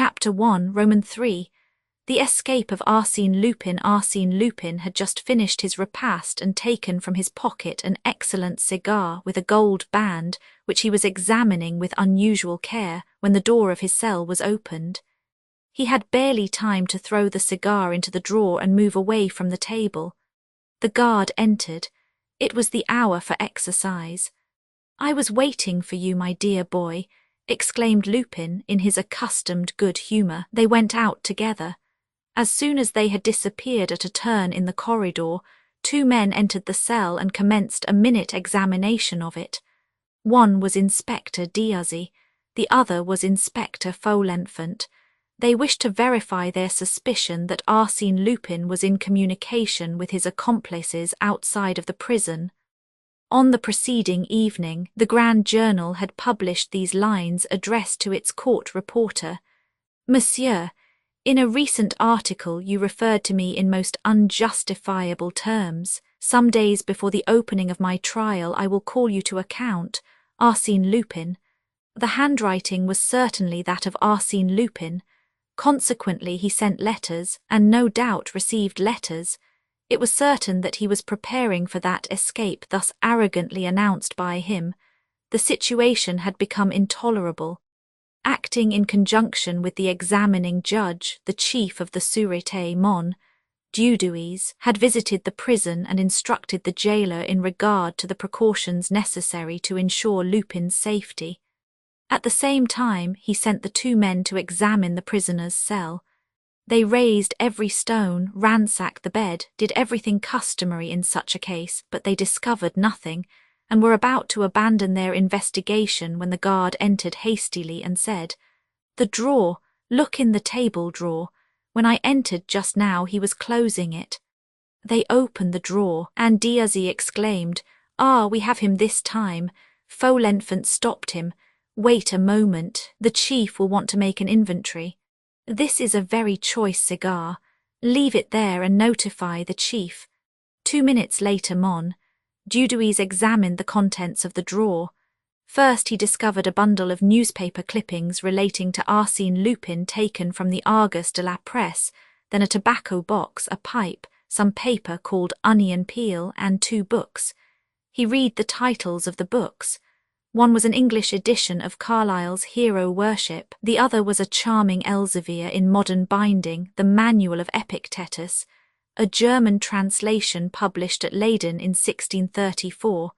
Chapter 1, Roman 3. The escape of Arsène Lupin. Arsène Lupin had just finished his repast and taken from his pocket an excellent cigar with a gold band, which he was examining with unusual care when the door of his cell was opened. He had barely time to throw the cigar into the drawer and move away from the table. The guard entered. It was the hour for exercise. "I was waiting for you, my dear boy," exclaimed Lupin in his accustomed good humour. They went out together. As soon as they had disappeared at a turn in the corridor, two men entered the cell and commenced a minute examination of it. One was Inspector Diazzi, the other was Inspector Folenfant. They wished to verify their suspicion that Arsène Lupin was in communication with his accomplices outside of the prison. On the preceding evening, the Grand Journal had published these lines addressed to its court reporter. "Monsieur, in a recent article you referred to me in most unjustifiable terms. Some days before the opening of my trial I will call you to account. Arsène Lupin." The handwriting was certainly that of Arsène Lupin. Consequently he sent letters, and no doubt received letters. It was certain that he was preparing for that escape thus arrogantly announced by him. The situation had become intolerable. Acting in conjunction with the examining judge, the chief of the Sûreté Mon, Dudouis, had visited the prison and instructed the jailer in regard to the precautions necessary to ensure Lupin's safety. At the same time, he sent the two men to examine the prisoner's cell. They raised every stone, ransacked the bed, did everything customary in such a case, but they discovered nothing, and were about to abandon their investigation when the guard entered hastily and said, "The drawer, look in the table drawer. When I entered just now he was closing it." They opened the drawer, and Diazzi exclaimed, "Ah, we have him this time." Folenfant stopped him. "Wait a moment, the chief will want to make an inventory. This is a very choice cigar. Leave it there and notify the chief." 2 minutes later Dudouis examined the contents of the drawer. First he discovered a bundle of newspaper clippings relating to Arsène Lupin taken from the Argus de la Presse, then a tobacco box, a pipe, some paper called onion peel, and 2 books. He read the titles of the books. One was an English edition of Carlyle's Hero Worship, the other was a charming Elzevir in modern binding, the Manual of Epictetus, a German translation published at Leyden in 1634.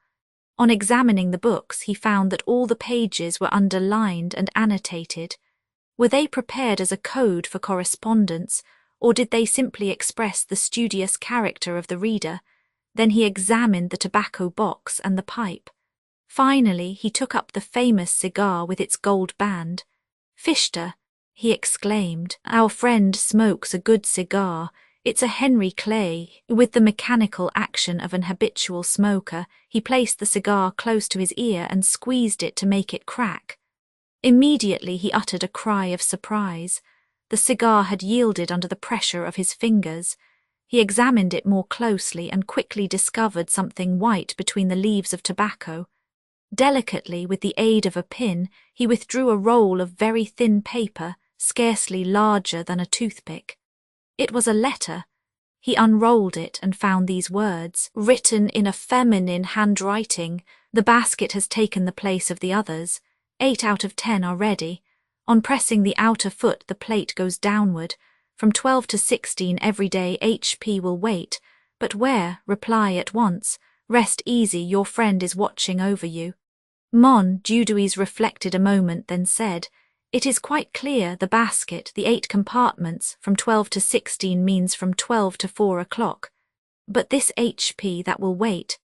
On examining the books, he found that all the pages were underlined and annotated. Were they prepared as a code for correspondence, or did they simply express the studious character of the reader? Then he examined the tobacco box and the pipe. Finally, he took up the famous cigar with its gold band. "Fichte," he exclaimed, "our friend smokes a good cigar. It's a Henry Clay." With the mechanical action of an habitual smoker, he placed the cigar close to his ear and squeezed it to make it crack. Immediately he uttered a cry of surprise. The cigar had yielded under the pressure of his fingers. He examined it more closely and quickly discovered something white between the leaves of tobacco. Delicately, with the aid of a pin, he withdrew a roll of very thin paper, scarcely larger than a toothpick. It was a letter. He unrolled it and found these words, written in a feminine handwriting: "The basket has taken the place of the others. 8 out of 10 are ready. On pressing the outer foot, the plate goes downward. From 12 to 16 every day HP will wait. But where? Reply at once. Rest easy, your friend is watching over you." Dudouis reflected a moment, then said, "It is quite clear, the basket, the 8 compartments, from 12 to 16 means from 12 to 4 o'clock. But this HP that will wait.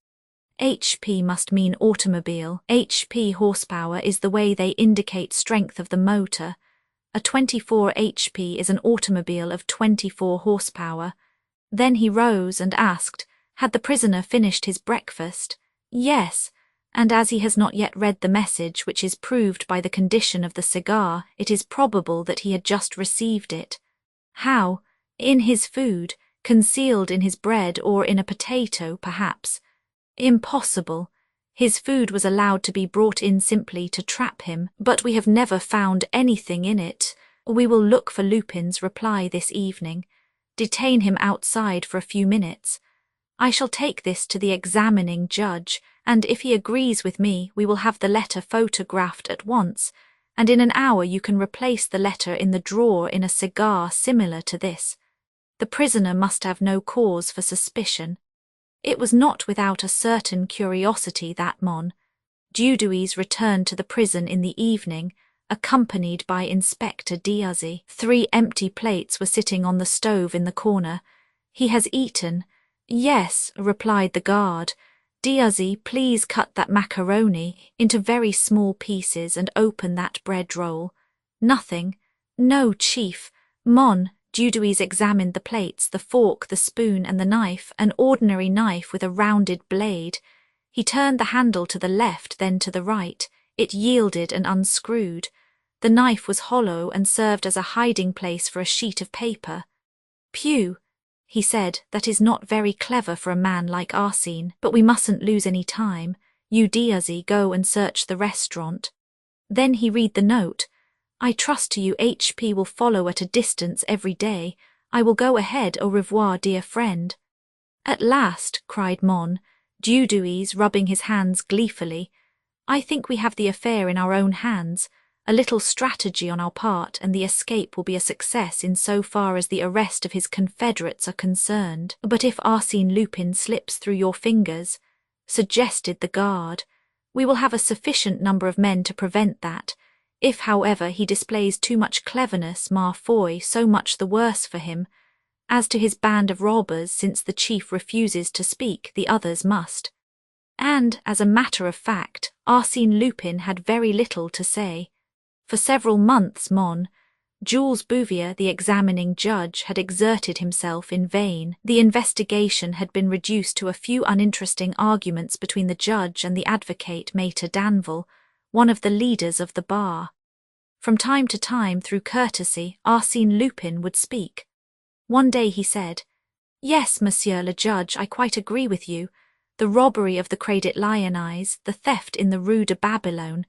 HP must mean automobile. HP horsepower is the way they indicate strength of the motor. A 24 HP is an automobile of 24 horsepower." Then he rose and asked, had the prisoner finished his breakfast? "Yes. And as he has not yet read the message, which is proved by the condition of the cigar, it is probable that he had just received it." "How? In his food, concealed in his bread, or in a potato, perhaps?" "Impossible. His food was allowed to be brought in simply to trap him, but we have never found anything in it. We will look for Lupin's reply this evening, detain him outside for a few minutes. I shall take this to the examining judge, and if he agrees with me, we will have the letter photographed at once, and in an hour you can replace the letter in the drawer in a cigar similar to this. The prisoner must have no cause for suspicion. It was not without a certain curiosity that Dudouis returned to the prison in the evening, accompanied by Inspector Diazy. 3 empty plates were sitting on the stove in the corner. "He has eaten." "Yes," replied the guard. "Diazy, please cut that macaroni into very small pieces and open that bread roll." "Nothing." "No, Chief." Dudouis examined the plates, the fork, the spoon, and the knife, an ordinary knife with a rounded blade. He turned the handle to the left, then to the right. It yielded and unscrewed. The knife was hollow and served as a hiding place for a sheet of paper. "Phew," he said, "that is not very clever for a man like Arsène, but we mustn't lose any time. You, Diazy, go and search the restaurant." Then he read the note. "I trust to you HP will follow at a distance every day. I will go ahead. Au revoir, dear friend." "At last," cried Dudouis, rubbing his hands gleefully. "I think we have the affair in our own hands. A little strategy on our part, and the escape will be a success in so far as the arrest of his confederates are concerned. But if Arsène Lupin slips through your fingers," suggested the guard, "we will have a sufficient number of men to prevent that. If, however, he displays too much cleverness, ma foi, so much the worse for him. As to his band of robbers, since the chief refuses to speak, the others must." And, as a matter of fact, Arsène Lupin had very little to say. For several months, Jules Bouvier, the examining judge, had exerted himself in vain. The investigation had been reduced to a few uninteresting arguments between the judge and the advocate Maître Danville, one of the leaders of the bar. From time to time, through courtesy, Arsène Lupin would speak. One day he said, "Yes, Monsieur le Judge, I quite agree with you. The robbery of the Crédit Lyonnais, the theft in the Rue de Babylone,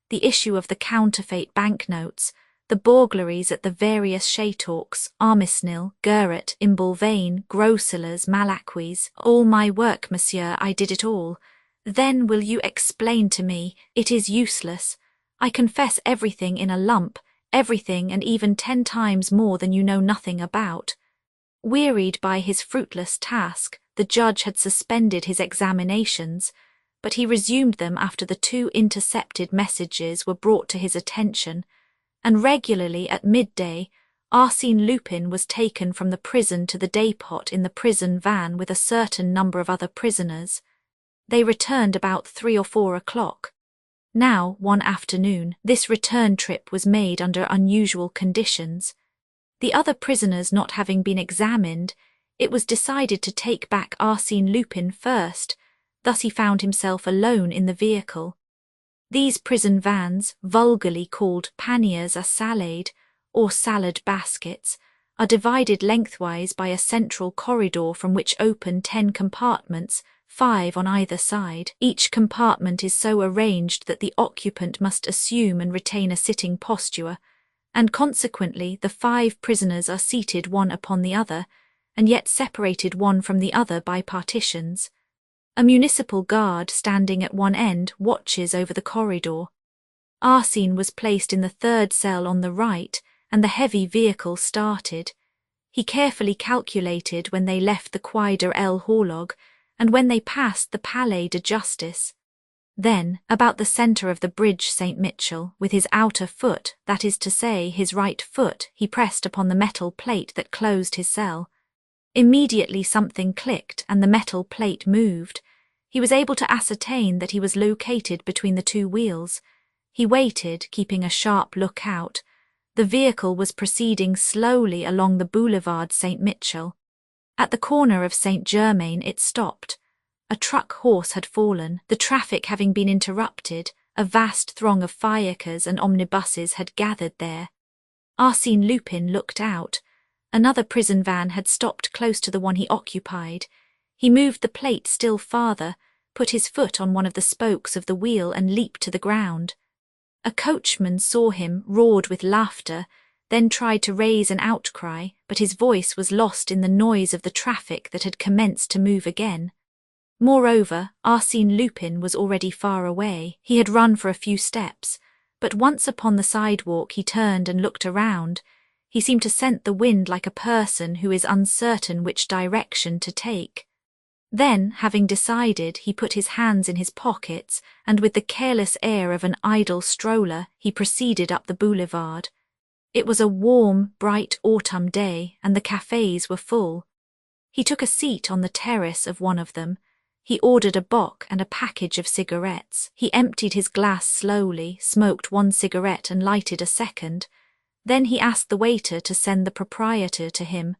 the issue of the counterfeit banknotes, the burglaries at the various Chateaux, Armisnil, Guéret, Imbulvain, Groscellers, Malaquis, all my work, monsieur, I did it all. Then will you explain to me? It is useless. I confess everything in a lump, everything and even 10 times more than you know nothing about." Wearied by his fruitless task, the judge had suspended his examinations, but he resumed them after the 2 intercepted messages were brought to his attention, and regularly at midday, Arsène Lupin was taken from the prison to the dépôt in the prison van with a certain number of other prisoners. They returned about 3 or 4 o'clock. Now, one afternoon, this return trip was made under unusual conditions. The other prisoners not having been examined, it was decided to take back Arsène Lupin first. Thus he found himself alone in the vehicle. These prison vans, vulgarly called panniers à salade, or salad baskets, are divided lengthwise by a central corridor from which open 10 compartments, 5 on either side. Each compartment is so arranged that the occupant must assume and retain a sitting posture, and consequently the 5 prisoners are seated one upon the other, and yet separated one from the other by partitions. A municipal guard standing at one end watches over the corridor. Arsène was placed in the 3rd cell on the right, and the heavy vehicle started. He carefully calculated when they left the Quai de l'Horloge, and when they passed the Palais de Justice. Then, about the centre of the bridge St. Michel, with his outer foot, that is to say, his right foot, he pressed upon the metal plate that closed his cell. Immediately something clicked and the metal plate moved. He was able to ascertain that he was located between the 2 wheels. He waited, keeping a sharp lookout. The vehicle was proceeding slowly along the boulevard St. Michel. At the corner of St. Germain it stopped. A truck horse had fallen. The traffic having been interrupted, a vast throng of fiacres and omnibuses had gathered there. Arsène Lupin looked out. Another prison van had stopped close to the one he occupied. He moved the plate still farther, put his foot on one of the spokes of the wheel and leaped to the ground. A coachman saw him, roared with laughter. then tried to raise an outcry, but his voice was lost in the noise of the traffic that had commenced to move again. Moreover, Arsène Lupin was already far away. He had run for a few steps, but once upon the sidewalk he turned and looked around. He seemed to scent the wind like a person who is uncertain which direction to take. Then, having decided, he put his hands in his pockets, and with the careless air of an idle stroller, he proceeded up the boulevard. It was a warm, bright autumn day, and the cafes were full. He took a seat on the terrace of one of them. He ordered a bock and a package of cigarettes. He emptied his glass slowly, smoked one cigarette and lighted a second. Then he asked the waiter to send the proprietor to him.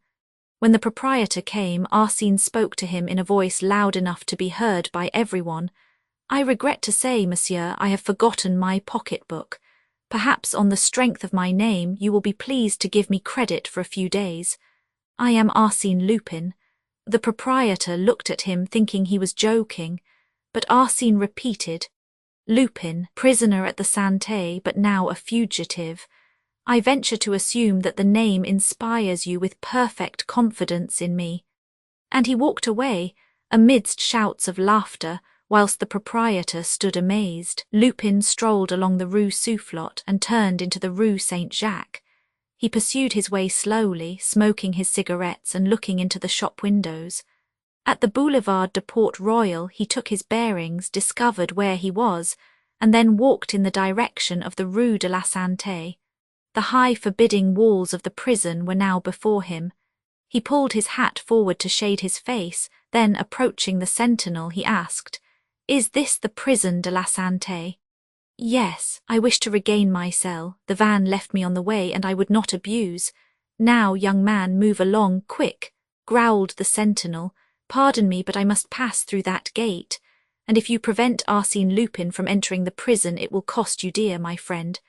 When the proprietor came, Arsène spoke to him in a voice loud enough to be heard by everyone. "I regret to say, monsieur, I have forgotten my pocketbook. Perhaps on the strength of my name you will be pleased to give me credit for a few days. I am Arsène Lupin." The proprietor looked at him thinking he was joking, but Arsène repeated, "Lupin, prisoner at the Santé, but now a fugitive. I venture to assume that the name inspires you with perfect confidence in me." And he walked away, amidst shouts of laughter, whilst the proprietor stood amazed. Lupin strolled along the Rue Soufflot and turned into the Rue Saint-Jacques. He pursued his way slowly, smoking his cigarettes and looking into the shop windows. At the Boulevard de Port Royal he took his bearings, discovered where he was, and then walked in the direction of the Rue de la Santé. The high forbidding walls of the prison were now before him. He pulled his hat forward to shade his face, then approaching the sentinel he asked, "Is this the prison de la Santé?" "Yes, I wish to regain my cell. The van left me on the way and I would not abuse." "Now, young man, move along, quick," growled the sentinel. "Pardon me, but I must pass through that gate. And if you prevent Arsène Lupin from entering the prison, it will cost you dear, my friend."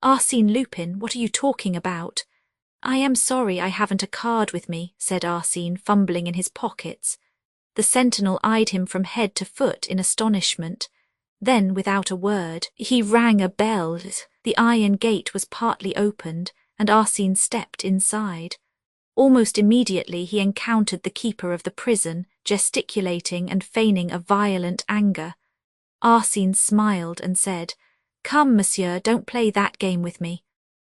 "Arsène Lupin, what are you talking about?" "I am sorry I haven't a card with me," said Arsène, fumbling in his pockets. The sentinel eyed him from head to foot in astonishment. Then, without a word, he rang a bell. The iron gate was partly opened, and Arsène stepped inside. Almost immediately he encountered the keeper of the prison, gesticulating and feigning a violent anger. Arsène smiled and said, "Come, monsieur, don't play that game with me."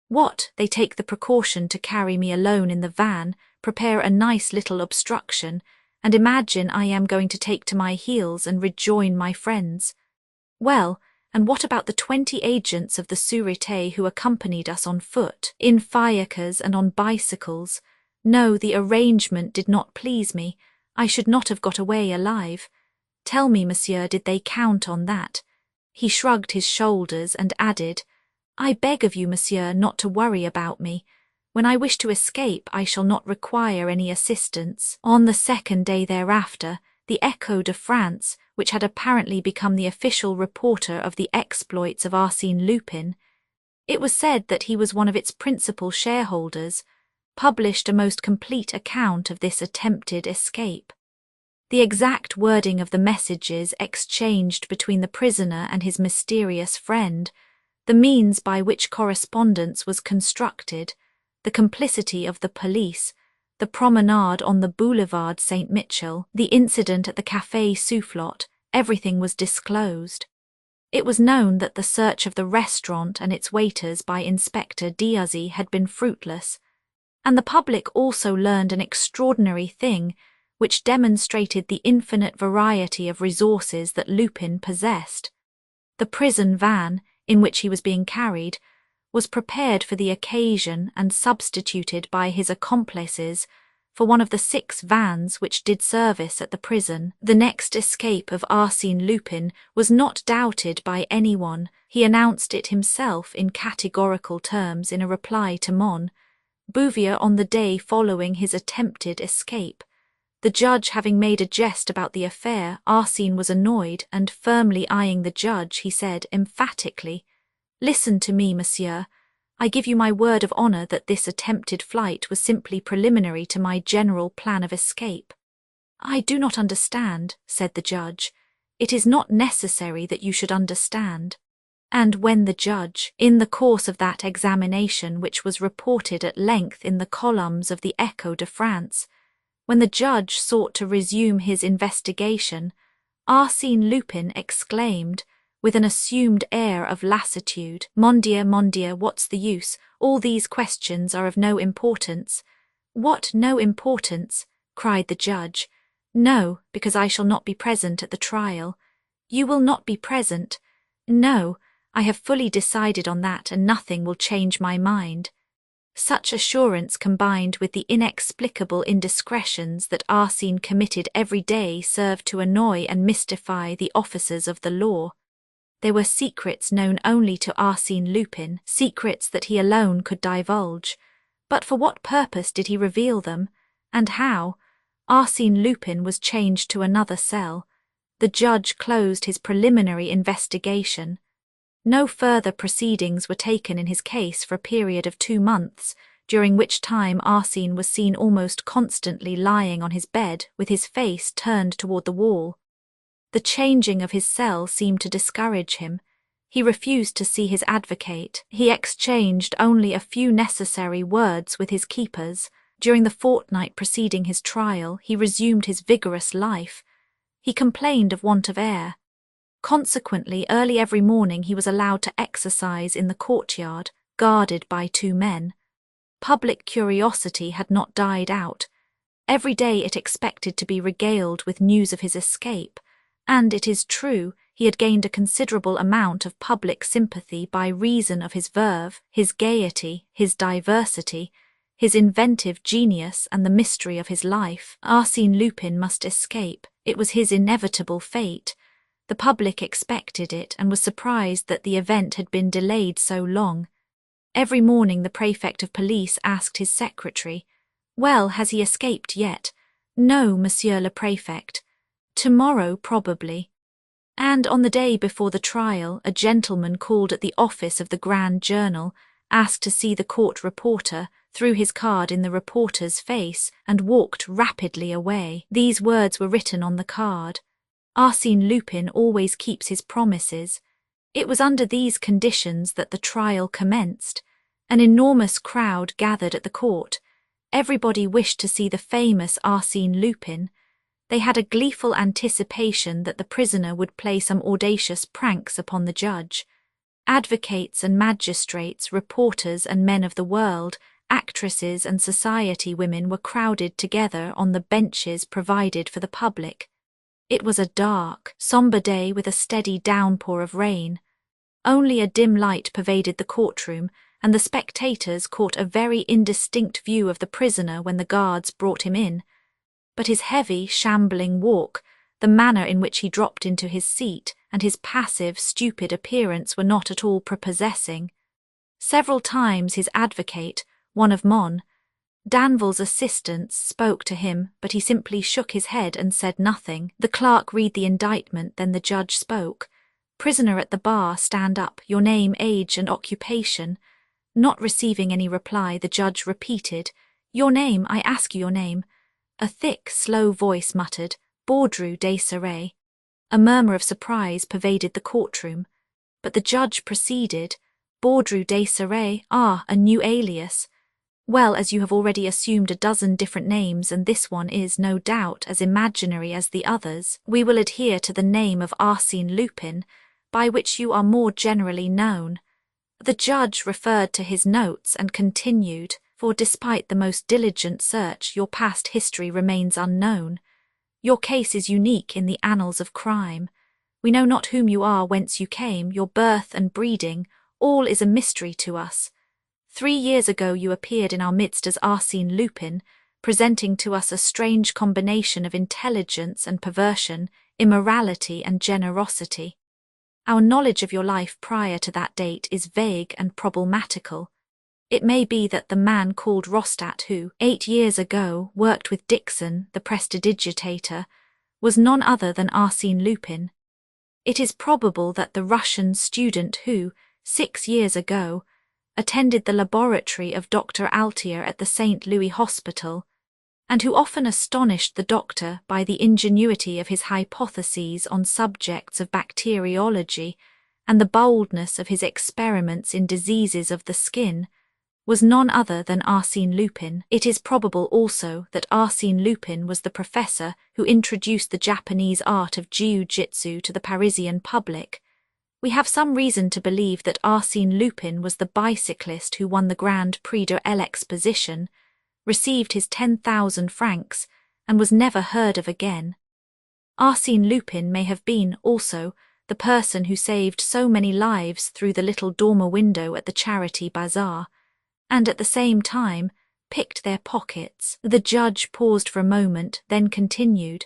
"What, they take the precaution to carry me alone in the van, prepare a nice little obstruction, and imagine I am going to take to my heels and rejoin my friends. Well, and what about the 20 agents of the Sûreté who accompanied us on foot, in fiacres and on bicycles? No, the arrangement did not please me. I should not have got away alive. Tell me, monsieur, did they count on that?" He shrugged his shoulders and added, "I beg of you, monsieur, not to worry about me. When I wish to escape, I shall not require any assistance." On the second day thereafter, the Echo de France, which had apparently become the official reporter of the exploits of Arsène Lupin, it was said that he was one of its principal shareholders, published a most complete account of this attempted escape. The exact wording of the messages exchanged between the prisoner and his mysterious friend, the means by which correspondence was constructed, the complicity of the police, the promenade on the Boulevard Saint-Michel, the incident at the Café Soufflot, everything was disclosed. It was known that the search of the restaurant and its waiters by Inspector Diazy had been fruitless, and the public also learned an extraordinary thing which demonstrated the infinite variety of resources that Lupin possessed. The prison van, in which he was being carried, was prepared for the occasion and substituted by his accomplices for one of the 6 vans which did service at the prison. The next escape of Arsène Lupin was not doubted by anyone. He announced it himself in categorical terms in a reply to Mon Bouvier on the day following his attempted escape. The judge having made a jest about the affair, Arsène was annoyed, and firmly eyeing the judge, he said emphatically, "Listen to me, monsieur. I give you my word of honour that this attempted flight was simply preliminary to my general plan of escape." "I do not understand," said the judge. "It is not necessary that you should understand." And when the judge, in the course of that examination which was reported at length in the columns of the Echo de France, when the judge sought to resume his investigation, Arsène Lupin exclaimed, with an assumed air of lassitude, mon Dieu, what's the use? All these questions are of no importance. What, no importance? Cried the judge. No, because I shall not be present at the trial. You will not be present? No, I have fully decided on that, and nothing will change my mind. Such assurance, combined with the inexplicable indiscretions that Arsène committed every day, served to annoy and mystify the officers of the law. There were secrets known only to Arsène Lupin, secrets that he alone could divulge. But for what purpose did he reveal them? And how? Arsène Lupin was changed to another cell. The judge closed his preliminary investigation. No further proceedings were taken in his case for a period of 2 months, during which time Arsène was seen almost constantly lying on his bed with his face turned toward the wall. The changing of his cell seemed to discourage him. He refused to see his advocate. He exchanged only a few necessary words with his keepers. During the fortnight preceding his trial, he resumed his vigorous life. He complained of want of air. Consequently, early every morning he was allowed to exercise in the courtyard, guarded by 2 men. Public curiosity had not died out. Every day it expected to be regaled with news of his escape, and, it is true, he had gained a considerable amount of public sympathy by reason of his verve, his gaiety, his diversity, his inventive genius, and the mystery of his life. Arsène Lupin must escape. It was his inevitable fate. The public expected it, and was surprised that the event had been delayed so long. Every morning the prefect of police asked his secretary, "Well, has he escaped yet?" "No, monsieur le préfect." "Tomorrow, probably." And on the day before the trial, a gentleman called at the office of the Grand Journal, asked to see the court reporter, threw his card in the reporter's face, and walked rapidly away. These words were written on the card: "Arsène Lupin always keeps his promises." It was under these conditions that the trial commenced. An enormous crowd gathered at the court. Everybody wished to see the famous Arsène Lupin. They had a gleeful anticipation that the prisoner would play some audacious pranks upon the judge. Advocates and magistrates, reporters and men of the world, actresses and society women were crowded together on the benches provided for the public. It was a dark, sombre day with a steady downpour of rain. Only a dim light pervaded the courtroom, and the spectators caught a very indistinct view of the prisoner when the guards brought him in. But his heavy, shambling walk, the manner in which he dropped into his seat, and his passive, stupid appearance were not at all prepossessing. Several times his advocate, one of Danville's assistants, spoke to him, but he simply shook his head and said nothing. The clerk read the indictment, then the judge spoke. "Prisoner at the bar, stand up, your name, age and occupation." Not receiving any reply, the judge repeated, "Your name, I ask you your name." A thick, slow voice muttered, "Baudru des Serres." A murmur of surprise pervaded the courtroom, but the judge proceeded, "Baudru des Serres, a new alias. Well, as you have already assumed a dozen different names, and this one is, no doubt, as imaginary as the others, we will adhere to the name of Arsène Lupin, by which you are more generally known." The judge referred to his notes and continued, "For despite the most diligent search, your past history remains unknown. Your case is unique in the annals of crime. We know not whom you are, whence you came, your birth and breeding, all is a mystery to us. 3 years ago you appeared in our midst as Arsène Lupin, presenting to us a strange combination of intelligence and perversion, immorality and generosity. Our knowledge of your life prior to that date is vague and problematical. It may be that the man called Rostat who, 8 years ago, worked with Dixon, the prestidigitator, was none other than Arsène Lupin. It is probable that the Russian student who, 6 years ago, attended the laboratory of Dr. Altier at the St. Louis Hospital, and who often astonished the doctor by the ingenuity of his hypotheses on subjects of bacteriology and the boldness of his experiments in diseases of the skin, was none other than Arsène Lupin. It is probable also that Arsène Lupin was the professor who introduced the Japanese art of jiu-jitsu to the Parisian public. We have some reason to believe that Arsène Lupin was the bicyclist who won the Grand Prix de l'Exposition, received his 10,000 francs, and was never heard of again. Arsène Lupin may have been, also, the person who saved so many lives through the little dormer window at the charity bazaar, and at the same time picked their pockets. The judge paused for a moment, then continued.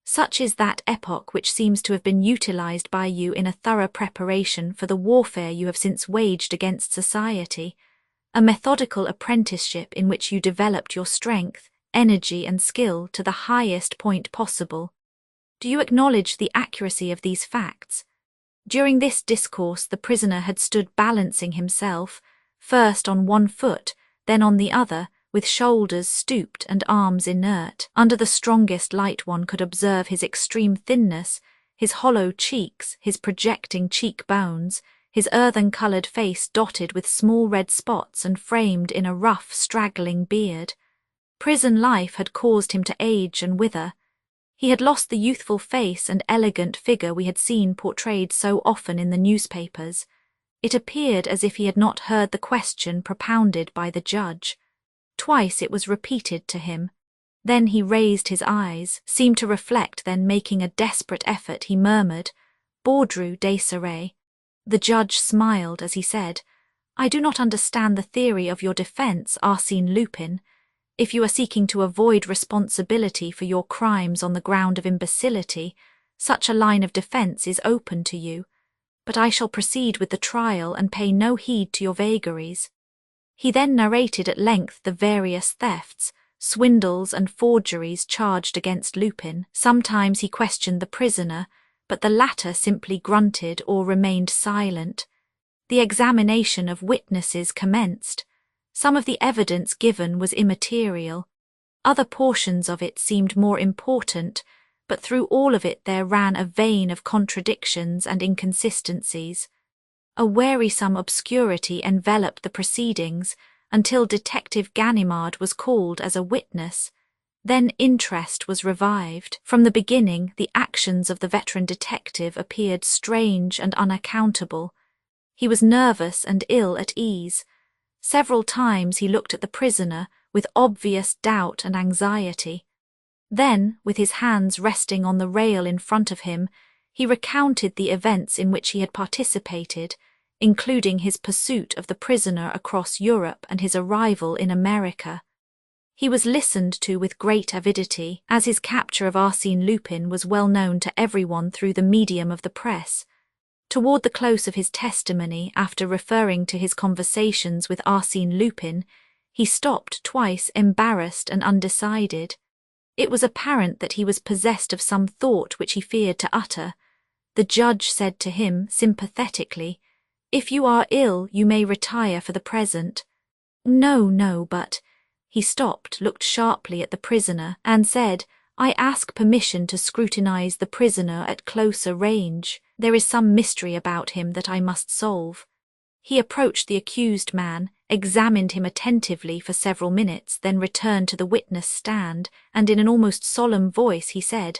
Such is that epoch which seems to have been utilized by you in a thorough preparation for the warfare you have since waged against society, a methodical apprenticeship in which you developed your strength, energy and skill to the highest point possible. Do you acknowledge the accuracy of these facts? During this discourse the prisoner had stood balancing himself, first on one foot, then on the other, with shoulders stooped and arms inert. Under the strongest light one could observe his extreme thinness, his hollow cheeks, his projecting cheekbones, his earthen-coloured face dotted with small red spots and framed in a rough, straggling beard. Prison life had caused him to age and wither. He had lost the youthful face and elegant figure we had seen portrayed so often in the newspapers. It appeared as if he had not heard the question propounded by the judge. Twice it was repeated to him. Then he raised his eyes, seemed to reflect, then making a desperate effort, he murmured, "Baudru Desiré." The judge smiled as he said, "I do not understand the theory of your defence, Arsène Lupin. If you are seeking to avoid responsibility for your crimes on the ground of imbecility, such a line of defence is open to you. But I shall proceed with the trial and pay no heed to your vagaries." He then narrated at length the various thefts, swindles and forgeries charged against Lupin. Sometimes he questioned the prisoner, but the latter simply grunted or remained silent. The examination of witnesses commenced. Some of the evidence given was immaterial. Other portions of it seemed more important, but through all of it there ran a vein of contradictions and inconsistencies. A wearisome obscurity enveloped the proceedings until Detective Ganimard was called as a witness. Then interest was revived. From the beginning, the actions of the veteran detective appeared strange and unaccountable. He was nervous and ill at ease. Several times he looked at the prisoner with obvious doubt and anxiety. Then, with his hands resting on the rail in front of him, he recounted the events in which he had participated, including his pursuit of the prisoner across Europe and his arrival in America. He was listened to with great avidity, as his capture of Arsène Lupin was well known to everyone through the medium of the press. Toward the close of his testimony, after referring to his conversations with Arsène Lupin, he stopped twice, embarrassed and undecided. It was apparent that he was possessed of some thought which he feared to utter. The judge said to him sympathetically, "If you are ill, you may retire for the present." No, but—" He stopped, looked sharply at the prisoner, and said, "I ask permission to scrutinize the prisoner at closer range. There is some mystery about him that I must solve." He approached the accused man, examined him attentively for several minutes, then returned to the witness stand, and in an almost solemn voice he said,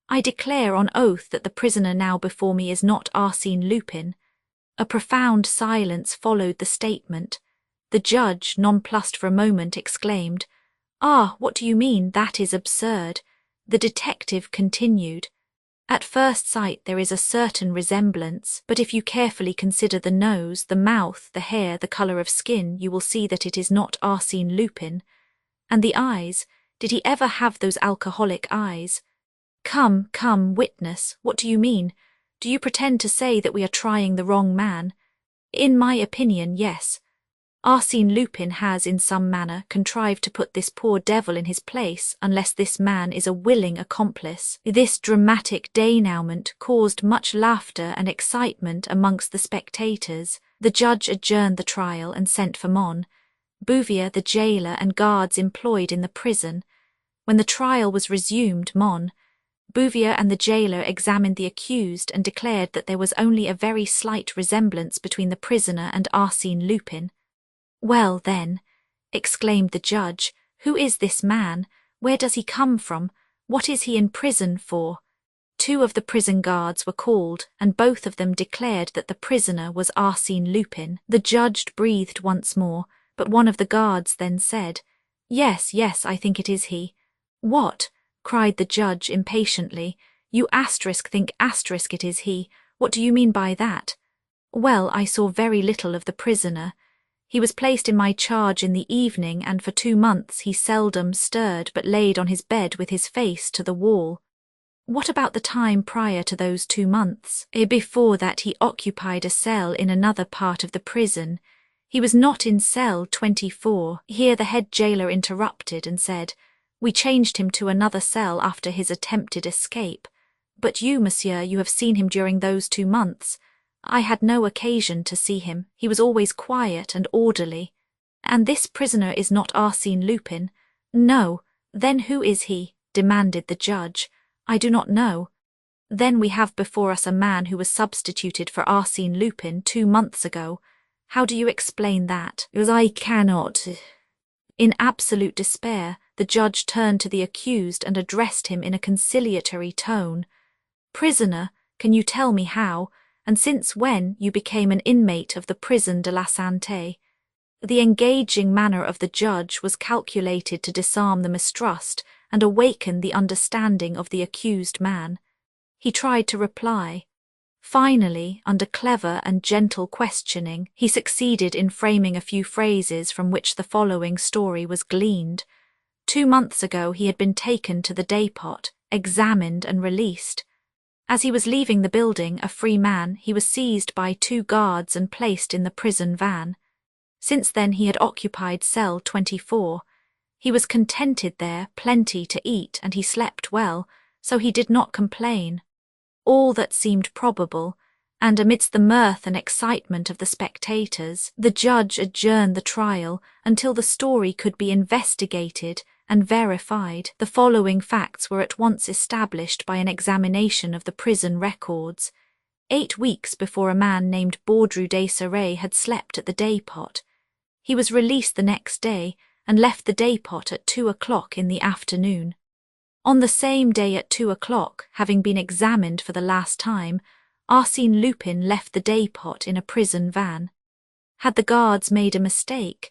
"I declare on oath that the prisoner now before me is not Arsène Lupin." A profound silence followed the statement. The judge, nonplussed for a moment, exclaimed, "Ah, what do you mean? That is absurd." The detective continued, "At first sight there is a certain resemblance, but if you carefully consider the nose, the mouth, the hair, the colour of skin, you will see that it is not Arsène Lupin. And the eyes, did he ever have those alcoholic eyes? Come, witness, what do you mean? Do you pretend to say that we are trying the wrong man? In my opinion, yes. Arsène Lupin has, in some manner, contrived to put this poor devil in his place, unless this man is a willing accomplice." This dramatic dénouement caused much laughter and excitement amongst the spectators. The judge adjourned the trial and sent for Mon, Bouvier, the jailer, and guards employed in the prison. When the trial was resumed, Mon, Bouvier and the jailer examined the accused and declared that there was only a very slight resemblance between the prisoner and Arsène Lupin. "Well, then," exclaimed the judge, "who is this man? Where does he come from? What is he in prison for?" Two of the prison guards were called, and both of them declared that the prisoner was Arsène Lupin. The judge breathed once more, but one of the guards then said, "Yes, yes, I think it is he." "What?" cried the judge impatiently. "You think it is he. What do you mean by that?" "Well, I saw very little of the prisoner. He was placed in my charge in the evening, and for 2 months he seldom stirred but laid on his bed with his face to the wall." "What about the time prior to those 2 months?" "Before that he occupied a cell in another part of the prison. He was not in cell 24. Here the head jailer interrupted and said, "We changed him to another cell after his attempted escape. But you, monsieur, you have seen him during those 2 months. I had no occasion to see him. He was always quiet and orderly." "And this prisoner is not Arsène Lupin?" "No." "Then who is he?" demanded the judge. "I do not know." "Then we have before us a man who was substituted for Arsène Lupin 2 months ago. How do you explain that?" "Because I cannot." In absolute despair, the judge turned to the accused and addressed him in a conciliatory tone. "Prisoner, can you tell me how, and since when, you became an inmate of the prison de la Santé?" The engaging manner of the judge was calculated to disarm the mistrust and awaken the understanding of the accused man. He tried to reply. Finally, under clever and gentle questioning, he succeeded in framing a few phrases from which the following story was gleaned. 2 months ago he had been taken to the dépôt, examined and released. As he was leaving the building, a free man, he was seized by 2 guards and placed in the prison van. Since then he had occupied cell 24. He was contented there, plenty to eat, and he slept well, so he did not complain. All that seemed probable, and amidst the mirth and excitement of the spectators, the judge adjourned the trial until the story could be investigated and verified. The following facts were at once established by an examination of the prison records. 8 weeks before a man named Baudru Desiré had slept at the dépôt. He was released the next day and left the dépôt at 2 o'clock in the afternoon. On the same day at 2 o'clock, having been examined for the last time, Arsène Lupin left the dépôt in a prison van. Had the guards made a mistake?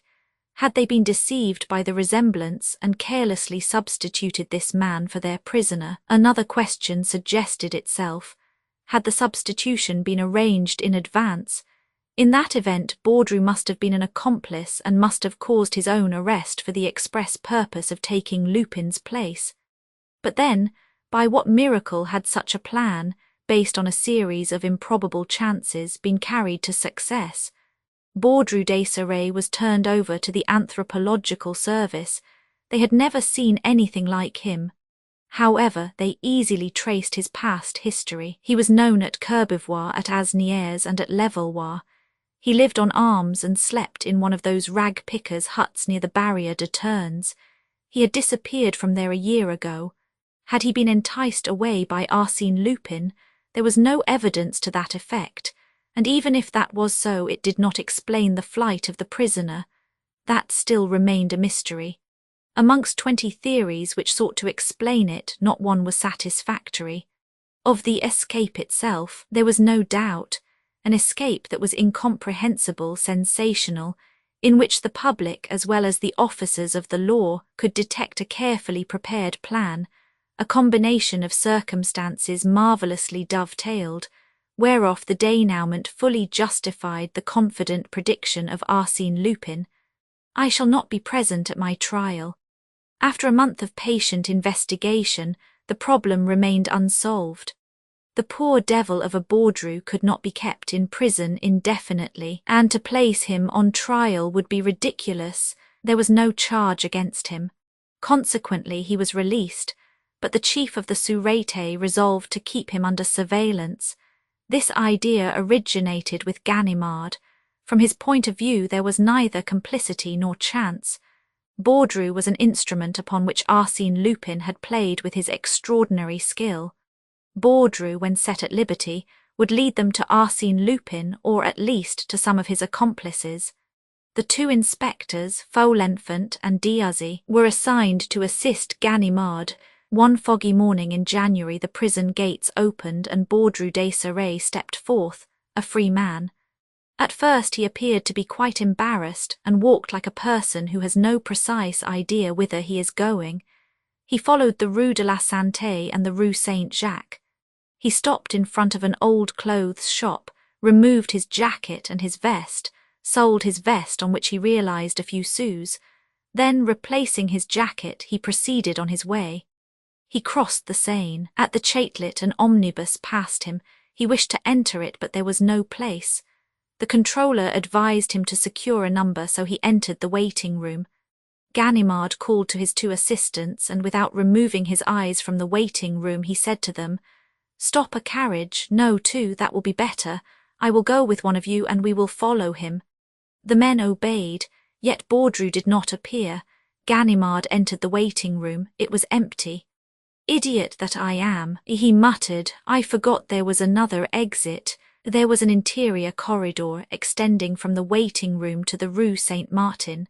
Had they been deceived by the resemblance and carelessly substituted this man for their prisoner? Another question suggested itself. Had the substitution been arranged in advance? In that event, Baudru must have been an accomplice and must have caused his own arrest for the express purpose of taking Lupin's place. But then, by what miracle had such a plan, based on a series of improbable chances, been carried to success? Baudru Desiré was turned over to the anthropological service. They had never seen anything like him. However, they easily traced his past history. He was known at Courbevoie, at Asnières, and at Levallois. He lived on alms and slept in one of those rag-pickers' huts near the Barrière de Turns. He had disappeared from there a year ago. Had he been enticed away by Arsène Lupin? There was no evidence to that effect, and even if that was so, it did not explain the flight of the prisoner. That still remained a mystery. Amongst 20 theories which sought to explain it, not one was satisfactory. Of the escape itself, there was no doubt, an escape that was incomprehensible, sensational, in which the public as well as the officers of the law could detect a carefully prepared plan, a combination of circumstances marvellously dovetailed, whereof the dénouement fully justified the confident prediction of Arsène Lupin. I shall not be present at my trial. After a month of patient investigation, the problem remained unsolved. The poor devil of a Baudru could not be kept in prison indefinitely, and to place him on trial would be ridiculous. There was no charge against him. Consequently, he was released, but the chief of the Sûreté resolved to keep him under surveillance. This idea originated with Ganimard. From his point of view, there was neither complicity nor chance. Baudru was an instrument upon which Arsène Lupin had played with his extraordinary skill. Baudru, when set at liberty, would lead them to Arsène Lupin or at least to some of his accomplices. The two inspectors, Faulenfant and Diazy, were assigned to assist Ganimard. One foggy morning in January the prison gates opened and Baudru de Serré stepped forth, a free man. At first he appeared to be quite embarrassed and walked like a person who has no precise idea whither he is going. He followed the Rue de la Santé and the Rue Saint-Jacques. He stopped in front of an old clothes shop, removed his jacket and his vest, sold his vest on which he realized a few sous. Then, replacing his jacket, he proceeded on his way. He crossed the Seine. At the Châtelet an omnibus passed him. He wished to enter it, but there was no place. The controller advised him to secure a number, so he entered the waiting room. Ganimard called to his two assistants, and without removing his eyes from the waiting room, he said to them, "Stop a carriage, no, two, that will be better. I will go with one of you and we will follow him." The men obeyed, yet Baudru did not appear. Ganimard entered the waiting room. It was empty. "Idiot that I am," he muttered, "I forgot there was another exit." There was an interior corridor extending from the waiting room to the Rue Saint-Martin.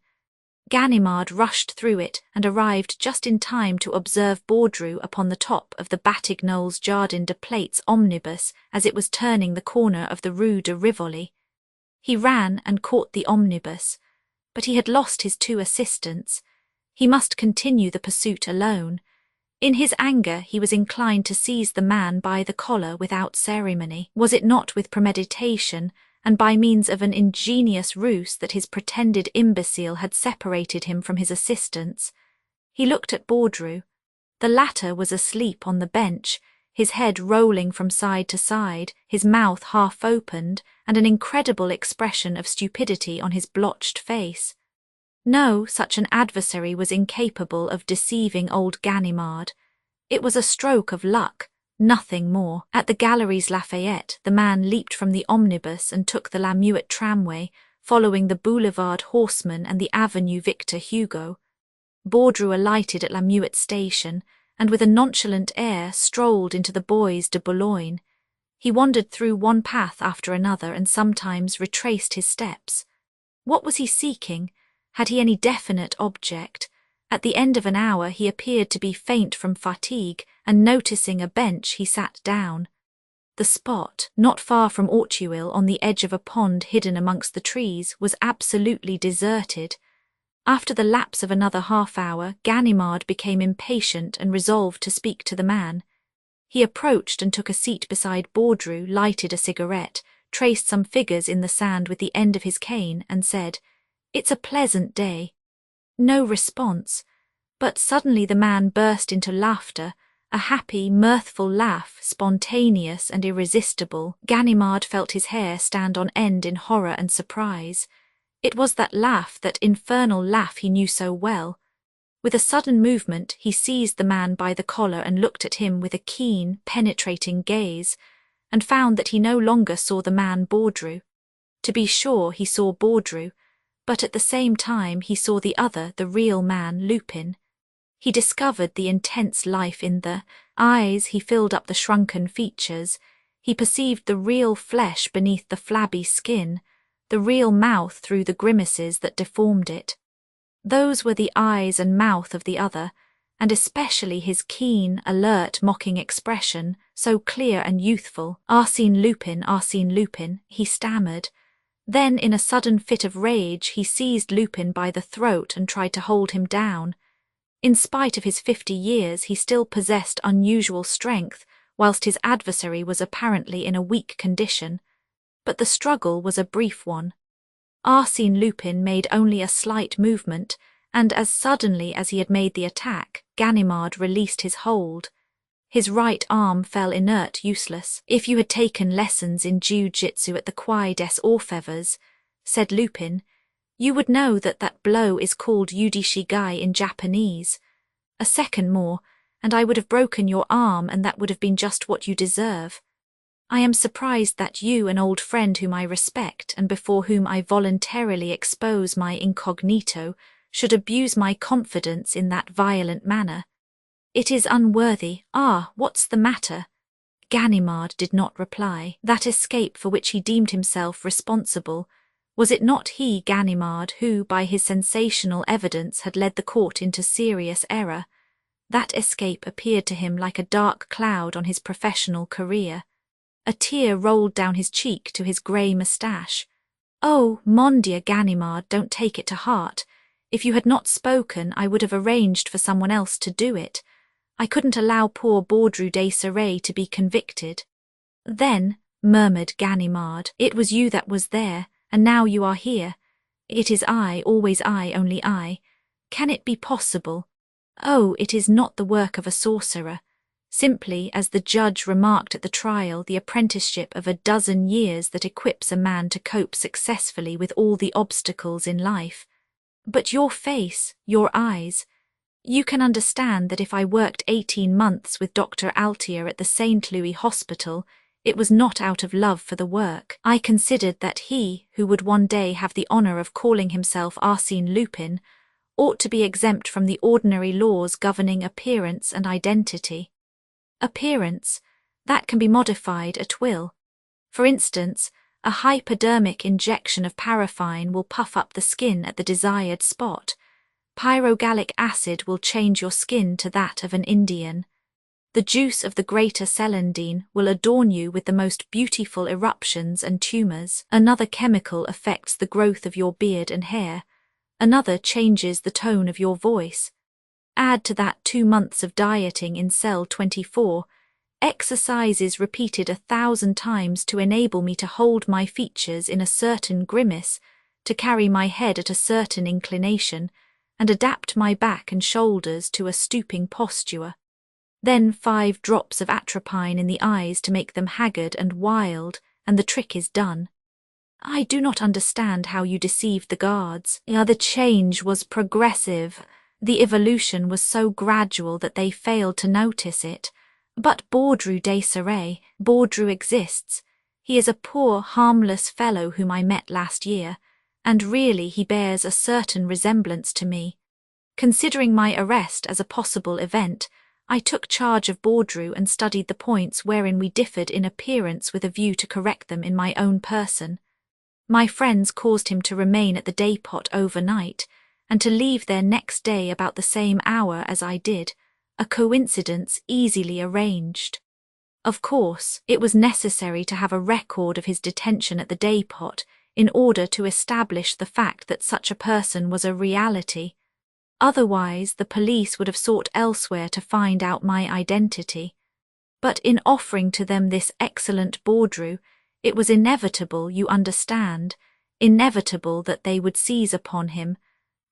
Ganimard rushed through it and arrived just in time to observe Baudru upon the top of the Batignolles Jardin de Plates omnibus as it was turning the corner of the Rue de Rivoli. He ran and caught the omnibus, but he had lost his two assistants. He must continue the pursuit alone. In his anger he was inclined to seize the man by the collar without ceremony. Was it not with premeditation, and by means of an ingenious ruse that his pretended imbecile had separated him from his assistants? He looked at Baudru. The latter was asleep on the bench, his head rolling from side to side, his mouth half opened, and an incredible expression of stupidity on his blotched face. No, such an adversary was incapable of deceiving old Ganimard. It was a stroke of luck, nothing more. At the Galeries Lafayette, the man leaped from the omnibus and took the La Muette tramway, following the Boulevard Horseman and the Avenue Victor Hugo. Baudru alighted at La Muette station, and with a nonchalant air strolled into the Bois de Boulogne. He wandered through one path after another and sometimes retraced his steps. What was he seeking? Had he any definite object? At the end of an hour he appeared to be faint from fatigue, and noticing a bench he sat down. The spot, not far from Auteuil, on the edge of a pond hidden amongst the trees, was absolutely deserted. After the lapse of another half-hour, Ganimard became impatient and resolved to speak to the man. He approached and took a seat beside Baudru, lighted a cigarette, traced some figures in the sand with the end of his cane, and said, "It's a pleasant day." No response, but suddenly the man burst into laughter, a happy, mirthful laugh, spontaneous and irresistible. Ganimard felt his hair stand on end in horror and surprise. It was that laugh, that infernal laugh he knew so well. With a sudden movement, he seized the man by the collar and looked at him with a keen, penetrating gaze, and found that he no longer saw the man Baudru. To be sure, he saw Baudru, but at the same time he saw the other, the real man, Lupin. He discovered the intense life in the eyes, he filled up the shrunken features, he perceived the real flesh beneath the flabby skin, the real mouth through the grimaces that deformed it. Those were the eyes and mouth of the other, and especially his keen, alert, mocking expression, so clear and youthful. "Arsène Lupin, Arsène Lupin," he stammered. Then, in a sudden fit of rage, he seized Lupin by the throat and tried to hold him down. In spite of his 50 years, he still possessed unusual strength, whilst his adversary was apparently in a weak condition. But the struggle was a brief one. Arsène Lupin made only a slight movement, and as suddenly as he had made the attack, Ganimard released his hold. His right arm fell inert, useless. "If you had taken lessons in jiu-jitsu at the Quai des Orfèvres," said Lupin, "you would know that that blow is called yudishigai in Japanese. A second more, and I would have broken your arm, and that would have been just what you deserve. I am surprised that you, an old friend whom I respect, and before whom I voluntarily expose my incognito, should abuse my confidence in that violent manner. It is unworthy. Ah, what's the matter? Ganimard did not reply. That escape for which he deemed himself responsible, was it not he, Ganimard, who, by his sensational evidence, had led the court into serious error? That escape appeared to him like a dark cloud on his professional career. A tear rolled down his cheek to his grey moustache. Oh, mon Dieu, Ganimard, don't take it to heart. If you had not spoken, I would have arranged for someone else to do it. I couldn't allow poor Baudru des Serets to be convicted. Then, murmured Ganimard, it was you that was there, and now you are here. It is I, always I, only I. Can it be possible? Oh, it is not the work of a sorcerer. Simply, as the judge remarked at the trial, the apprenticeship of a dozen years that equips a man to cope successfully with all the obstacles in life. But your face, your eyes. You can understand that if I worked 18 months with Dr. Altier at the St. Louis Hospital, it was not out of love for the work. I considered that he, who would one day have the honor of calling himself Arsène Lupin, ought to be exempt from the ordinary laws governing appearance and identity. Appearance, that can be modified at will. For instance, a hypodermic injection of paraffine will puff up the skin at the desired spot. Pyrogallic acid will change your skin to that of an Indian. The juice of the greater celandine will adorn you with the most beautiful eruptions and tumors. Another chemical affects the growth of your beard and hair. Another changes the tone of your voice. Add to that 2 months of dieting in cell 24, exercises repeated 1,000 times to enable me to hold my features in a certain grimace, to carry my head at a certain inclination, and adapt my back and shoulders to a stooping posture. Then 5 drops of atropine in the eyes to make them haggard and wild, and the trick is done. I do not understand how you deceived the guards. The change was progressive. The evolution was so gradual that they failed to notice it. But Baudru des Serets, Baudru exists. He is a poor, harmless fellow whom I met last year, and really he bears a certain resemblance to me. Considering my arrest as a possible event, I took charge of Baudru and studied the points wherein we differed in appearance with a view to correct them in my own person. My friends caused him to remain at the Dépôt overnight, and to leave there next day about the same hour as I did, a coincidence easily arranged. Of course, it was necessary to have a record of his detention at the Dépôt in order to establish the fact that such a person was a reality. Otherwise, the police would have sought elsewhere to find out my identity. But in offering to them this excellent Baudru, it was inevitable, you understand, inevitable that they would seize upon him,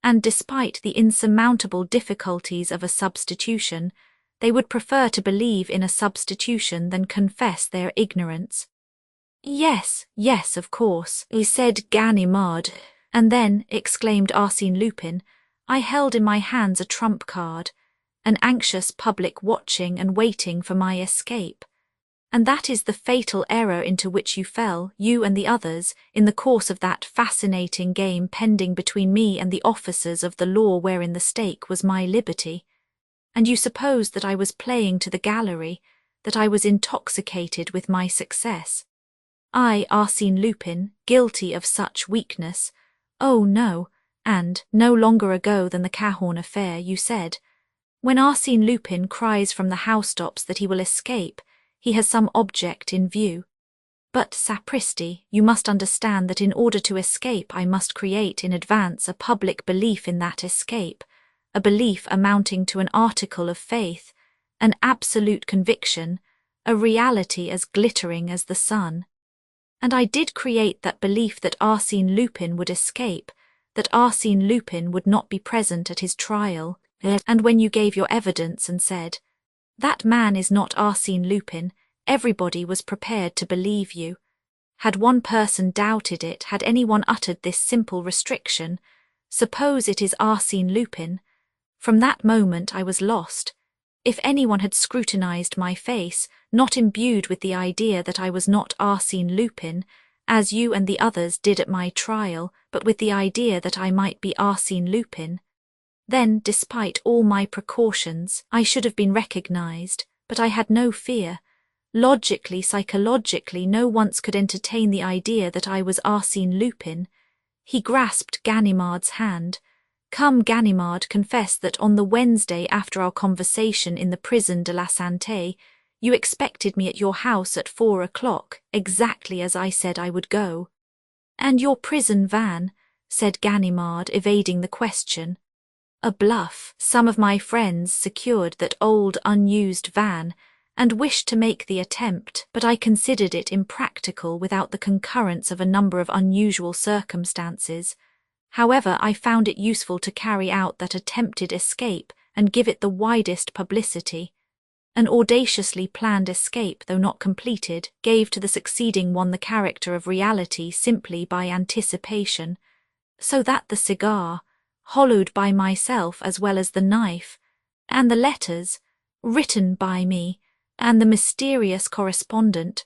and despite the insurmountable difficulties of a substitution, they would prefer to believe in a substitution than confess their ignorance. Yes, yes, of course, said Ganimard, and then, exclaimed Arsène Lupin, I held in my hands a trump card, an anxious public watching and waiting for my escape. And that is the fatal error into which you fell, you and the others, in the course of that fascinating game pending between me and the officers of the law wherein the stake was my liberty. And you supposed that I was playing to the gallery, that I was intoxicated with my success. I, Arsène Lupin, guilty of such weakness. Oh no, and, no longer ago than the Cahorn affair, you said, when Arsène Lupin cries from the housetops that he will escape, he has some object in view. But, sapristi, you must understand that in order to escape I must create in advance a public belief in that escape, a belief amounting to an article of faith, an absolute conviction, a reality as glittering as the sun. And I did create that belief that Arsène Lupin would escape, that Arsène Lupin would not be present at his trial, and when you gave your evidence and said, that man is not Arsène Lupin, everybody was prepared to believe you. Had one person doubted it, had anyone uttered this simple restriction, suppose it is Arsène Lupin, from that moment I was lost. If anyone had scrutinized my face, not imbued with the idea that I was not Arsène Lupin, as you and the others did at my trial, but with the idea that I might be Arsène Lupin, Then, despite all my precautions, I should have been recognized, but I had no fear. Logically, psychologically, no one could entertain the idea that I was Arsène Lupin. He grasped Ganimard's hand. Come, Ganimard, confess that on the Wednesday after our conversation in the prison de la Santé, you expected me at your house at 4 o'clock, exactly as I said I would go. And your prison van, said Ganimard, evading the question. A bluff. Some of my friends secured that old unused van and wished to make the attempt, but I considered it impractical without the concurrence of a number of unusual circumstances. However, I found it useful to carry out that attempted escape and give it the widest publicity. An audaciously planned escape, though not completed, gave to the succeeding one the character of reality simply by anticipation, so that the cigar, hollowed by myself as well as the knife, and the letters, written by me, and the mysterious correspondent,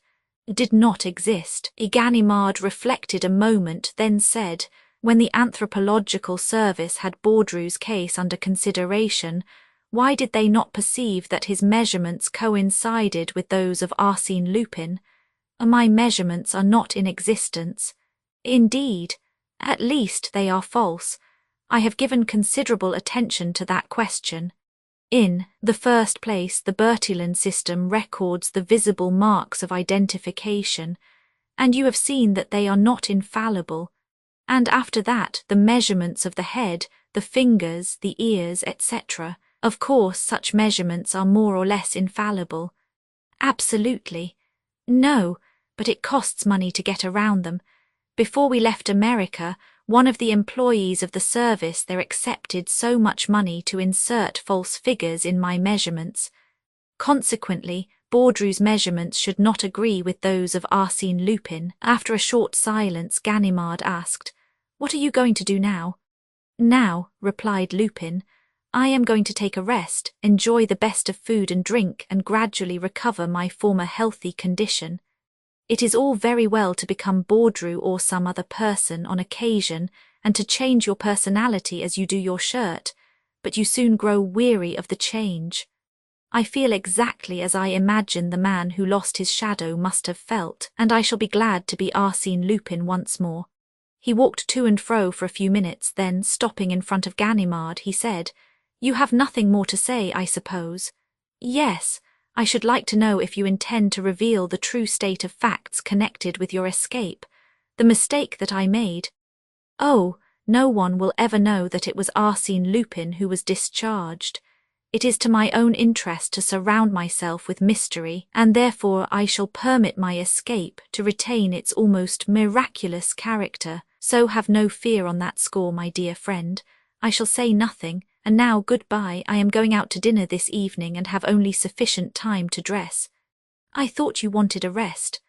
did not exist. Ganimard reflected a moment, then said, when the anthropological service had Baudru's case under consideration, why did they not perceive that his measurements coincided with those of Arsène Lupin? My measurements are not in existence. Indeed, at least they are false. I have given considerable attention to that question. In the first place, the Bertillon system records the visible marks of identification, and you have seen that they are not infallible. And after that, the measurements of the head, the fingers, the ears, etc. Of course, such measurements are more or less infallible. Absolutely. No, but it costs money to get around them. Before we left America, one of the employees of the service there accepted so much money to insert false figures in my measurements. Consequently, Baudru's measurements should not agree with those of Arsène Lupin. After a short silence, Ganimard asked, "What are you going to do now?" "Now," replied Lupin, "I am going to take a rest, enjoy the best of food and drink, and gradually recover my former healthy condition. It is all very well to become Baudru or some other person on occasion, and to change your personality as you do your shirt, but you soon grow weary of the change. I feel exactly as I imagine the man who lost his shadow must have felt, and I shall be glad to be Arsène Lupin once more." He walked to and fro for a few minutes, then, stopping in front of Ganimard, he said, "You have nothing more to say, I suppose?" "Yes. I should like to know if you intend to reveal the true state of facts connected with your escape, the mistake that I made." "Oh, no one will ever know that it was Arsène Lupin who was discharged. It is to my own interest to surround myself with mystery, and therefore I shall permit my escape to retain its almost miraculous character, so have no fear on that score, my dear friend. I shall say nothing, and now goodbye. I am going out to dinner this evening and have only sufficient time to dress." "I thought you wanted a rest."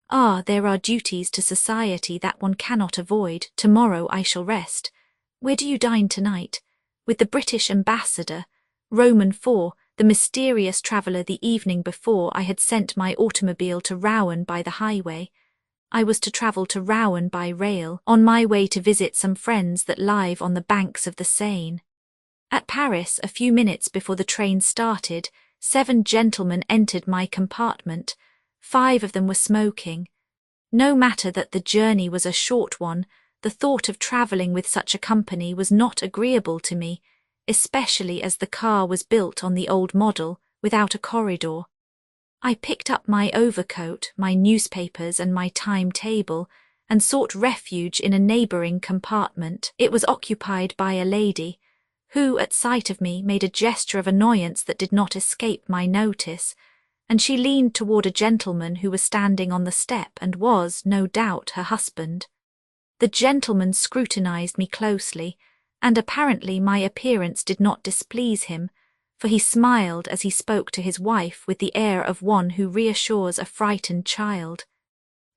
"Ah, there are duties to society that one cannot avoid. Tomorrow I shall rest." "Where do you dine tonight?" "With the British ambassador. Roman 4, the mysterious traveller. The evening before I had sent my automobile to Rouen by the highway. I was to travel to Rouen by rail, on my way to visit some friends that live on the banks of the Seine. At Paris, a few minutes before the train started, 7 gentlemen entered my compartment. 5 of them were smoking. No matter that the journey was a short one, the thought of travelling with such a company was not agreeable to me, especially as the car was built on the old model, without a corridor. I picked up my overcoat, my newspapers, and my timetable, and sought refuge in a neighbouring compartment. It was occupied by a lady, who, at sight of me, made a gesture of annoyance that did not escape my notice, and she leaned toward a gentleman who was standing on the step and was, no doubt, her husband. The gentleman scrutinized me closely, and apparently my appearance did not displease him, for he smiled as he spoke to his wife with the air of one who reassures a frightened child.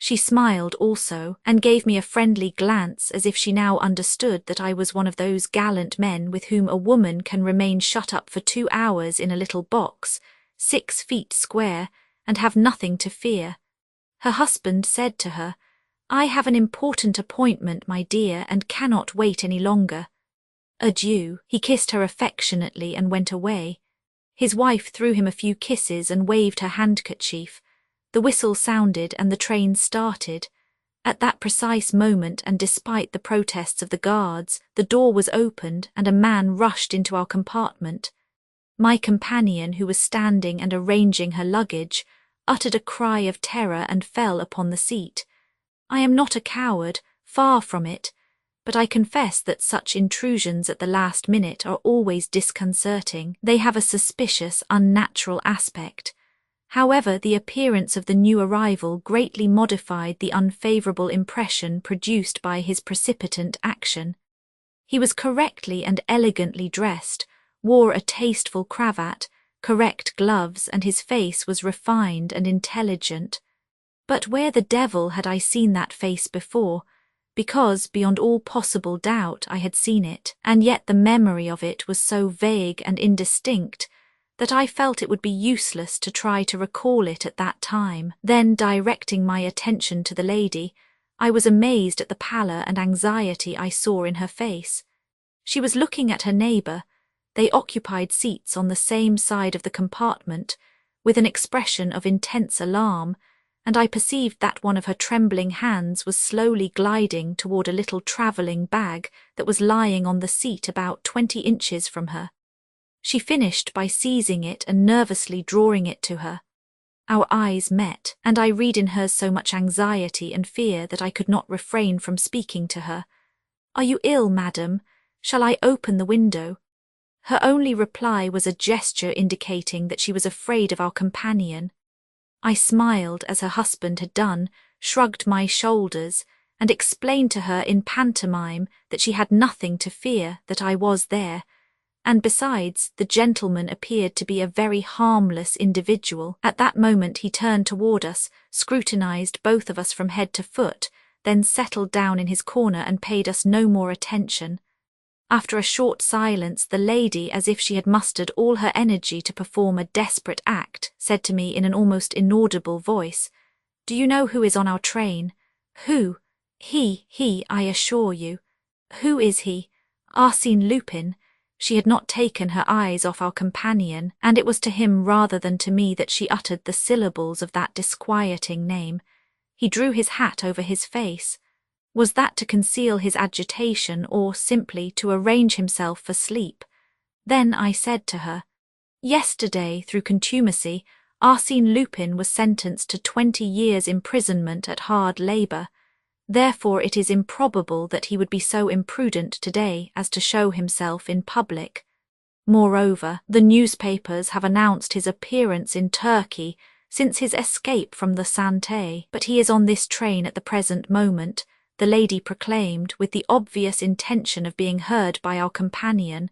She smiled also, and gave me a friendly glance as if she now understood that I was one of those gallant men with whom a woman can remain shut up for 2 hours in a little box, 6 feet square, and have nothing to fear. Her husband said to her, "I have an important appointment, my dear, and cannot wait any longer." Adieu." He kissed her affectionately and went away. His wife threw him a few kisses and waved her handkerchief. The whistle sounded and the train started. At that precise moment, and despite the protests of the guards, the door was opened and a man rushed into our compartment. My companion, who was standing and arranging her luggage, uttered a cry of terror and fell upon the seat. I am not a coward, far from it, but I confess that such intrusions at the last minute are always disconcerting. They have a suspicious, unnatural aspect. However, the appearance of the new arrival greatly modified the unfavourable impression produced by his precipitant action. He was correctly and elegantly dressed, wore a tasteful cravat, correct gloves, and his face was refined and intelligent. But where the devil had I seen that face before? Because, beyond all possible doubt, I had seen it, and yet the memory of it was so vague and indistinct that I felt it would be useless to try to recall it at that time. Then, directing my attention to the lady, I was amazed at the pallor and anxiety I saw in her face. She was looking at her neighbour. They occupied seats on the same side of the compartment, with an expression of intense alarm, and I perceived that one of her trembling hands was slowly gliding toward a little travelling bag that was lying on the seat about 20 inches from her. She finished by seizing it and nervously drawing it to her. Our eyes met, and I read in hers so much anxiety and fear that I could not refrain from speaking to her. "Are you ill, madam? Shall I open the window?" Her only reply was a gesture indicating that she was afraid of our companion. I smiled as her husband had done, shrugged my shoulders, and explained to her in pantomime that she had nothing to fear, that I was there, and besides, the gentleman appeared to be a very harmless individual. At that moment he turned toward us, scrutinized both of us from head to foot, then settled down in his corner and paid us no more attention. After a short silence, the lady, as if she had mustered all her energy to perform a desperate act, said to me in an almost inaudible voice, "Do you know who is on our train?" "Who?" He, I assure you." "Who is he?" "Arsène Lupin." She had not taken her eyes off our companion, and it was to him rather than to me that she uttered the syllables of that disquieting name. He drew his hat over his face. Was that to conceal his agitation or simply to arrange himself for sleep? Then I said to her, "Yesterday, through contumacy, Arsène Lupin was sentenced to 20 years' imprisonment at hard labour. Therefore it is improbable that he would be so imprudent today as to show himself in public. Moreover, the newspapers have announced his appearance in Turkey since his escape from the Santé. But he is on this train at the present moment," the lady proclaimed, with the obvious intention of being heard by our companion.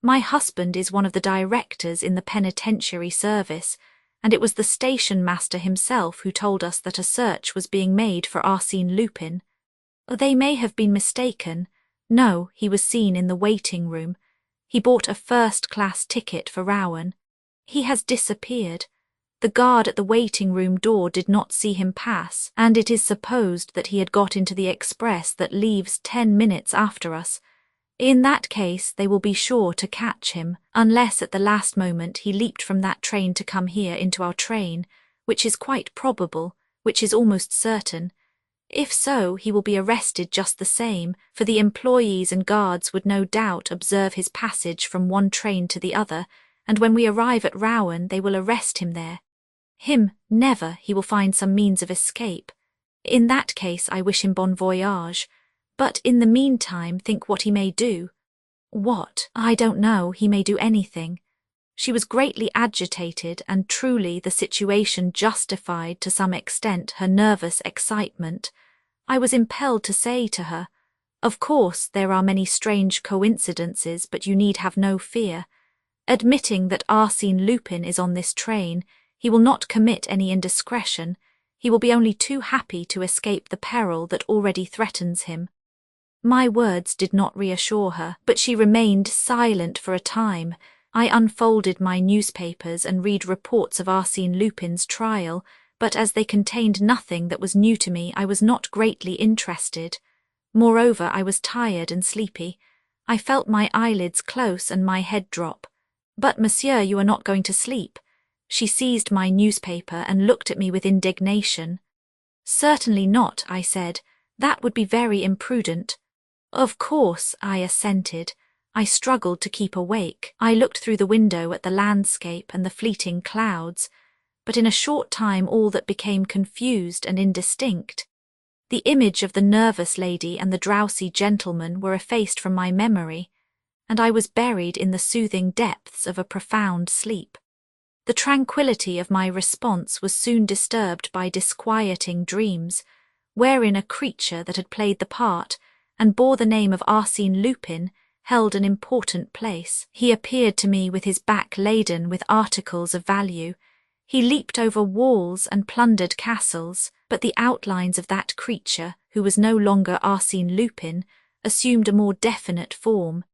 "My husband is one of the directors in the penitentiary service, and it was the station master himself who told us that a search was being made for Arsène Lupin. They may have been mistaken. No, he was seen in the waiting room. He bought a first-class ticket for Rouen. He has disappeared. The guard at the waiting room door did not see him pass, and it is supposed that he had got into the express that leaves 10 minutes after us. In that case, they will be sure to catch him, unless at the last moment he leaped from that train to come here into our train, which is quite probable, which is almost certain. If so, he will be arrested just the same, for the employees and guards would no doubt observe his passage from one train to the other, and when we arrive at Rouen they will arrest him there. Him, never, he will find some means of escape. In that case I wish him bon voyage. But in the meantime, think what he may do." "What? I don't know. He may do anything." She was greatly agitated, and truly the situation justified to some extent her nervous excitement. I was impelled to say to her, "Of course there are many strange coincidences, but you need have no fear. Admitting that Arsène Lupin is on this train, he will not commit any indiscretion. He will be only too happy to escape the peril that already threatens him." My words did not reassure her, but she remained silent for a time. I unfolded my newspapers and read reports of Arsène Lupin's trial, but as they contained nothing that was new to me, I was not greatly interested. Moreover, I was tired and sleepy. I felt my eyelids close and my head drop. "But, monsieur, you are not going to sleep." She seized my newspaper and looked at me with indignation. "Certainly not," I said. "That would be very imprudent." "Of course," I assented. I struggled to keep awake. I looked through the window at the landscape and the fleeting clouds, but in a short time all that became confused and indistinct. The image of the nervous lady and the drowsy gentleman were effaced from my memory, and I was buried in the soothing depths of a profound sleep. The tranquillity of my response was soon disturbed by disquieting dreams, wherein a creature that had played the part and bore the name of Arsène Lupin held an important place. He appeared to me with his back laden with articles of value. He leaped over walls and plundered castles, but the outlines of that creature, who was no longer Arsène Lupin, assumed a more definite form.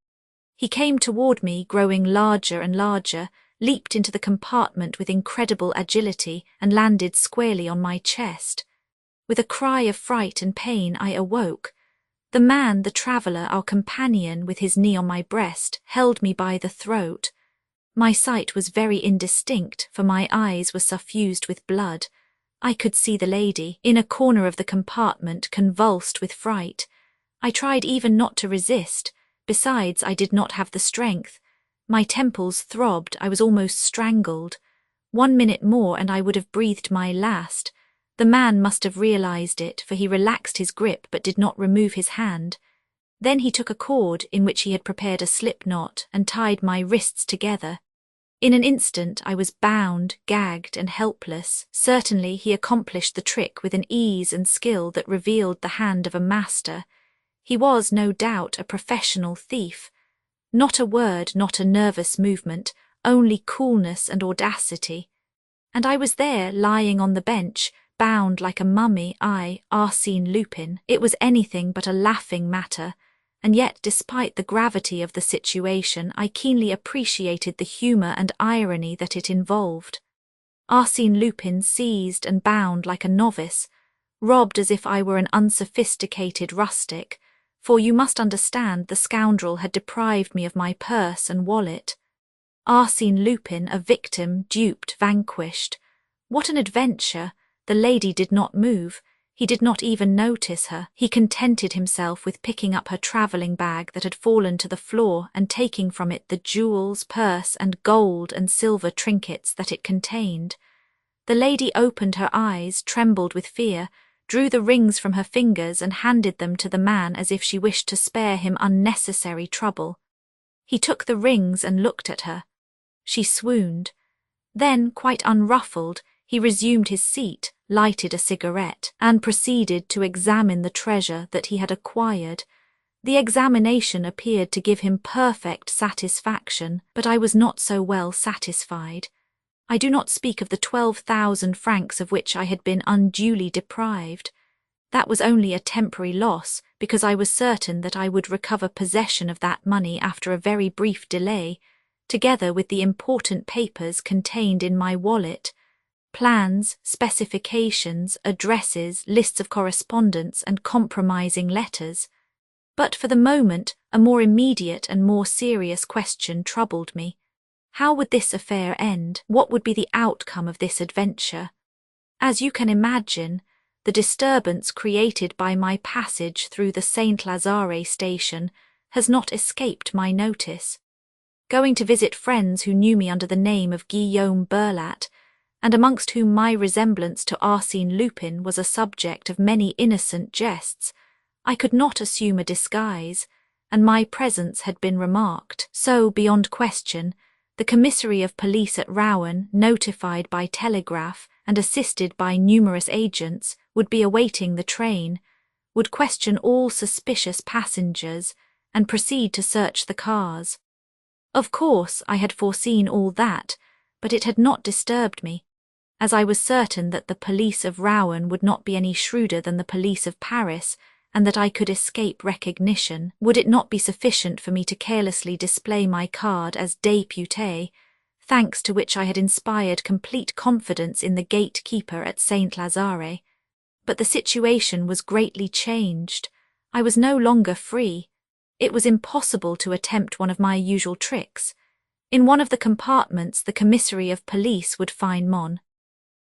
He came toward me, growing larger and larger, leaped into the compartment with incredible agility, and landed squarely on my chest. With a cry of fright and pain, I awoke. The man, the traveller, our companion, with his knee on my breast, held me by the throat. My sight was very indistinct, for my eyes were suffused with blood. I could see the lady, in a corner of the compartment, convulsed with fright. I tried even not to resist. Besides, I did not have the strength. My temples throbbed, I was almost strangled. 1 minute more and I would have breathed my last. The man must have realized it, for he relaxed his grip but did not remove his hand. Then he took a cord, in which he had prepared a slip knot, and tied my wrists together. In an instant I was bound, gagged, and helpless. Certainly he accomplished the trick with an ease and skill that revealed the hand of a master. He was, no doubt, a professional thief. Not a word, not a nervous movement, only coolness and audacity. And I was there, lying on the bench, bound like a mummy, I, Arsène Lupin. It was anything but a laughing matter, and yet, despite the gravity of the situation, I keenly appreciated the humour and irony that it involved. Arsène Lupin seized and bound like a novice, robbed as if I were an unsophisticated rustic, for you must understand the scoundrel had deprived me of my purse and wallet. Arsène Lupin, a victim, duped, vanquished. What an adventure! The lady did not move. He did not even notice her. He contented himself with picking up her travelling bag that had fallen to the floor and taking from it the jewels, purse, and gold and silver trinkets that it contained. The lady opened her eyes, trembled with fear, drew the rings from her fingers and handed them to the man as if she wished to spare him unnecessary trouble. He took the rings and looked at her. She swooned. Then, quite unruffled, he resumed his seat, lighted a cigarette, and proceeded to examine the treasure that he had acquired. The examination appeared to give him perfect satisfaction, but I was not so well satisfied. I do not speak of the 12,000 francs of which I had been unduly deprived. That was only a temporary loss, because I was certain that I would recover possession of that money after a very brief delay, together with the important papers contained in my wallet. Plans, specifications, addresses, lists of correspondence, and compromising letters. But for the moment, a more immediate and more serious question troubled me. How would this affair end? What would be the outcome of this adventure? As you can imagine, the disturbance created by my passage through the Saint-Lazare station has not escaped my notice. Going to visit friends who knew me under the name of Guillaume Burlat, and amongst whom my resemblance to Arsène Lupin was a subject of many innocent jests, I could not assume a disguise, and my presence had been remarked. So, beyond question, the commissary of police at Rouen, notified by telegraph and assisted by numerous agents, would be awaiting the train, would question all suspicious passengers, and proceed to search the cars. Of course, I had foreseen all that, but it had not disturbed me, as I was certain that the police of Rouen would not be any shrewder than the police of Paris, and that I could escape recognition. Would it not be sufficient for me to carelessly display my card as député, thanks to which I had inspired complete confidence in the gatekeeper at Saint-Lazare? But the situation was greatly changed. I was no longer free. It was impossible to attempt one of my usual tricks. In one of the compartments, the commissary of police would find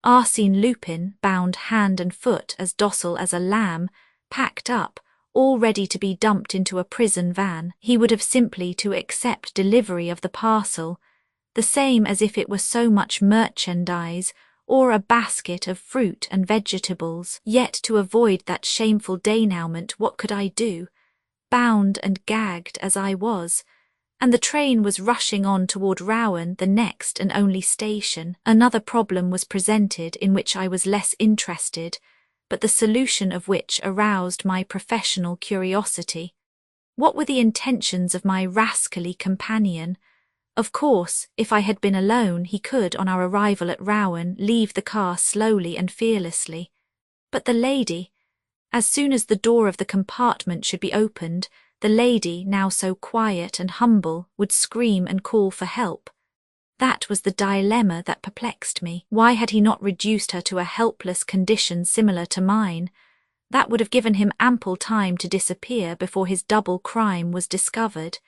Arsène Lupin, bound hand and foot, as docile as a lamb, packed up, all ready to be dumped into a prison van. He would have simply to accept delivery of the parcel, the same as if it were so much merchandise or a basket of fruit and vegetables. Yet to avoid that shameful denouement, what could I do? Bound and gagged as I was, and the train was rushing on toward Rouen, the next and only station. Another problem was presented in which I was less interested, but the solution of which aroused my professional curiosity. What were the intentions of my rascally companion? Of course, if I had been alone, he could, on our arrival at Rouen, leave the car slowly and fearlessly. But the lady— as soon as the door of the compartment should be opened, the lady, now so quiet and humble, would scream and call for help. That was the dilemma that perplexed me. Why had he not reduced her to a helpless condition similar to mine? That would have given him ample time to disappear before his double crime was discovered.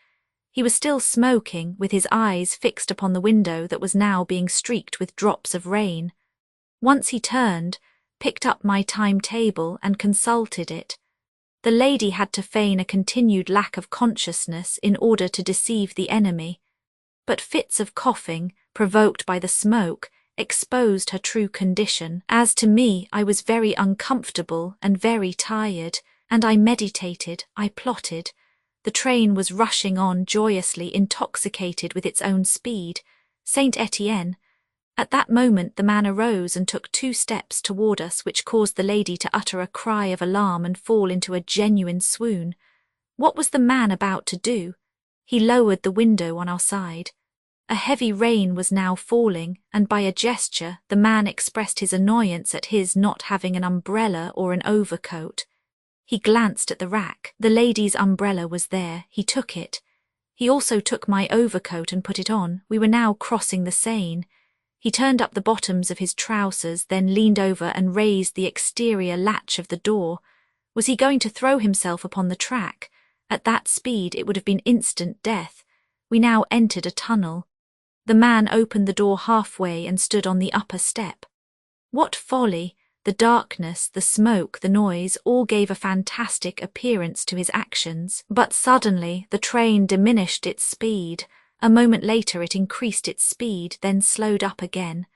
He was still smoking, with his eyes fixed upon the window that was now being streaked with drops of rain. Once he turned, picked up my timetable and consulted it. The lady had to feign a continued lack of consciousness in order to deceive the enemy, but fits of coughing, provoked by the smoke, exposed her true condition. As to me, I was very uncomfortable and very tired, and I meditated, I plotted. The train was rushing on joyously, intoxicated with its own speed. Saint Etienne. At that moment the man arose and took 2 steps toward us, which caused the lady to utter a cry of alarm and fall into a genuine swoon. What was the man about to do? He lowered the window on our side. A heavy rain was now falling, and by a gesture the man expressed his annoyance at his not having an umbrella or an overcoat. He glanced at the rack. The lady's umbrella was there. He took it. He also took my overcoat and put it on. We were now crossing the Seine. He turned up the bottoms of his trousers, then leaned over and raised the exterior latch of the door. Was he going to throw himself upon the track? At that speed it would have been instant death. We now entered a tunnel. The man opened the door halfway and stood on the upper step. What folly! The darkness, the smoke, the noise, all gave a fantastic appearance to his actions. But suddenly the train diminished its speed. A moment later it increased its speed, then slowed up again.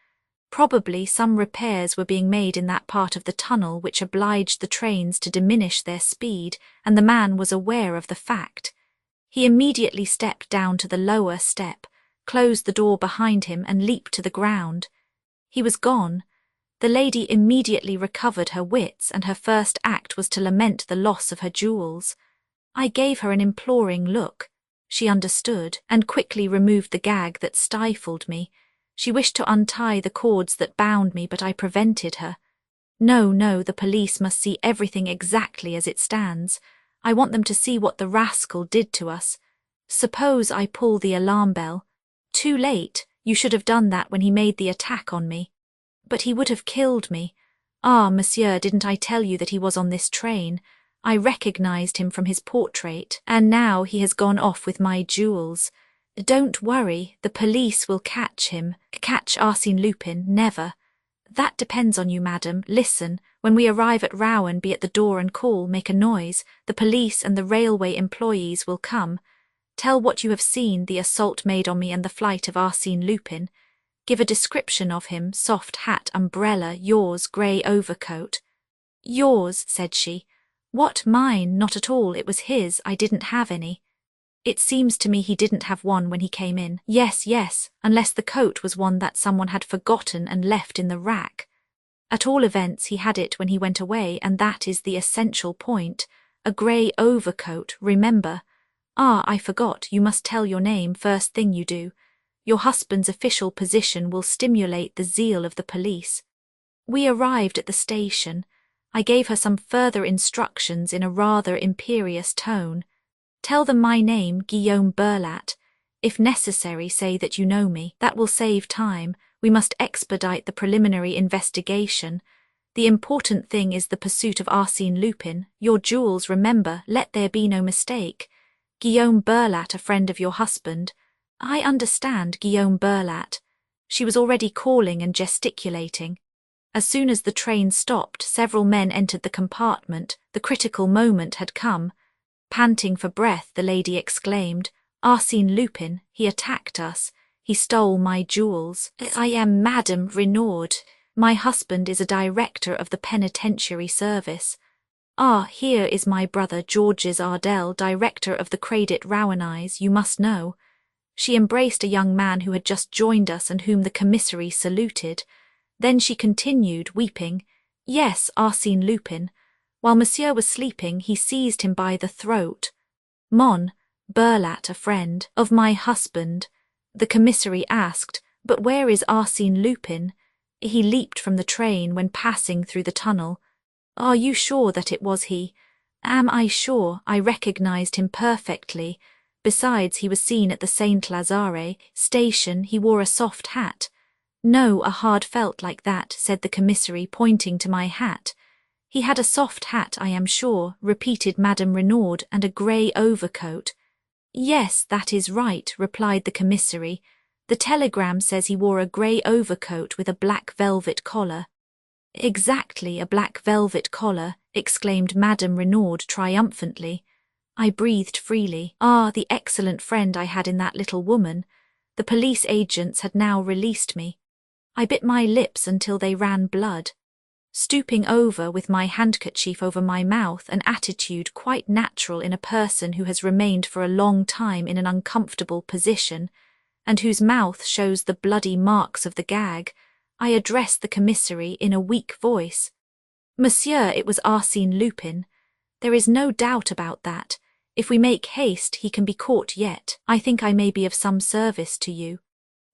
Probably some repairs were being made in that part of the tunnel which obliged the trains to diminish their speed, and the man was aware of the fact. He immediately stepped down to the lower step, closed the door behind him and leaped to the ground. He was gone. The lady immediately recovered her wits, and her first act was to lament the loss of her jewels. I gave her an imploring look. She understood, and quickly removed the gag that stifled me. She wished to untie the cords that bound me, but I prevented her. No, no, the police must see everything exactly as it stands. I want them to see what the rascal did to us. Suppose I pull the alarm bell. Too late. You should have done that when he made the attack on me. But he would have killed me. Ah, monsieur, didn't I tell you that he was on this train? I recognized him from his portrait, and now he has gone off with my jewels. Don't worry, the police will catch him. Catch Arsène Lupin, never. That depends on you, madam. Listen, when we arrive at Rouen, be at the door and call, make a noise. The police and the railway employees will come. Tell what you have seen, the assault made on me and the flight of Arsène Lupin. Give a description of him, soft hat, umbrella, yours, grey overcoat. Yours, said she. What, mine? Not at all, it was his, I didn't have any. It seems to me he didn't have one when he came in. Yes, yes, unless the coat was one that someone had forgotten and left in the rack. At all events, he had it when he went away, and that is the essential point. A grey overcoat, remember. Ah, I forgot, you must tell your name first thing you do. Your husband's official position will stimulate the zeal of the police. We arrived at the station. I gave her some further instructions in a rather imperious tone. Tell them my name, Guillaume Burlat. If necessary, say that you know me. That will save time. We must expedite the preliminary investigation. The important thing is the pursuit of Arsène Lupin. Your jewels, remember, let there be no mistake. Guillaume-Burglar, a friend of your husband. I understand, Guillaume-Burglar. She was already calling and gesticulating. As soon as the train stopped, several men entered the compartment. The critical moment had come. Panting for breath, the lady exclaimed, "Arsène Lupin, he attacked us. He stole my jewels. I am Madame Renaud. My husband is a director of the penitentiary service. Ah, here is my brother Georges Ardel, director of the Credit Rouenais, you must know." She embraced a young man who had just joined us and whom the commissary saluted. Then she continued, weeping, "Yes, Arsène Lupin. While Monsieur was sleeping, he seized him by the throat. Burglar, a friend of my husband." The commissary asked, "But where is Arsène Lupin?" "He leaped from the train when passing through the tunnel." "Are you sure that it was he?" "Am I sure? I recognized him perfectly. Besides, he was seen at the Saint-Lazare station. He wore a soft hat." "No, a hard felt like that," said the commissary, pointing to my hat. "He had a soft hat, I am sure," repeated Madame Renaud, "and a grey overcoat." "Yes, that is right," replied the commissary. "The telegram says he wore a grey overcoat with a black velvet collar." "Exactly, a black velvet collar," exclaimed Madame Renaud triumphantly. I breathed freely. Ah, the excellent friend I had in that little woman. The police agents had now released me. I bit my lips until they ran blood. Stooping over with my handkerchief over my mouth, an attitude quite natural in a person who has remained for a long time in an uncomfortable position, and whose mouth shows the bloody marks of the gag, I addressed the commissary in a weak voice. "Monsieur, it was Arsène Lupin. There is no doubt about that. If we make haste, he can be caught yet. I think I may be of some service to you."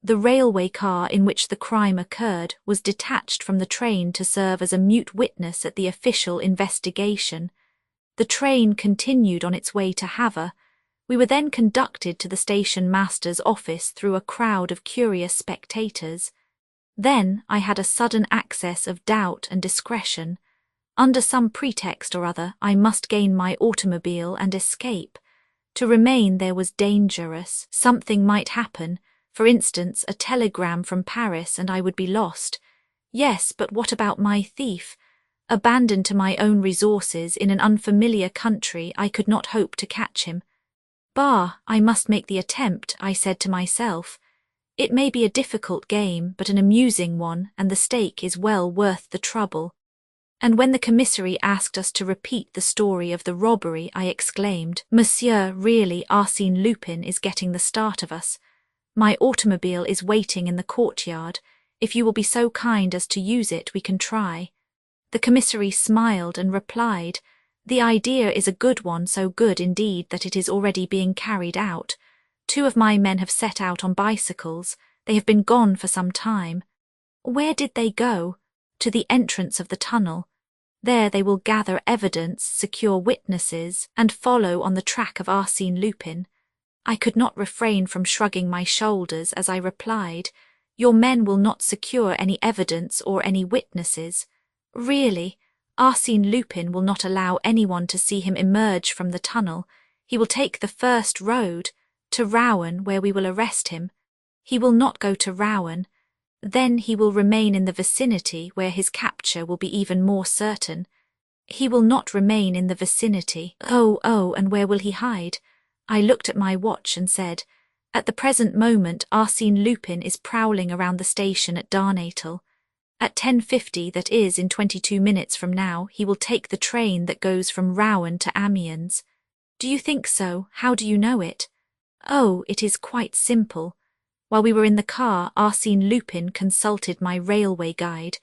The railway car in which the crime occurred was detached from the train to serve as a mute witness at the official investigation. The train continued on its way to Havre. We were then conducted to the station master's office through a crowd of curious spectators. Then I had a sudden access of doubt and discretion. Under some pretext or other, I must gain my automobile and escape. To remain there was dangerous. Something might happen. For instance, a telegram from Paris, and I would be lost. Yes, but what about my thief? Abandoned to my own resources in an unfamiliar country, I could not hope to catch him. "Bah, I must make the attempt," I said to myself. "It may be a difficult game, but an amusing one, and the stake is well worth the trouble." And when the commissary asked us to repeat the story of the robbery, I exclaimed, "Monsieur, really, Arsène Lupin is getting the start of us. My automobile is waiting in the courtyard. If you will be so kind as to use it, we can try." The commissary smiled and replied, "The idea is a good one, so good indeed that it is already being carried out. 2 of my men have set out on bicycles. They have been gone for some time." "Where did they go?" "To the entrance of the tunnel. There they will gather evidence, secure witnesses, and follow on the track of Arsène Lupin." I could not refrain from shrugging my shoulders as I replied, "Your men will not secure any evidence or any witnesses. Really, Arsène Lupin will not allow anyone to see him emerge from the tunnel. He will take the first road, to Rouen, where we will arrest him. He will not go to Rouen. Then he will remain in the vicinity, where his capture will be even more certain. He will not remain in the vicinity. Oh, and where will he hide?" I looked at my watch and said, "At the present moment, Arsène Lupin is prowling around the station at Darnétal. At 10:50, that is, in 22 minutes from now, he will take the train that goes from Rouen to Amiens." "Do you think so? How do you know it?" "Oh, it is quite simple. While we were in the car, Arsène Lupin consulted my railway guide.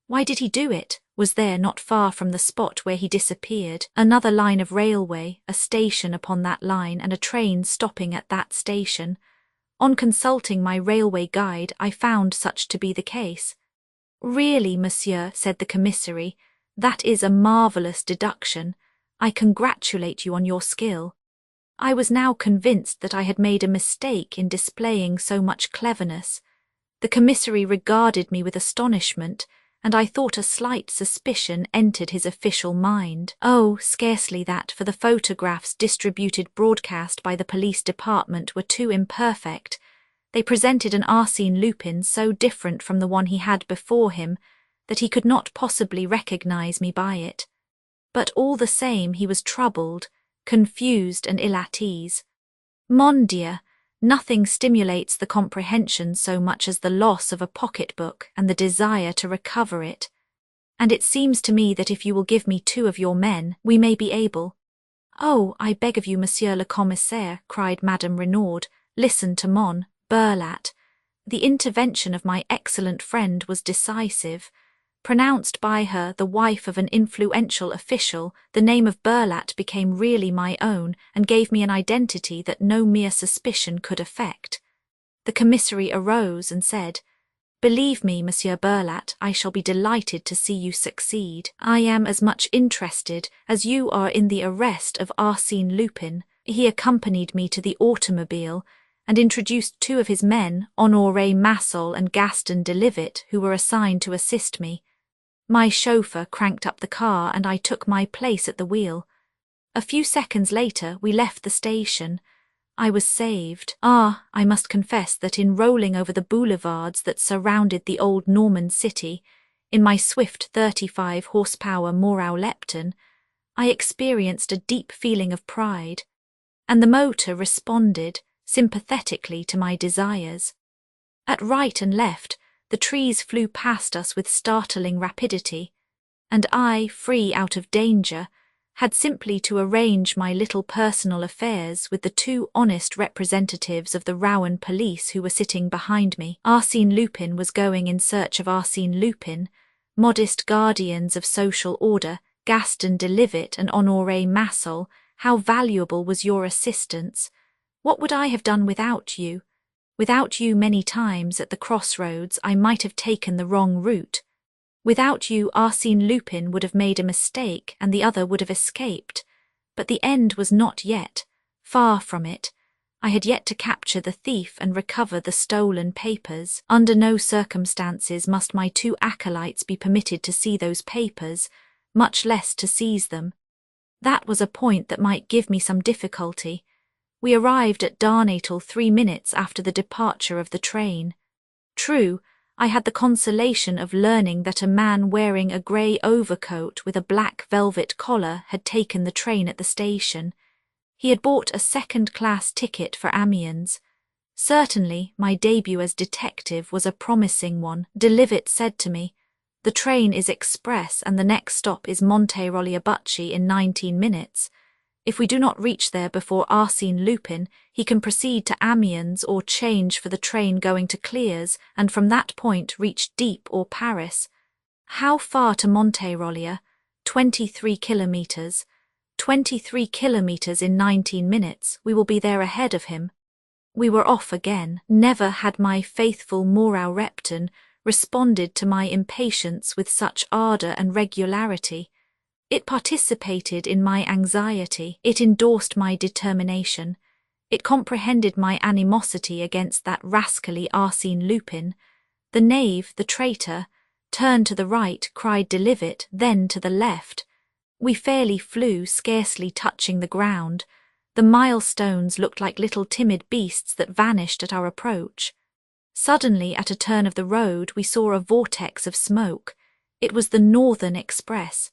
Why did he do it? Was there, not far from the spot where he disappeared, another line of railway, a station upon that line, and a train stopping at that station? On consulting my railway guide, I found such to be the case." "Really, monsieur," said the commissary, "that is a marvellous deduction. I congratulate you on your skill." I was now convinced that I had made a mistake in displaying so much cleverness. The commissary regarded me with astonishment. and I thought a slight suspicion entered his official mind. Oh, scarcely that, for the photographs distributed broadcast by the police department were too imperfect. They presented an Arsène Lupin so different from the one he had before him that he could not possibly recognize me by it. But all the same he was troubled, confused and ill at ease. Mon Dieu, nothing stimulates the comprehension so much as the loss of a pocketbook and the desire to recover it. And it seems to me that if you will give me 2 of your men, we may be able— "Oh, I beg of you, Monsieur le Commissaire," cried Madame Renaud, "listen to Mon Burlat." The intervention of my excellent friend was decisive. Pronounced by her, the wife of an influential official, the name of Burlat became really my own and gave me an identity that no mere suspicion could affect. The commissary arose and said, "Believe me, Monsieur Burlat, I shall be delighted to see you succeed. I am as much interested as you are in the arrest of Arsène Lupin." He accompanied me to the automobile and introduced 2 of his men, Honoré Massol and Gaston Delivet, who were assigned to assist me. My chauffeur cranked up the car and I took my place at the wheel. A few seconds later we left the station. I was saved. I must confess that in rolling over the boulevards that surrounded the old Norman city, in my swift 35 horsepower Morau Lepton, I experienced a deep feeling of pride, and the motor responded sympathetically to my desires. At right and left, the trees flew past us with startling rapidity, and I, free out of danger, had simply to arrange my little personal affairs with the 2 honest representatives of the Rouen police who were sitting behind me. Arsène Lupin was going in search of Arsène Lupin. Modest guardians of social order, Gaston Delivet and Honoré Massol, how valuable was your assistance! What would I have done without you? Without you many times at the crossroads I might have taken the wrong route. Without you Arsène Lupin would have made a mistake and the other would have escaped. But the end was not yet. Far from it. I had yet to capture the thief and recover the stolen papers. Under no circumstances must my 2 acolytes be permitted to see those papers, much less to seize them. That was a point that might give me some difficulty. We arrived at Darnétal 3 minutes after the departure of the train. True, I had the consolation of learning that a man wearing a grey overcoat with a black velvet collar had taken the train at the station. He had bought a second-class ticket for Amiens. Certainly, my debut as detective was a promising one. Delivet said to me, "The train is express and the next stop is Monte-Rolliabucci in 19 minutes. If we do not reach there before Arsène Lupin, he can proceed to Amiens or change for the train going to Clears and from that point reach Dieppe or Paris. How far to Monte-Rollia? 23 kilometres. 23 kilometres in 19 minutes. We will be there ahead of him." We were off again. Never had my faithful Morau Repton responded to my impatience with such ardour and regularity. It participated in my anxiety. It endorsed my determination. It comprehended my animosity against that rascally Arsène Lupin. The knave, the traitor, turned to the right, cried Delivet, then to the left. We fairly flew, scarcely touching the ground. The milestones looked like little timid beasts that vanished at our approach. Suddenly, at a turn of the road, we saw a vortex of smoke. It was the Northern Express.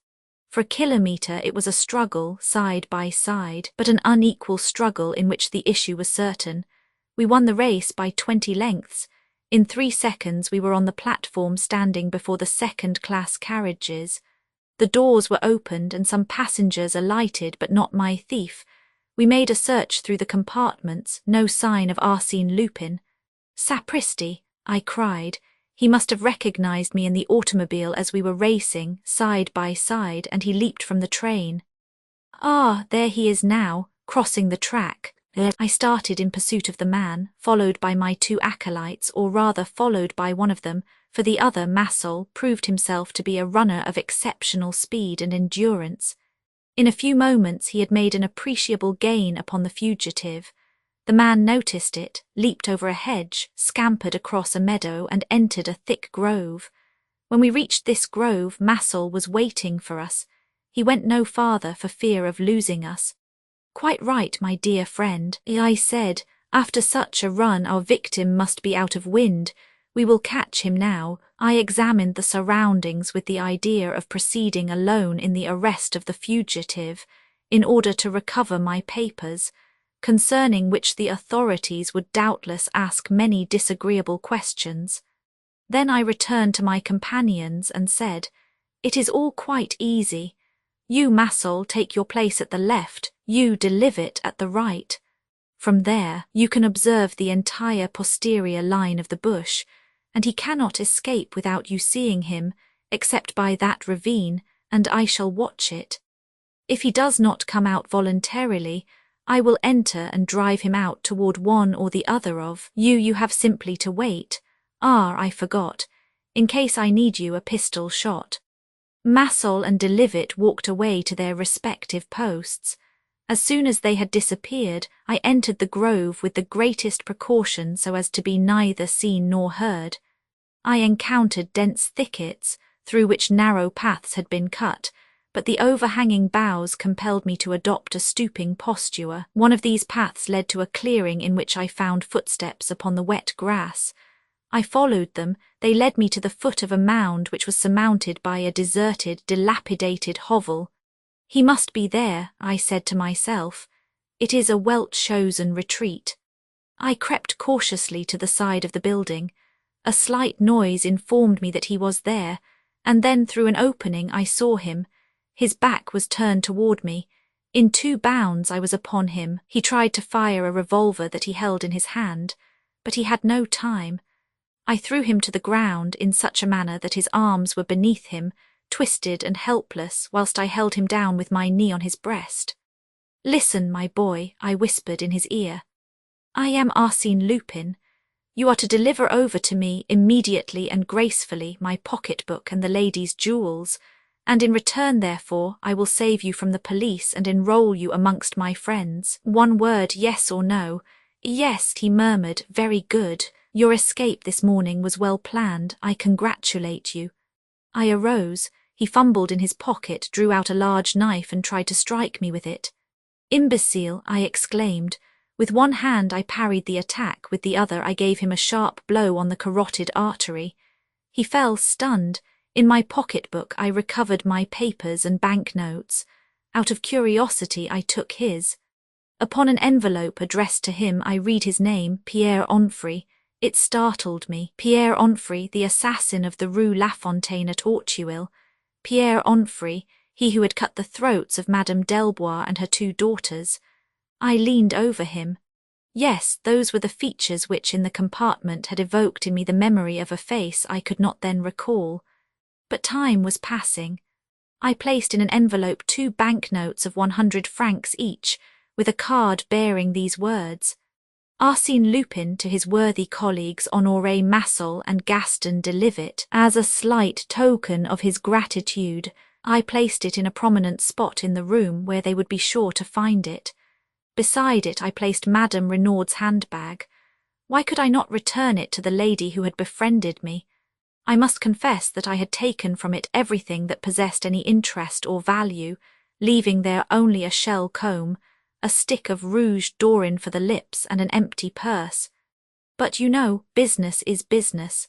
For a kilometre it was a struggle, side by side, but an unequal struggle in which the issue was certain. We won the race by 20 lengths. In 3 seconds we were on the platform standing before the second-class carriages. The doors were opened and some passengers alighted, but not my thief. We made a search through the compartments, no sign of Arsène Lupin. "Sapristi!" I cried. He must have recognized me in the automobile as we were racing, side by side, and he leaped from the train. "Ah, there he is now, crossing the track." I started in pursuit of the man, followed by my 2 acolytes, or rather followed by one of them, for the other, Massol, proved himself to be a runner of exceptional speed and endurance. In a few moments he had made an appreciable gain upon the fugitive. The man noticed it, leaped over a hedge, scampered across a meadow and entered a thick grove. When we reached this grove, Massol was waiting for us. He went no farther for fear of losing us. "Quite right, my dear friend," I said. "After such a run our victim must be out of wind. We will catch him now." I examined the surroundings with the idea of proceeding alone in the arrest of the fugitive, in order to recover my papers, concerning which the authorities would doubtless ask many disagreeable questions. Then I returned to my companions and said, "It is all quite easy. You, Massol, take your place at the left, you, Delivet, at the right. From there you can observe the entire posterior line of the bush, and he cannot escape without you seeing him, except by that ravine, and I shall watch it. If he does not come out voluntarily, I will enter and drive him out toward one or the other of you. You have simply to wait. I forgot. In case I need you, a pistol shot." Massol and Delivet walked away to their respective posts. As soon as they had disappeared, I entered the grove with the greatest precaution so as to be neither seen nor heard. I encountered dense thickets, through which narrow paths had been cut, but the overhanging boughs compelled me to adopt a stooping posture. One of these paths led to a clearing in which I found footsteps upon the wet grass. I followed them. They led me to the foot of a mound which was surmounted by a deserted, dilapidated hovel. "He must be there," I said to myself. "It is a well-chosen retreat." I crept cautiously to the side of the building. A slight noise informed me that he was there, and then through an opening I saw him. His back was turned toward me. In 2 bounds I was upon him. He tried to fire a revolver that he held in his hand, but he had no time. I threw him to the ground in such a manner that his arms were beneath him, twisted and helpless, whilst I held him down with my knee on his breast. "Listen, my boy," I whispered in his ear. "I am Arsène Lupin. You are to deliver over to me immediately and gracefully my pocket-book and the lady's jewels, and in return therefore I will save you from the police and enroll you amongst my friends. One word, yes or no." "Yes," he murmured. "Very good. Your escape this morning was well planned. I congratulate you." I arose. He fumbled in his pocket, drew out a large knife and tried to strike me with it. "Imbecile," I exclaimed. With one hand I parried the attack, with the other I gave him a sharp blow on the carotid artery. He fell stunned. In my pocket-book I recovered my papers and banknotes. Out of curiosity I took his. Upon an envelope addressed to him I read his name, Pierre Onfray. It startled me. Pierre Onfray, the assassin of the Rue Lafontaine at Auteuil. Pierre Onfray, he who had cut the throats of Madame Delbois and her 2 daughters. I leaned over him. Yes, those were the features which in the compartment had evoked in me the memory of a face I could not then recall. But time was passing. I placed in an envelope 2 banknotes of 100 francs each, with a card bearing these words: "Arsène Lupin to his worthy colleagues Honoré Massol and Gaston Delivet, as a slight token of his gratitude." I placed it in a prominent spot in the room where they would be sure to find it. Beside it I placed Madame Renaud's handbag. Why could I not return it to the lady who had befriended me? I must confess that I had taken from it everything that possessed any interest or value, leaving there only a shell comb, a stick of rouge d'orin for the lips, and an empty purse. But you know, business is business.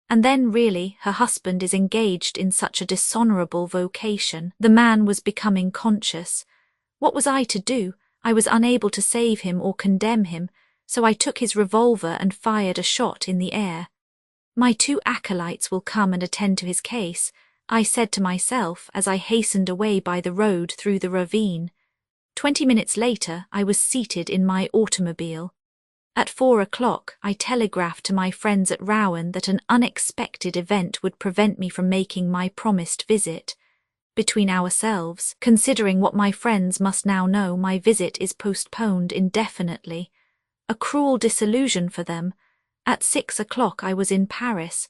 And then really her husband is engaged in such a dishonourable vocation. The man was becoming conscious. What was I to do? I was unable to save him or condemn him, so I took his revolver and fired a shot in the air. "My 2 acolytes will come and attend to his case," I said to myself as I hastened away by the road through the ravine. 20 minutes later I was seated in my automobile. At 4 o'clock I telegraphed to my friends at Rouen that an unexpected event would prevent me from making my promised visit. Between ourselves, considering what my friends must now know, my visit is postponed indefinitely. A cruel disillusion for them. At 6 o'clock I was in Paris.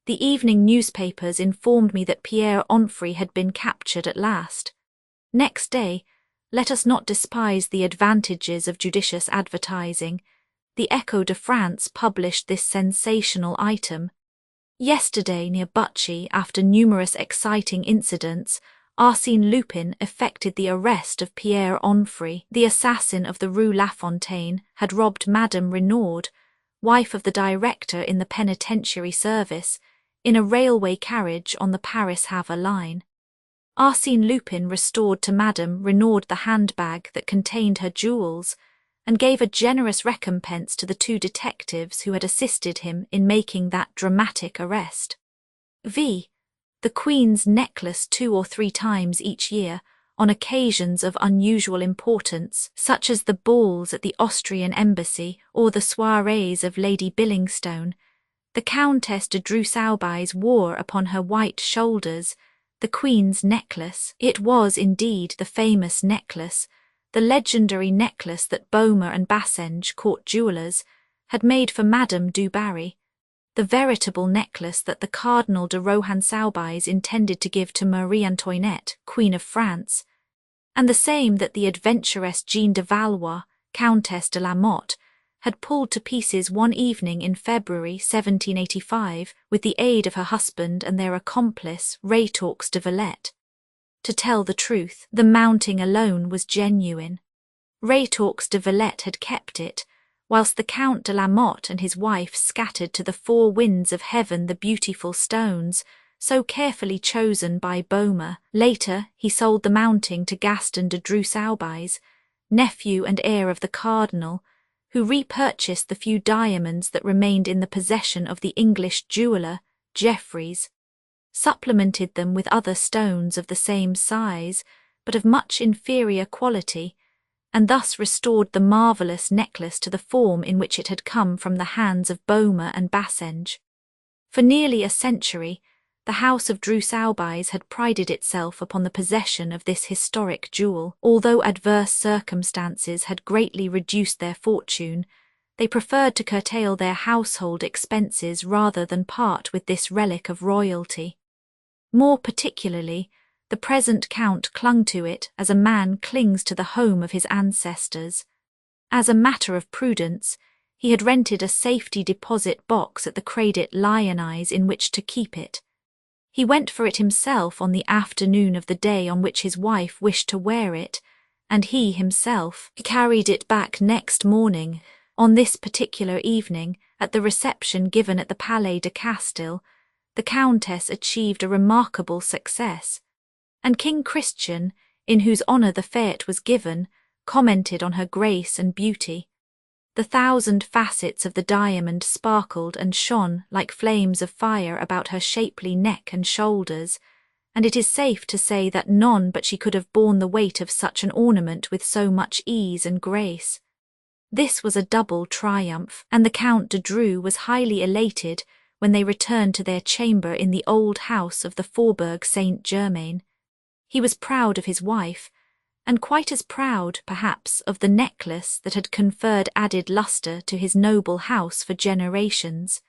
The evening newspapers informed me that Pierre Onfray had been captured at last. Next day, let us not despise the advantages of judicious advertising. The Echo de France published this sensational item: Yesterday near Butchie, after numerous exciting incidents, Arsène Lupin effected the arrest of Pierre Onfray, the assassin of the Rue Lafontaine, had robbed Madame Renaud, wife of the director in the penitentiary service, in a railway carriage on the Paris-Havre line. Arsène Lupin restored to Madame Renaud the handbag that contained her jewels, and gave a generous recompense to the two detectives who had assisted him in making that dramatic arrest. The Queen's necklace 2 or 3 times each year, on occasions of unusual importance, such as the balls at the Austrian embassy or the soirees of Lady Billingstone, the Countess de Dreux-Soubise wore upon her white shoulders the Queen's necklace. It was indeed the famous necklace, the legendary necklace that Baume and Bassenge, court jewellers, had made for Madame du Barry, the veritable necklace that the Cardinal de Rohan-Soubise intended to give to Marie Antoinette, Queen of France, and the same that the adventuress Jeanne de Valois, Countess de la Motte, had pulled to pieces one evening in February 1785 with the aid of her husband and their accomplice Raytorx de Villette. To tell the truth, the mounting alone was genuine. Raytorx de Villette had kept it, whilst the Count de la Motte and his wife scattered to the 4 winds of heaven the beautiful stones, so carefully chosen by Baume. Later, he sold the mounting to Gaston de Dreux-Soubise, nephew and heir of the Cardinal, who repurchased the few diamonds that remained in the possession of the English jeweller, Jeffreys, supplemented them with other stones of the same size, but of much inferior quality, and thus restored the marvellous necklace to the form in which it had come from the hands of Baume and Bassenge. For nearly a century, the house of Dreux-Soubise had prided itself upon the possession of this historic jewel. Although adverse circumstances had greatly reduced their fortune, they preferred to curtail their household expenses rather than part with this relic of royalty. More particularly, the present Count clung to it as a man clings to the home of his ancestors. As a matter of prudence, he had rented a safety deposit box at the Crédit Lyonnais in which to keep it. He went for it himself on the afternoon of the day on which his wife wished to wear it, and he himself carried it back next morning. On this particular evening, at the reception given at the Palais de Castille, the Countess achieved a remarkable success, and King Christian, in whose honour the fête was given, commented on her grace and beauty. The 1,000 facets of the diamond sparkled and shone like flames of fire about her shapely neck and shoulders, and it is safe to say that none but she could have borne the weight of such an ornament with so much ease and grace. This was a double triumph, and the Count de Dreux was highly elated when they returned to their chamber in the old house of the Faubourg Saint-Germain. He was proud of his wife, and quite as proud, perhaps, of the necklace that had conferred added lustre to his noble house for generations.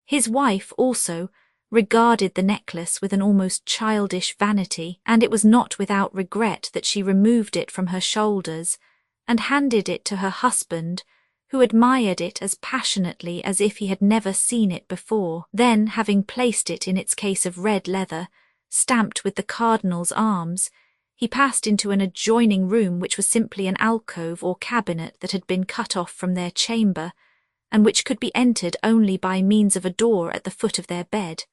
His wife, also, regarded the necklace with an almost childish vanity, and it was not without regret that she removed it from her shoulders and handed it to her husband, who admired it as passionately as if he had never seen it before. Then, having placed it in its case of red leather, stamped with the Cardinal's arms, he passed into an adjoining room which was simply an alcove or cabinet that had been cut off from their chamber, and which could be entered only by means of a door at the foot of their bed.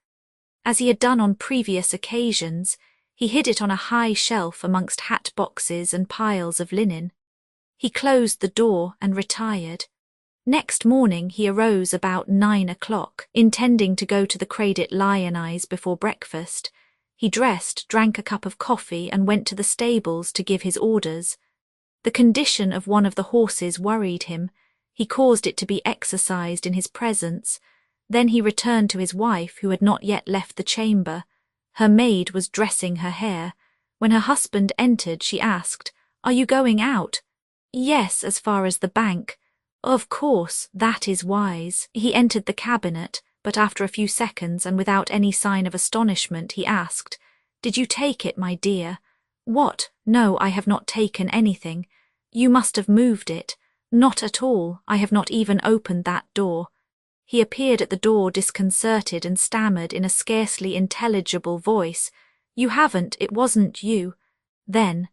As he had done on previous occasions, he hid it on a high shelf amongst hat boxes and piles of linen. He closed the door and retired. Next morning he arose about 9 o'clock, intending to go to the Crédit Lyonnais before breakfast. He dressed, drank a cup of coffee, and went to the stables to give his orders. The condition of one of the horses worried him. He caused it to be exercised in his presence. Then he returned to his wife, who had not yet left the chamber. Her maid was dressing her hair. When her husband entered, she asked, "Are you going out?" "Yes, as far as the bank." "Of course, that is wise." He entered the cabinet, but after a few seconds and without any sign of astonishment, he asked, "Did you take it, my dear?" "What? No, I have not taken anything." "You must have moved it." "Not at all. I have not even opened that door." He appeared at the door disconcerted and stammered in a scarcely intelligible voice, "You haven't, it wasn't you." Then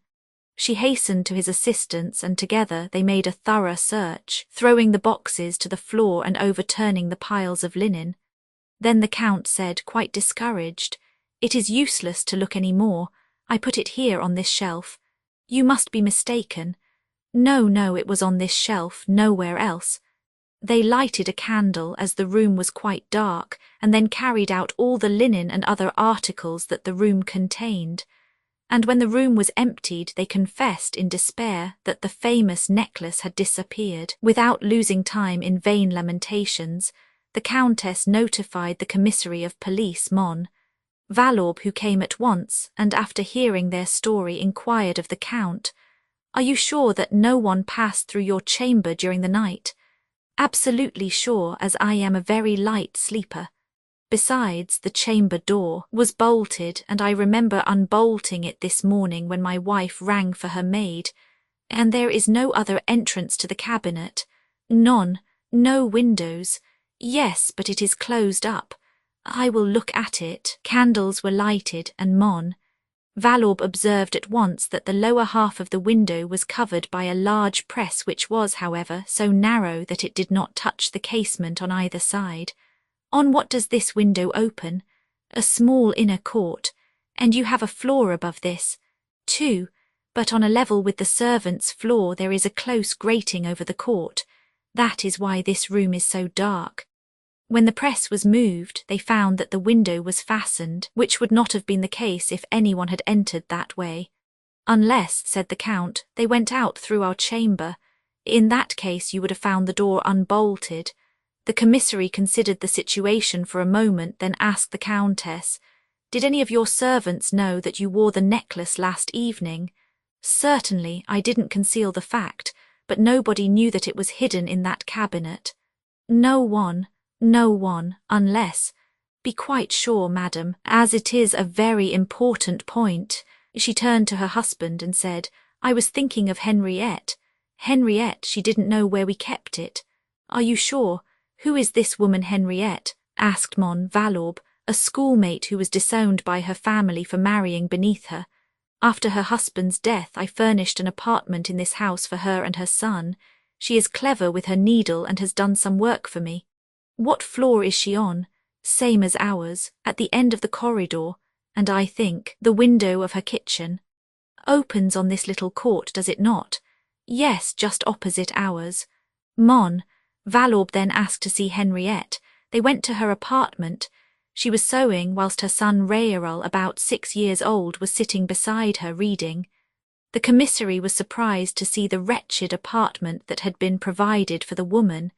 she hastened to his assistance, and together they made a thorough search, throwing the boxes to the floor and overturning the piles of linen. Then the Count said, quite discouraged, "It is useless to look any more. I put it here on this shelf. You must be mistaken. No, it was on this shelf, nowhere else." They lighted a candle as the room was quite dark, and then carried out all the linen and other articles that the room contained. And when the room was emptied, they confessed in despair that the famous necklace had disappeared. Without losing time in vain lamentations, the Countess notified the commissary of police, Mon Valorbe, who came at once, and after hearing their story inquired of the Count, "Are you sure that no one passed through your chamber during the night?" "Absolutely sure, as I am a very light sleeper. Besides, the chamber door was bolted, and I remember unbolting it this morning when my wife rang for her maid. And there is no other entrance to the cabinet. None, no windows. Yes, but it is closed up. I will look at it." Candles were lighted, and Mon Valorbe observed at once that the lower half of the window was covered by a large press, which was, however, so narrow that it did not touch the casement on either side. "On what does this window open?" "A small inner court. And you have a floor above this?" "Two, but on a level with the servants' floor there is a close grating over the court. That is why this room is so dark." When the press was moved, they found that the window was fastened, which would not have been the case if anyone had entered that way. "Unless," said the Count, "they went out through our chamber. In that case you would have found the door unbolted." The commissary considered the situation for a moment, then asked the Countess, "Did any of your servants know that you wore the necklace last evening?" "Certainly, I didn't conceal the fact, but nobody knew that it was hidden in that cabinet." No one, unless— "Be quite sure, madam, as it is a very important point." She turned to her husband and said, "I was thinking of Henriette. Henriette, she didn't know where we kept it." "Are you sure? Who is this woman Henriette?" asked Mon Valorbe, a schoolmate who was disowned by her family for marrying beneath her. "After her husband's death, I furnished an apartment in this house for her and her son. She is clever with her needle and has done some work for me." "What floor is she on?" "Same as ours, at the end of the corridor, and I think the window of her kitchen." "Opens on this little court, does it not?" "Yes, just opposite ours." Mon Valorbe then asked to see Henriette. They went to her apartment. She was sewing whilst her son Raoul, about 6 years old, was sitting beside her reading. The commissary was surprised to see the wretched apartment that had been provided for the woman.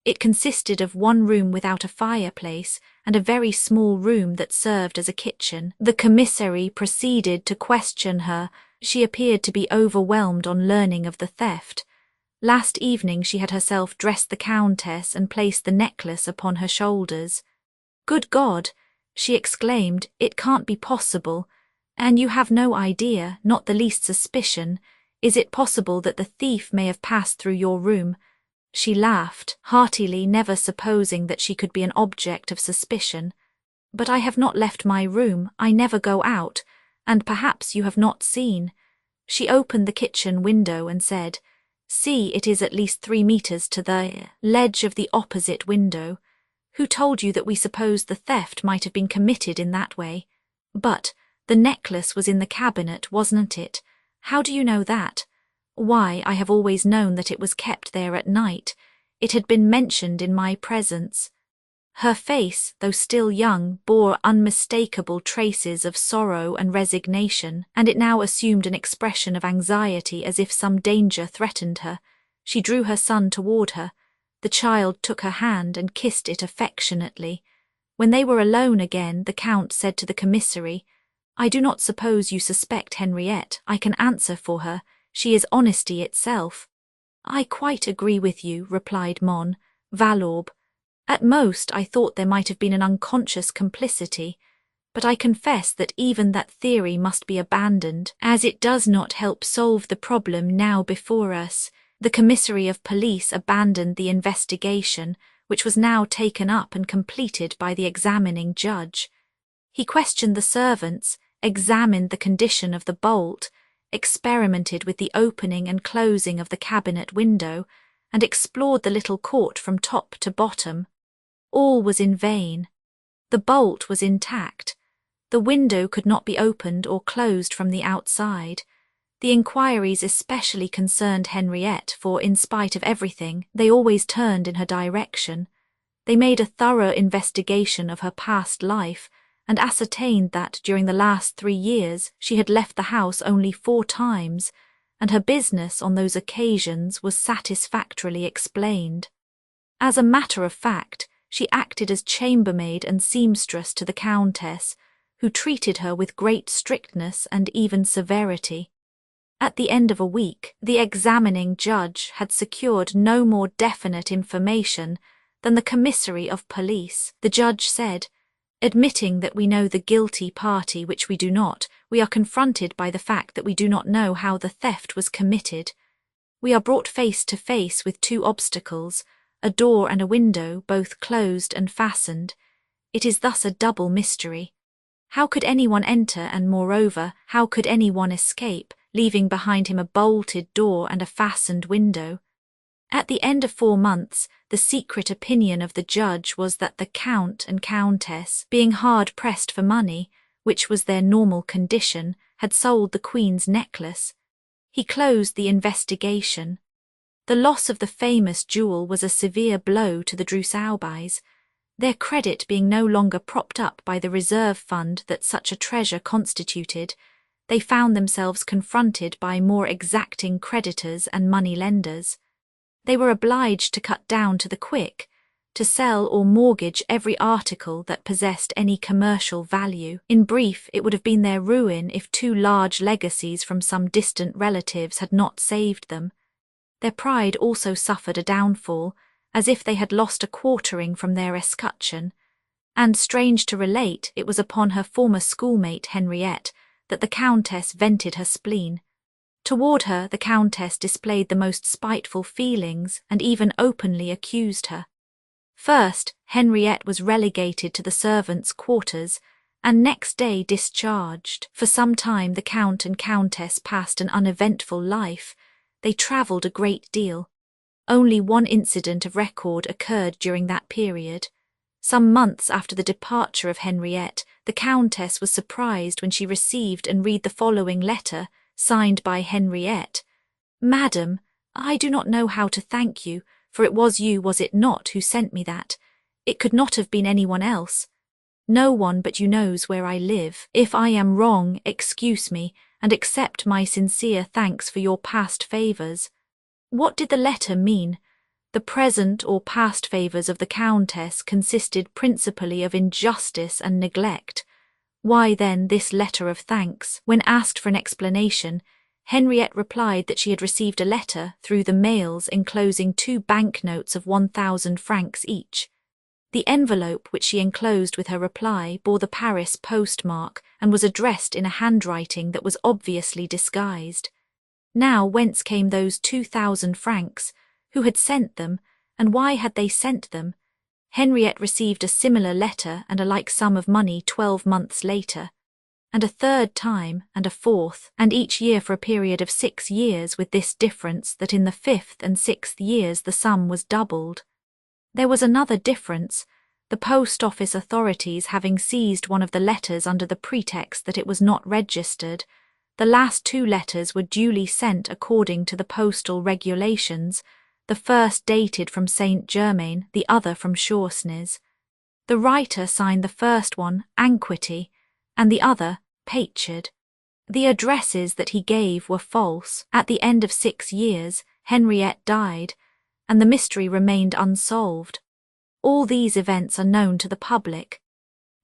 It consisted of one room without a fireplace and a very small room that served as a kitchen. The commissary proceeded to question her. She appeared to be overwhelmed on learning of the theft. Last evening she had herself dressed the Countess and placed the necklace upon her shoulders. "Good God!" she exclaimed, "it can't be possible. And you have no idea, not the least suspicion. Is it possible that the thief may have passed through your room?" She laughed heartily, never supposing that she could be an object of suspicion. "But I have not left my room, I never go out, and perhaps you have not seen." She opened the kitchen window and said, "See, it is at least 3 meters to the ledge of the opposite window. Who told you that we supposed the theft might have been committed in that way? But the necklace was in the cabinet, wasn't it? How do you know that?" "Why, I have always known that it was kept there at night. It had been mentioned in my presence." Her face, though still young, bore unmistakable traces of sorrow and resignation, and it now assumed an expression of anxiety as if some danger threatened her. She drew her son toward her. The child took her hand and kissed it affectionately. When they were alone again, the Count said to the commissary, "I do not suppose you suspect Henriette. I can answer for her. She is honesty itself." "I quite agree with you," replied Mon Valorbe. "At most, I thought there might have been an unconscious complicity, but I confess that even that theory must be abandoned, as it does not help solve the problem now before us." The commissary of police abandoned the investigation, which was now taken up and completed by the examining judge. He questioned the servants, examined the condition of the bolt, experimented with the opening and closing of the cabinet window, and explored the little court from top to bottom. All was in vain. The bolt was intact. The window could not be opened or closed from the outside. The inquiries especially concerned Henriette, for in spite of everything, they always turned in her direction. They made a thorough investigation of her past life, and ascertained that during the last 3 years she had left the house only 4 times, and her business on those occasions was satisfactorily explained. As a matter of fact, she acted as chambermaid and seamstress to the Countess, who treated her with great strictness and even severity. At the end of a week, the examining judge had secured no more definite information than the commissary of police. The judge said, "Admitting that we know the guilty party, which we do not, we are confronted by the fact that we do not know how the theft was committed. We are brought face to face with 2 obstacles, a door and a window, both closed and fastened. It is thus a double mystery. How could anyone enter, and moreover, how could anyone escape, leaving behind him a bolted door and a fastened window?" At the end of 4 months, the secret opinion of the judge was that the Count and Countess, being hard-pressed for money, which was their normal condition, had sold the Queen's necklace. He closed the investigation. The loss of the famous jewel was a severe blow to the Drusaubeis, their credit being no longer propped up by the reserve fund that such a treasure constituted. They found themselves confronted by more exacting creditors and money-lenders. They were obliged to cut down to the quick, to sell or mortgage every article that possessed any commercial value. In brief, it would have been their ruin if 2 large legacies from some distant relatives had not saved them. Their pride also suffered a downfall, as if they had lost a quartering from their escutcheon, and, strange to relate, it was upon her former schoolmate Henriette that the Countess vented her spleen. Toward her, the Countess displayed the most spiteful feelings and even openly accused her. First, Henriette was relegated to the servants' quarters, and next day discharged. For some time the Count and Countess passed an uneventful life. They travelled a great deal. Only 1 incident of record occurred during that period. Some months after the departure of Henriette, the Countess was surprised when she received and read the following letter, signed by Henriette. "Madam, I do not know how to thank you, for it was you, was it not, who sent me that? It could not have been anyone else. No one but you knows where I live. If I am wrong, excuse me, and accept my sincere thanks for your past favours." What did the letter mean? The present or past favours of the Countess consisted principally of injustice and neglect. Why, then, this letter of thanks? When asked for an explanation, Henriette replied that she had received a letter through the mails enclosing 2 banknotes of 1,000 francs each. The envelope which she enclosed with her reply bore the Paris postmark and was addressed in a handwriting that was obviously disguised. Now, whence came those 2,000 francs? Who had sent them, and why had they sent them? Henriette received a similar letter and a like sum of money 12 months later, and a 3rd time, and a 4th, and each year for a period of 6 years, with this difference that in the 5th and 6th years the sum was doubled. There was another difference, the post office authorities having seized one of the letters under the pretext that it was not registered. The last 2 letters were duly sent according to the postal regulations, the first dated from Saint-Germain, the other from Chaucenez. The writer signed the first one Anquety, and the other Paychard. The addresses that he gave were false. At the end of 6 years, Henriette died, and the mystery remained unsolved. All these events are known to the public.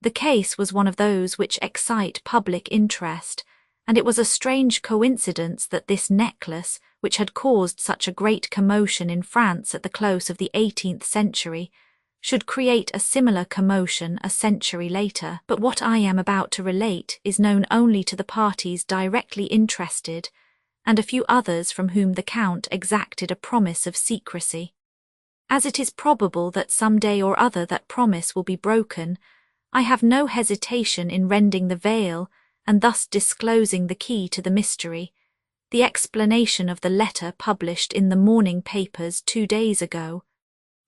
The case was one of those which excite public interest, and it was a strange coincidence that this necklace, which had caused such a great commotion in France at the close of the 18th century, should create a similar commotion a century later. But what I am about to relate is known only to the parties directly interested, and a few others from whom the Count exacted a promise of secrecy. As it is probable that some day or other that promise will be broken, I have no hesitation in rending the veil and thus disclosing the key to the mystery, the explanation of the letter published in the morning papers 2 days ago.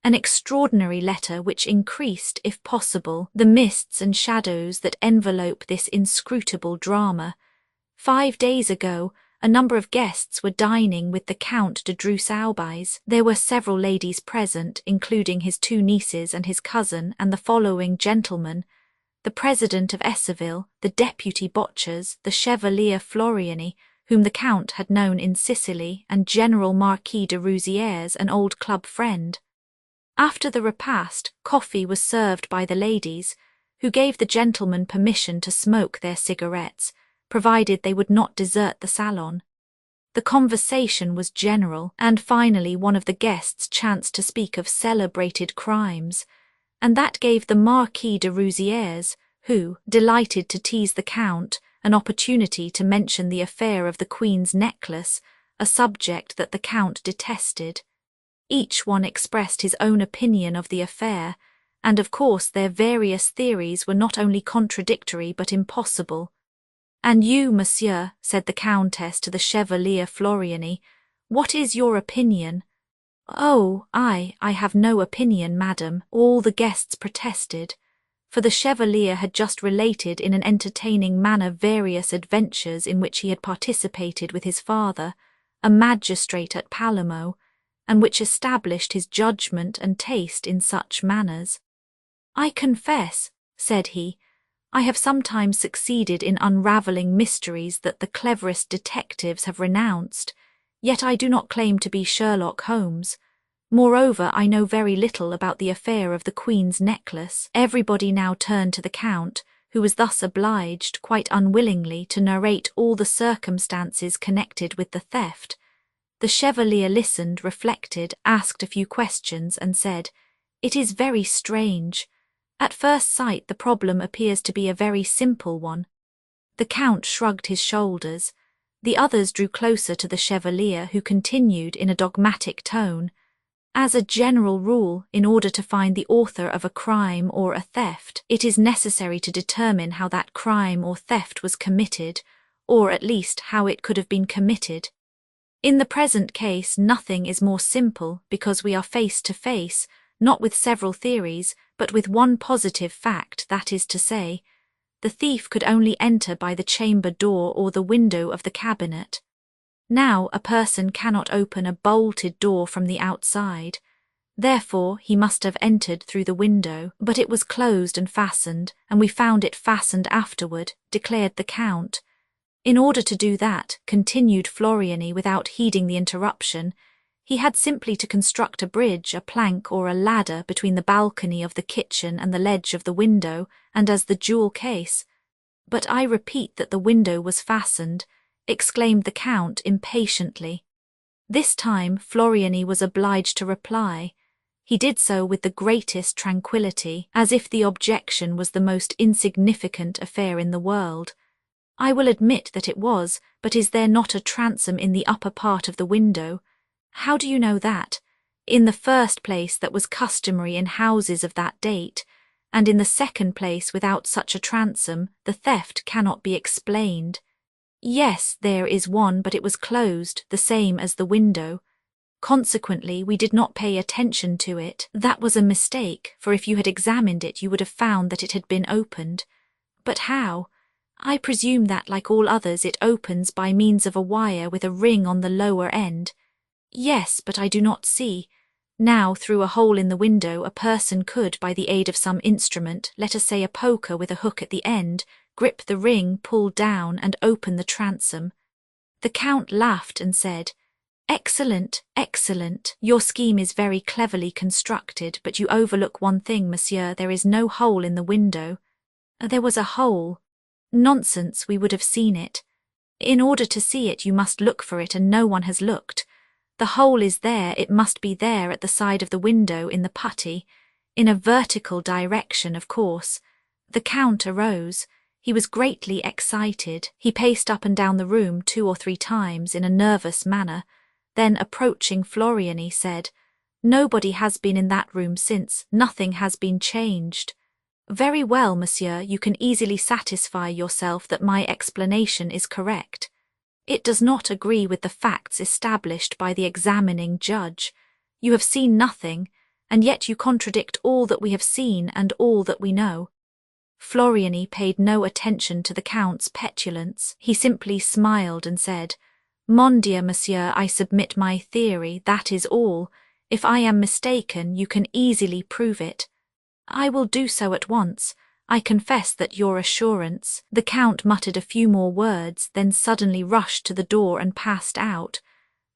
An extraordinary letter which increased, if possible, the mists and shadows that envelope this inscrutable drama. 5 days ago, a number of guests were dining with the Count de Dreux-Aubys. There were several ladies present, including his 2 nieces and his cousin and the following gentlemen: the President of Esseville, the Deputy Botchers, the Chevalier Floriani, whom the Count had known in Sicily, and General Marquis de Rouzieres, an old club friend. After the repast, coffee was served by the ladies, who gave the gentlemen permission to smoke their cigarettes, provided they would not desert the salon. The conversation was general, and finally one of the guests chanced to speak of celebrated crimes, and that gave the Marquis de Rouzieres, who, delighted to tease the Count, an opportunity to mention the affair of the Queen's necklace, a subject that the Count detested. Each one expressed his own opinion of the affair, and of course their various theories were not only contradictory but impossible. "And you, monsieur," said the Countess to the Chevalier Floriani, "what is your opinion?" "Oh, I have no opinion, madam," all the guests protested, for the Chevalier had just related in an entertaining manner various adventures in which he had participated with his father, a magistrate at Palermo, and which established his judgment and taste in such matters. "I confess," said he, "I have sometimes succeeded in unravelling mysteries that the cleverest detectives have renounced, yet I do not claim to be Sherlock Holmes. Moreover, I know very little about the affair of the Queen's necklace." Everybody now turned to the Count, who was thus obliged, quite unwillingly, to narrate all the circumstances connected with the theft. The Chevalier listened, reflected, asked a few questions, and said, "It is very strange. At first sight the problem appears to be a very simple one." The Count shrugged his shoulders. The others drew closer to the Chevalier, who continued in a dogmatic tone, "As a general rule, in order to find the author of a crime or a theft, it is necessary to determine how that crime or theft was committed, or at least how it could have been committed. In the present case, nothing is more simple, because we are face to face, not with several theories, but with one positive fact, that is to say, the thief could only enter by the chamber door or the window of the cabinet. Now, a person cannot open a bolted door from the outside. Therefore, he must have entered through the window, but it was closed and fastened, and we found it fastened afterward, declared the Count. In order to do that, continued Floriani without heeding the interruption, he had simply to construct a bridge, a plank or a ladder between the balcony of the kitchen and the ledge of the window, and as the jewel case. "But I repeat that the window was fastened," exclaimed the Count impatiently. This time Floriani was obliged to reply. He did so with the greatest tranquillity, as if the objection was the most insignificant affair in the world. "I will admit that it was, but is there not a transom in the upper part of the window?" "How do you know that?" "In the first place, that was customary in houses of that date, and in the second place, without such a transom, the theft cannot be explained." "Yes, there is one, but it was closed, the same as the window. Consequently, we did not pay attention to it. That was a mistake, for if you had examined it, you would have found that it had been opened." "But how?" "I presume that, like all others, it opens by means of a wire with a ring on the lower end." "Yes, but I do not see. Now, through a hole in the window, a person could, by the aid of some instrument, let us say a poker with a hook at the end, grip the ring, pull down, and open the transom." The Count laughed and said, "Excellent, excellent. Your scheme is very cleverly constructed, but you overlook one thing, monsieur, there is no hole in the window." "There was a hole." "Nonsense, we would have seen it." "In order to see it, you must look for it, and no one has looked. The hole is there, it must be there at the side of the window in the putty, in a vertical direction, of course." The Count arose. He was greatly excited. He paced up and down the room 2 or 3 times in a nervous manner, then approaching Floriani said, Nobody has been in that room since, nothing has been changed. Very well, monsieur, you can easily satisfy yourself that my explanation is correct. It does not agree with the facts established by the examining judge. You have seen nothing, and yet you contradict all that we have seen and all that we know. Floriani paid no attention to the Count's petulance. He simply smiled and said, "Mon dear monsieur, I submit my theory, that is all. If I am mistaken, you can easily prove it." "I will do so at once. I confess that your assurance—" The Count muttered a few more words, then suddenly rushed to the door and passed out.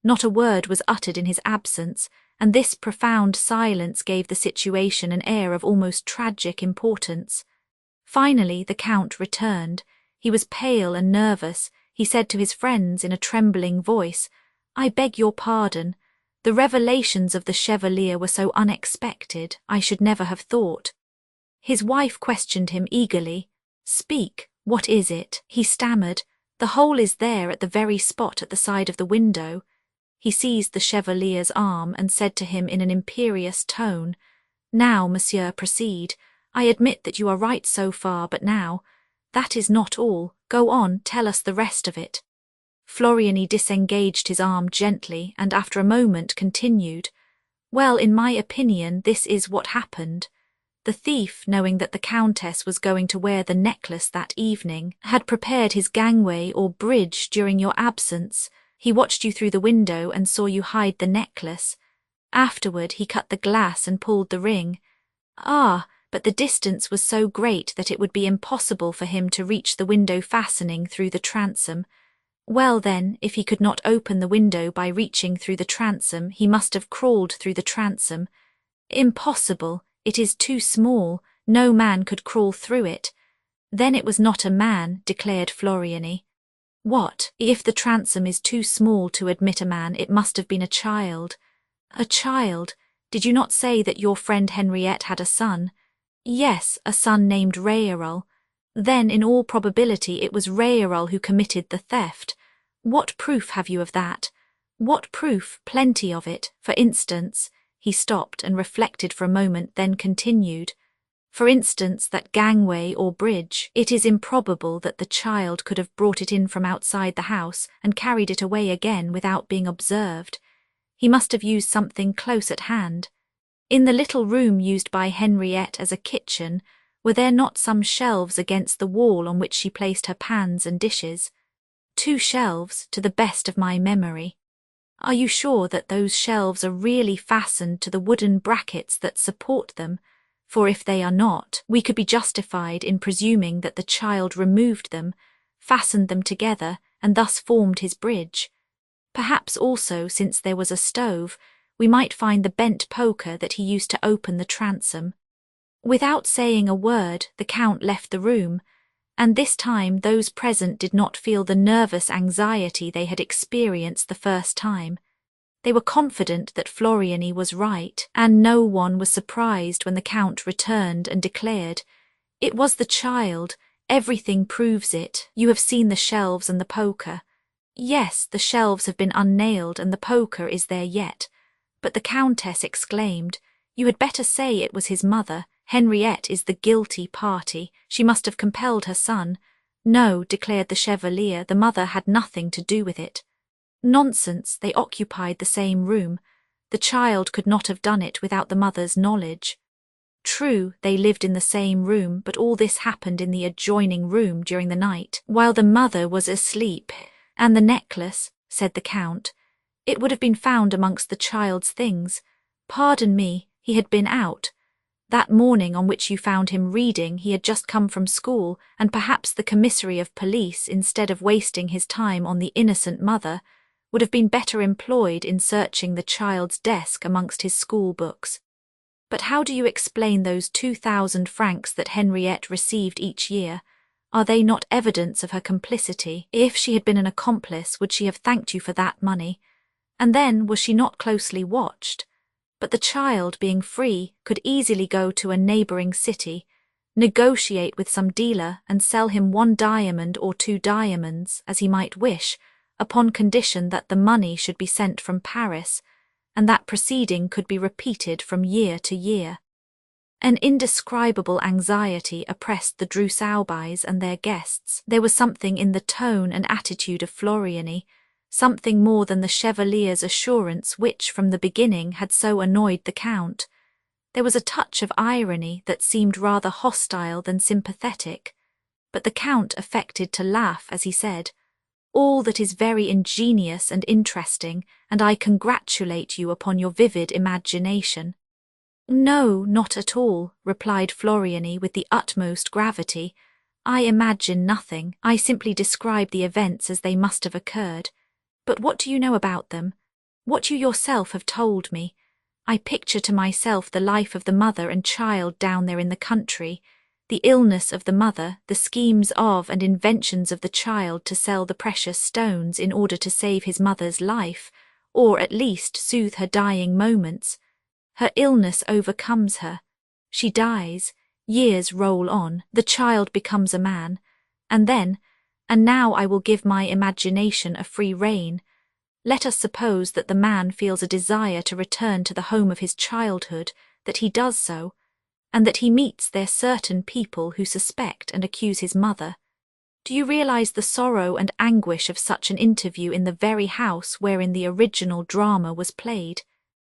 Not a word was uttered in his absence, and this profound silence gave the situation an air of almost tragic importance. Finally the Count returned. He was pale and nervous. He said to his friends in a trembling voice, "I beg your pardon. The revelations of the Chevalier were so unexpected, I should never have thought." His wife questioned him eagerly. "Speak, what is it?" He stammered. "The hole is there at the very spot at the side of the window." He seized the Chevalier's arm and said to him in an imperious tone, "Now, monsieur, proceed. I admit that you are right so far, but now— that is not all. Go on, tell us the rest of it." Floriani disengaged his arm gently and after a moment continued, "Well, in my opinion, this is what happened. The thief, knowing that the Countess was going to wear the necklace that evening, had prepared his gangway or bridge during your absence. He watched you through the window and saw you hide the necklace. Afterward, he cut the glass and pulled the ring. Ah, but the distance was so great that it would be impossible for him to reach the window fastening through the transom. Well then, if he could not open the window by reaching through the transom, he must have crawled through the transom. Impossible, it is too small, no man could crawl through it. Then it was not a man, declared Floriani. What, if the transom is too small to admit a man, it must have been a child. A child? Did you not say that your friend Henriette had a son? Yes, a son named Rayrol. Then, in all probability, it was Rayrol who committed the theft. What proof have you of that? What proof? Plenty of it. For instance— He stopped and reflected for a moment, then continued, "For instance, that gangway or bridge. It is improbable that the child could have brought it in from outside the house and carried it away again without being observed. He must have used something close at hand. In the little room used by Henriette as a kitchen, were there not some shelves against the wall on which she placed her pans and dishes? 2 shelves, to the best of my memory. Are you sure that those shelves are really fastened to the wooden brackets that support them? For if they are not, we could be justified in presuming that the child removed them, fastened them together, and thus formed his bridge. Perhaps also, since there was a stove, we might find the bent poker that he used to open the transom." Without saying a word, the Count left the room, and this time those present did not feel the nervous anxiety they had experienced the first time. They were confident that Floriani was right, and no one was surprised when the Count returned and declared, "It was the child. Everything proves it. You have seen the shelves and the poker." "Yes, the shelves have been unnailed and the poker is there yet." But the Countess exclaimed, "You had better say it was his mother. Henriette is the guilty party. She must have compelled her son." "No," declared the Chevalier, "the mother had nothing to do with it." "Nonsense, they occupied the same room. The child could not have done it without the mother's knowledge." "True, they lived in the same room, but all this happened in the adjoining room during the night, while the mother was asleep." "And the necklace," said the Count. "It would have been found amongst the child's things. Pardon me, he had been out. That morning on which you found him reading, he had just come from school, and perhaps the commissary of police, instead of wasting his time on the innocent mother, would have been better employed in searching the child's desk amongst his school books. But how do you explain those 2,000 francs that Henriette received each year? Are they not evidence of her complicity? If she had been an accomplice, would she have thanked you for that money? And then, was she not closely watched? But the child, being free, could easily go to a neighbouring city, negotiate with some dealer and sell him 1 diamond or 2 diamonds, as he might wish, upon condition that the money should be sent from Paris, and that proceeding could be repeated from year to year. An indescribable anxiety oppressed the Drusaubeis and their guests. There was something in the tone and attitude of Floriani, something more than the Chevalier's assurance which, from the beginning, had so annoyed the Count. There was a touch of irony that seemed rather hostile than sympathetic, but the Count affected to laugh as he said, "All that is very ingenious and interesting, and I congratulate you upon your vivid imagination." "No, not at all," replied Floriani with the utmost gravity. "I imagine nothing. I simply describe the events as they must have occurred. But what do you know about them? What you yourself have told me. I picture to myself the life of the mother and child down there in the country, the illness of the mother, the schemes of and inventions of the child to sell the precious stones in order to save his mother's life, or at least soothe her dying moments. Her illness overcomes her. She dies. Years roll on. The child becomes a man. And then, and now I will give my imagination a free rein. Let us suppose that the man feels a desire to return to the home of his childhood, that he does so, and that he meets there certain people who suspect and accuse his mother. Do you realize the sorrow and anguish of such an interview in the very house wherein the original drama was played?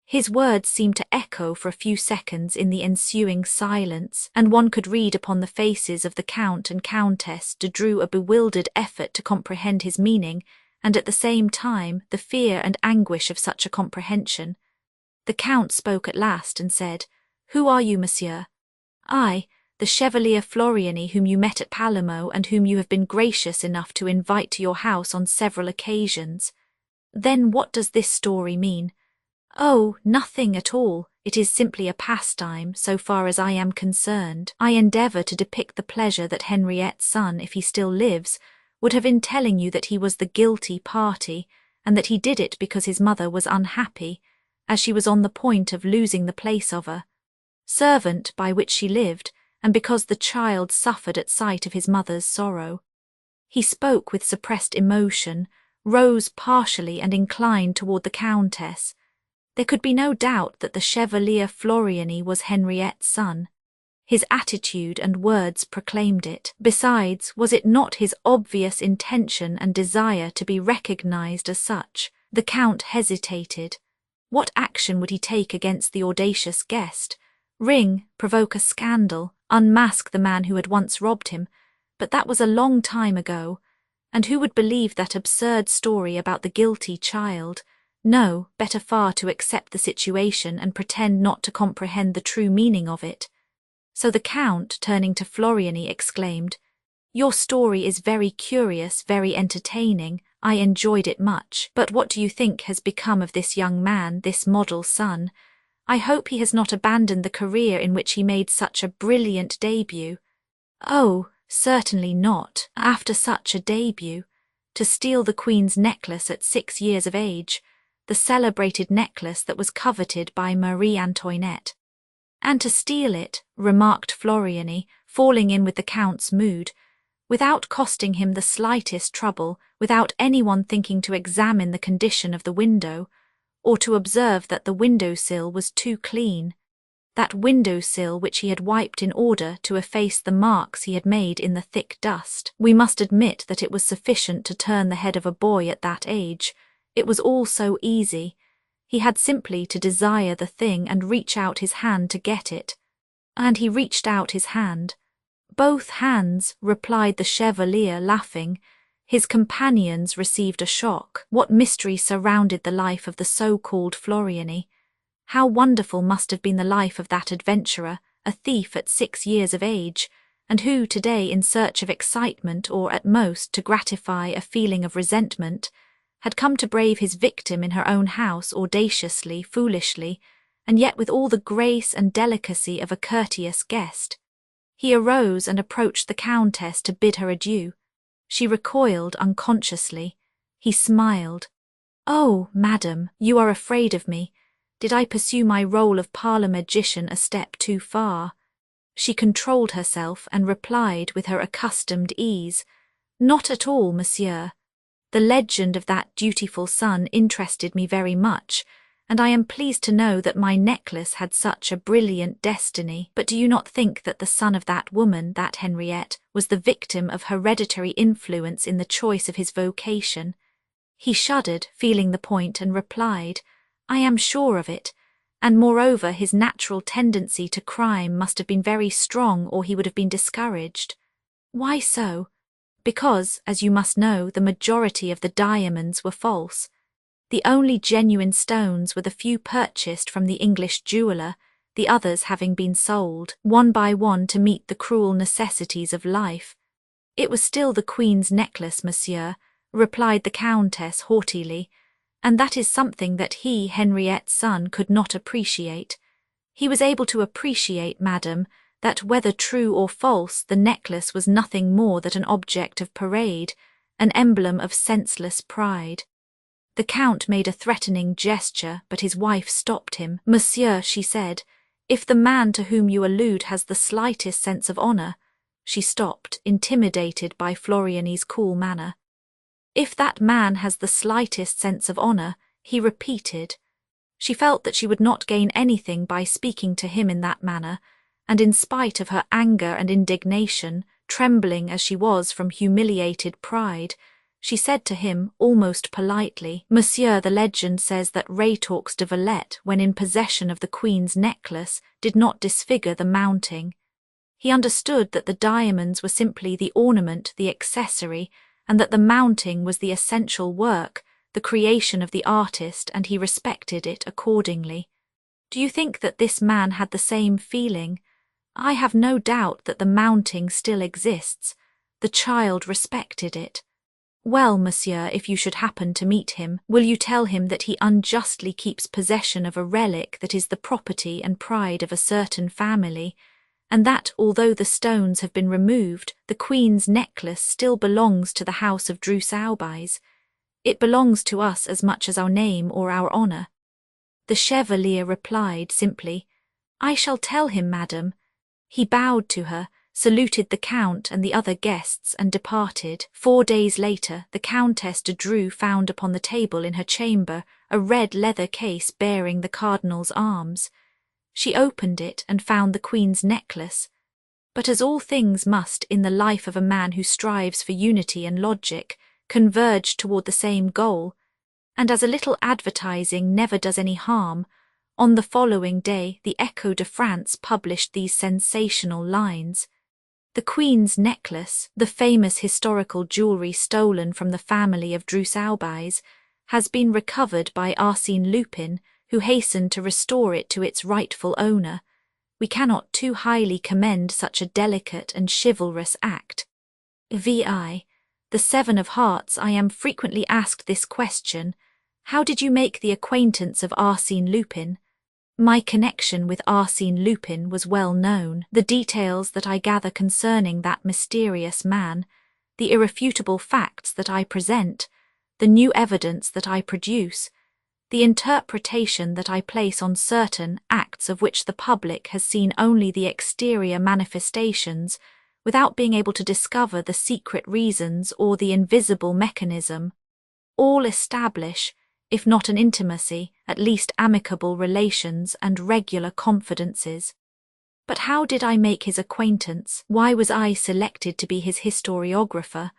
His words seemed to echo for a few seconds in the ensuing silence, and one could read upon the faces of the Count and Countess de Dreux a bewildered effort to comprehend his meaning, and at the same time the fear and anguish of such a comprehension. The Count spoke at last and said, "Who are you, monsieur?" "I, the Chevalier Floriani, whom you met at Palermo and whom you have been gracious enough to invite to your house on several occasions." "Then what does this story mean?" "Oh, nothing at all. It is simply a pastime, so far as I am concerned. I endeavour to depict the pleasure that Henriette's son, if he still lives, would have in telling you that he was the guilty party, and that he did it because his mother was unhappy, as she was on the point of losing the place of her servant by which she lived, and because the child suffered at sight of his mother's sorrow." He spoke with suppressed emotion, rose partially and inclined toward the Countess. There could be no doubt that the Chevalier Floriani was Henriette's son. His attitude and words proclaimed it. Besides, was it not his obvious intention and desire to be recognized as such? The Count hesitated. What action would he take against the audacious guest? Ring, provoke a scandal, unmask the man who had once robbed him, but that was a long time ago, and who would believe that absurd story about the guilty child? No, better far to accept the situation and pretend not to comprehend the true meaning of it. So the Count, turning to Floriani, exclaimed, "Your story is very curious, very entertaining. I enjoyed it much. But what do you think has become of this young man, this model son? I hope he has not abandoned the career in which he made such a brilliant debut." "Oh, certainly not. After such a debut. To steal the Queen's necklace at 6 years of age, the celebrated necklace that was coveted by Marie Antoinette. And to steal it," remarked Floriani, falling in with the Count's mood, "without costing him the slightest trouble, without anyone thinking to examine the condition of the window, or to observe that the window-sill was too clean, that window-sill which he had wiped in order to efface the marks he had made in the thick dust. We must admit that it was sufficient to turn the head of a boy at that age. It was all so easy. He had simply to desire the thing and reach out his hand to get it. And he reached out his hand." "Both hands," replied the Chevalier, laughing. His companions received a shock. What mystery surrounded the life of the so-called Floriani? How wonderful must have been the life of that adventurer, a thief at 6 years of age, and who today, in search of excitement or at most to gratify a feeling of resentment, had come to brave his victim in her own house audaciously, foolishly, and yet with all the grace and delicacy of a courteous guest. He arose and approached the Countess to bid her adieu. She recoiled unconsciously. He smiled. "Oh, madam, you are afraid of me. Did I pursue my role of parlour magician a step too far?" She controlled herself and replied with her accustomed ease, "Not at all, monsieur. The legend of that dutiful son interested me very much, and I am pleased to know that my necklace had such a brilliant destiny. But do you not think that the son of that woman, that Henriette, was the victim of hereditary influence in the choice of his vocation? He shuddered, feeling the point, and replied, I am sure of it, and moreover his natural tendency to crime must have been very strong, or he would have been discouraged. Why so? Because, as you must know, the majority of the diamonds were false. The only genuine stones were the few purchased from the English jeweller, the others having been sold, one by one, to meet the cruel necessities of life. It was still the Queen's necklace, monsieur, replied the Countess haughtily, and that is something that he, Henriette's son, could not appreciate. He was able to appreciate, madam, that whether true or false, the necklace was nothing more than an object of parade, an emblem of senseless pride. The Count made a threatening gesture, but his wife stopped him. Monsieur, she said, if the man to whom you allude has the slightest sense of honour— She stopped, intimidated by Floriani's cool manner. If that man has the slightest sense of honour, he repeated. She felt that she would not gain anything by speaking to him in that manner, and in spite of her anger and indignation, trembling as she was from humiliated pride, she said to him, almost politely, Monsieur, the legend says that Raytorx de Valette, when in possession of the Queen's necklace, did not disfigure the mounting. He understood that the diamonds were simply the ornament, the accessory, and that the mounting was the essential work, the creation of the artist, and he respected it accordingly. Do you think that this man had the same feeling? I have no doubt that the mounting still exists. The child respected it. Well, monsieur, if you should happen to meet him, will you tell him that he unjustly keeps possession of a relic that is the property and pride of a certain family, and that, although the stones have been removed, the Queen's necklace still belongs to the house of Dreux-Aubais. It belongs to us as much as our name or our honour. The Chevalier replied simply, I shall tell him, madam. He bowed to her, saluted the Count and the other guests, and departed. 4 days later, the Countess de Dreux found upon the table in her chamber a red leather case bearing the Cardinal's arms. She opened it and found the Queen's necklace. But as all things must, in the life of a man who strives for unity and logic, converge toward the same goal, and as a little advertising never does any harm, on the following day the Echo de France published these sensational lines. The Queen's necklace, the famous historical jewellery stolen from the family of Dreux-Aubais, has been recovered by Arsène Lupin, who hastened to restore it to its rightful owner. We cannot too highly commend such a delicate and chivalrous act. Vi. The Seven of Hearts, I am frequently asked this question, how did you make the acquaintance of Arsène Lupin? My connection with Arsène Lupin was well known. The details that I gather concerning that mysterious man, the irrefutable facts that I present, the new evidence that I produce, the interpretation that I place on certain acts of which the public has seen only the exterior manifestations, without being able to discover the secret reasons or the invisible mechanism, all establish, if not an intimacy, at least amicable relations and regular confidences. But how did I make his acquaintance? Why was I selected to be his historiographer?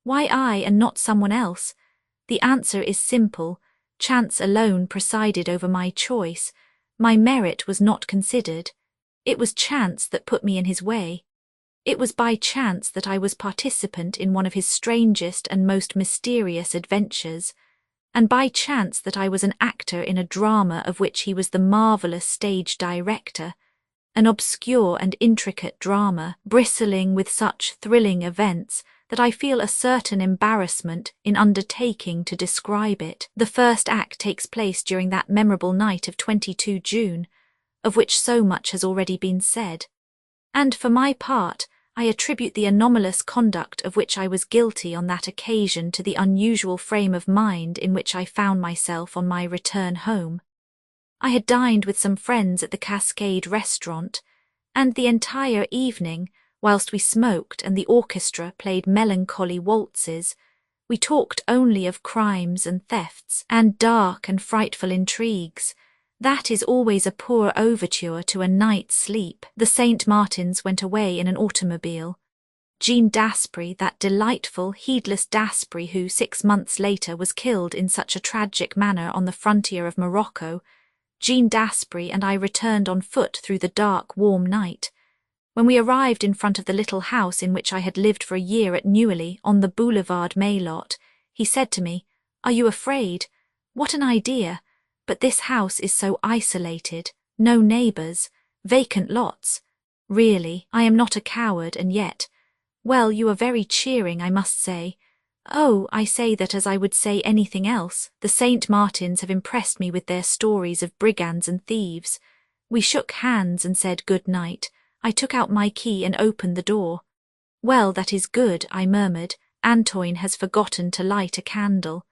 Why I and not someone else? The answer is simple. Chance alone presided over my choice. My merit was not considered. It was chance that put me in his way. It was by chance that I was participant in one of his strangest and most mysterious adventures, and by chance that I was an actor in a drama of which he was the marvellous stage director, an obscure and intricate drama, bristling with such thrilling events that I feel a certain embarrassment in undertaking to describe it. The first act takes place during that memorable night of 22 June, of which so much has already been said, and for my part, I attribute the anomalous conduct of which I was guilty on that occasion to the unusual frame of mind in which I found myself on my return home. I had dined with some friends at the Cascade restaurant, and the entire evening, whilst we smoked and the orchestra played melancholy waltzes, We talked only of crimes and thefts, and dark and frightful intrigues. That is always a poor overture to a night's sleep. The St. Martins went away in an automobile. Jean Dasbury, that delightful, heedless Dasbury who 6 months later was killed in such a tragic manner on the frontier of Morocco, Jean Dasbury and I returned on foot through the dark, warm night. When we arrived in front of the little house in which I had lived for a year at Neuilly on the Boulevard Maillot, he said to me, "Are you afraid? What an idea! But this house is so isolated, no neighbours, vacant lots. Really, I am not a coward, and yet— well, you are very cheering, I must say. Oh, I say that as I would say anything else. The St. Martins have impressed me with their stories of brigands and thieves." We shook hands and said good night. I took out my key and opened the door. "Well, that is good," I murmured. "Antoine has forgotten to light a candle."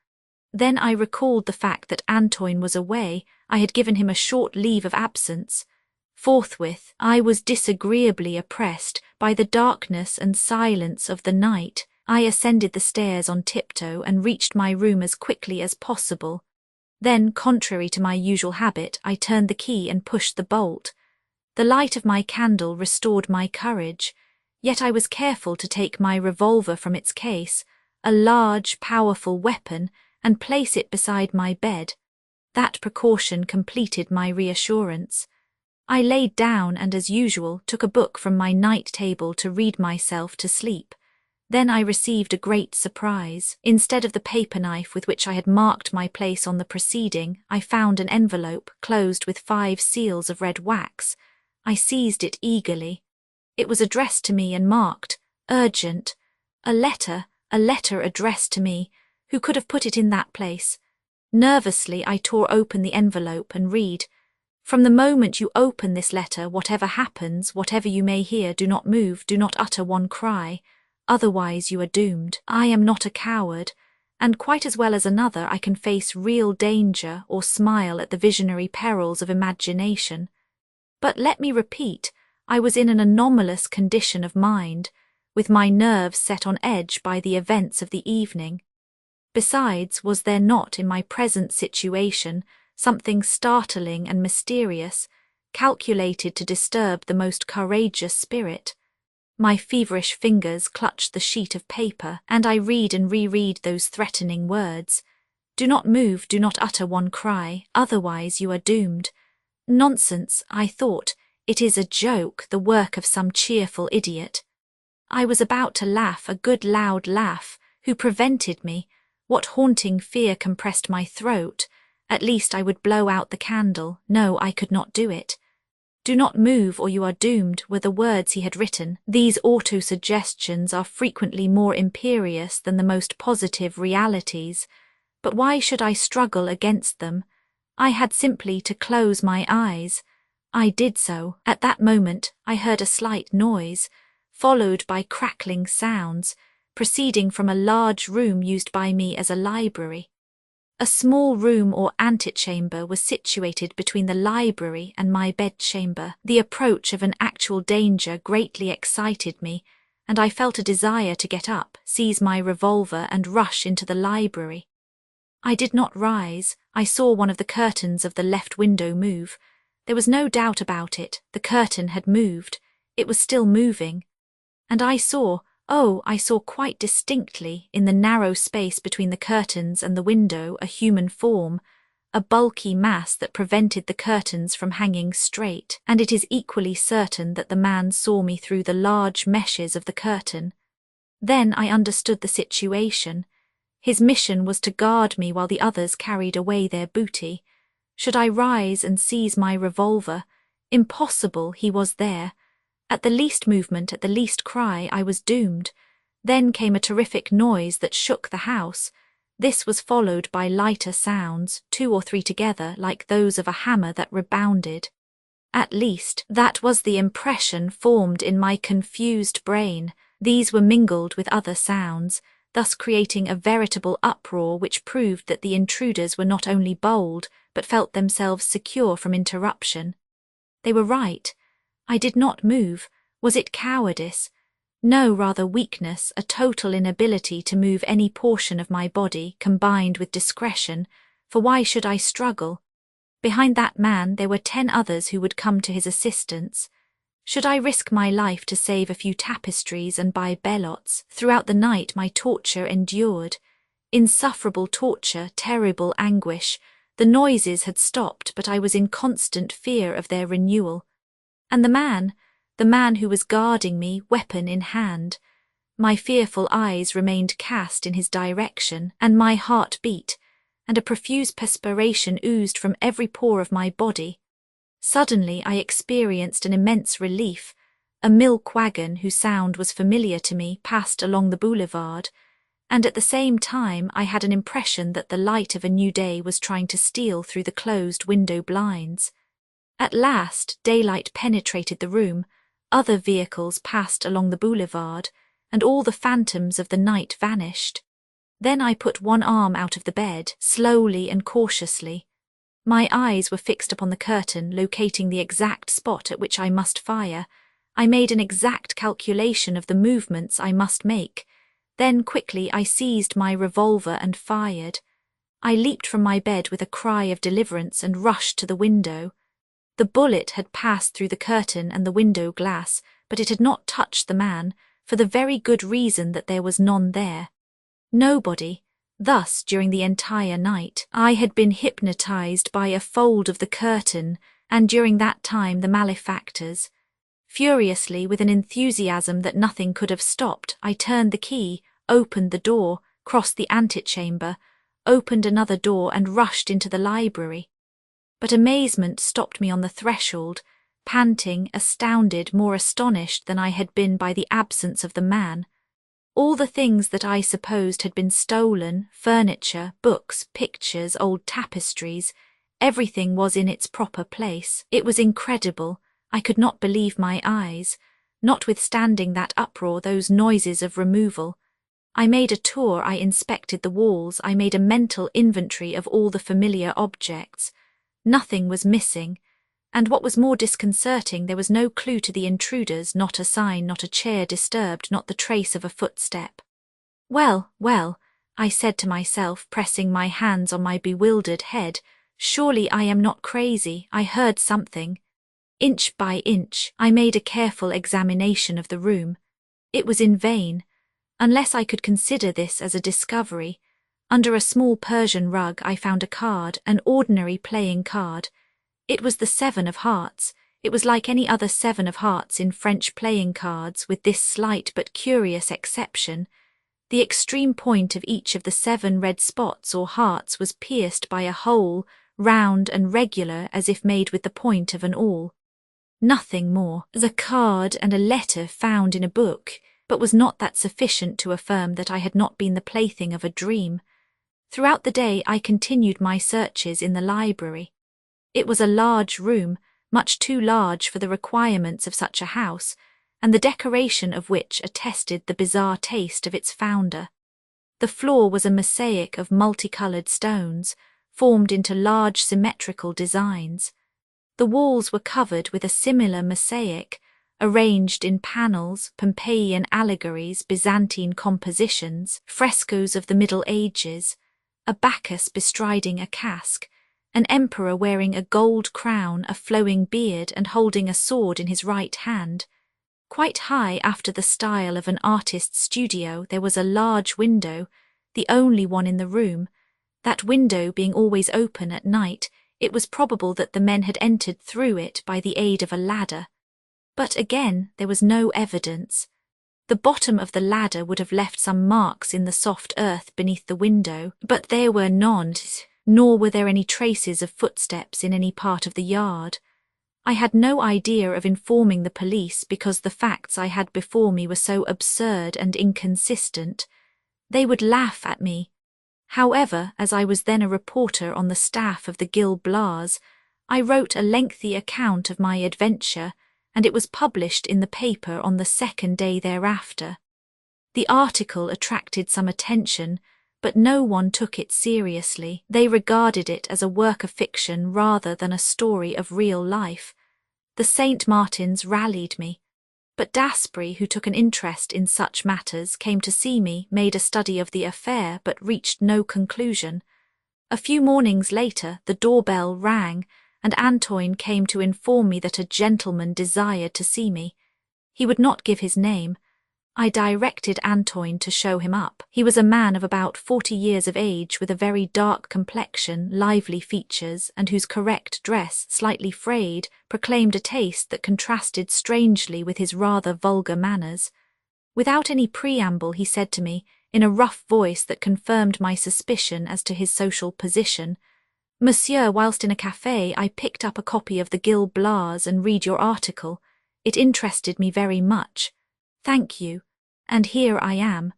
Then I recalled the fact that Antoine was away. I had given him a short leave of absence. Forthwith, I was disagreeably oppressed by the darkness and silence of the night. I ascended the stairs on tiptoe and reached my room as quickly as possible. Then, contrary to my usual habit, I turned the key and pushed the bolt. The light of my candle restored my courage, yet I was careful to take my revolver from its case, a large, powerful weapon, and place it beside my bed. That precaution completed my reassurance. I laid down and, as usual, took a book from my night table to read myself to sleep. Then I received a great surprise. Instead of the paper knife with which I had marked my place on the preceding, I found an envelope closed with 5 seals of red wax. I seized it eagerly. It was addressed to me and marked, "Urgent." A letter addressed to me. Who could have put it in that place? Nervously, I tore open the envelope and read, "From the moment you open this letter, whatever happens, whatever you may hear, do not move, do not utter one cry. Otherwise you are doomed. I am not a coward, and quite as well as another I can face real danger or smile at the visionary perils of imagination. But let me repeat, I was in an anomalous condition of mind, with my nerves set on edge by the events of the evening. Besides, was there not in my present situation something startling and mysterious, calculated to disturb the most courageous spirit? My feverish fingers clutched the sheet of paper, and I read and reread those threatening words. "Do not move, do not utter one cry, otherwise you are doomed." Nonsense, I thought. It is a joke, the work of some cheerful idiot. I was about to laugh a good loud laugh. Who prevented me? What haunting fear compressed my throat? At least I would blow out the candle. No, I could not do it. "Do not move or you are doomed" were the words he had written. These auto-suggestions are frequently more imperious than the most positive realities. But why should I struggle against them? I had simply to close my eyes. I did so. At that moment I heard a slight noise, followed by crackling sounds, proceeding from a large room used by me as a library. A small room or antechamber was situated between the library and my bedchamber. The approach of an actual danger greatly excited me, and I felt a desire to get up, seize my revolver, and rush into the library. I did not rise. I saw one of the curtains of the left window move. There was no doubt about it. The curtain had moved. It was still moving. And I saw quite distinctly, in the narrow space between the curtains and the window, a human form, a bulky mass that prevented the curtains from hanging straight, and it is equally certain that the man saw me through the large meshes of the curtain. Then I understood the situation. His mission was to guard me while the others carried away their booty. Should I rise and seize my revolver? Impossible, he was there. At the least movement, at the least cry, I was doomed. Then came a terrific noise that shook the house. This was followed by lighter sounds, 2 or 3 together, like those of a hammer that rebounded. At least, that was the impression formed in my confused brain. These were mingled with other sounds, thus creating a veritable uproar which proved that the intruders were not only bold, but felt themselves secure from interruption. They were right. I did not move. Was it cowardice? No, rather weakness, a total inability to move any portion of my body, combined with discretion, for why should I struggle? Behind that man there were 10 others who would come to his assistance. Should I risk my life to save a few tapestries and buy bellots? Throughout the night my torture endured. Insufferable torture, terrible anguish. The noises had stopped, but I was in constant fear of their renewal. And the man who was guarding me, weapon in hand. My fearful eyes remained cast in his direction, and my heart beat, and a profuse perspiration oozed from every pore of my body. Suddenly I experienced an immense relief. A milk wagon, whose sound was familiar to me, passed along the boulevard, and at the same time I had an impression that the light of a new day was trying to steal through the closed window blinds. At last daylight penetrated the room, other vehicles passed along the boulevard, and all the phantoms of the night vanished. Then I put one arm out of the bed, slowly and cautiously. My eyes were fixed upon the curtain, locating the exact spot at which I must fire. I made an exact calculation of the movements I must make. Then quickly I seized my revolver and fired. I leaped from my bed with a cry of deliverance and rushed to the window. The bullet had passed through the curtain and the window glass, but it had not touched the man, for the very good reason that there was none there. Nobody. Thus, during the entire night, I had been hypnotized by a fold of the curtain, and during that time the malefactors. Furiously, with an enthusiasm that nothing could have stopped, I turned the key, opened the door, crossed the antechamber, opened another door and rushed into the library. But amazement stopped me on the threshold, panting, astounded, more astonished than I had been by the absence of the man. All the things that I supposed had been stolen, furniture, books, pictures, old tapestries, everything was in its proper place. It was incredible. I could not believe my eyes, notwithstanding that uproar, those noises of removal. I made a tour, I inspected the walls, I made a mental inventory of all the familiar objects. Nothing was missing, and what was more disconcerting, there was no clue to the intruders, not a sign, not a chair disturbed, not the trace of a footstep. Well, well, I said to myself, pressing my hands on my bewildered head, surely I am not crazy, I heard something. Inch by inch, I made a careful examination of the room. It was in vain. Unless I could consider this as a discovery, under a small Persian rug I found a card, an ordinary playing card. It was the 7 of hearts. It was like any other 7 of hearts in French playing cards, with this slight but curious exception. The extreme point of each of the 7 red spots or hearts was pierced by a hole, round and regular as if made with the point of an awl. Nothing more. The card and a letter found in a book, but was not that sufficient to affirm that I had not been the plaything of a dream? Throughout the day I continued my searches in the library. It was a large room, much too large for the requirements of such a house, and the decoration of which attested the bizarre taste of its founder. The floor was a mosaic of multicoloured stones, formed into large symmetrical designs. The walls were covered with a similar mosaic, arranged in panels, Pompeian allegories, Byzantine compositions, frescoes of the Middle Ages, a Bacchus bestriding a cask, an emperor wearing a gold crown, a flowing beard, and holding a sword in his right hand. Quite high, after the style of an artist's studio, there was a large window, the only one in the room. That window being always open at night, it was probable that the men had entered through it by the aid of a ladder. But again, there was no evidence. The bottom of the ladder would have left some marks in the soft earth beneath the window, but there were none, nor were there any traces of footsteps in any part of the yard. I had no idea of informing the police because the facts I had before me were so absurd and inconsistent. They would laugh at me. However, as I was then a reporter on the staff of the Gil Blas, I wrote a lengthy account of my adventure, and it was published in the paper on the 2nd day thereafter. The article attracted some attention, but no one took it seriously. They regarded it as a work of fiction rather than a story of real life. The St. Martins rallied me. But Daspry, who took an interest in such matters, came to see me, made a study of the affair, but reached no conclusion. A few mornings later, the doorbell rang, and Antoine came to inform me that a gentleman desired to see me. He would not give his name. I directed Antoine to show him up. He was a man of about 40 years of age, with a very dark complexion, lively features, and whose correct dress, slightly frayed, proclaimed a taste that contrasted strangely with his rather vulgar manners. Without any preamble, he said to me, in a rough voice that confirmed my suspicion as to his social position, "Monsieur, whilst in a café, I picked up a copy of the Gil Blas and read your article. It interested me very much. Thank you. And here I am.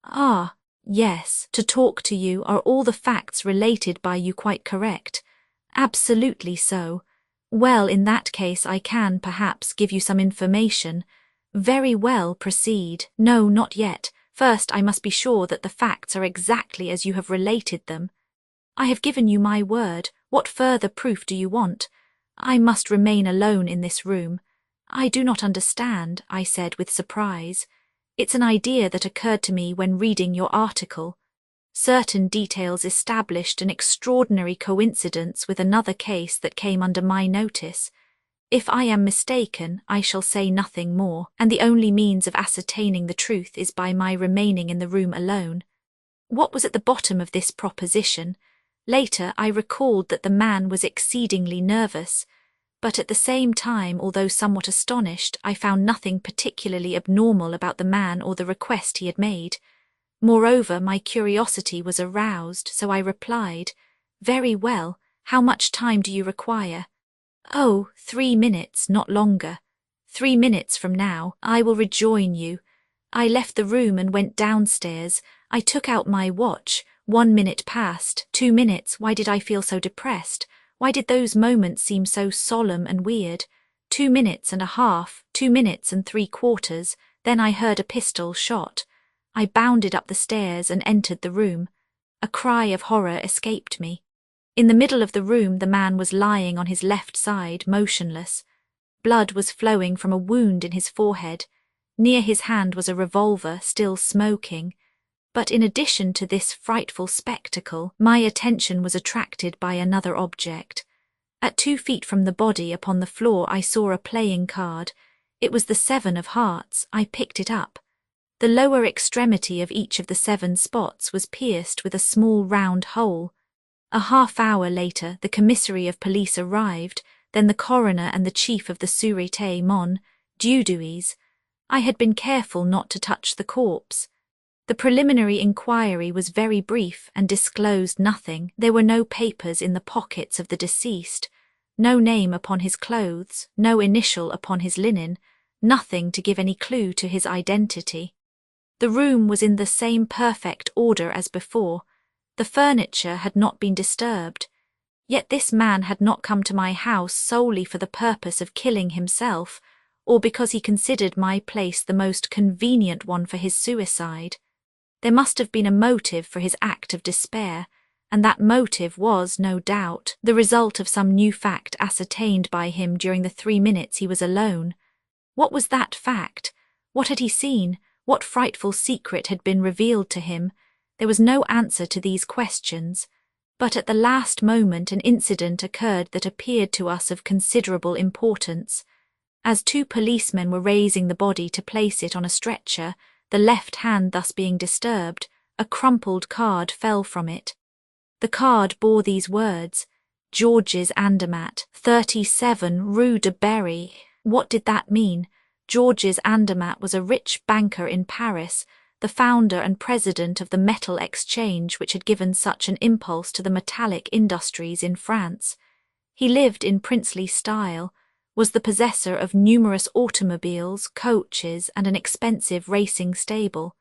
Ah, yes, to talk to you. Are all the facts related by you quite correct? Absolutely so. Well, in that case I can, perhaps, give you some information. Very well, proceed. No, not yet. First, I must be sure that the facts are exactly as you have related them. I have given you my word. What further proof do you want? I must remain alone in this room. I do not understand, I said with surprise. It's an idea that occurred to me when reading your article. Certain details established an extraordinary coincidence with another case that came under my notice. If I am mistaken, I shall say nothing more, and the only means of ascertaining the truth is by my remaining in the room alone. What was at the bottom of this proposition? Later, I recalled that the man was exceedingly nervous, but at the same time, although somewhat astonished, I found nothing particularly abnormal about the man or the request he had made. Moreover, my curiosity was aroused, so I replied, "Very well. How much time do you require?" "Oh, 3 minutes, not longer. 3 minutes from now, I will rejoin you." I left the room and went downstairs. I took out my watch. 1 minute passed. 2 minutes. Why did I feel so depressed? Why did those moments seem so solemn and weird? 2 minutes and a half, 2 minutes and 3/4, then I heard a pistol shot. I bounded up the stairs and entered the room. A cry of horror escaped me. In the middle of the room the man was lying on his left side, motionless. Blood was flowing from a wound in his forehead. Near his hand was a revolver, still smoking. But in addition to this frightful spectacle, my attention was attracted by another object. At 2 feet from the body upon the floor I saw a playing card. It was the 7 of hearts. I picked it up. The lower extremity of each of the 7 spots was pierced with a small round hole. A half-hour later the commissary of police arrived, then the coroner and the chief of the Sûreté Mon, Dudouis. I had been careful not to touch the corpse. The preliminary inquiry was very brief and disclosed nothing. There were no papers in the pockets of the deceased, no name upon his clothes, no initial upon his linen, nothing to give any clue to his identity. The room was in the same perfect order as before. The furniture had not been disturbed. Yet this man had not come to my house solely for the purpose of killing himself, or because he considered my place the most convenient one for his suicide. There must have been a motive for his act of despair, and that motive was, no doubt, the result of some new fact ascertained by him during the 3 minutes he was alone. What was that fact? What had he seen? What frightful secret had been revealed to him? There was no answer to these questions, but at the last moment an incident occurred that appeared to us of considerable importance. As 2 policemen were raising the body to place it on a stretcher, the left hand thus being disturbed, a crumpled card fell from it. The card bore these words, "Georges Andermatt, 37 Rue de Berry." What did that mean? Georges Andermatt was a rich banker in Paris, the founder and president of the metal exchange which had given such an impulse to the metallic industries in France. He lived in princely style, was the possessor of numerous automobiles, coaches, and an expensive racing stable.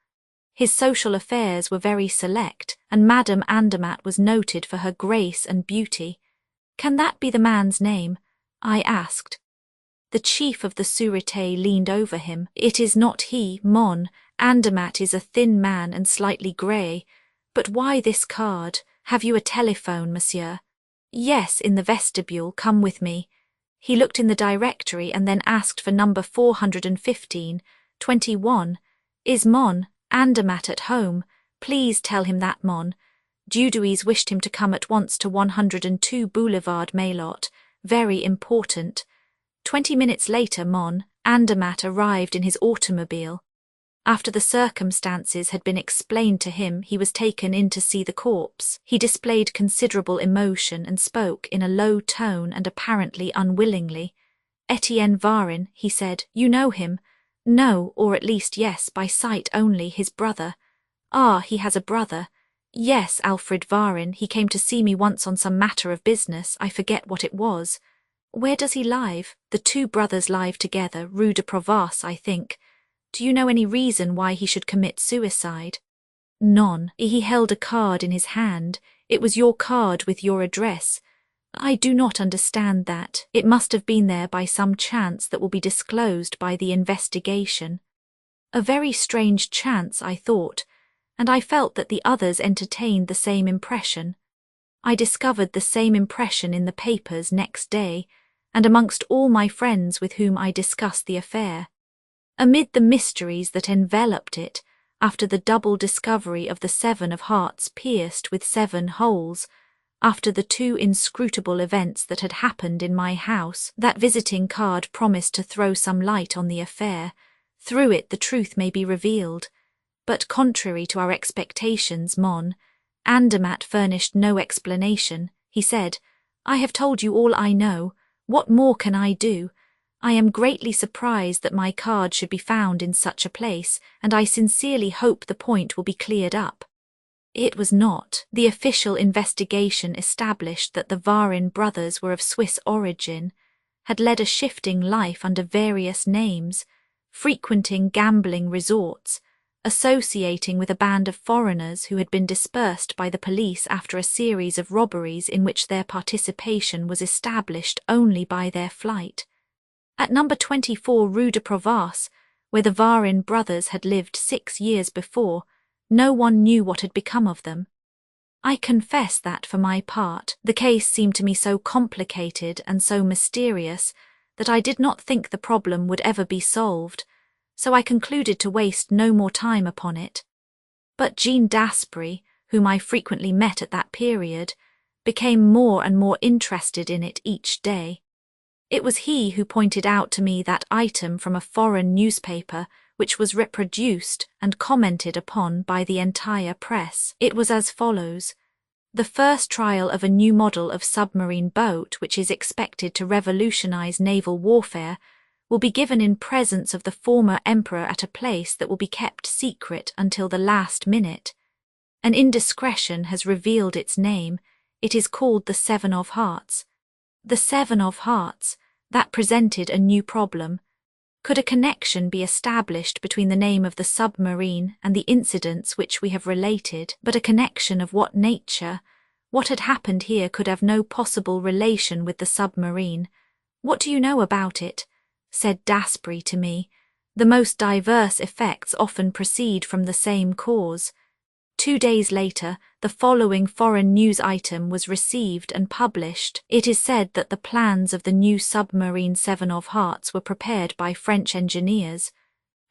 His social affairs were very select, and Madame Andermatt was noted for her grace and beauty. "Can that be the man's name?" I asked. The chief of the Sûreté leaned over him. "It is not he, Mon. Andermatt is a thin man and slightly grey. But why this card? Have you a telephone, monsieur?" "Yes, in the vestibule. Come with me." He looked in the directory and then asked for number 415, 21. Is Mon. Andermatt at home? Please tell him that Mon. Dudouis wished him to come at once to 102 Boulevard Maillot. Very important. 20 minutes later Mon. Andermatt arrived in his automobile. After the circumstances had been explained to him, he was taken in to see the corpse. He displayed considerable emotion and spoke in a low tone and apparently unwillingly. Etienne Varin, he said, you know him? No, or at least yes, by sight only, his brother. Ah, he has a brother. Yes, Alfred Varin, he came to see me once on some matter of business, I forget what it was. Where does he live? The two brothers live together, Rue de Provence, I think. Do you know any reason why he should commit suicide? None. He held a card in his hand. It was your card with your address. I do not understand that. It must have been there by some chance that will be disclosed by the investigation. A very strange chance, I thought, and I felt that the others entertained the same impression. I discovered the same impression in the papers next day, and amongst all my friends with whom I discussed the affair. Amid the mysteries that enveloped it, after the double discovery of the 7 of hearts pierced with 7 holes, after the 2 inscrutable events that had happened in my house, that visiting card promised to throw some light on the affair. Through it the truth may be revealed. But contrary to our expectations, Mon. Andermatt furnished no explanation. He said, I have told you all I know. What more can I do? I am greatly surprised that my card should be found in such a place, and I sincerely hope the point will be cleared up. It was not. The official investigation established that the Varin brothers were of Swiss origin, had led a shifting life under various names, frequenting gambling resorts, associating with a band of foreigners who had been dispersed by the police after a series of robberies in which their participation was established only by their flight. At number 24 Rue de Provence, where the Varin brothers had lived 6 years before, no one knew what had become of them. I confess that, for my part, the case seemed to me so complicated and so mysterious that I did not think the problem would ever be solved, so I concluded to waste no more time upon it. But Jean Daspry, whom I frequently met at that period, became more and more interested in it each day. It was he who pointed out to me that item from a foreign newspaper which was reproduced and commented upon by the entire press. It was as follows. The first trial of a new model of submarine boat which is expected to revolutionize naval warfare will be given in presence of the former emperor at a place that will be kept secret until the last minute. An indiscretion has revealed its name. It is called the 7 of Hearts. The 7 of Hearts, that presented a new problem. Could a connection be established between the name of the submarine and the incidents which we have related, but a connection of what nature? What had happened here could have no possible relation with the submarine. What do you know about it? Said Daspry to me. The most diverse effects often proceed from the same cause. 2 days later, the following foreign news item was received and published. It is said that the plans of the new submarine 7 of Hearts were prepared by French engineers,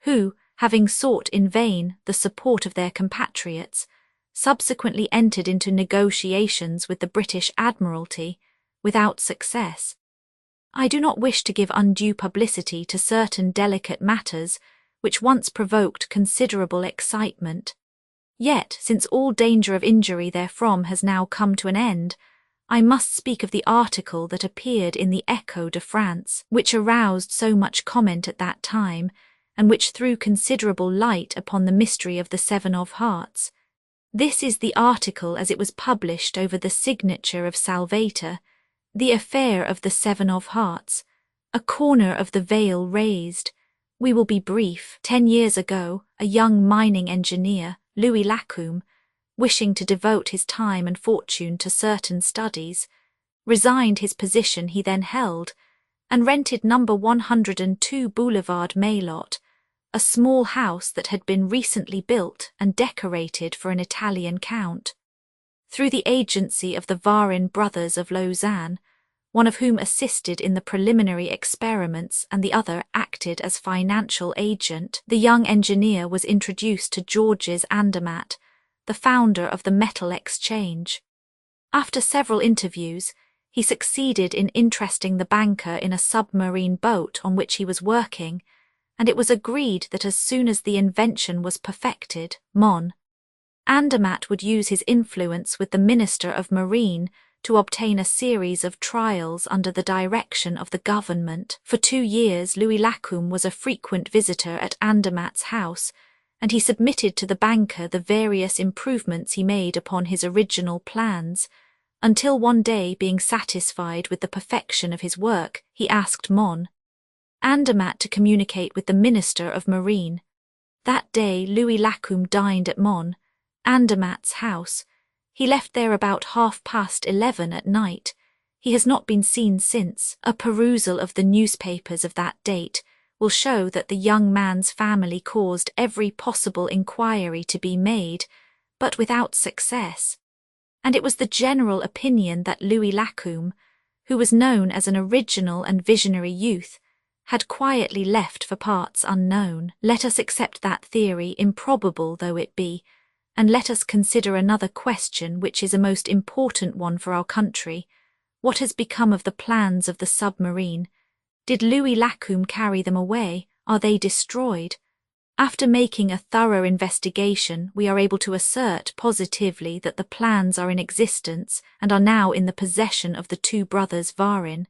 who, having sought in vain the support of their compatriots, subsequently entered into negotiations with the British Admiralty, without success. I do not wish to give undue publicity to certain delicate matters which once provoked considerable excitement. Yet, since all danger of injury therefrom has now come to an end, I must speak of the article that appeared in the Echo de France, which aroused so much comment at that time, and which threw considerable light upon the mystery of the 7 of Hearts. This is the article as it was published over the signature of Salvator, the affair of the 7 of Hearts, a corner of the veil raised. We will be brief. 10 years ago, a young mining engineer, Louis Lacombe, wishing to devote his time and fortune to certain studies, resigned his position he then held, and rented number 102 Boulevard Maillot, a small house that had been recently built and decorated for an Italian count. Through the agency of the Varin brothers of Lausanne, one of whom assisted in the preliminary experiments and the other acted as financial agent. The young engineer was introduced to Georges Andermatt, the founder of the metal exchange. After several interviews, he succeeded in interesting the banker in a submarine boat on which he was working, and it was agreed that as soon as the invention was perfected, Andermatt would use his influence with the Minister of Marine to obtain a series of trials under the direction of the government. For 2 years, Louis Lacombe was a frequent visitor at Andermatt's house, and he submitted to the banker the various improvements he made upon his original plans, until one day, being satisfied with the perfection of his work, he asked Andermatt to communicate with the Minister of Marine. That day Louis Lacombe dined at Andermatt's house. He left there about 11:30 at night. He has not been seen since. A perusal of the newspapers of that date will show that the young man's family caused every possible inquiry to be made, but without success. And it was the general opinion that Louis Lacombe, who was known as an original and visionary youth, had quietly left for parts unknown. Let us accept that theory, improbable though it be, and let us consider another question which is a most important one for our country. What has become of the plans of the submarine? Did Louis Lacombe carry them away? Are they destroyed? After making a thorough investigation, we are able to assert positively that the plans are in existence and are now in the possession of the 2 brothers Varin.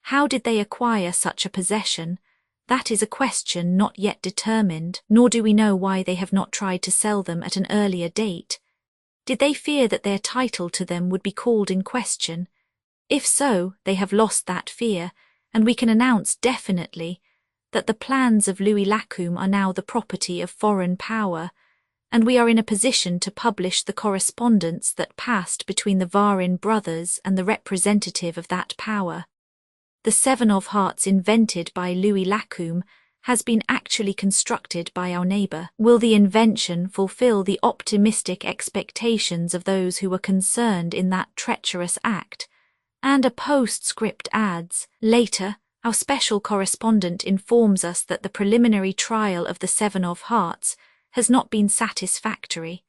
How did they acquire such a possession? That is a question not yet determined, nor do we know why they have not tried to sell them at an earlier date. Did they fear that their title to them would be called in question? If so, they have lost that fear, and we can announce definitely that the plans of Louis Lacombe are now the property of foreign power, and we are in a position to publish the correspondence that passed between the Varin brothers and the representative of that power. The 7 of Hearts invented by Louis Lacombe has been actually constructed by our neighbour. Will the invention fulfil the optimistic expectations of those who were concerned in that treacherous act? And a postscript adds, later, our special correspondent informs us that the preliminary trial of the 7 of Hearts has not been satisfactory.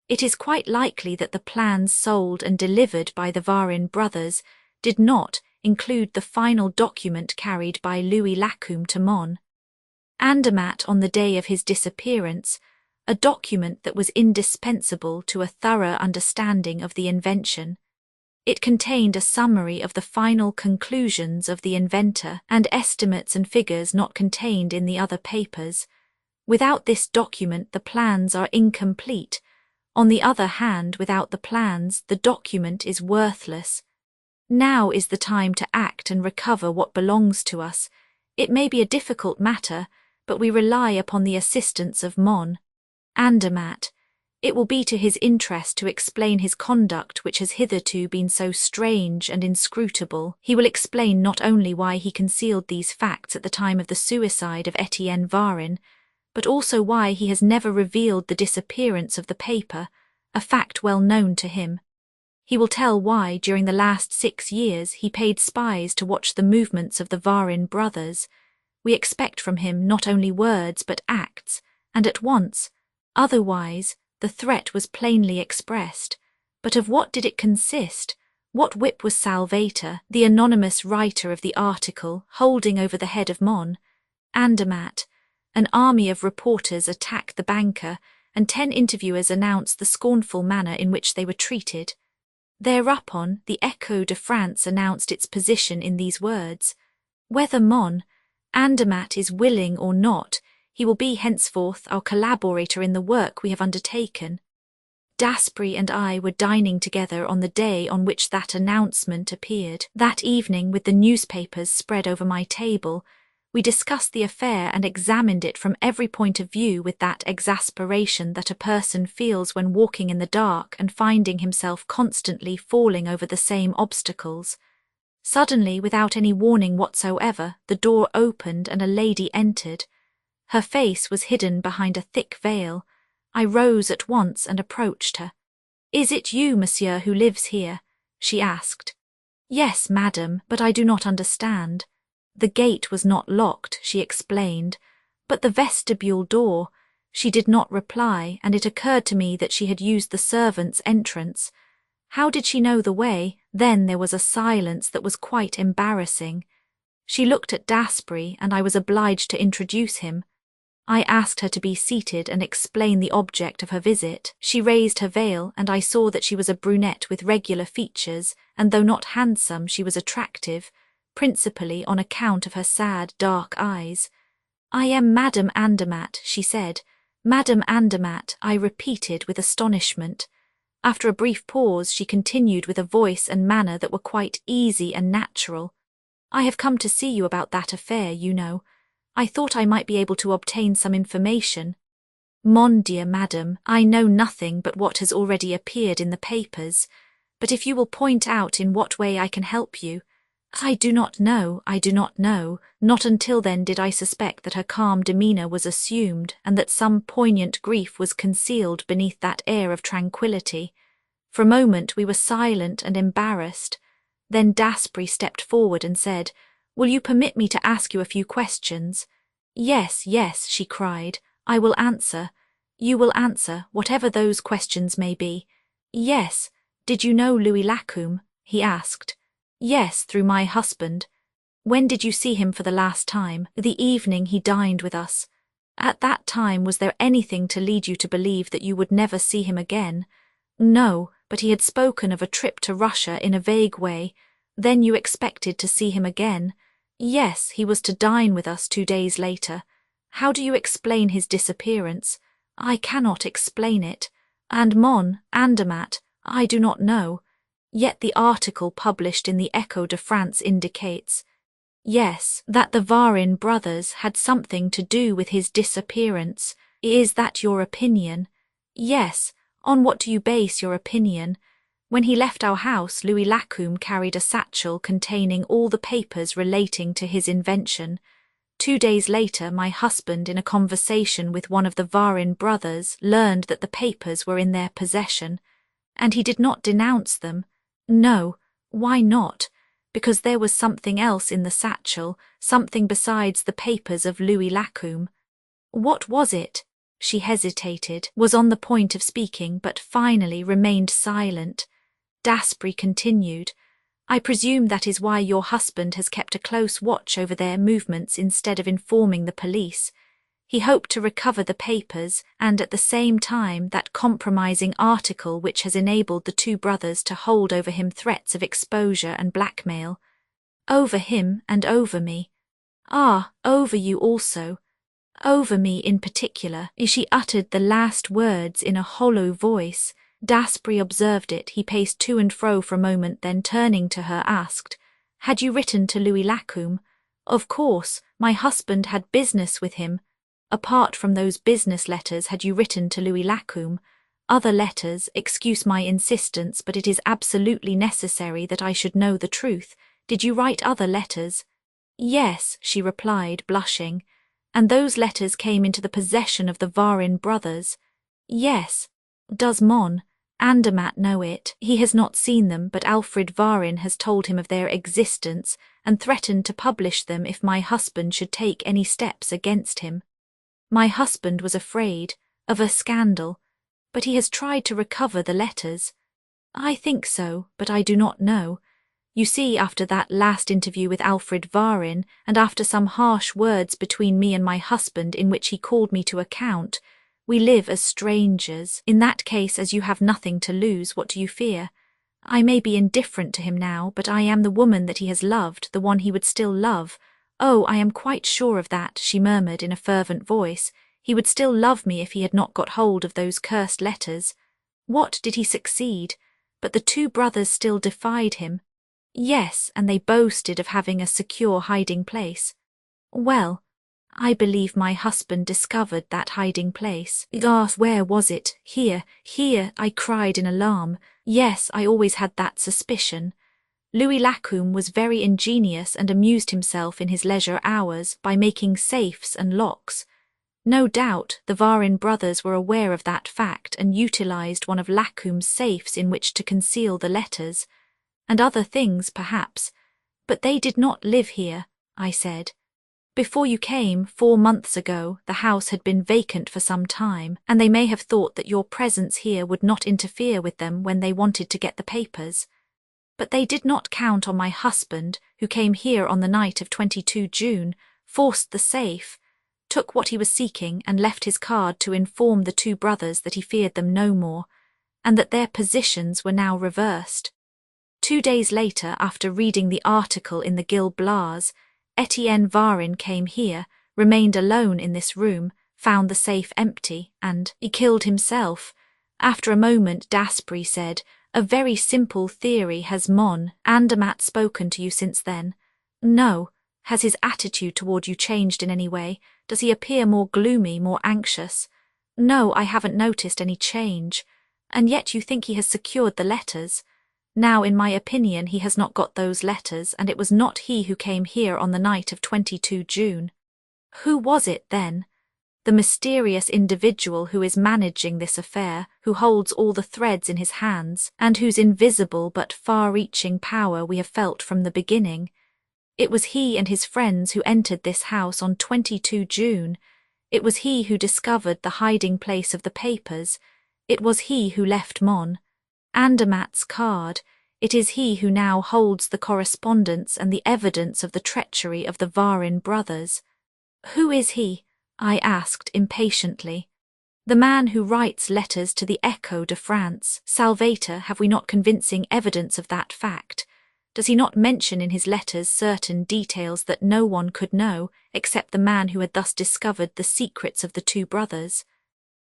It is quite likely that the plans sold and delivered by the Varin brothers did not include the final document carried by Louis Lacombe to Andermatt on the day of his disappearance, a document that was indispensable to a thorough understanding of the invention. It contained a summary of the final conclusions of the inventor and estimates and figures not contained in the other papers. Without this document, the plans are incomplete. On the other hand, without the plans, the document is worthless. Now is the time to act and recover what belongs to us. It may be a difficult matter, but we rely upon the assistance of Andermatt. It will be to his interest to explain his conduct, which has hitherto been so strange and inscrutable. He will explain not only why he concealed these facts at the time of the suicide of Etienne Varin, but also why he has never revealed the disappearance of the paper, a fact well known to him. He will tell why, during the last 6 years, he paid spies to watch the movements of the Varin brothers. We expect from him not only words but acts, and at once. Otherwise, the threat was plainly expressed. But of what did it consist? What whip was Salvator, the anonymous writer of the article, holding over the head of Andermatt? An army of reporters attacked the banker, and 10 interviewers announced the scornful manner in which they were treated. Thereupon, the Echo de France announced its position in these words: whether Andermatt is willing or not, he will be henceforth our collaborator in the work we have undertaken. Daspry and I were dining together on the day on which that announcement appeared. That evening, with the newspapers spread over my table, we discussed the affair and examined it from every point of view with that exasperation that a person feels when walking in the dark and finding himself constantly falling over the same obstacles. Suddenly, without any warning whatsoever, the door opened and a lady entered. Her face was hidden behind a thick veil. I rose at once and approached her. "Is it you, monsieur, who lives here?" she asked. Yes, madam, but I do not understand. The gate was not locked, she explained, but the vestibule door. She did not reply, and it occurred to me that she had used the servants' entrance. How did she know the way? Then there was a silence that was quite embarrassing. She looked at Daspry, and I was obliged to introduce him. I asked her to be seated and explain the object of her visit. She raised her veil, and I saw that she was a brunette with regular features, and though not handsome, she was attractive, principally on account of her sad, dark eyes. "I am Madame Andermatt," she said. "Madame Andermatt," I repeated with astonishment. After a brief pause, she continued with a voice and manner that were quite easy and natural. "I have come to see you about that affair, you know. I thought I might be able to obtain some information." "Mon dear madam, I know nothing but what has already appeared in the papers, but if you will point out in what way I can help you—" I do not know. Not until then did I suspect that her calm demeanour was assumed and that some poignant grief was concealed beneath that air of tranquillity. For a moment we were silent and embarrassed. Then Daspry stepped forward and said, "Will you permit me to ask you a few questions?" "Yes, yes," she cried. "I will answer. You will answer, whatever those questions may be." "Yes. Did you know Louis Lacombe?" he asked. "Yes, through my husband." "When did you see him for the last time?" "The evening he dined with us." "At that time, was there anything to lead you to believe that you would never see him again?" "No, but he had spoken of a trip to Russia in a vague way." "Then you expected to see him again?" "Yes, he was to dine with us 2 days later." "How do you explain his disappearance?" "I cannot explain it." "And Andermatt, I do not know." "Yet the article published in the Echo de France indicates—" "Yes, that the Varin brothers had something to do with his disappearance. Is that your opinion?" "Yes. On what do you base your opinion?" "When he left our house, Louis Lacombe carried a satchel containing all the papers relating to his invention. 2 days later, my husband, in a conversation with one of the Varin brothers, learned that the papers were in their possession." "And he did not denounce them?" "No." "Why not?" "Because there was something else in the satchel, something besides the papers of Louis Lacombe." "What was it?" She hesitated, was on the point of speaking, but finally remained silent. Daspry continued, "I presume that is why your husband has kept a close watch over their movements instead of informing the police. He hoped to recover the papers and at the same time that compromising article which has enabled the 2 brothers to hold over him threats of exposure and blackmail." "Over him and over me." "Ah, over you also." "Over me in particular." She uttered the last words in a hollow voice. Daspry observed it. He paced to and fro for a moment, then turning to her asked, "Had you written to Louis Lacombe?" "Of course. My husband had business with him." "Apart from those business letters, had you written to Louis Lacombe?" "Other letters. Excuse my insistence, but it is absolutely necessary that I should know the truth. Did you write other letters?" "Yes," she replied, blushing. "And those letters came into the possession of the Varin brothers?" "Yes." "Does Andermatt know it?" "He has not seen them, but Alfred Varin has told him of their existence and threatened to publish them if my husband should take any steps against him." "My husband was afraid of a scandal, but he has tried to recover the letters." "I think so, but I do not know. You see, after that last interview with Alfred Varin, and after some harsh words between me and my husband in which he called me to account, we live as strangers. In that case, as you have nothing to lose, what do you fear? I may be indifferent to him now, but I am the woman that he has loved, the one he would still love. Oh, I am quite sure of that," she murmured in a fervent voice. "He would still love me if he had not got hold of those cursed letters." "What, did he succeed? But the 2 brothers still defied him." "Yes, and they boasted of having a secure hiding place." "Well, I believe my husband discovered that hiding place." "Ah, where was it?" Here, I cried in alarm. "Yes, I always had that suspicion." Louis Lacombe was very ingenious and amused himself in his leisure hours by making safes and locks. No doubt the Varin brothers were aware of that fact and utilized one of Lacombe's safes in which to conceal the letters. and other things perhaps, but they did not live here, I said. Before you came 4 months ago, the house had been vacant for some time, and they may have thought that your presence here would not interfere with them when they wanted to get the papers. But they did not count on my husband, who came here on the night of 22 June, forced the safe, took what he was seeking and left his card to inform the 2 brothers that he feared them no more, and that their positions were now reversed. 2 days later, after reading the article in the Gil Blas, Etienne Varin came here, remained alone in this room, found the safe empty, and he killed himself. After a moment, Daspry said, "A very simple theory. Has Mon Andermatt spoken to you since then?" "No." "Has his attitude toward you changed in any way? Does he appear more gloomy, more anxious?" "No, I haven't noticed any change." "And yet you think he has secured the letters?" "Now, in my opinion, he has not got those letters, and it was not he who came here on the night of 22 June. Who was it, then? The mysterious individual who is managing this affair, who holds all the threads in his hands, and whose invisible but far-reaching power we have felt from the beginning. It was he and his friends who entered this house on 22 June. It was he who discovered the hiding place of the papers. It was he who left Mon Andermatt's card. It is he who now holds the correspondence and the evidence of the treachery of the Varin brothers." "Who is he?" I asked impatiently. "The man who writes letters to the Echo de France. Salvator, have we not convincing evidence of that fact? Does he not mention in his letters certain details that no one could know, except the man who had thus discovered the secrets of the 2 brothers?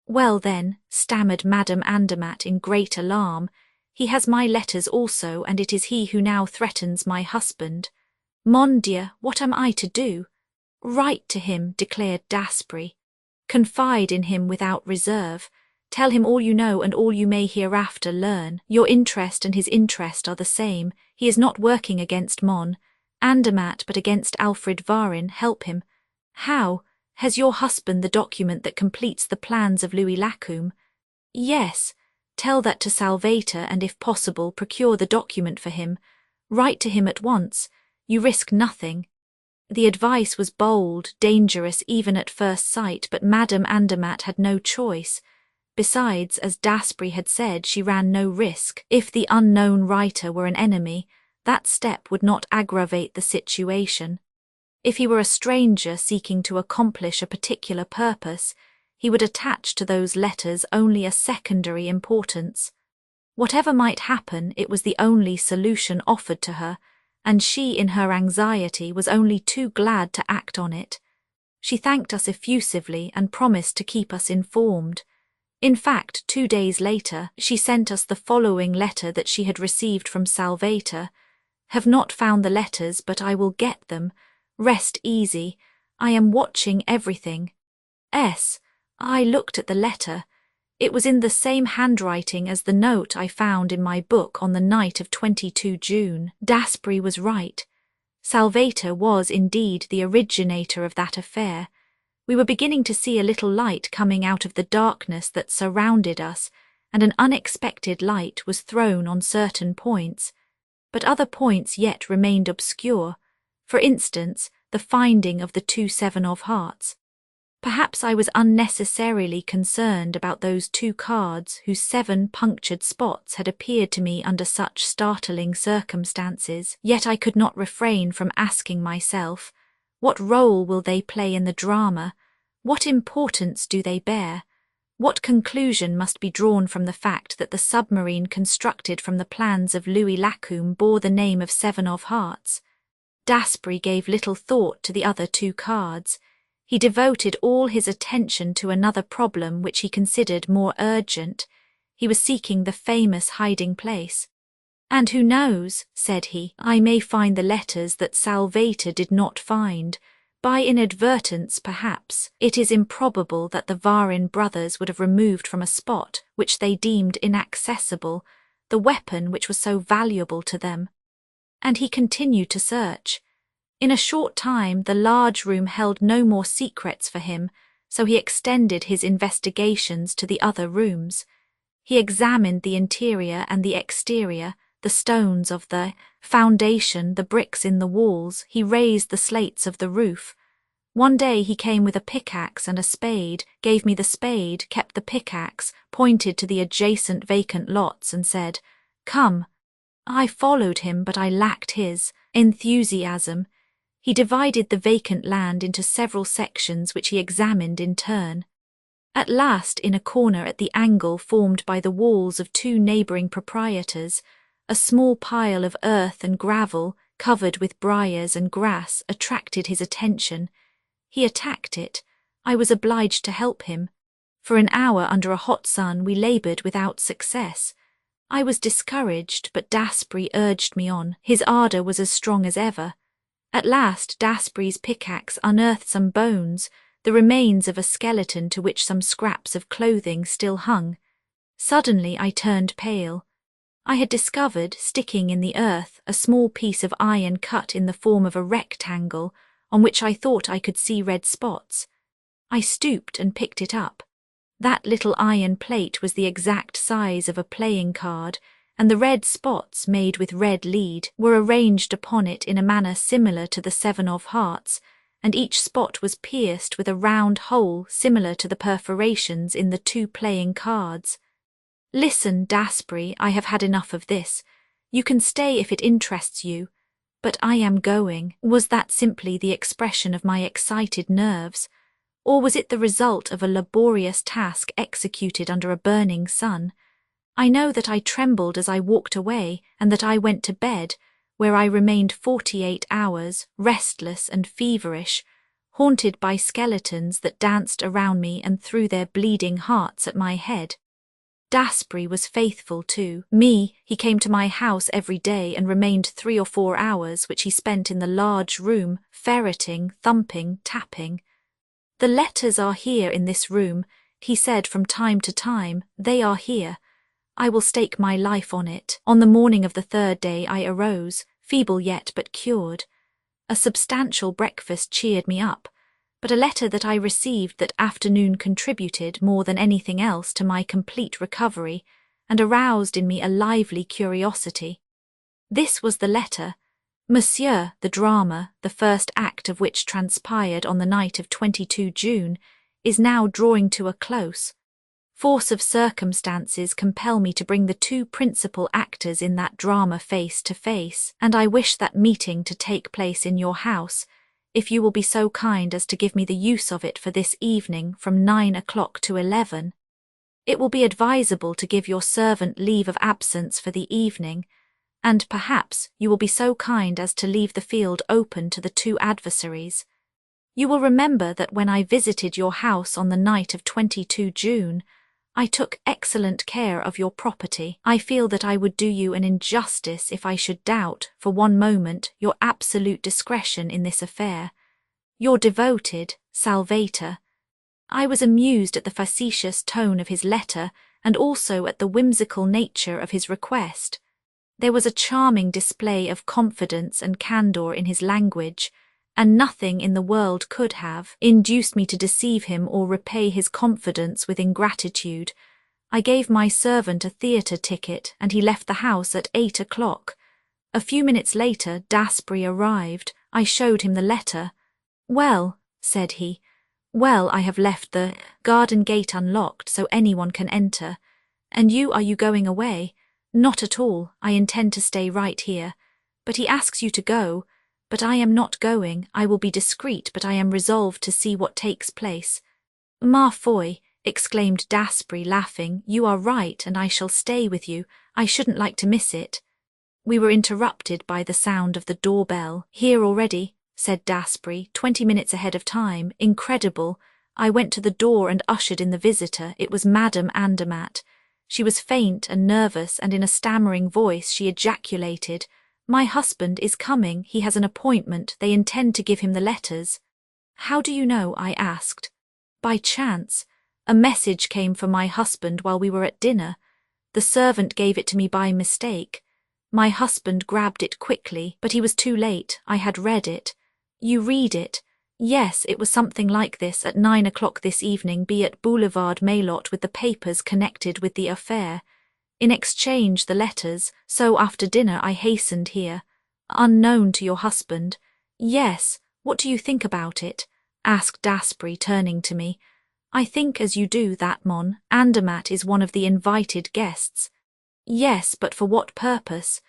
"Well then," stammered Madame Andermatt in great alarm, "he has my letters also, and it is he who now threatens my husband. Mon Dieu, what am I to do?" "Write to him," declared Daspry. "Confide in him without reserve. Tell him all you know and all you may hereafter learn. Your interest and his interest are the same. He is not working against Mon Andermatt, but against Alfred Varin. Help him." "How? Has your husband the document that completes the plans of Louis Lacombe?" "Yes." "Tell that to Salvator, and if possible, procure the document for him. Write to him at once. You risk nothing." The advice was bold, dangerous even at first sight, but Madame Andermatt had no choice. Besides, as Daspry had said, she ran no risk. If the unknown writer were an enemy, that step would not aggravate the situation. If he were a stranger seeking to accomplish a particular purpose, he would attach to those letters only a secondary importance. Whatever might happen, it was the only solution offered to her, and she, in her anxiety, was only too glad to act on it. She thanked us effusively and promised to keep us informed. In fact, 2 days later, she sent us the following letter that she had received from Salvator. "Have not found the letters, but I will get them. Rest easy. I am watching everything. S." I looked at the letter. It was in the same handwriting as the note I found in my book on the night of 22 June. Daspry was right. Salvator was indeed the originator of that affair. We were beginning to see a little light coming out of the darkness that surrounded us, and an unexpected light was thrown on certain points. But other points yet remained obscure. For instance, the finding of the 2 7 of hearts. Perhaps I was unnecessarily concerned about those 2 cards whose 7 punctured spots had appeared to me under such startling circumstances, yet I could not refrain from asking myself, what role will they play in the drama? What importance do they bear? What conclusion must be drawn from the fact that the submarine constructed from the plans of Louis Lacombe bore the name of 7 of hearts? Daspry gave little thought to the other 2 cards. He devoted all his attention to another problem which he considered more urgent. He was seeking the famous hiding place. "And who knows," said he, "I may find the letters that Salvator did not find. By inadvertence, perhaps. It is improbable that the Varin brothers would have removed from a spot which they deemed inaccessible the weapon which was so valuable to them." And he continued to search. In a short time the large room held no more secrets for him, so he extended his investigations to the other rooms. He examined the interior and the exterior, the stones of the foundation, the bricks in the walls. He raised the slates of the roof. One day he came with a pickaxe and a spade, gave me the spade, kept the pickaxe, pointed to the adjacent vacant lots and said, "Come." I followed him, but I lacked his enthusiasm. He divided the vacant land into several sections which he examined in turn. At last, in a corner at the angle formed by the walls of two neighbouring proprietors, a small pile of earth and gravel, covered with briars and grass, attracted his attention. He attacked it. I was obliged to help him. For an hour under a hot sun we laboured without success. I was discouraged, but Daspry urged me on. His ardour was as strong as ever. At last Daspry's pickaxe unearthed some bones, the remains of a skeleton to which some scraps of clothing still hung. Suddenly I turned pale. I had discovered, sticking in the earth, a small piece of iron cut in the form of a rectangle, on which I thought I could see red spots. I stooped and picked it up. That little iron plate was the exact size of a playing card, and the red spots, made with red lead, were arranged upon it in a manner similar to the 7 of hearts, and each spot was pierced with a round hole similar to the perforations in the 2 playing cards. "Listen, Daspry, I have had enough of this. You can stay if it interests you, but I am going." Was that simply the expression of my excited nerves, or was it the result of a laborious task executed under a burning sun? I know that I trembled as I walked away, and that I went to bed, where I remained 48 hours, restless and feverish, haunted by skeletons that danced around me and threw their bleeding hearts at my head. Daspry was faithful to me. He came to my house every day and remained 3 or 4 hours, which he spent in the large room, ferreting, thumping, tapping. "The letters are here in this room," he said from time to time. "They are here. I will stake my life on it." On the morning of the 3rd day I arose, feeble yet but cured. A substantial breakfast cheered me up, but a letter that I received that afternoon contributed more than anything else to my complete recovery, and aroused in me a lively curiosity. This was the letter. "Monsieur, the drama, the first act of which transpired on the night of 22 June, is now drawing to a close. Force of circumstances compel me to bring the 2 principal actors in that drama face to face, and I wish that meeting to take place in your house, if you will be so kind as to give me the use of it for this evening from 9 o'clock to 11. It will be advisable to give your servant leave of absence for the evening, and perhaps you will be so kind as to leave the field open to the 2 adversaries. You will remember that when I visited your house on the night of 22 June, I took excellent care of your property. I feel that I would do you an injustice if I should doubt, for one moment, your absolute discretion in this affair. Your devoted Salvator." I was amused at the facetious tone of his letter, and also at the whimsical nature of his request. There was a charming display of confidence and candour in his language, and nothing in the world could have induced me to deceive him or repay his confidence with ingratitude. I gave my servant a theatre ticket, and he left the house at 8 o'clock. A few minutes later Daspry arrived. I showed him the letter. "Well," said he, "well, I have left the garden gate unlocked so anyone can enter. And are you going away?" "Not at all. I intend to stay right here. But he asks you to go. But I am not going. I will be discreet, but I am resolved to see what takes place." "Ma foi," exclaimed Daspry, laughing, "you are right, and I shall stay with you. I shouldn't like to miss it." We were interrupted by the sound of the doorbell. "Here already," said Daspry, 20 minutes ahead of time. Incredible. I went to the door and ushered in the visitor. It was Madame Andermatt. She was faint and nervous, and in a stammering voice she ejaculated, "My husband is coming. He has an appointment. They intend to give him the letters." "How do you know?" I asked. "By chance. A message came for my husband while we were at dinner. The servant gave it to me by mistake. My husband grabbed it quickly, but he was too late. I had read it." "You read it?" "Yes, it was something like this. At 9 o'clock this evening, be at Boulevard Maillot with the papers connected with the affair." In exchange the letters, so after dinner I hastened here, unknown to your husband. Yes, what do you think about it? Asked Daspry, turning to me. I think as you do that, Mon. Andermatt is one of the invited guests. Yes, but for what purpose?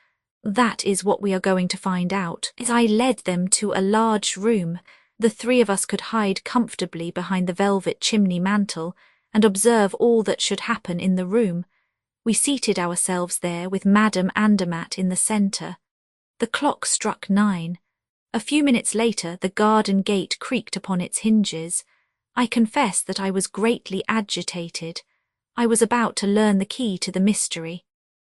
That is what we are going to find out. As I led them to a large room, the three of us could hide comfortably behind the velvet chimney mantel and observe all that should happen in the room. We seated ourselves there with Madame Andermatt in the centre. The clock struck 9. A few minutes later the garden gate creaked upon its hinges. I confess that I was greatly agitated. I was about to learn the key to the mystery.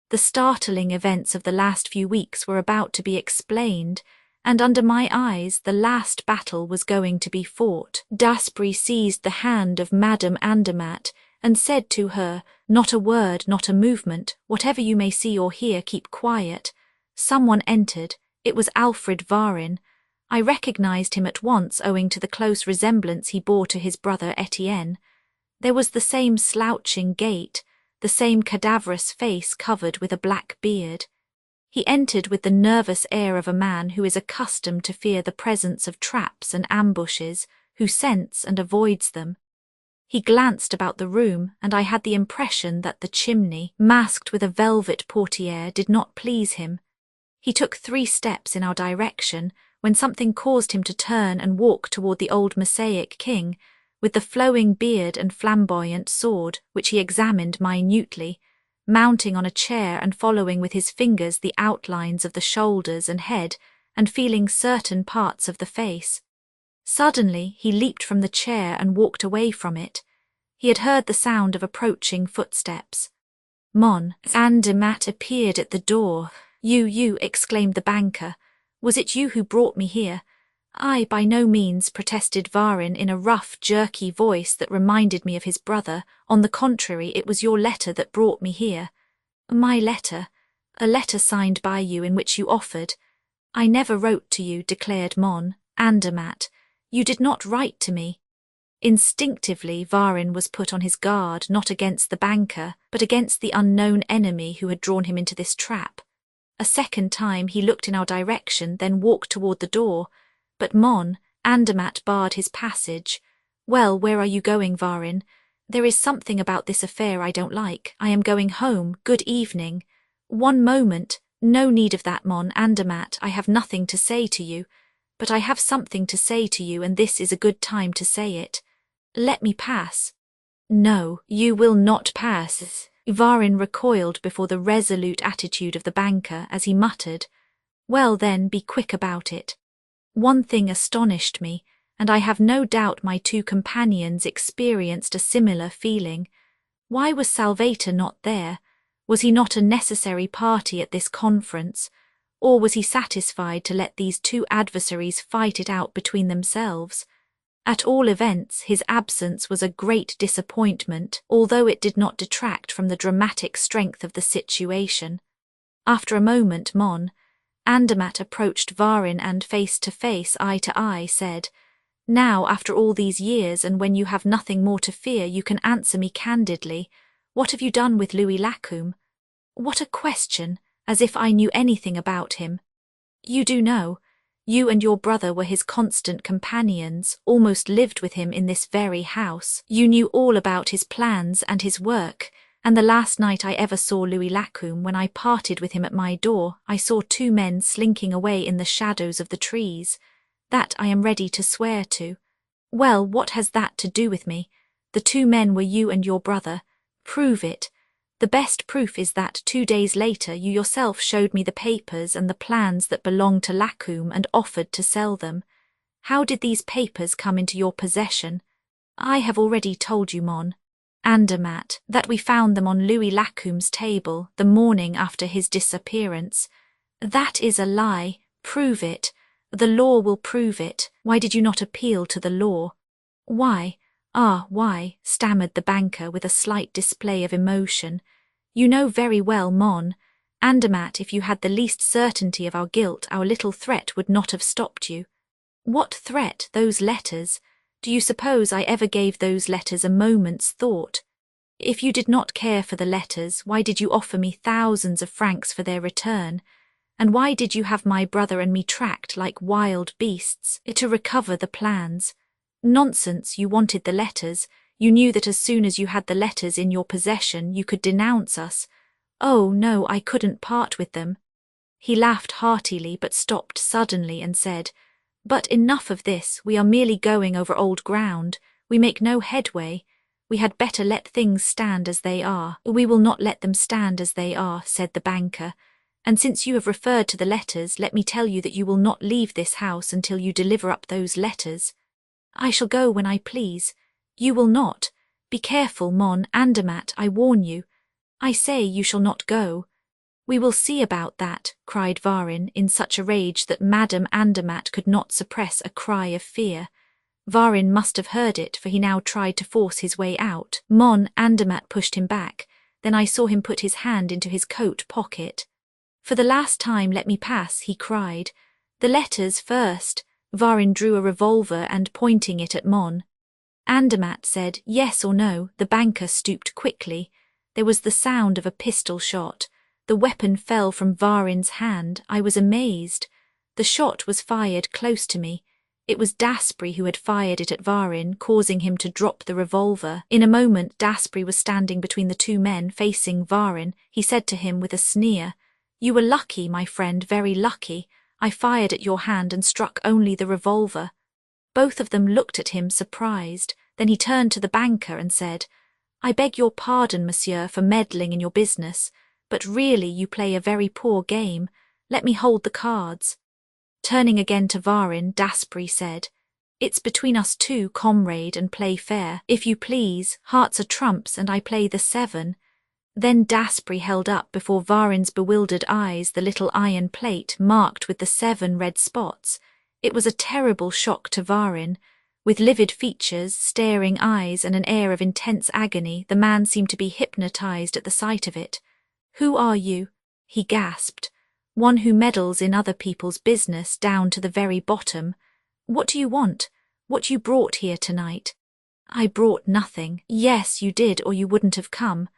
The startling events of the last few weeks were about to be explained, and under my eyes the last battle was going to be fought. Daspry seized the hand of Madame Andermatt and said to her, "Not a word, not a movement. Whatever you may see or hear, keep quiet." Someone entered. It was Alfred Varin. I recognized him at once owing to the close resemblance he bore to his brother Etienne. There was the same slouching gait, the same cadaverous face covered with a black beard. He entered with the nervous air of a man who is accustomed to fear the presence of traps and ambushes, who scents and avoids them. He glanced about the room, and I had the impression that the chimney, masked with a velvet portiere, did not please him. He took 3 steps in our direction, when something caused him to turn and walk toward the old Mosaic king, with the flowing beard and flamboyant sword, which he examined minutely, mounting on a chair and following with his fingers the outlines of the shoulders and head, and feeling certain parts of the face. Suddenly he leaped from the chair and walked away from it. He had heard the sound of approaching footsteps. Mon. Andermatt appeared at the door. You, exclaimed the banker. Was it you who brought me here? I, by no means, protested Varin in a rough, jerky voice that reminded me of his brother. On the contrary, it was your letter that brought me here. My letter? A letter signed by you in which you offered. I never wrote to you, declared Mon. Andermatt. You did not write to me. Instinctively, Varin was put on his guard not against the banker, but against the unknown enemy who had drawn him into this trap. A second time he looked in our direction, then walked toward the door. But Mon. Andermatt barred his passage. Well, where are you going, Varin? There is something about this affair I don't like. I am going home. Good evening. One moment. No need of that, Mon. Andermatt. I have nothing to say to you. But I have something to say to you, and this is a good time to say it. Let me pass. No, you will not pass. Varin recoiled before the resolute attitude of the banker as he muttered, "Well then, be quick about it." One thing astonished me, and I have no doubt my 2 companions experienced a similar feeling. Why was Salvator not there? Was he not a necessary party at this conference? Or was he satisfied to let these 2 adversaries fight it out between themselves? At all events, his absence was a great disappointment, although it did not detract from the dramatic strength of the situation. After a moment, Mon. Andermatt approached Varin and, face to face, eye to eye, said, "Now, after all these years, and when you have nothing more to fear, you can answer me candidly. What have you done with Louis Lacombe?" What a question, as if I knew anything about him. You do know. You and your brother were his constant companions, almost lived with him in this very house. You knew all about his plans and his work, and the last night I ever saw Louis Lacombe, when I parted with him at my door, I saw 2 men slinking away in the shadows of the trees. That I am ready to swear to. Well, what has that to do with me? The 2 men were you and your brother. Prove it. The best proof is that 2 days later you yourself showed me the papers and the plans that belonged to Lacombe and offered to sell them. How did these papers come into your possession? I have already told you, Mon. Andermatt, that we found them on Louis Lacombe's table the morning after his disappearance. That is a lie. Prove it. The law will prove it. Why did you not appeal to the law? Why? Why? Stammered the banker with a slight display of emotion. You know very well, Mon. Andermatt, if you had the least certainty of our guilt, our little threat would not have stopped you. What threat? Those letters. Do you suppose I ever gave those letters a moment's thought? If you did not care for the letters, why did you offer me thousands of francs for their return? And why did you have my brother and me tracked like wild beasts to recover the plans? Nonsense, you wanted the letters. You knew that as soon as you had the letters in your possession, you could denounce us. Oh, no, I couldn't part with them. He laughed heartily but stopped suddenly and said, But enough of this, we are merely going over old ground. We make no headway. We had better let things stand as they are. We will not let them stand as they are, said the banker. And since you have referred to the letters, let me tell you that you will not leave this house until you deliver up those letters. I shall go when I please. You will not. Be careful, Mon Andermatt, I warn you. I say you shall not go. We will see about that, cried Varin in such a rage that Madame Andermatt could not suppress a cry of fear. Varin must have heard it, for he now tried to force his way out. Mon Andermatt pushed him back. Then I saw him put his hand into his coat pocket. For the last time, let me pass, he cried. The letters first. Varin drew a revolver and pointing it at Mon Andermatt said, yes or no. The banker stooped quickly. There was the sound of a pistol shot. The weapon fell from Varin's hand. I was amazed. The shot was fired close to me. It was Daspry who had fired it at Varin, causing him to drop the revolver. In a moment Daspry was standing between the two men facing Varin. He said to him with a sneer, You were lucky, my friend, very lucky. I fired at your hand and struck only the revolver. Both of them looked at him surprised. Then he turned to the banker and said, I beg your pardon, monsieur, for meddling in your business, but really you play a very poor game. Let me hold the cards. Turning again to Varin, Daspry said, It's between us two, comrade, and play fair. If you please, hearts are trumps and I play the 7. Then Daspry held up before Varin's bewildered eyes the little iron plate marked with the 7 red spots. It was a terrible shock to Varin. With livid features, staring eyes, and an air of intense agony, the man seemed to be hypnotized at the sight of it. Who are you? He gasped. One who meddles in other people's business down to the very bottom. What do you want? What you brought here tonight? I brought nothing. Yes, you did, or you wouldn't have come.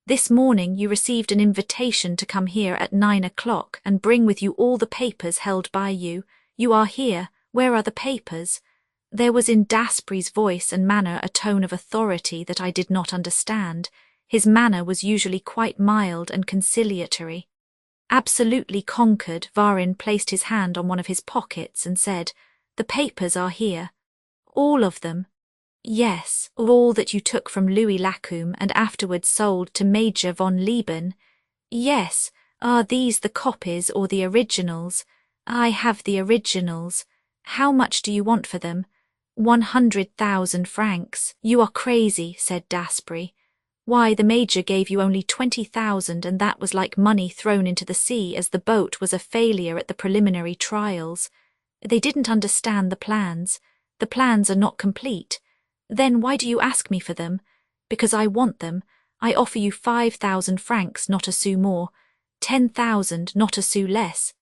This morning you received an invitation to come here at 9 o'clock and bring with you all the papers held by you. You are here. Where are the papers? There was in Daspry's voice and manner a tone of authority that I did not understand. His manner was usually quite mild and conciliatory. Absolutely conquered, Varin placed his hand on one of his pockets and said, The papers are here. All of them. Yes, all that you took from Louis Lacombe and afterwards sold to Major von Lieben. Yes, are these the copies or the originals? I have the originals. How much do you want for them? 100,000 francs. You are crazy, said Daspry. Why, the Major gave you only 20,000 and that was like money thrown into the sea as the boat was a failure at the preliminary trials. They didn't understand the plans. The plans are not complete. Then why do you ask me for them? Because I want them. I offer you 5,000 francs, not a sou more. 10,000, not a sou less.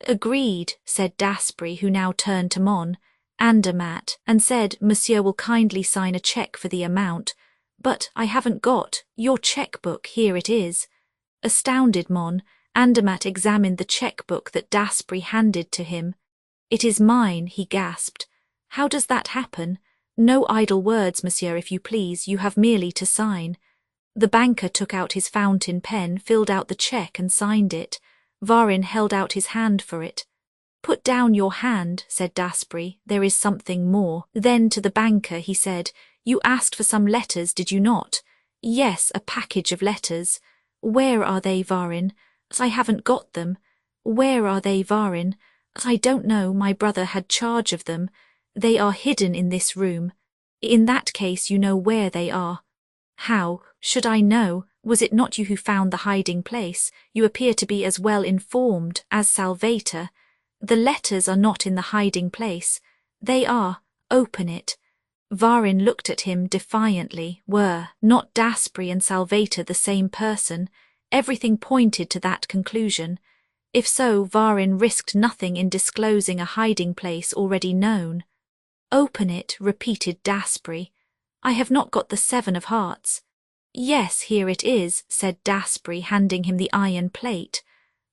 Agreed, said Daspry, who now turned to Mon Andermatt and said, Monsieur will kindly sign a cheque for the amount. But I haven't got your cheque-book. Here it is. Astounded, Mon Andermatt examined the cheque-book that Daspry handed to him. It is mine, he gasped. How does that happen? No idle words, monsieur, if you please. You have merely to sign. The banker took out his fountain pen, filled out the cheque and signed it. Varin held out his hand for it. Put down your hand, said Daspry. There is something more. Then to the banker he said, You asked for some letters, did you not? Yes, a package of letters. Where are they, Varin? I haven't got them. Where are they, Varin? I don't know. My brother had charge of them. They are hidden in this room. In that case you know where they are. How should I know? Was it not you who found the hiding place? You appear to be as well informed as Salvator. The letters are not in the hiding place. They are. Open it. Varin looked at him defiantly. Were not Daspry and Salvator the same person? Everything pointed to that conclusion. If so, Varin risked nothing in disclosing a hiding place already known. Open it, repeated Daspry. I have not got the 7 of hearts. Yes, here it is, said Daspry, handing him the iron plate.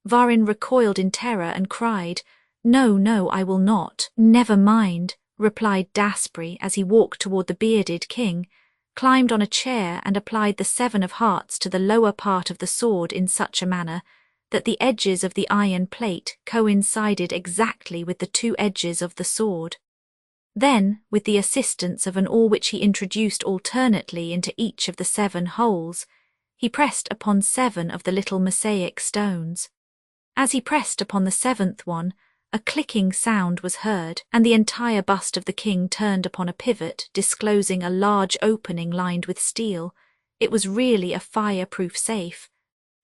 Varin recoiled in terror and cried, No, no, I will not. Never mind, replied Daspry as he walked toward the bearded king, climbed on a chair and applied the 7 of hearts to the lower part of the sword in such a manner that the edges of the iron plate coincided exactly with the 2 edges of the sword. Then, with the assistance of an oar which he introduced alternately into each of the 7 holes, he pressed upon 7 of the little mosaic stones. As he pressed upon the 7th one, a clicking sound was heard, and the entire bust of the king turned upon a pivot, disclosing a large opening lined with steel. It was really a fireproof safe.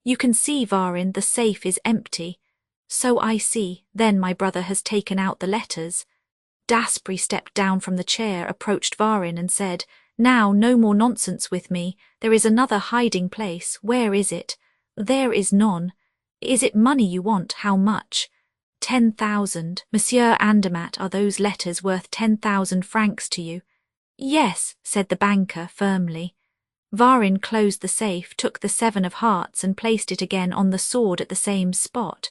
You can see, Varin, the safe is empty. So I see, then my brother has taken out the letters. Daspry stepped down from the chair, approached Varin and said, Now, no more nonsense with me. There is another hiding place. Where is it? There is none. Is it money you want? How much? 10,000. Monsieur Andermatt, are those letters worth 10,000 francs to you? Yes, said the banker firmly. Varin closed the safe, took the 7 of hearts and placed it again on the sword at the same spot.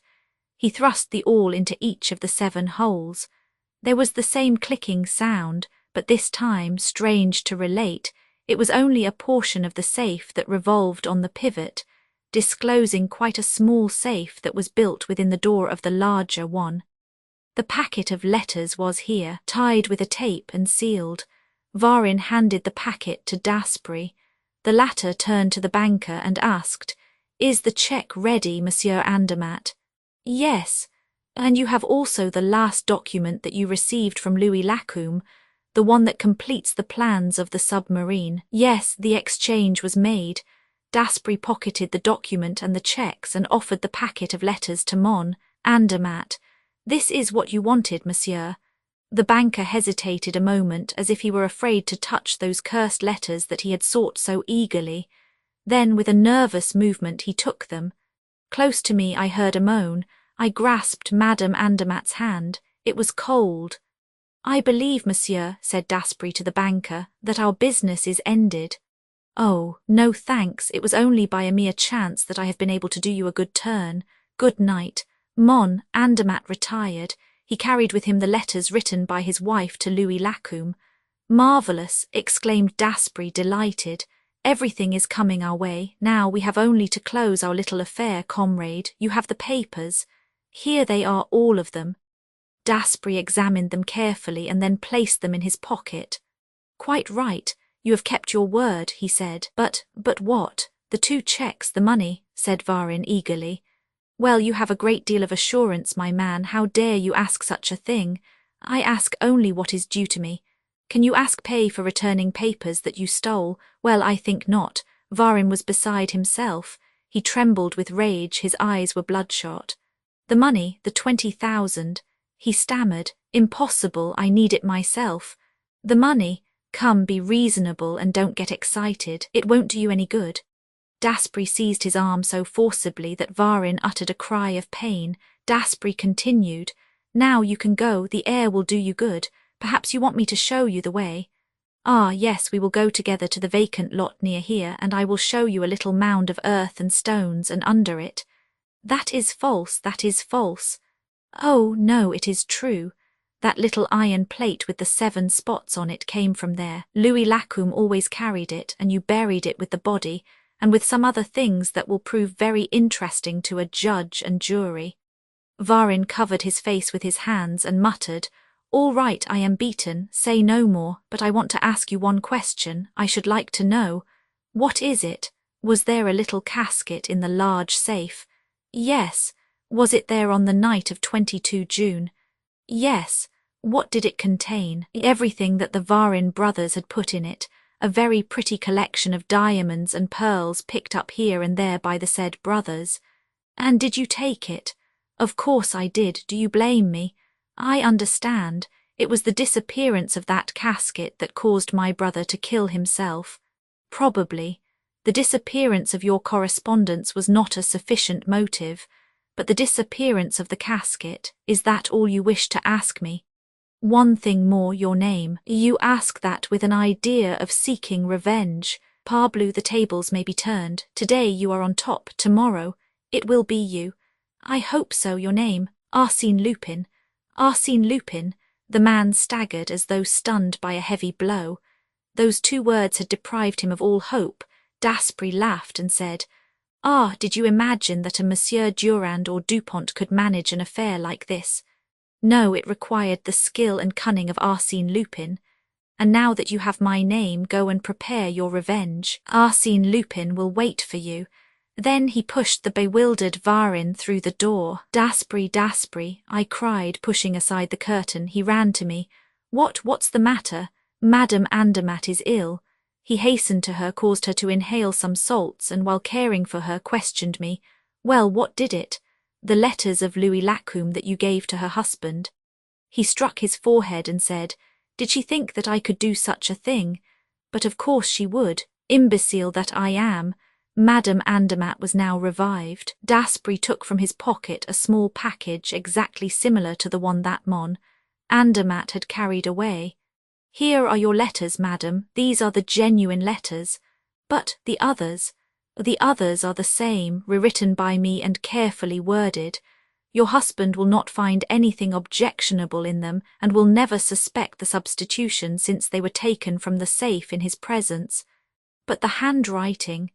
He thrust the awl into each of the 7 holes. There was the same clicking sound, but this time, strange to relate, it was only a portion of the safe that revolved on the pivot, disclosing quite a small safe that was built within the door of the larger one. The packet of letters was here, tied with a tape and sealed. Varin handed the packet to Daspry. The latter turned to the banker and asked, Is the cheque ready, Monsieur Andermatt? Yes. And you have also the last document that you received from Louis Lacombe, the one that completes the plans of the submarine. Yes, the exchange was made. Daspry pocketed the document and the cheques and offered the packet of letters to Mon. Andermatt, this is what you wanted, monsieur. The banker hesitated a moment as if he were afraid to touch those cursed letters that he had sought so eagerly. Then, with a nervous movement, he took them. Close to me I heard a moan. I grasped Madame Andermatt's hand. It was cold. I believe, monsieur, said Daspry to the banker, that our business is ended. Oh, no thanks, it was only by a mere chance that I have been able to do you a good turn. Good night. Mon. Andermatt retired. He carried with him the letters written by his wife to Louis Lacombe. Marvellous, exclaimed Daspry, delighted. Everything is coming our way. Now we have only to close our little affair, comrade. You have the papers. Here they are, all of them. Daspry examined them carefully and then placed them in his pocket. Quite right. You have kept your word, he said. But what? The 2 cheques, the money, said Varin eagerly. Well, you have a great deal of assurance, my man. How dare you ask such a thing? I ask only what is due to me. Can you ask pay for returning papers that you stole? Well, I think not. Varin was beside himself. He trembled with rage, his eyes were bloodshot. The money, the 20,000. He stammered. Impossible, I need it myself. The money. Come, be reasonable and don't get excited. It won't do you any good. Daspry seized his arm so forcibly that Varin uttered a cry of pain. Daspry continued, Now you can go, the air will do you good. Perhaps you want me to show you the way. Ah, yes, we will go together to the vacant lot near here, and I will show you a little mound of earth and stones, and under it. That is false, that is false. Oh, no, it is true. That little iron plate with the 7 spots on it came from there. Louis Lacombe always carried it, and you buried it with the body, and with some other things that will prove very interesting to a judge and jury. Varin covered his face with his hands and muttered, All right, I am beaten, say no more, but I want to ask you one question. I should like to know. What is it? Was there a little casket in the large safe? Yes. Was it there on the night of 22 June? Yes. What did it contain? Everything that the Varin brothers had put in it, a very pretty collection of diamonds and pearls picked up here and there by the said brothers. And did you take it? Of course I did. Do you blame me? I understand. It was the disappearance of that casket that caused my brother to kill himself. Probably. The disappearance of your correspondence was not a sufficient motive, but the disappearance of the casket, is that all you wish to ask me? One thing more, your name. You ask that with an idea of seeking revenge. Parbleu, the tables may be turned. Today you are on top, tomorrow it will be you. I hope so. Your name, Arsène Lupin. Arsène Lupin. The man staggered as though stunned by a heavy blow. Those 2 words had deprived him of all hope. Daspry laughed and said, "Ah, did you imagine that a Monsieur Durand or Dupont could manage an affair like this? No, it required the skill and cunning of Arsène Lupin. And now that you have my name, go and prepare your revenge. Arsène Lupin will wait for you." Then he pushed the bewildered Varin through the door. "Daspry, Daspry," I cried, pushing aside the curtain. He ran to me. What's the matter? Madame Andermatt is ill." He hastened to her, caused her to inhale some salts, and while caring for her, questioned me. "Well, what did it?" "The letters of Louis Lacombe that you gave to her husband." He struck his forehead and said, "Did she think that I could do such a thing? But of course she would. Imbecile that I am." Madame Andermatt was now revived. Daspry took from his pocket a small package exactly similar to the one that Andermatt had carried away. "Here are your letters, madam. These are the genuine letters. But the others? The others are the same, rewritten by me and carefully worded. Your husband will not find anything objectionable in them and will never suspect the substitution, since they were taken from the safe in his presence. But the handwriting...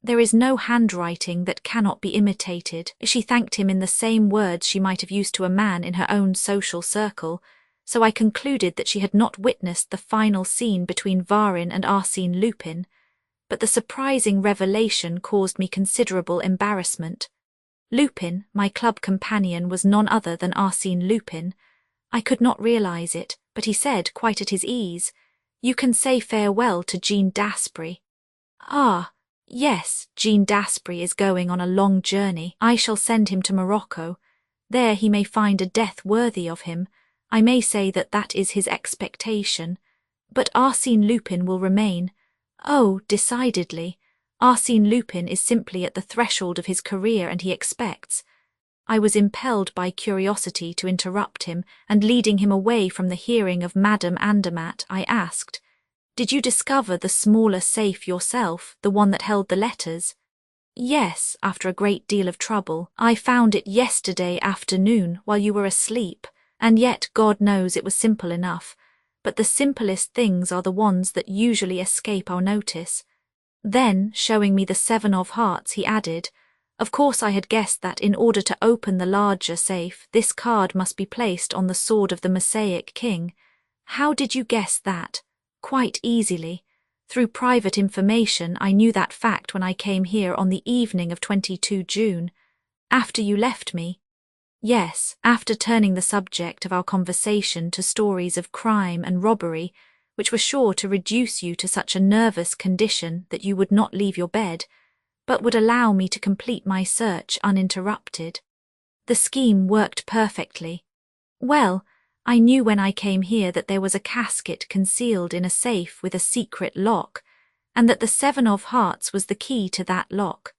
There is no handwriting that cannot be imitated." She thanked him in the same words she might have used to a man in her own social circle, so I concluded that she had not witnessed the final scene between Varin and Arsène Lupin. But the surprising revelation caused me considerable embarrassment. Lupin, my club companion, was none other than Arsène Lupin. I could not realize it, but he said, quite at his ease, "You can say farewell to Jean Daspry." "Ah, yes, Jean Daspry is going on a long journey. I shall send him to Morocco. There he may find a death worthy of him. I may say that that is his expectation. But Arsène Lupin will remain. Oh, decidedly. Arsène Lupin is simply at the threshold of his career, and he expects—" I was impelled by curiosity to interrupt him, and leading him away from the hearing of Madame Andermatt, I asked, "Did you discover the smaller safe yourself, the one that held the letters?" "Yes, after a great deal of trouble. I found it yesterday afternoon while you were asleep, and yet God knows it was simple enough. But the simplest things are the ones that usually escape our notice." Then, showing me the 7 of hearts, he added, "Of course I had guessed that in order to open the larger safe, this card must be placed on the sword of the Mosaic king." "How did you guess that?" "Quite easily. Through private information, I knew that fact when I came here on the evening of 22 June. After you left me?" "Yes, after turning the subject of our conversation to stories of crime and robbery, which were sure to reduce you to such a nervous condition that you would not leave your bed, but would allow me to complete my search uninterrupted. The scheme worked perfectly. Well, I knew when I came here that there was a casket concealed in a safe with a secret lock, and that the 7 of hearts was the key to that lock.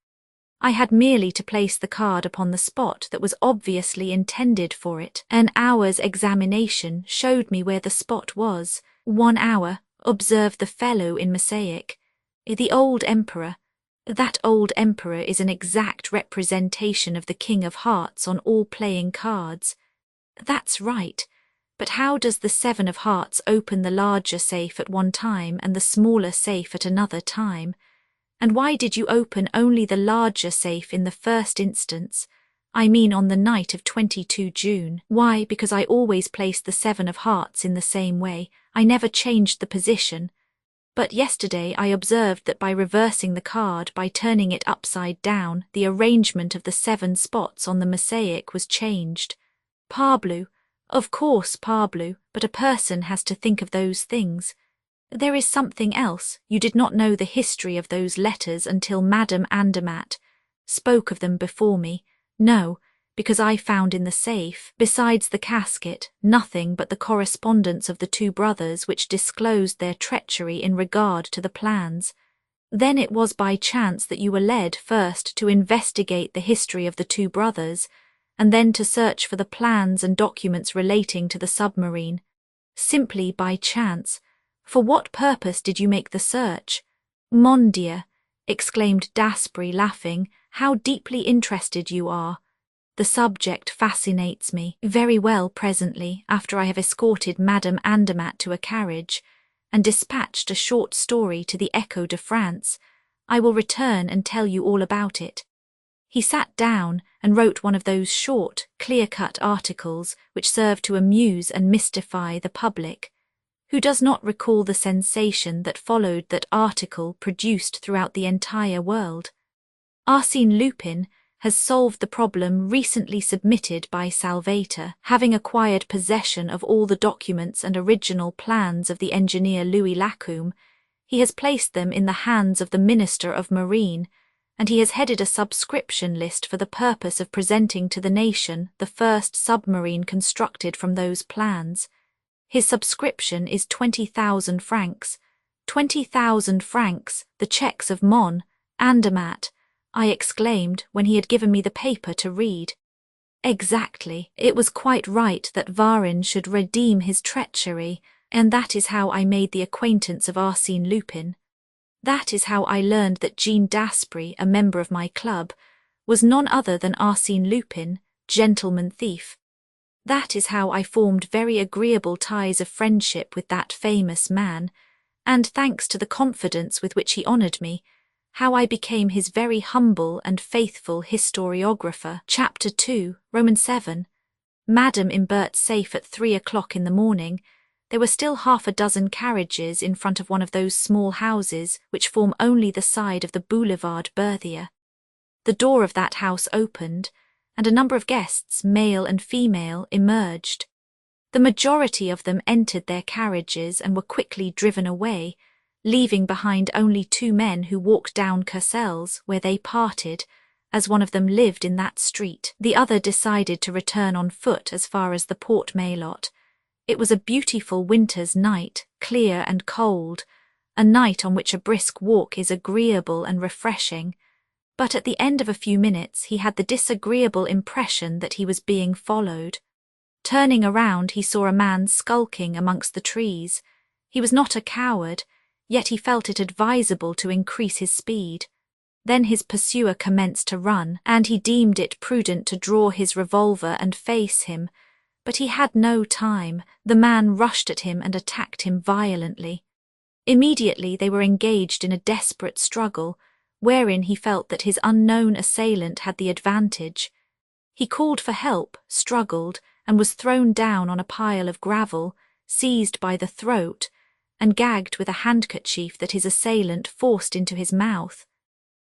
I had merely to place the card upon the spot that was obviously intended for it. An hour's examination showed me where the spot was. 1 hour, observed the fellow in Mosaic. The old emperor. That old emperor is an exact representation of the King of Hearts on all playing cards." "That's right. But how does the 7 of hearts open the larger safe at one time and the smaller safe at another time? And why did you open only the larger safe in the first instance? I mean on the night of 22 June. "Why, because I always placed the 7 of hearts in the same way. I never changed the position. But yesterday I observed that by reversing the card, by turning it upside down, the arrangement of the 7 spots on the mosaic was changed." "Parbleu! Of course, parbleu, but a person has to think of those things. There is something else. You did not know the history of those letters until Madame Andermatt spoke of them before me. No, because I found in the safe, besides the casket, nothing but the correspondence of the 2 brothers which disclosed their treachery in regard to the plans. Then it was by chance that you were led first to investigate the history of the 2 brothers, and then to search for the plans and documents relating to the submarine. Simply by chance. For what purpose did you make the search?" Mon Dieu, exclaimed Daspry, laughing, how deeply interested you are. The subject fascinates me. Very well, presently, after I have escorted Madame Andermatt to a carriage, and dispatched a short story to the Echo de France, I will return and tell you all about it. He sat down and wrote one of those short, clear-cut articles which serve to amuse and mystify the public. Who does not recall the sensation that followed that article produced throughout the entire world? Arsène Lupin has solved the problem recently submitted by Salvator, having acquired possession of all the documents and original plans of the engineer Louis Lacombe. He has placed them in the hands of the Minister of Marine, and he has headed a subscription list for the purpose of presenting to the nation the first submarine constructed from those plans. His subscription is 20,000 francs. 20,000 francs, the cheques of Mon, Andermatt, I exclaimed when he had given me the paper to read. Exactly. It was quite right that Varin should redeem his treachery, and that is how I made the acquaintance of Arsène Lupin. That is how I learned that Jean Daspry, a member of my club, was none other than Arsène Lupin, gentleman thief. That is how I formed very agreeable ties of friendship with that famous man, and thanks to the confidence with which he honoured me, how I became his very humble and faithful historiographer. Chapter 2, Roman 7. Madame Imbert's safe at 3 o'clock in the morning. There were still half a dozen carriages in front of one of those small houses which form only the side of the Boulevard Berthier. The door of that house opened, and a number of guests, male and female, emerged. The majority of them entered their carriages and were quickly driven away, leaving behind only 2 men who walked down Courcelles, where they parted, as one of them lived in that street. The other decided to return on foot as far as the Porte Maillot. It was a beautiful winter's night, clear and cold, a night on which a brisk walk is agreeable and refreshing, but at the end of a few minutes he had the disagreeable impression that he was being followed. Turning around, he saw a man skulking amongst the trees. He was not a coward, yet he felt it advisable to increase his speed. Then his pursuer commenced to run, and he deemed it prudent to draw his revolver and face him, but he had no time. The man rushed at him and attacked him violently. Immediately they were engaged in a desperate struggle, wherein he felt that his unknown assailant had the advantage. He called for help, struggled, and was thrown down on a pile of gravel, seized by the throat, and gagged with a handkerchief that his assailant forced into his mouth.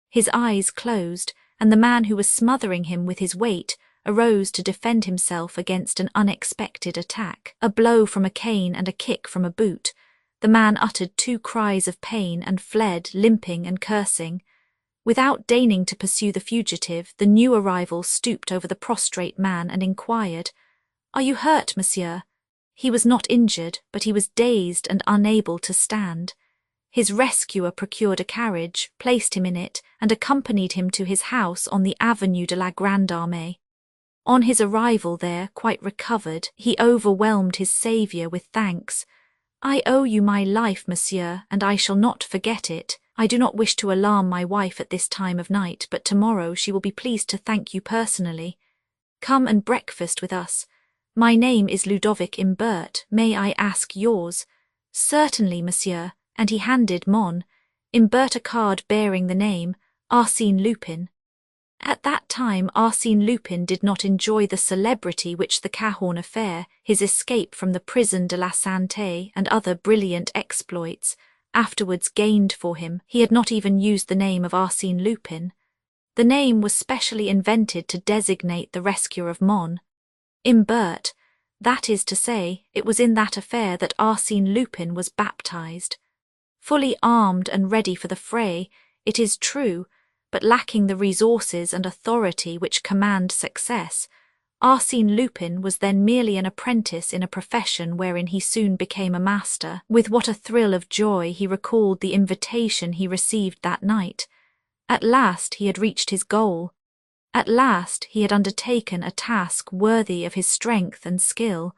His eyes closed, and the man who was smothering him with his weight arose to defend himself against an unexpected attack. A blow from a cane and a kick from a boot. The man uttered 2 cries of pain and fled, limping and cursing. Without deigning to pursue the fugitive, the new arrival stooped over the prostrate man and inquired, "Are you hurt, monsieur?" He was not injured, but he was dazed and unable to stand. His rescuer procured a carriage, placed him in it, and accompanied him to his house on the Avenue de la Grande Armée. On his arrival there, quite recovered, he overwhelmed his saviour with thanks. "I owe you my life, monsieur, and I shall not forget it. I do not wish to alarm my wife at this time of night, but tomorrow she will be pleased to thank you personally. Come and breakfast with us. My name is Ludovic Imbert. May I ask yours?" "Certainly, monsieur," and he handed Mon Imbert a card bearing the name Arsène Lupin. At that time Arsène Lupin did not enjoy the celebrity which the Cahorn affair, his escape from the prison de la Santé, and other brilliant exploits afterwards gained for him. He had not even used the name of Arsène Lupin. The name was specially invented to designate the rescuer of Mon Imbert. That is to say, it was in that affair that Arsène Lupin was baptized. Fully armed and ready for the fray, it is true, but lacking the resources and authority which command success, Arsène Lupin was then merely an apprentice in a profession wherein he soon became a master. With what a thrill of joy he recalled the invitation he received that night. At last he had reached his goal. At last he had undertaken a task worthy of his strength and skill.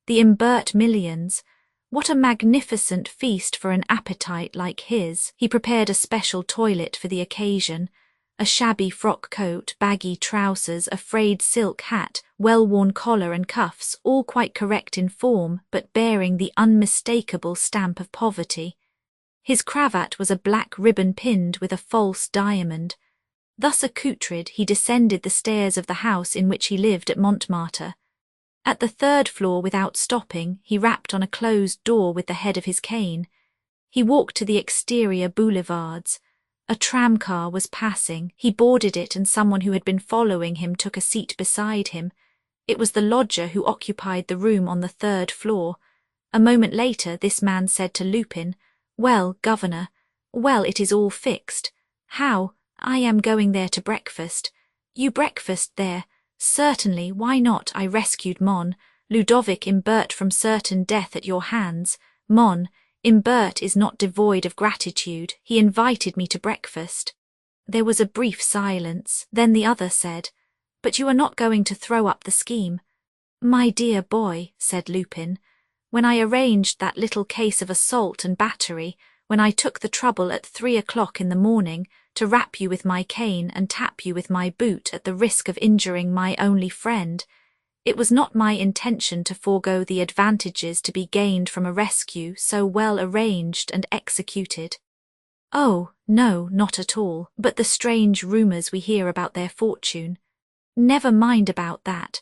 The Imbert millions, What a magnificent feast for an appetite like his. He prepared a special toilet for the occasion. A shabby frock coat, baggy trousers, a frayed silk hat, well-worn collar and cuffs, all quite correct in form, but bearing the unmistakable stamp of poverty. His cravat was a black ribbon pinned with a false diamond. Thus accoutred, he descended the stairs of the house in which he lived at Montmartre. At the third floor, without stopping, he rapped on a closed door with the head of his cane. He walked to the exterior boulevards. A tramcar was passing. He boarded it, and someone who had been following him took a seat beside him. It was the lodger who occupied the room on the third floor. A moment later this man said to Lupin, "Well, governor, well, it is all fixed." "How?" "I am going there to breakfast." "You breakfast there?" "Certainly, why not? I rescued Ludovic Imbert from certain death at your hands. Imbert is not devoid of gratitude. He invited me to breakfast." There was a brief silence. Then the other said, "But you are not going to throw up the scheme?" "My dear boy," said Lupin, "when I arranged that little case of assault and battery, when I took the trouble at 3 o'clock in the morning to rap you with my cane and tap you with my boot at the risk of injuring my only friend, it was not my intention to forego the advantages to be gained from a rescue so well arranged and executed." "Oh, no, not at all. But the strange rumours we hear about their fortune." "Never mind about that.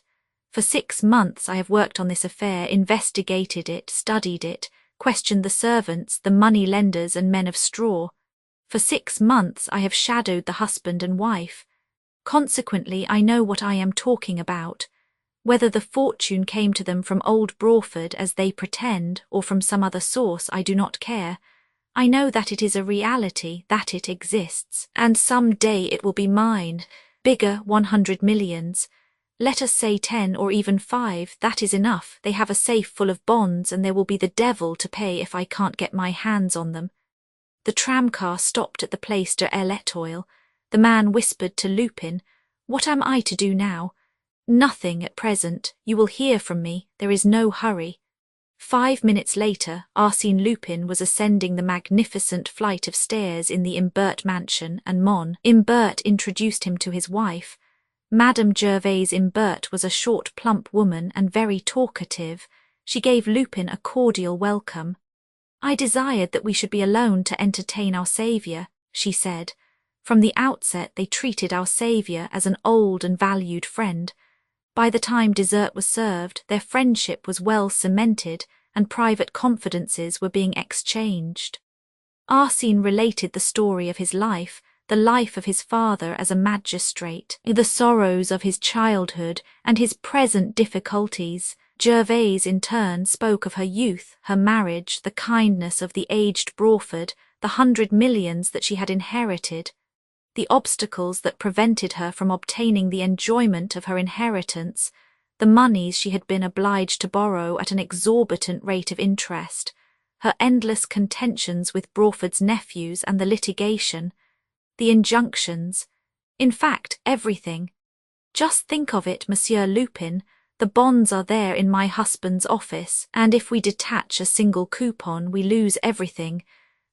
For 6 months I have worked on this affair, investigated it, studied it, questioned the servants, the money-lenders and men of straw. For 6 months I have shadowed the husband and wife. Consequently, I know what I am talking about. Whether the fortune came to them from old Brawford, as they pretend, or from some other source, I do not care. I know that it is a reality, that it exists, and some day it will be mine. Bigger, 100 millions. Let us say 10 or even 5, that is enough. They have a safe full of bonds, and there will be the devil to pay if I can't get my hands on them." The tramcar stopped at the Place de l'Etoile. The man whispered to Lupin, "What am I to do now?" "Nothing at present. You will hear from me. There is no hurry." 5 minutes later, Arsène Lupin was ascending the magnificent flight of stairs in the Imbert mansion, and Imbert introduced him to his wife. Madame Gervaise Imbert was a short, plump woman and very talkative. She gave Lupin a cordial welcome. "I desired that we should be alone to entertain our saviour," she said. From the outset they treated our saviour as an old and valued friend. By the time dessert was served, their friendship was well cemented, and private confidences were being exchanged. Arsène related the story of his life, the life of his father as a magistrate, the sorrows of his childhood, and his present difficulties. Gervaise, in turn, spoke of her youth, her marriage, the kindness of the aged Brawford, the 100 millions that she had inherited, the obstacles that prevented her from obtaining the enjoyment of her inheritance, the moneys she had been obliged to borrow at an exorbitant rate of interest, her endless contentions with Brawford's nephews and the litigation, the injunctions, in fact, everything. "Just think of it, Monsieur Lupin. The bonds are there in my husband's office, and if we detach a single coupon, we lose everything.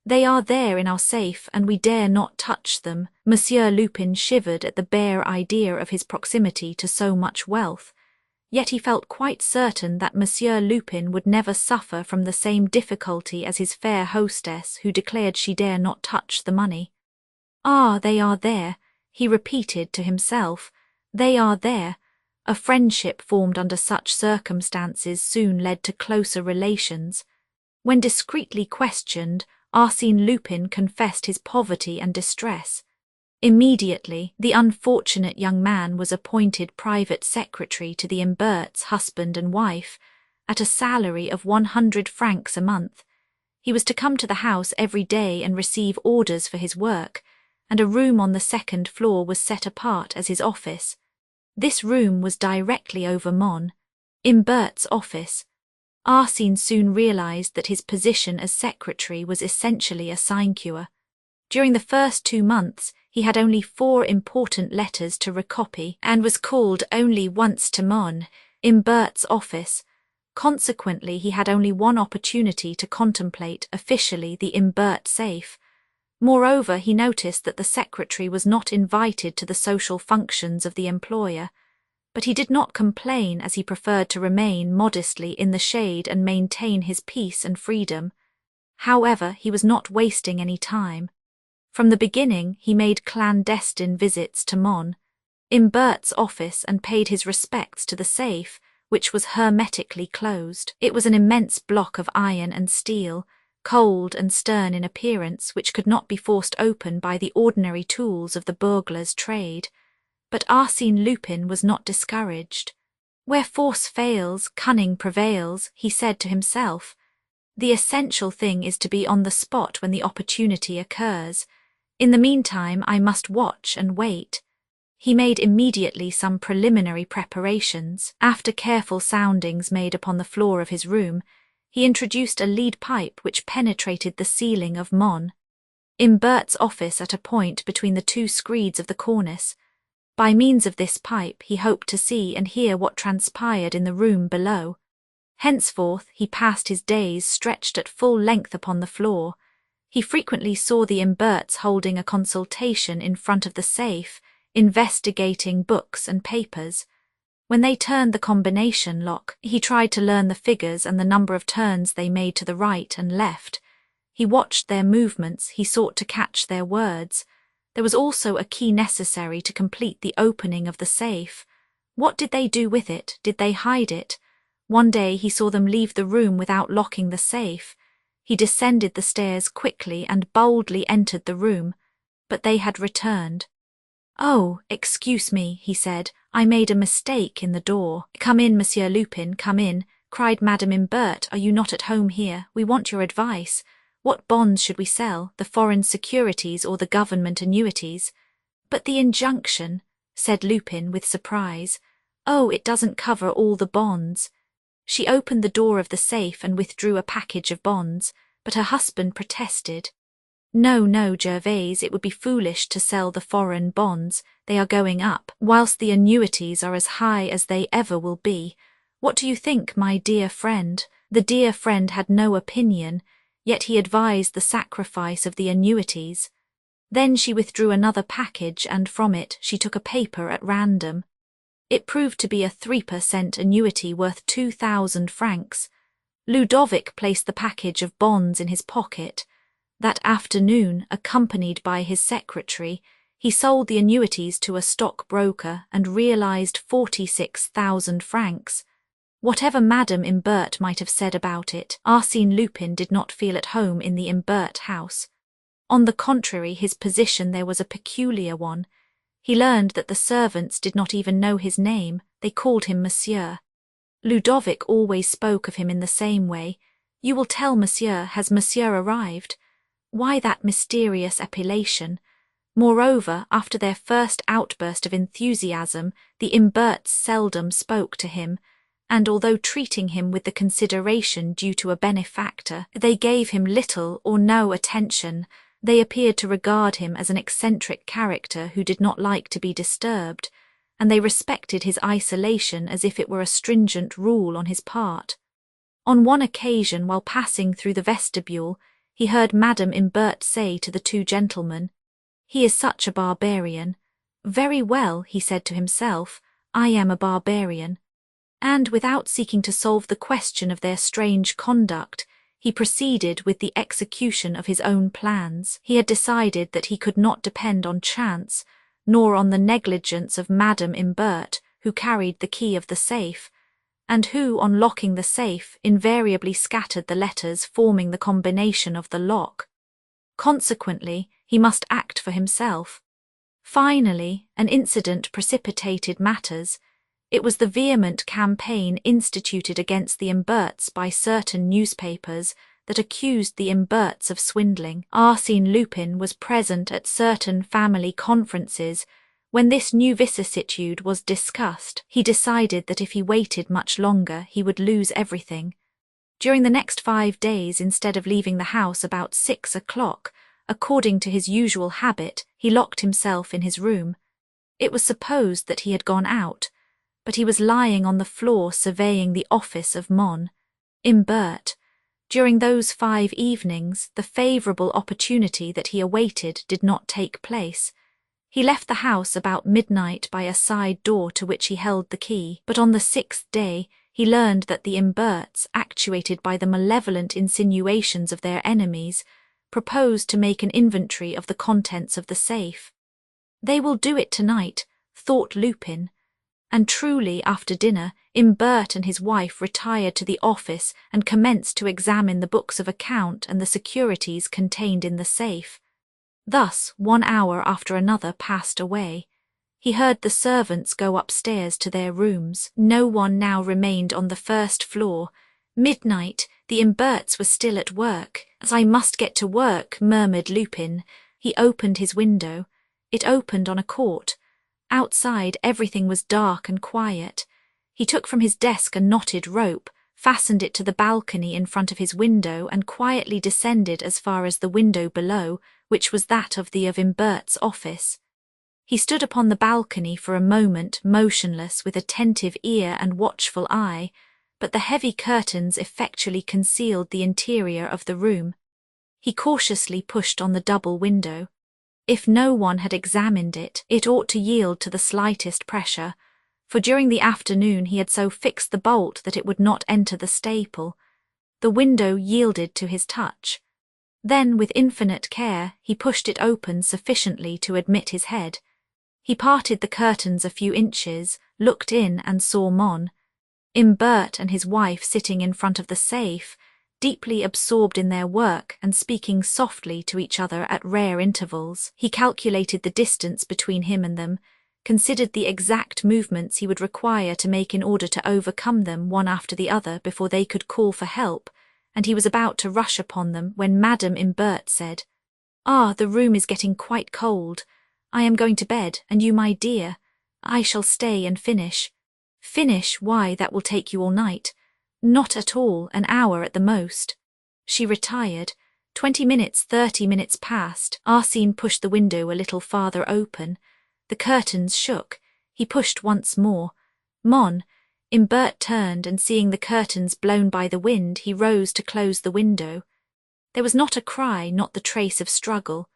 They are there in our safe, and we dare not touch them." Monsieur Lupin shivered at the bare idea of his proximity to so much wealth. Yet he felt quite certain that Monsieur Lupin would never suffer from the same difficulty as his fair hostess, who declared she dare not touch the money. "Ah, they are there," he repeated to himself. "They are there." A friendship formed under such circumstances soon led to closer relations. When discreetly questioned, Arsène Lupin confessed his poverty and distress. Immediately, the unfortunate young man was appointed private secretary to the Imberts, husband and wife, at a salary of 100 francs a month. He was to come to the house every day and receive orders for his work, and a room on the 2nd floor was set apart as his office. This room was directly over Imbert's office. Arsène soon realized that his position as secretary was essentially a sinecure. During the first 2 months, he had only 4 important letters to recopy and was called only once to Imbert's office. Consequently, he had only one opportunity to contemplate, officially, the Imbert safe. Moreover, he noticed that the secretary was not invited to the social functions of the employer, but he did not complain, as he preferred to remain modestly in the shade and maintain his peace and freedom. However, he was not wasting any time. From the beginning, he made clandestine visits to Imbert's office and paid his respects to the safe, which was hermetically closed. It was an immense block of iron and steel, cold and stern in appearance, which could not be forced open by the ordinary tools of the burglar's trade. But Arsène Lupin was not discouraged. Where force fails, cunning prevails, he said to himself. The essential thing is to be on the spot when the opportunity occurs. In the meantime, I must watch and wait. He made immediately some preliminary preparations. After careful soundings made upon the floor of his room, he introduced a lead pipe which penetrated the ceiling of Imbert's office at a point between the two screeds of the cornice. By means of this pipe, he hoped to see and hear what transpired in the room below. Henceforth, he passed his days stretched at full length upon the floor. He frequently saw the Imberts holding a consultation in front of the safe, investigating books and papers. When they turned the combination lock, he tried to learn the figures and the number of turns they made to the right and left. He watched their movements, he sought to catch their words. There was also a key necessary to complete the opening of the safe. What did they do with it? Did they hide it? One day he saw them leave the room without locking the safe. He descended the stairs quickly and boldly entered the room, but they had returned. "Oh, excuse me," he said, "I made a mistake in the door." "Come in, Monsieur Lupin, come in," cried Madame Imbert. "Are you not at home here? We want your advice. What bonds should we sell, the foreign securities or the government annuities?" "But the injunction," said Lupin with surprise. "Oh, it doesn't cover all the bonds." She opened the door of the safe and withdrew a package of bonds, but her husband protested. No, Gervais, it would be foolish to sell the foreign bonds. They are going up, whilst the annuities are as high as they ever will be. What do you think, my dear friend?" The dear friend had no opinion, yet he advised the sacrifice of the annuities. Then she withdrew another package, and from it she took a paper at random. It proved to be a 3% annuity worth 2,000 francs. Ludovic placed the package of bonds in his pocket. That afternoon, accompanied by his secretary, he sold the annuities to a stockbroker and realized 46,000 francs. Whatever Madame Imbert might have said about it, Arsène Lupin did not feel at home in the Imbert house. On the contrary, his position there was a peculiar one. He learned that the servants did not even know his name. They called him Monsieur. Ludovic always spoke of him in the same way. "You will tell Monsieur, has Monsieur arrived?" Why that mysterious appellation? Moreover, after their first outburst of enthusiasm, the Imberts seldom spoke to him, and although treating him with the consideration due to a benefactor, they gave him little or no attention. They appeared to regard him as an eccentric character who did not like to be disturbed, and they respected his isolation as if it were a stringent rule on his part. On one occasion, while passing through the vestibule, he heard Madame Imbert say to the two gentlemen, "He is such a barbarian." "Very well," he said to himself, "I am a barbarian." And without seeking to solve the question of their strange conduct, he proceeded with the execution of his own plans. He had decided that he could not depend on chance, nor on the negligence of Madame Imbert, who carried the key of the safe, and who, on locking the safe, invariably scattered the letters forming the combination of the lock. Consequently, he must act for himself. Finally, an incident precipitated matters. It was the vehement campaign instituted against the Imberts by certain newspapers that accused the Imberts of swindling. Arsène Lupin was present at certain family conferences. When this new vicissitude was discussed, he decided that if he waited much longer, he would lose everything. During the next 5 days, instead of leaving the house about 6 o'clock, according to his usual habit, he locked himself in his room. It was supposed that he had gone out, but he was lying on the floor surveying the office of Mon. Imbert. During those 5 evenings, the favourable opportunity that he awaited did not take place. He left the house about midnight by a side door to which he held the key, but on the 6th day he learned that the Imberts, actuated by the malevolent insinuations of their enemies, proposed to make an inventory of the contents of the safe. "They will do it tonight," thought Lupin. And truly, after dinner, Imbert and his wife retired to the office and commenced to examine the books of account and the securities contained in the safe. Thus 1 hour after another passed away. He heard the servants go upstairs to their rooms. No one now remained on the first floor. Midnight, the Imberts were still at work. "As I must get to work," murmured Lupin. He opened his window. It opened on a court. Outside, everything was dark and quiet. He took from his desk a knotted rope, fastened it to the balcony in front of his window, and quietly descended as far as the window below, which was that of Imbert's office. He stood upon the balcony for a moment, motionless, with attentive ear and watchful eye, but the heavy curtains effectually concealed the interior of the room. He cautiously pushed on the double window. If no one had examined it, it ought to yield to the slightest pressure, for during the afternoon he had so fixed the bolt that it would not enter the staple. The window yielded to his touch. Then, with infinite care, he pushed it open sufficiently to admit his head. He parted the curtains a few inches, looked in and saw Mon. Imbert and his wife sitting in front of the safe, deeply absorbed in their work and speaking softly to each other at rare intervals. He calculated the distance between him and them, considered the exact movements he would require to make in order to overcome them one after the other before they could call for help, and he was about to rush upon them when Madame Imbert said, "Ah, the room is getting quite cold. I am going to bed, and you, my dear, I shall stay and finish." "Finish? Why, that will take you all night." "Not at all, an hour at the most." She retired. 20 minutes, 30 minutes passed. Arsène pushed the window a little farther open. The curtains shook. He pushed once more. "Mon." Imbert turned, and seeing the curtains blown by the wind, he rose to close the window. There was not a cry, not the trace of struggle.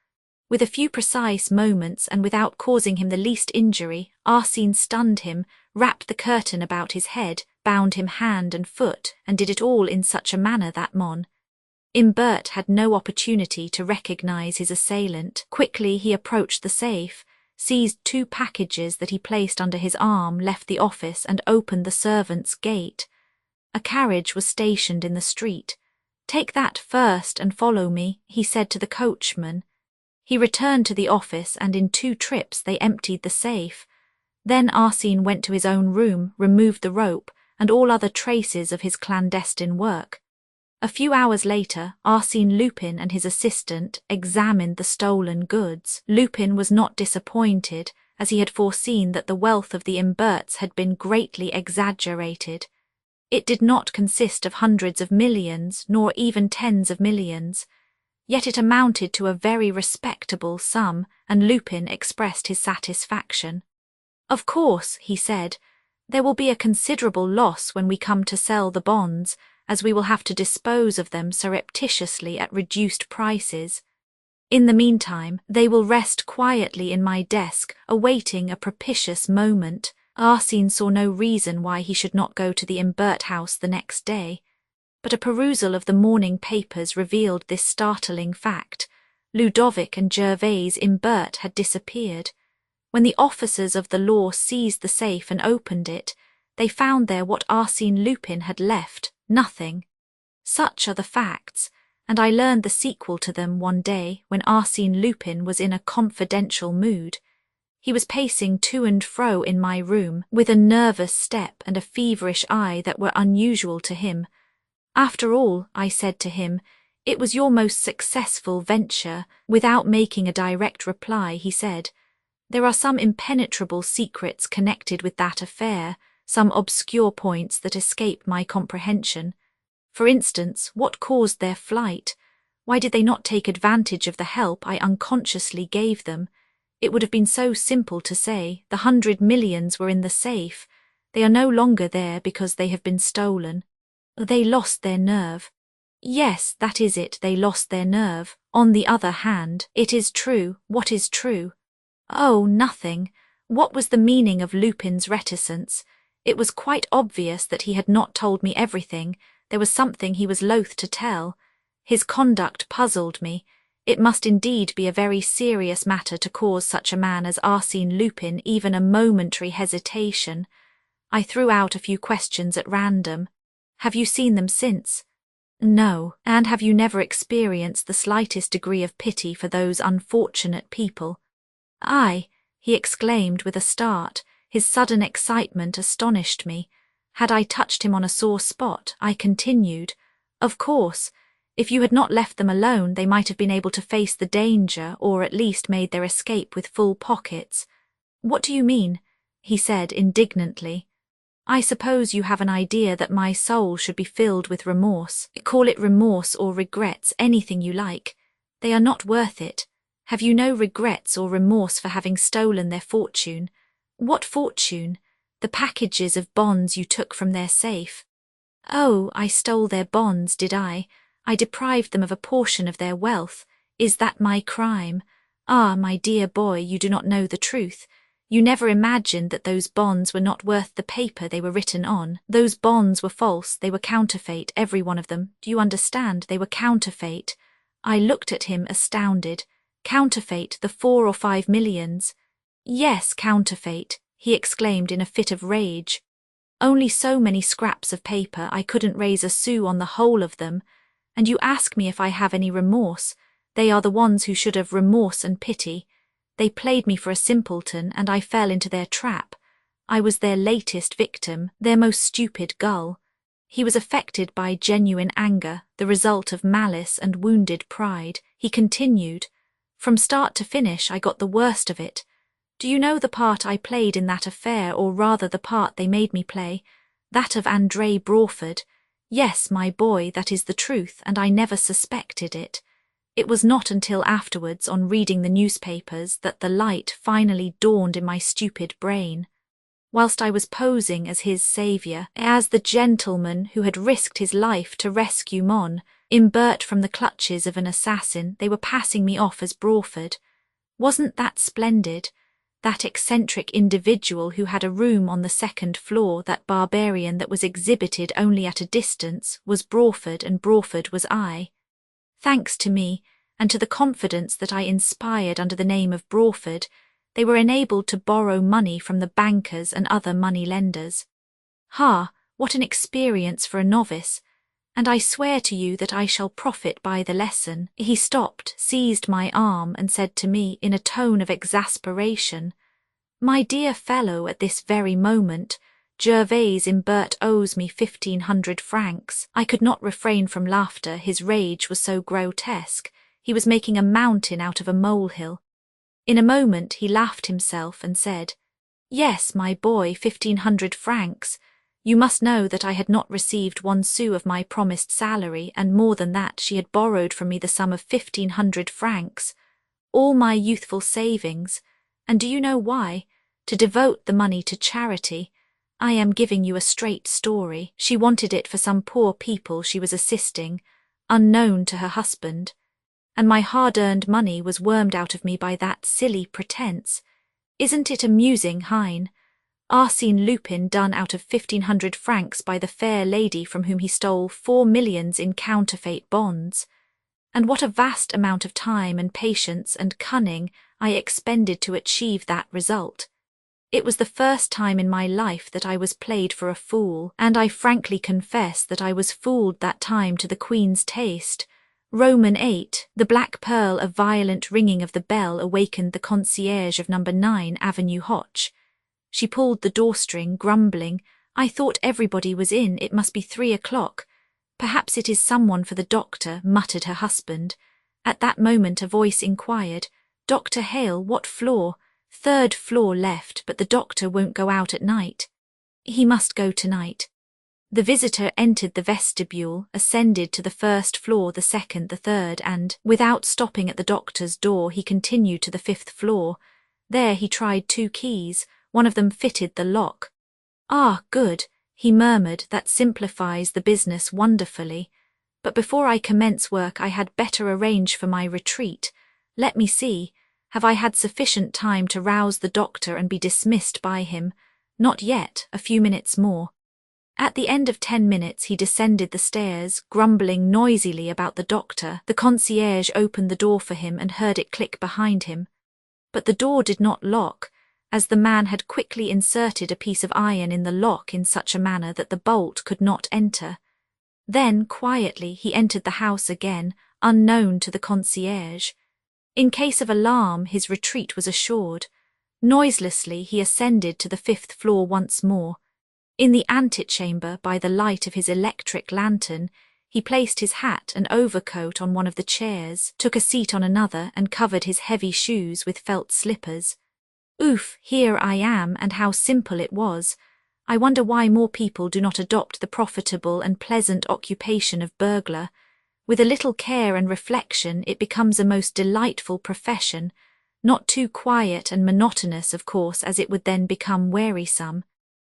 With a few precise moments, and without causing him the least injury, Arsène stunned him, wrapped the curtain about his head, bound him hand and foot, and did it all in such a manner that Mon. Imbert had no opportunity to recognize his assailant. Quickly he approached the safe, seized 2 packages that he placed under his arm, left the office, and opened the servants' gate. A carriage was stationed in the street. "Take that first and follow me," he said to the coachman. He returned to the office, and in 2 trips they emptied the safe. Then Arsène went to his own room, removed the rope, and all other traces of his clandestine work. A few hours later, Arsène Lupin and his assistant examined the stolen goods. Lupin was not disappointed, as he had foreseen that the wealth of the Imberts had been greatly exaggerated. It did not consist of hundreds of millions, nor even tens of millions. Yet it amounted to a very respectable sum, and Lupin expressed his satisfaction. "Of course," he said, "there will be a considerable loss when we come to sell the bonds, as we will have to dispose of them surreptitiously at reduced prices. In the meantime, they will rest quietly in my desk, awaiting a propitious moment." Arsène saw no reason why he should not go to the Imbert house the next day. But a perusal of the morning papers revealed this startling fact. Ludovic and Gervais Imbert had disappeared. When the officers of the law seized the safe and opened it, they found there what Arsène Lupin had left, nothing. Such are the facts, and I learned the sequel to them one day when Arsène Lupin was in a confidential mood. He was pacing to and fro in my room, with a nervous step and a feverish eye that were unusual to him. "After all," I said to him, "it was your most successful venture." Without making a direct reply, he said, "There are some impenetrable secrets connected with that affair, some obscure points that escape my comprehension. For instance, what caused their flight? Why did they not take advantage of the help I unconsciously gave them? It would have been so simple to say, the 100 millions were in the safe. They are no longer there because they have been stolen. They lost their nerve. Yes, that is it, they lost their nerve. On the other hand, it is true. What is true? Oh, nothing. What was the meaning of Lupin's reticence? It was quite obvious that he had not told me everything. There was something he was loath to tell. His conduct puzzled me. It must indeed be a very serious matter to cause such a man as Arsène Lupin even a momentary hesitation. I threw out a few questions at random. Have you seen them since? No. And have you never experienced the slightest degree of pity for those unfortunate people? Aye, he exclaimed with a start. His sudden excitement astonished me. Had I touched him on a sore spot? I continued. Of course. If you had not left them alone, they might have been able to face the danger, or at least made their escape with full pockets. What do you mean? He said indignantly. I suppose you have an idea that my soul should be filled with remorse. Call it remorse or regrets, anything you like. They are not worth it. Have you no regrets or remorse for having stolen their fortune? What fortune? The packages of bonds you took from their safe. Oh, I stole their bonds, did I? I deprived them of a portion of their wealth. Is that my crime? Ah, my dear boy, you do not know the truth. You never imagined that those bonds were not worth the paper they were written on. Those bonds were false, they were counterfeit, every one of them. Do you understand? They were counterfeit. I looked at him astounded. Counterfeit, the 4 or 5 millions. Yes, counterfeit, he exclaimed in a fit of rage. Only so many scraps of paper, I couldn't raise a sou on the whole of them. And you ask me if I have any remorse. They are the ones who should have remorse and pity. They played me for a simpleton, and I fell into their trap. I was their latest victim, their most stupid gull. He was affected by genuine anger, the result of malice and wounded pride. He continued, From start to finish I got the worst of it. Do you know the part I played in that affair, or rather the part they made me play? That of André Brawford. Yes, my boy, that is the truth, and I never suspected it. It was not until afterwards, on reading the newspapers, that the light finally dawned in my stupid brain. Whilst I was posing as his saviour, as the gentleman who had risked his life to rescue Imbert from the clutches of an assassin, they were passing me off as Brawford. Wasn't that splendid? That eccentric individual who had a room on the 2nd floor, that barbarian that was exhibited only at a distance, was Brawford, and Brawford was I. Thanks to me, and to the confidence that I inspired under the name of Brawford, they were enabled to borrow money from the bankers and other money-lenders. Ha! What an experience for a novice! And I swear to you that I shall profit by the lesson. He stopped, seized my arm, and said to me in a tone of exasperation, My dear fellow, at this very moment, Gervais Imbert owes me 1,500 francs. I could not refrain from laughter, his rage was so grotesque. He was making a mountain out of a molehill. In a moment he laughed himself and said, Yes, my boy, 1,500 francs. You must know that I had not received 1 sou of my promised salary, and more than that, she had borrowed from me the sum of 1,500 francs, all my youthful savings. And do you know why? To devote the money to charity. I am giving you a straight story. She wanted it for some poor people she was assisting, unknown to her husband. And my hard-earned money was wormed out of me by that silly pretence. Isn't it amusing, Hein? Arsène Lupin done out of 1,500 francs by the fair lady from whom he stole 4 millions in counterfeit bonds. And what a vast amount of time and patience and cunning I expended to achieve that result. It was the first time in my life that I was played for a fool, and I frankly confess that I was fooled that time to the Queen's taste. Roman 8, the black pearl, a violent ringing of the bell awakened the concierge of No. 9 Avenue Hoche. She pulled the door-string, grumbling, I thought everybody was in, it must be 3 o'clock. Perhaps it is someone for the doctor, muttered her husband. At that moment a voice inquired, Dr. Hale, what floor? 3rd floor left, but the doctor won't go out at night. He must go tonight. The visitor entered the vestibule, ascended to the 1st floor, the 2nd, the 3rd, and, without stopping at the doctor's door, he continued to the 5th floor. There he tried 2 keys. One of them fitted the lock. "Ah, good," he murmured, "that simplifies the business wonderfully. But before I commence work I had better arrange for my retreat. Let me see, have I had sufficient time to rouse the doctor and be dismissed by him? Not yet, a few minutes more." At the end of 10 minutes he descended the stairs, grumbling noisily about the doctor. The concierge opened the door for him and heard it click behind him. But the door did not lock, as the man had quickly inserted a piece of iron in the lock in such a manner that the bolt could not enter. Then, quietly, he entered the house again, unknown to the concierge. In case of alarm, his retreat was assured. Noiselessly he ascended to the 5th floor once more. In the antechamber, by the light of his electric lantern, he placed his hat and overcoat on one of the chairs, took a seat on another, and covered his heavy shoes with felt slippers. Oof, here I am, and how simple it was. I wonder why more people do not adopt the profitable and pleasant occupation of burglar. With a little care and reflection, it becomes a most delightful profession, not too quiet and monotonous, of course, as it would then become wearisome.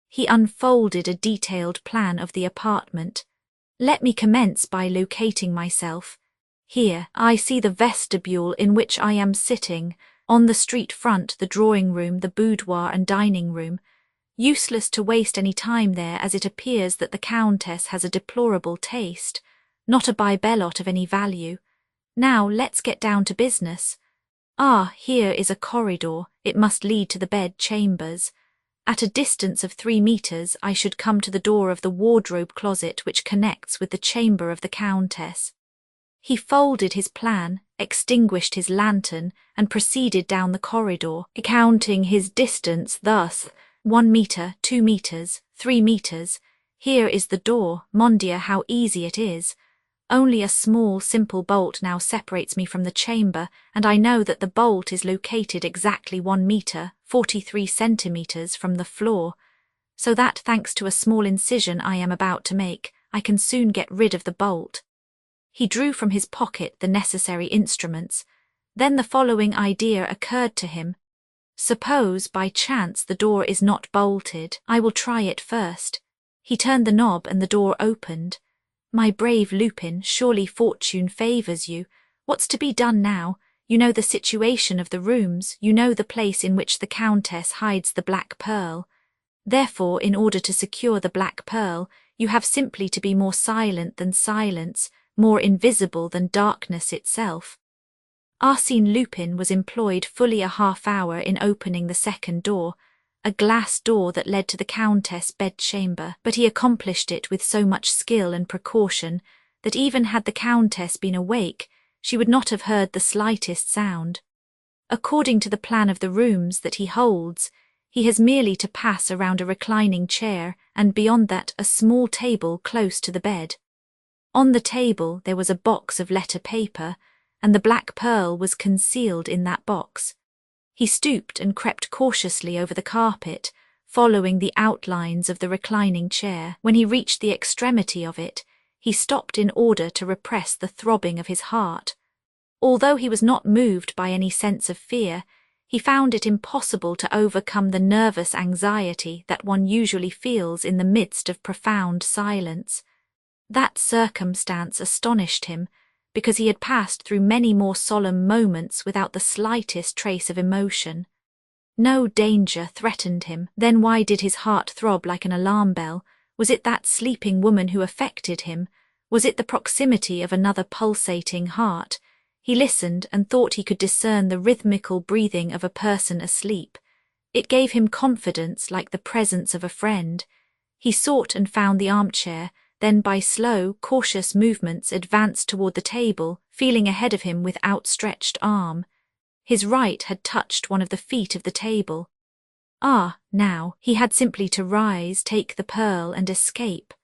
He unfolded a detailed plan of the apartment. Let me commence by locating myself. Here, I see the vestibule in which I am sitting, on the street front the drawing room, the boudoir and dining room. Useless to waste any time there, as it appears that the Countess has a deplorable taste, not a bibelot of any value. Now let's get down to business. Ah, here is a corridor, it must lead to the bed chambers. At a distance of 3 meters I should come to the door of the wardrobe closet which connects with the chamber of the Countess. He folded his plan, extinguished his lantern, and proceeded down the corridor, counting his distance thus: 1 meter, 2 meters, 3 meters. Here is the door. Mon Dieu, how easy it is. Only a small, simple bolt now separates me from the chamber, and I know that the bolt is located exactly 1 meter, 43 centimeters from the floor, so that, thanks to a small incision I am about to make, I can soon get rid of the bolt. He drew from his pocket the necessary instruments. Then the following idea occurred to him. Suppose, by chance, the door is not bolted. I will try it first. He turned the knob and the door opened. My brave Lupin, surely fortune favours you. What's to be done now? You know the situation of the rooms, you know the place in which the Countess hides the black pearl. Therefore, in order to secure the black pearl, you have simply to be more silent than silence, more invisible than darkness itself. Arsène Lupin was employed fully a half-hour in opening the second door, a glass door that led to the Countess' bedchamber, but he accomplished it with so much skill and precaution that even had the Countess been awake, she would not have heard the slightest sound. According to the plan of the rooms that he holds, he has merely to pass around a reclining chair, and beyond that a small table close to the bed. On the table there was a box of letter paper, and the black pearl was concealed in that box. He stooped and crept cautiously over the carpet, following the outlines of the reclining chair. When he reached the extremity of it, he stopped in order to repress the throbbing of his heart. Although he was not moved by any sense of fear, he found it impossible to overcome the nervous anxiety that one usually feels in the midst of profound silence. That circumstance astonished him, because he had passed through many more solemn moments without the slightest trace of emotion. No danger threatened him. Then why did his heart throb like an alarm bell? Was it that sleeping woman who affected him? Was it the proximity of another pulsating heart? He listened and thought he could discern the rhythmical breathing of a person asleep. It gave him confidence like the presence of a friend. He sought and found the armchair, then by slow, cautious movements advanced toward the table, feeling ahead of him with outstretched arm. His right had touched one of the feet of the table. Ah, now, he had simply to rise, take the pearl, and escape.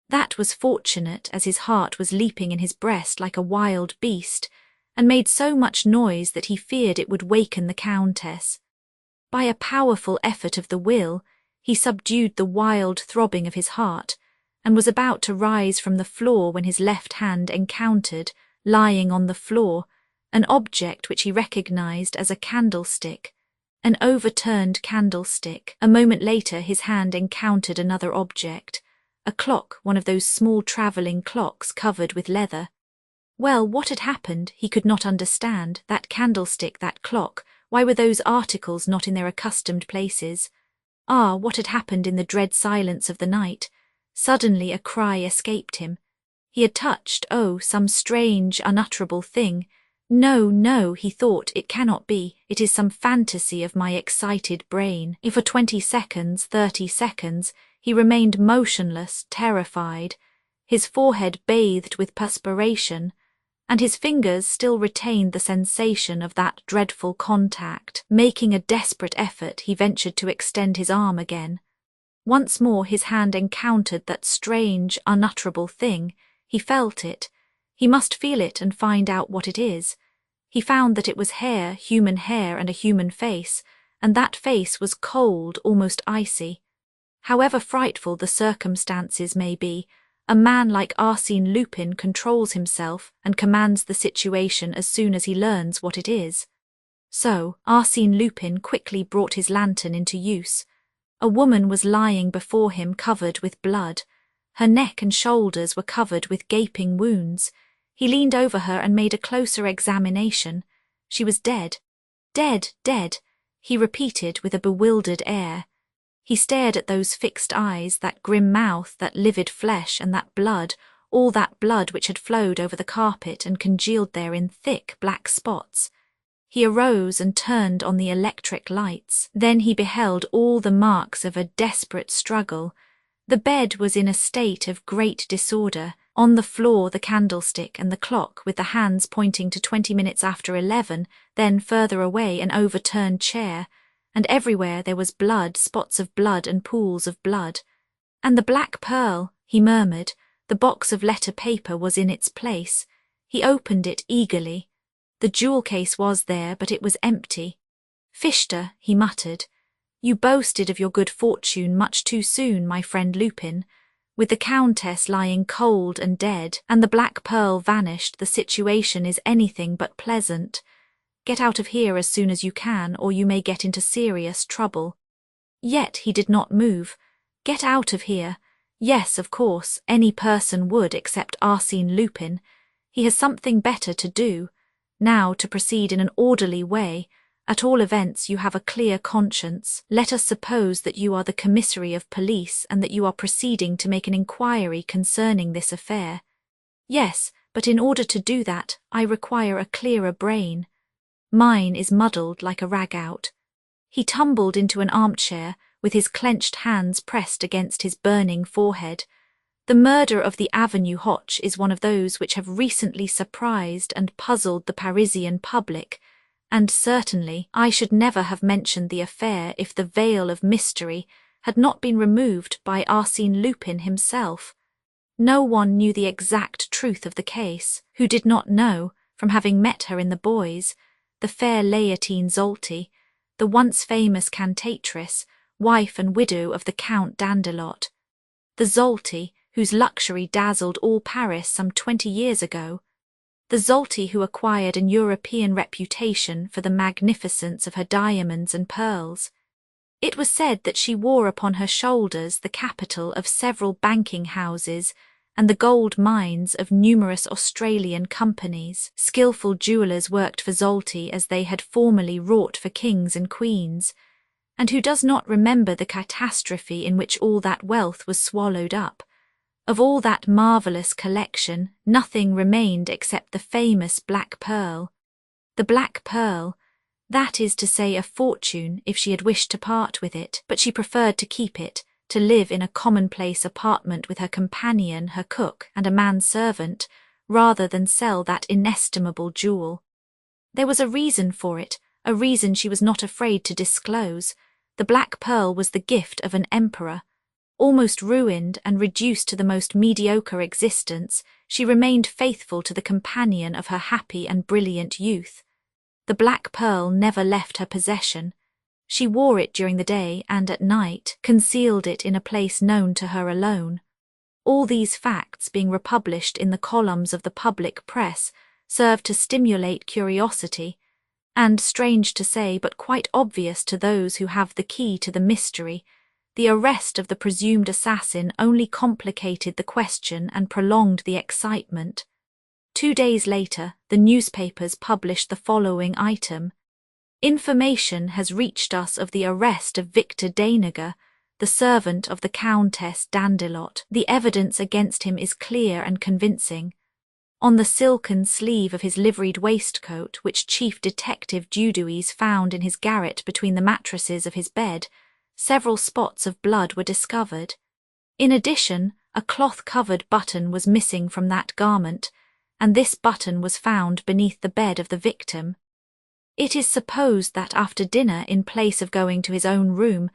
That was fortunate, as his heart was leaping in his breast like a wild beast, and made so much noise that he feared it would waken the Countess. By a powerful effort of the will, he subdued the wild throbbing of his heart, and was about to rise from the floor when his left hand encountered, lying on the floor, an object which he recognized as a candlestick. An overturned candlestick. A moment later his hand encountered another object. A clock, one of those small travelling clocks covered with leather. Well, what had happened, he could not understand. That candlestick, that clock, why were those articles not in their accustomed places? Ah, what had happened in the dread silence of the night? Suddenly a cry escaped him. He had touched, oh, some strange, unutterable thing. No, no, he thought, it cannot be. It is some fantasy of my excited brain. For 20 seconds, 30 seconds, he remained motionless, terrified, his forehead bathed with perspiration, and his fingers still retained the sensation of that dreadful contact. Making a desperate effort, he ventured to extend his arm again. Once more his hand encountered that strange, unutterable thing. He felt it. He must feel it and find out what it is. He found that it was hair, human hair, and a human face, and that face was cold, almost icy. However frightful the circumstances may be, a man like Arsène Lupin controls himself and commands the situation as soon as he learns what it is. So, Arsène Lupin quickly brought his lantern into use. A woman was lying before him covered with blood. Her neck and shoulders were covered with gaping wounds. He leaned over her and made a closer examination. She was dead. Dead, dead, he repeated with a bewildered air. He stared at those fixed eyes, that grim mouth, that livid flesh, and that blood, all that blood which had flowed over the carpet and congealed there in thick black spots. He arose and turned on the electric lights. Then he beheld all the marks of a desperate struggle. The bed was in a state of great disorder. On the floor the candlestick and the clock with the hands pointing to 20 minutes after 11, then further away an overturned chair, and everywhere there was blood, spots of blood and pools of blood. And the black pearl, he murmured, the box of letter paper was in its place. He opened it eagerly. The jewel case was there, but it was empty. Fichte, he muttered, you boasted of your good fortune much too soon, my friend Lupin. With the Countess lying cold and dead, and the black pearl vanished, the situation is anything but pleasant. Get out of here as soon as you can, or you may get into serious trouble. Yet he did not move. Get out of here. Yes, of course, any person would except Arsène Lupin. He has something better to do. Now to proceed in an orderly way. At all events, you have a clear conscience. Let us suppose that you are the commissary of police and that you are proceeding to make an inquiry concerning this affair. Yes, but in order to do that, I require a clearer brain. Mine is muddled like a rag-out. He tumbled into an armchair, with his clenched hands pressed against his burning forehead. The murder of the Avenue Hoche is one of those which have recently surprised and puzzled the Parisian public, and certainly I should never have mentioned the affair if the veil of mystery had not been removed by Arsène Lupin himself. No one knew the exact truth of the case, who did not know, from having met her in the boys, the fair Leontine Zolti, the once famous cantatrice, wife and widow of the Count d'Andelot. The Zolti, whose luxury dazzled all Paris some 20 years ago. The Zolti who acquired an European reputation for the magnificence of her diamonds and pearls. It was said that she wore upon her shoulders the capital of several banking houses and the gold mines of numerous Australian companies. Skillful jewellers worked for Zolti as they had formerly wrought for kings and queens, and who does not remember the catastrophe in which all that wealth was swallowed up? Of all that marvellous collection, nothing remained except the famous black pearl. The black pearl, that is to say a fortune if she had wished to part with it, but she preferred to keep it, to live in a commonplace apartment with her companion, her cook, and a manservant, rather than sell that inestimable jewel. There was a reason for it, a reason she was not afraid to disclose. The black pearl was the gift of an emperor. Almost ruined and reduced to the most mediocre existence, she remained faithful to the companion of her happy and brilliant youth. The black pearl never left her possession. She wore it during the day and at night, concealed it in a place known to her alone. All these facts, being republished in the columns of the public press, served to stimulate curiosity. And, strange to say but quite obvious to those who have the key to the mystery, the arrest of the presumed assassin only complicated the question and prolonged the excitement. 2 days later, the newspapers published the following item: "Information has reached us of the arrest of Victor Danager, the servant of the Countess Dandelot. The evidence against him is clear and convincing. On the silken sleeve of his liveried waistcoat, which Chief Detective Dudouis found in his garret between the mattresses of his bed, several spots of blood were discovered. In addition, a cloth-covered button was missing from that garment, and this button was found beneath the bed of the victim. It is supposed that after dinner, in place of going to his own room,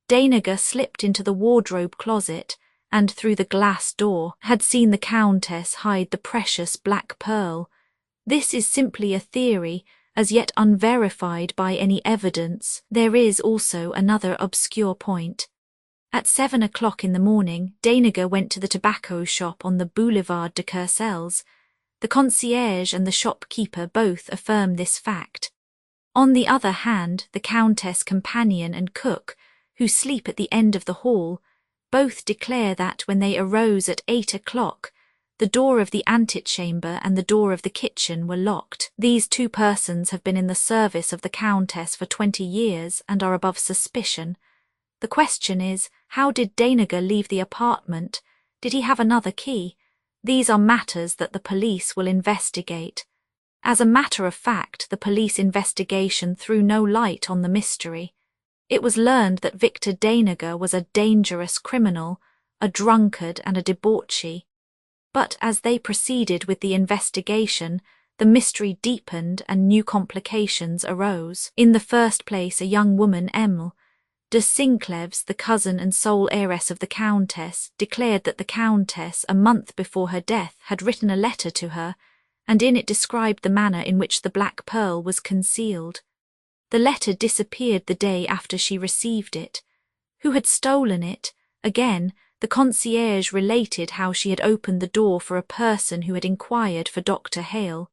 Danager slipped into the wardrobe closet and, through the glass door, had seen the Countess hide the precious black pearl. This is simply a theory, as yet unverified by any evidence. There is also another obscure point. At 7 o'clock in the morning, Danager went to the tobacco shop on the Boulevard de Courcelles. The concierge and the shopkeeper both affirm this fact. On the other hand, the Countess' companion and cook, who sleep at the end of the hall, both declare that when they arose at 8 o'clock, the door of the antechamber and the door of the kitchen were locked. These two persons have been in the service of the Countess for 20 years and are above suspicion. The question is, how did Danager leave the apartment? Did he have another key? These are matters that the police will investigate. As a matter of fact, the police investigation threw no light on the mystery. It was learned that Victor Danager was a dangerous criminal, a drunkard and a debauchee. But as they proceeded with the investigation, the mystery deepened and new complications arose. In the first place, a young woman, Emile de Sincleves, the cousin and sole heiress of the Countess, declared that the Countess, a month before her death, had written a letter to her, and in it described the manner in which the black pearl was concealed. The letter disappeared the day after she received it. Who had stolen it? Again, the concierge related how she had opened the door for a person who had inquired for Dr. Hale.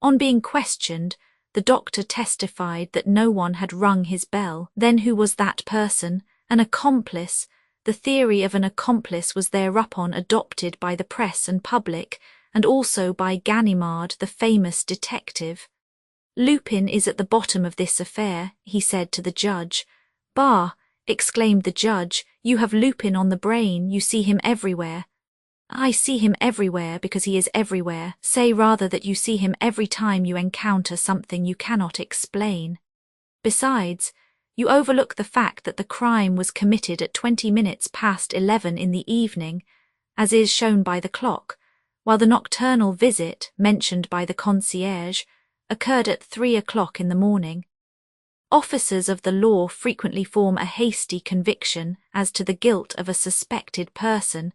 On being questioned, the doctor testified that no one had rung his bell. Then who was that person? An accomplice. The theory of an accomplice was thereupon adopted by the press and public, and also by Ganimard, the famous detective. "Lupin is at the bottom of this affair," he said to the judge. "Bah!" exclaimed the judge, "you have Lupin on the brain, you see him everywhere." "I see him everywhere because he is everywhere. Say rather that you see him every time you encounter something you cannot explain. Besides, you overlook the fact that the crime was committed at 20 minutes past 11 in the evening, as is shown by the clock, while the nocturnal visit, mentioned by the concierge, occurred at 3 o'clock in the morning. Officers of the law frequently form a hasty conviction as to the guilt of a suspected person,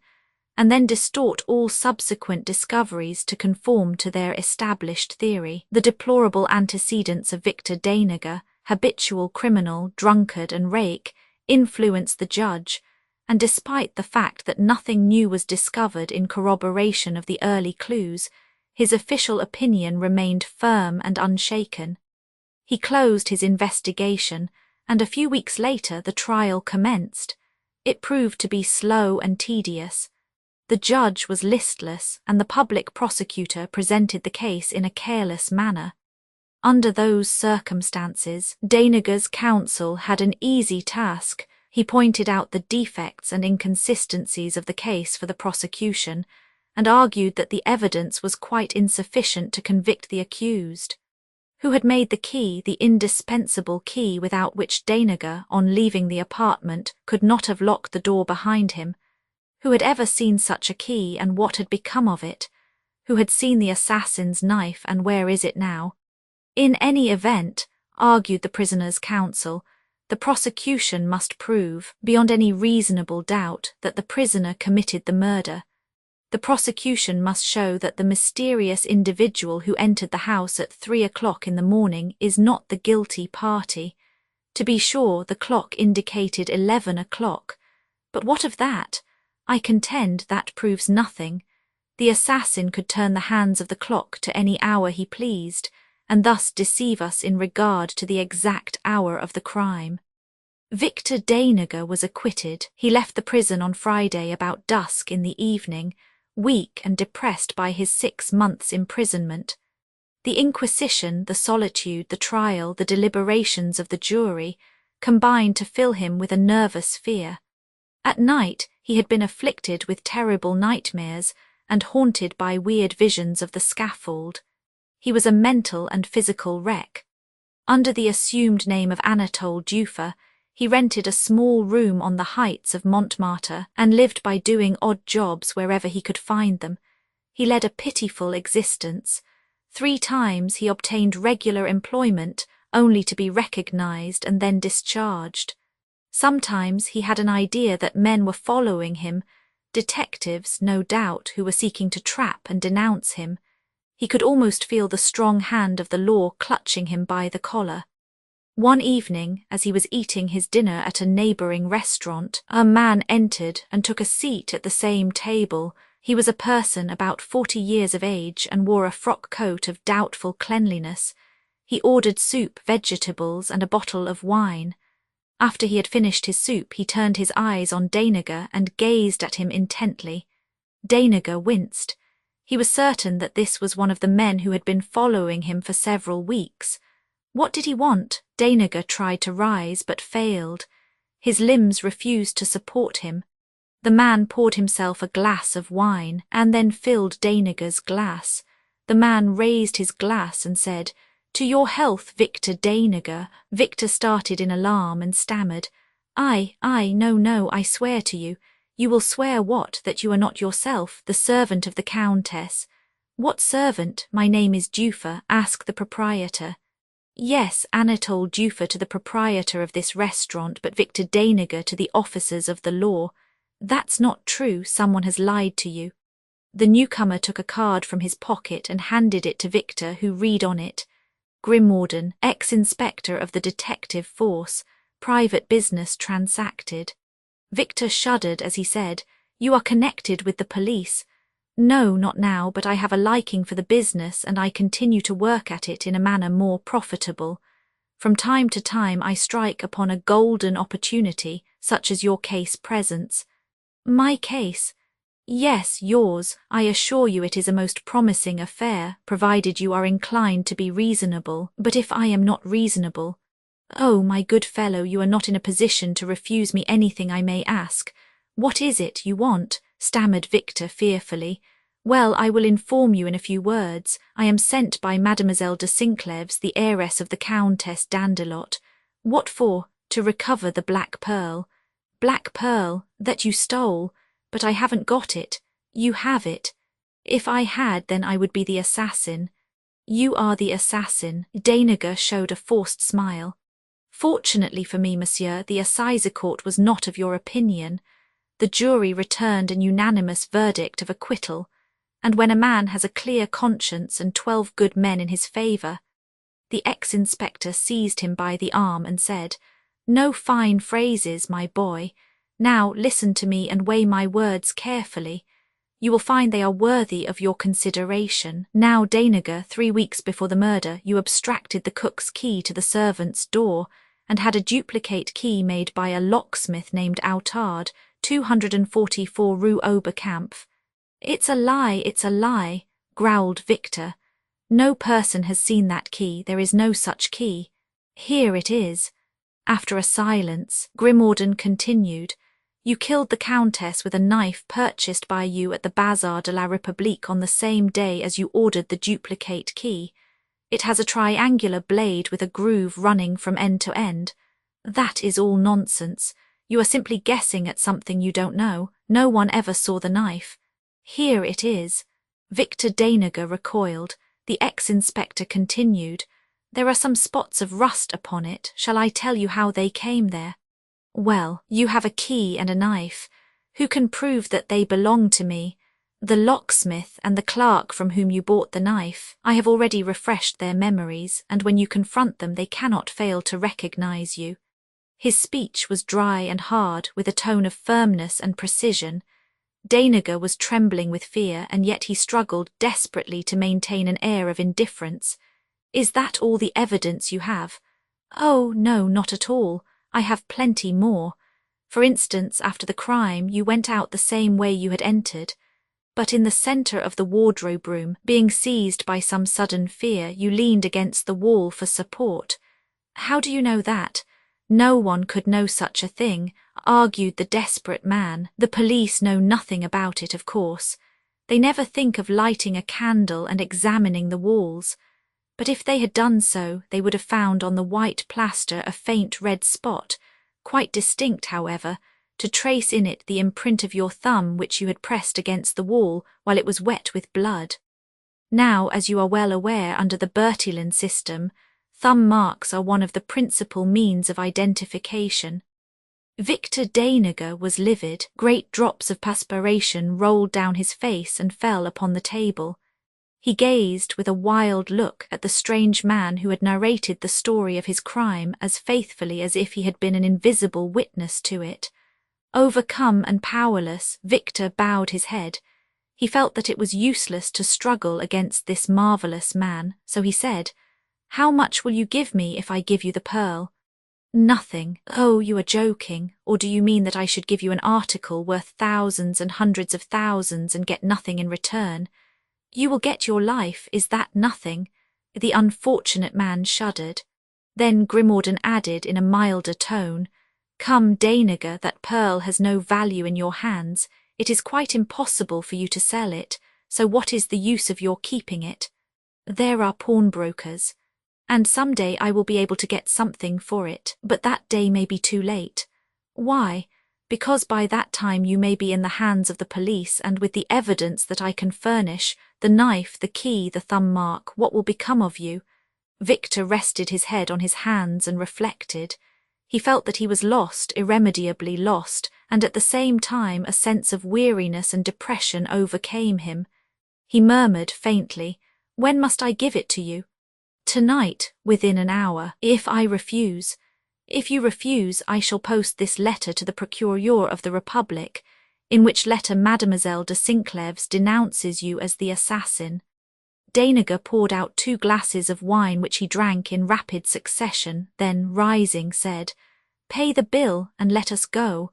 and then distort all subsequent discoveries to conform to their established theory. The deplorable antecedents of Victor Danager, habitual criminal, drunkard and rake, influenced the judge, and despite the fact that nothing new was discovered in corroboration of the early clues, his official opinion remained firm and unshaken. He closed his investigation, and a few weeks later the trial commenced. It proved to be slow and tedious. The judge was listless, and the public prosecutor presented the case in a careless manner. Under those circumstances, Danager's counsel had an easy task. He pointed out the defects and inconsistencies of the case for the prosecution, and argued that the evidence was quite insufficient to convict the accused. Who had made the key, the indispensable key without which Danager, on leaving the apartment, could not have locked the door behind him? Who had ever seen such a key, and what had become of it? Who had seen the assassin's knife, and where is it now? In any event, argued the prisoner's counsel, the prosecution must prove, beyond any reasonable doubt, that the prisoner committed the murder. The prosecution must show that the mysterious individual who entered the house at 3 o'clock in the morning is not the guilty party. To be sure, the clock indicated 11 o'clock. But what of that? I contend that proves nothing. The assassin could turn the hands of the clock to any hour he pleased, and thus deceive us in regard to the exact hour of the crime. Victor Daynager was acquitted. He left the prison on Friday about dusk in the evening, weak and depressed by his 6 months' imprisonment. The inquisition, the solitude, the trial, the deliberations of the jury combined to fill him with a nervous fear. At night he had been afflicted with terrible nightmares and haunted by weird visions of the scaffold. He was a mental and physical wreck. Under the assumed name of Anatole Duffer, he rented a small room on the heights of Montmartre and lived by doing odd jobs wherever he could find them. He led a pitiful existence. 3 times he obtained regular employment only to be recognized and then discharged. Sometimes he had an idea that men were following him, detectives, no doubt, who were seeking to trap and denounce him. He could almost feel the strong hand of the law clutching him by the collar. One evening, as he was eating his dinner at a neighboring restaurant, a man entered and took a seat at the same table. He was a person about 40 years of age and wore a frock coat of doubtful cleanliness. He ordered soup, vegetables, and a bottle of wine. After he had finished his soup, he turned his eyes on Daynager and gazed at him intently. Daynager winced. He was certain that this was one of the men who had been following him for several weeks. What did he want? Daynager tried to rise but failed. His limbs refused to support him. The man poured himself a glass of wine and then filled Daynager's glass. The man raised his glass and said, "To your health, Victor Daynager." Victor started in alarm and stammered, No, I swear to you." "You will swear what? That you are not yourself, the servant of the Countess." "What servant? My name is Duffer. Ask the proprietor." "Yes, Anatole Duffer to the proprietor of this restaurant, but Victor Daynager to the officers of the law." "That's not true. Someone has lied to you." The newcomer took a card from his pocket and handed it to Victor, who read on it, "Grimorden, ex-inspector of the detective force, private business transacted." Victor shuddered as he said, "You are connected with the police." "No, not now, but I have a liking for the business and I continue to work at it in a manner more profitable. From time to time I strike upon a golden opportunity, such as your case presents." "My case?" "Yes, yours. I assure you it is a most promising affair, provided you are inclined to be reasonable. But if I am not reasonable—" "Oh, my good fellow, you are not in a position to refuse me anything I may ask. What is it you want?" stammered Victor fearfully. "Well, I will inform you in a few words. I am sent by Mademoiselle de Sinclaves, the heiress of the Countess d'Andelot." "What for?" "To recover the black pearl." "Black pearl? That you stole? But I haven't got it." "You have it." "If I had, then I would be the assassin." "You are the assassin." Daynager showed a forced smile. "Fortunately for me, monsieur, the assize court was not of your opinion. The jury returned an unanimous verdict of acquittal, and when a man has a clear conscience and 12 good men in his favour—" The ex-inspector seized him by the arm and said, "No fine phrases, my boy. Now listen to me and weigh my words carefully. You will find they are worthy of your consideration. Now, Daynager, 3 weeks before the murder, you abstracted the cook's key to the servant's door and had a duplicate key made by a locksmith named Outard, 244 Rue Oberkampf." "It's a lie, growled Victor. "No person has seen that key. There is no such key." "Here it is." After a silence, Grimorden continued, "You killed the Countess with a knife purchased by you at the Bazar de la République on the same day as you ordered the duplicate key. It has a triangular blade with a groove running from end to end." "That is all nonsense. You are simply guessing at something you don't know. No one ever saw the knife." "Here it is." Victor Daynager recoiled. The ex-inspector continued, "There are some spots of rust upon it. Shall I tell you how they came there?" "Well, you have a key and a knife. Who can prove that they belong to me?" "The locksmith and the clerk from whom you bought the knife. I have already refreshed their memories, and when you confront them they cannot fail to recognize you." His speech was dry and hard, with a tone of firmness and precision. Daynager was trembling with fear, and yet he struggled desperately to maintain an air of indifference. Is that all the evidence you have? Oh, no, not at all. I have plenty more. For instance, after the crime, you went out the same way you had entered. But in the centre of the wardrobe room, being seized by some sudden fear, you leaned against the wall for support. How do you know that? No one could know such a thing, argued the desperate man. The police know nothing about it, of course. They never think of lighting a candle and examining the walls. But if they had done so, they would have found on the white plaster a faint red spot, quite distinct, however, to trace in it the imprint of your thumb which you had pressed against the wall while it was wet with blood. Now, as you are well aware, under the Bertillon system, thumb marks are one of the principal means of identification. Victor Danager was livid. Great drops of perspiration rolled down his face and fell upon the table. He gazed with a wild look at the strange man who had narrated the story of his crime as faithfully as if he had been an invisible witness to it. Overcome and powerless, Victor bowed his head. He felt that it was useless to struggle against this marvellous man, so he said, "How much will you give me if I give you the pearl?" "Nothing." "Oh, you are joking. Or do you mean that I should give you an article worth thousands and hundreds of thousands and get nothing in return? You will get your life. Is that nothing?" The unfortunate man shuddered. Then Grimorden added in a milder tone, "Come, Danager, that pearl has no value in your hands. It is quite impossible for you to sell it, so what is the use of your keeping it? There are pawnbrokers. And some day I will be able to get something for it, but that day may be too late. Why? Because by that time you may be in the hands of the police, and with the evidence that I can furnish, the knife, the key, the thumb mark, what will become of you?" Victor rested his head on his hands and reflected. He felt that he was lost, irremediably lost, and at the same time a sense of weariness and depression overcame him. He murmured faintly, "When must I give it to you?" "Tonight, within an hour. If I refuse." "If you refuse, I shall post this letter to the Procureur of the Republic, in which letter Mademoiselle de Sinclèves denounces you as the assassin." Danager poured out 2 glasses of wine which he drank in rapid succession, then, rising, said, "Pay the bill and let us go.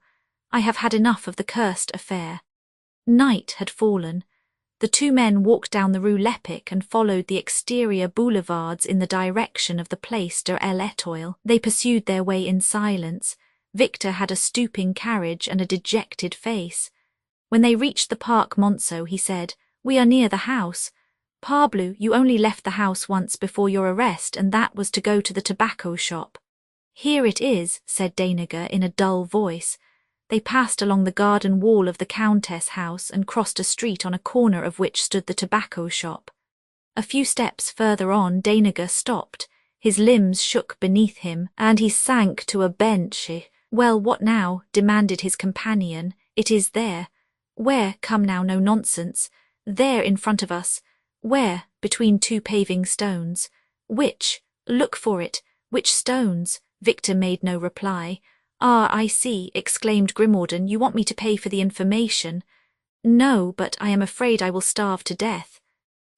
I have had enough of the cursed affair." Night had fallen. The 2 men walked down the Rue Lepic and followed the exterior boulevards in the direction of the Place de l'Étoile. They pursued their way in silence. Victor had a stooping carriage and a dejected face. When they reached the Parc Monceau, he said, "We are near the house. Parbleu, you only left the house once before your arrest, and that was to go to the tobacco shop." "Here it is," said Danager in a dull voice. They passed along the garden wall of the Countess' house and crossed a street on a corner of which stood the tobacco shop. A few steps further on, Danager stopped. His limbs shook beneath him, and he sank to a bench. "Well, what now?" demanded his companion. "It is there." "Where? Come now, no nonsense." "There, in front of us." "Where?" "Between 2 paving stones." "Which?" "Look for it." "Which stones?" Victor made no reply. "Ah, I see," exclaimed Grimorden. "You want me to pay for the information." "No, but I am afraid I will starve to death."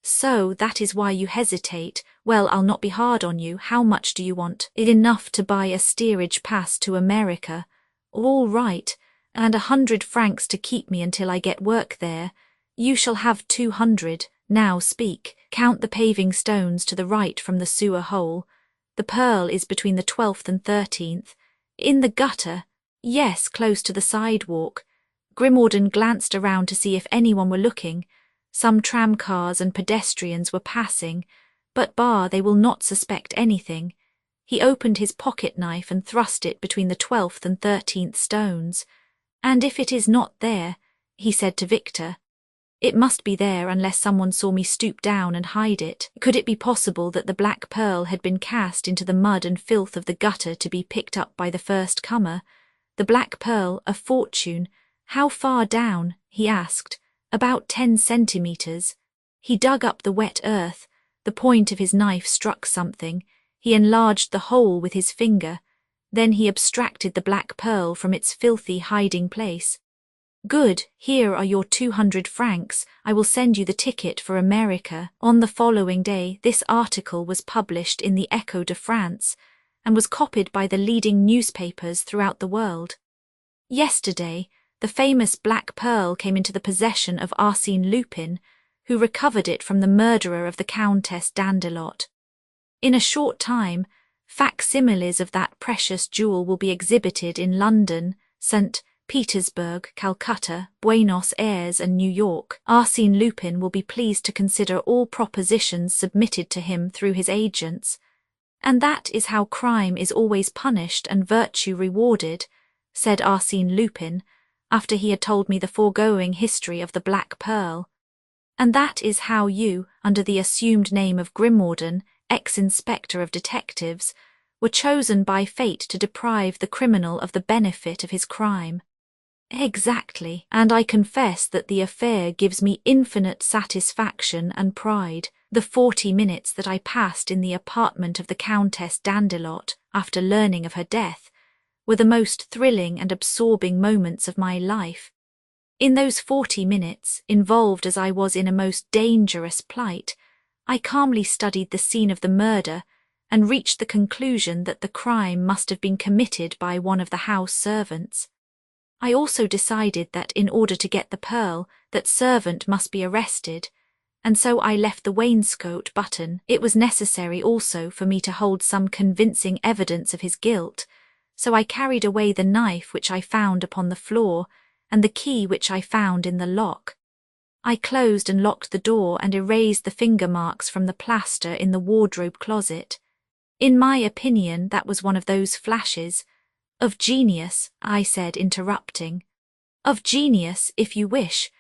"So, that is why you hesitate. Well, I'll not be hard on you. How much do you want?" "Enough to buy a steerage pass to America." "All right. And 100 francs to keep me until I get work there." "You shall have 200. Now speak. Count the paving stones to the right from the sewer hole. The pearl is between the 12th and 13th. "In the gutter?" "Yes, close to the sidewalk." Grimorden glanced around to see if anyone were looking. Some tramcars and pedestrians were passing, but they will not suspect anything. He opened his pocket-knife and thrust it between the 12th and 13th stones. "And if it is not there," he said to Victor, "it must be there unless someone saw me stoop down and hide it. Could it be possible that the black pearl had been cast into the mud and filth of the gutter to be picked up by the first comer? The black pearl, a fortune. How far down?" he asked. "About 10 centimetres. He dug up the wet earth. The point of his knife struck something. He enlarged the hole with his finger. Then he abstracted the black pearl from its filthy hiding place. Good, here are your 200 francs, I will send you the ticket for America. On the following day, this article was published in the Echo de France, and was copied by the leading newspapers throughout the world. Yesterday, the famous Black Pearl came into the possession of Arsène Lupin, who recovered it from the murderer of the Countess d'Andelot. In a short time, facsimiles of that precious jewel will be exhibited in London, St. Petersburg, Calcutta, Buenos Aires and New York. Arsène Lupin will be pleased to consider all propositions submitted to him through his agents. And that is how crime is always punished and virtue rewarded, said Arsène Lupin, after he had told me the foregoing history of the Black Pearl. And that is how you, under the assumed name of Grimorden, ex-inspector of detectives, were chosen by fate to deprive the criminal of the benefit of his crime. Exactly, and I confess that the affair gives me infinite satisfaction and pride. The 40 minutes that I passed in the apartment of the Countess d'Andelot after learning of her death were the most thrilling and absorbing moments of my life. In those 40 minutes, involved as I was in a most dangerous plight, I calmly studied the scene of the murder and reached the conclusion that the crime must have been committed by one of the house servants. I also decided that in order to get the pearl, that servant must be arrested, and so I left the wainscot button. It was necessary also for me to hold some convincing evidence of his guilt, so I carried away the knife which I found upon the floor and the key which I found in the lock. I closed and locked the door and erased the finger marks from the plaster in the wardrobe closet. In my opinion, that was one of those flashes of genius, I said, interrupting. Of genius, if you wish,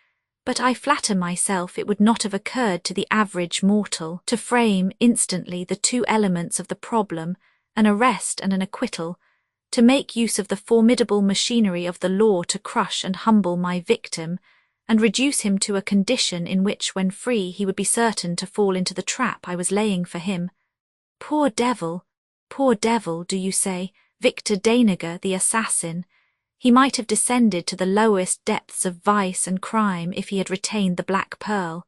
but I flatter myself it would not have occurred to the average mortal to frame instantly the two elements of the problem, an arrest and an acquittal, to make use of the formidable machinery of the law to crush and humble my victim, and reduce him to a condition in which, when free, he would be certain to fall into the trap I was laying for him. Poor devil, do you say? Victor Danager, the assassin. He might have descended to the lowest depths of vice and crime if he had retained the Black Pearl.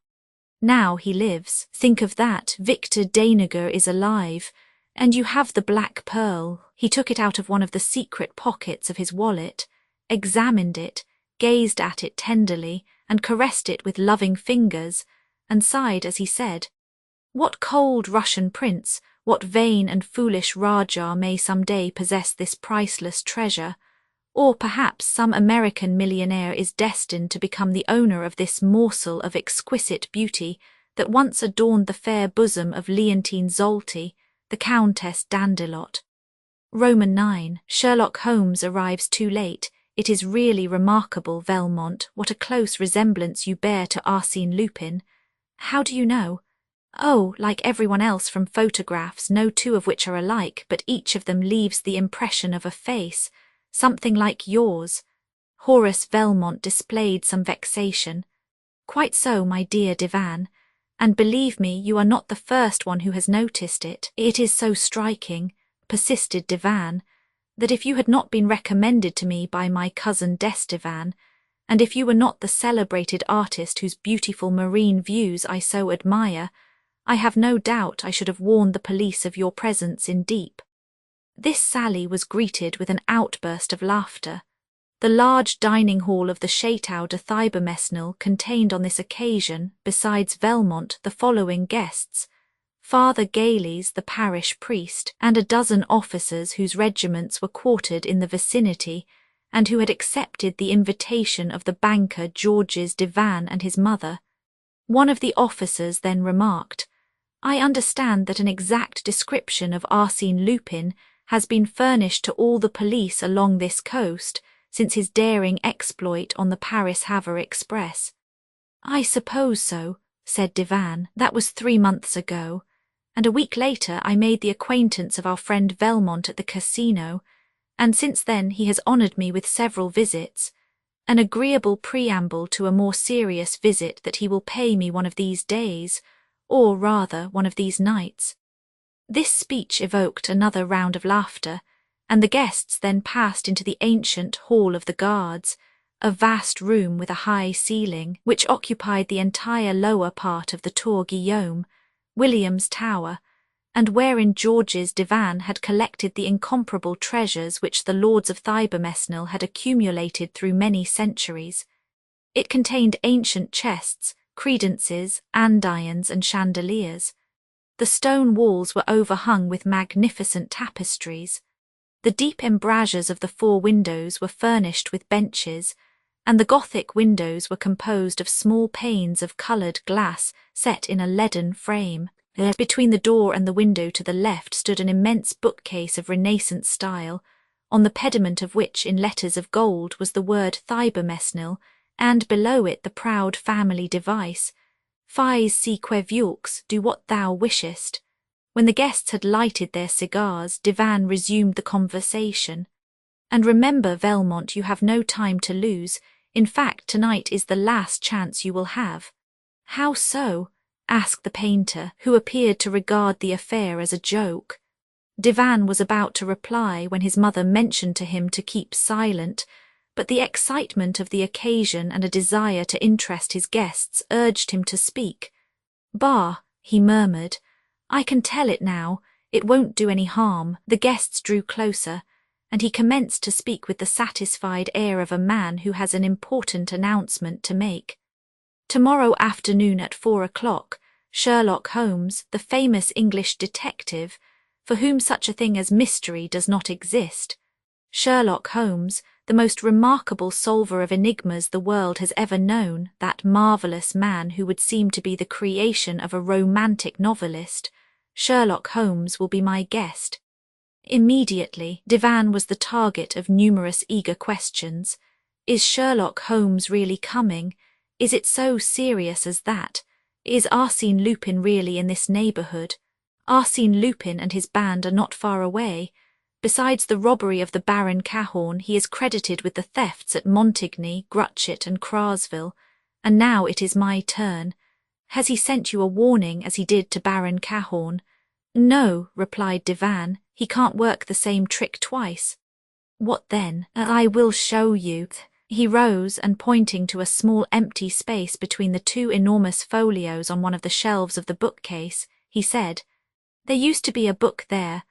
Now he lives. Think of that, Victor Danager is alive, and you have the Black Pearl. He took it out of one of the secret pockets of his wallet, examined it, gazed at it tenderly, and caressed it with loving fingers, and sighed as he said, "What cold Russian prince, what vain and foolish Rajah may some day possess this priceless treasure? Or perhaps some American millionaire is destined to become the owner of this morsel of exquisite beauty that once adorned the fair bosom of Leontine Zolti, the Countess d'Andelot." Roman 9. Sherlock Holmes arrives too late. It is really remarkable, Velmont, what a close resemblance you bear to Arsène Lupin. How do you know? Oh, like everyone else from photographs, no two of which are alike, but each of them leaves the impression of a face, something like yours. Horace Velmont displayed some vexation. Quite so, my dear Divan, and believe me, you are not the first one who has noticed it. It is so striking, persisted Divan, that if you had not been recommended to me by my cousin d'Estevan, and if you were not the celebrated artist whose beautiful marine views I so admire, I have no doubt I should have warned the police of your presence in Dieppe. This sally was greeted with an outburst of laughter. The large dining hall of the Château de Thibermesnil contained on this occasion, besides Velmont, the following guests: Father Gayleys, the parish priest, and a dozen officers whose regiments were quartered in the vicinity, and who had accepted the invitation of the banker Georges Divan and his mother. One of the officers then remarked, "I understand that an exact description of Arsène Lupin has been furnished to all the police along this coast since his daring exploit on the Paris-Havre Express." "I suppose so," said Divan. "That was 3 months ago, and a week later I made the acquaintance of our friend Velmont at the casino, and since then he has honoured me with several visits, an agreeable preamble to a more serious visit that he will pay me one of these days, or rather one of these nights." This speech evoked another round of laughter, and the guests then passed into the ancient Hall of the Guards, a vast room with a high ceiling, which occupied the entire lower part of the Tour Guillaume, William's Tower, and wherein George's divan had collected the incomparable treasures which the lords of Thibermesnil had accumulated through many centuries. It contained ancient chests, credences, andirons, and chandeliers. The stone walls were overhung with magnificent tapestries. The deep embrasures of the 4 windows were furnished with benches, and the Gothic windows were composed of small panes of coloured glass set in a leaden frame. Between the door and the window to the left stood an immense bookcase of Renaissance style, on the pediment of which in letters of gold was the word Thibermesnil, and below it the proud family device, Fais si que vuix, do what thou wishest. When the guests had lighted their cigars, Divan resumed the conversation. And remember, Velmont, you have no time to lose. In fact, tonight is the last chance you will have. How so? Asked the painter, who appeared to regard the affair as a joke. Divan was about to reply when his mother mentioned to him to keep silent, but the excitement of the occasion and a desire to interest his guests urged him to speak. Bah, he murmured, I can tell it now, it won't do any harm. The guests drew closer, and he commenced to speak with the satisfied air of a man who has an important announcement to make. Tomorrow afternoon at 4 o'clock, Sherlock Holmes, the famous English detective, for whom such a thing as mystery does not exist, Sherlock Holmes, the most remarkable solver of enigmas the world has ever known, that marvellous man who would seem to be the creation of a romantic novelist, Sherlock Holmes will be my guest. Immediately, Divan was the target of numerous eager questions. Is Sherlock Holmes really coming? Is it so serious as that? Is Arsène Lupin really in this neighbourhood? Arsène Lupin and his band are not far away. Besides the robbery of the Baron Cahorn, he is credited with the thefts at Montigny, Gruchet and Crasville, and now it is my turn. Has he sent you a warning as he did to Baron Cahorn? No, replied Divan, he can't work the same trick twice. What then? I will show you. He rose and, pointing to a small empty space between the 2 enormous folios on one of the shelves of the bookcase, he said, There used to be a book there,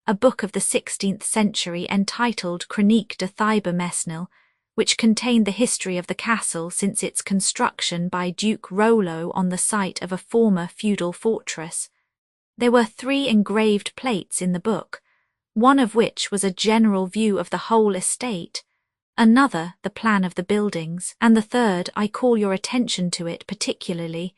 a book of the 16th century entitled Chronique de Thibermesnil, which contained the history of the castle since its construction by Duke Rollo on the site of a former feudal fortress. There were 3 engraved plates in the book, one of which was a general view of the whole estate, another the plan of the buildings, and the third, I call your attention to it particularly,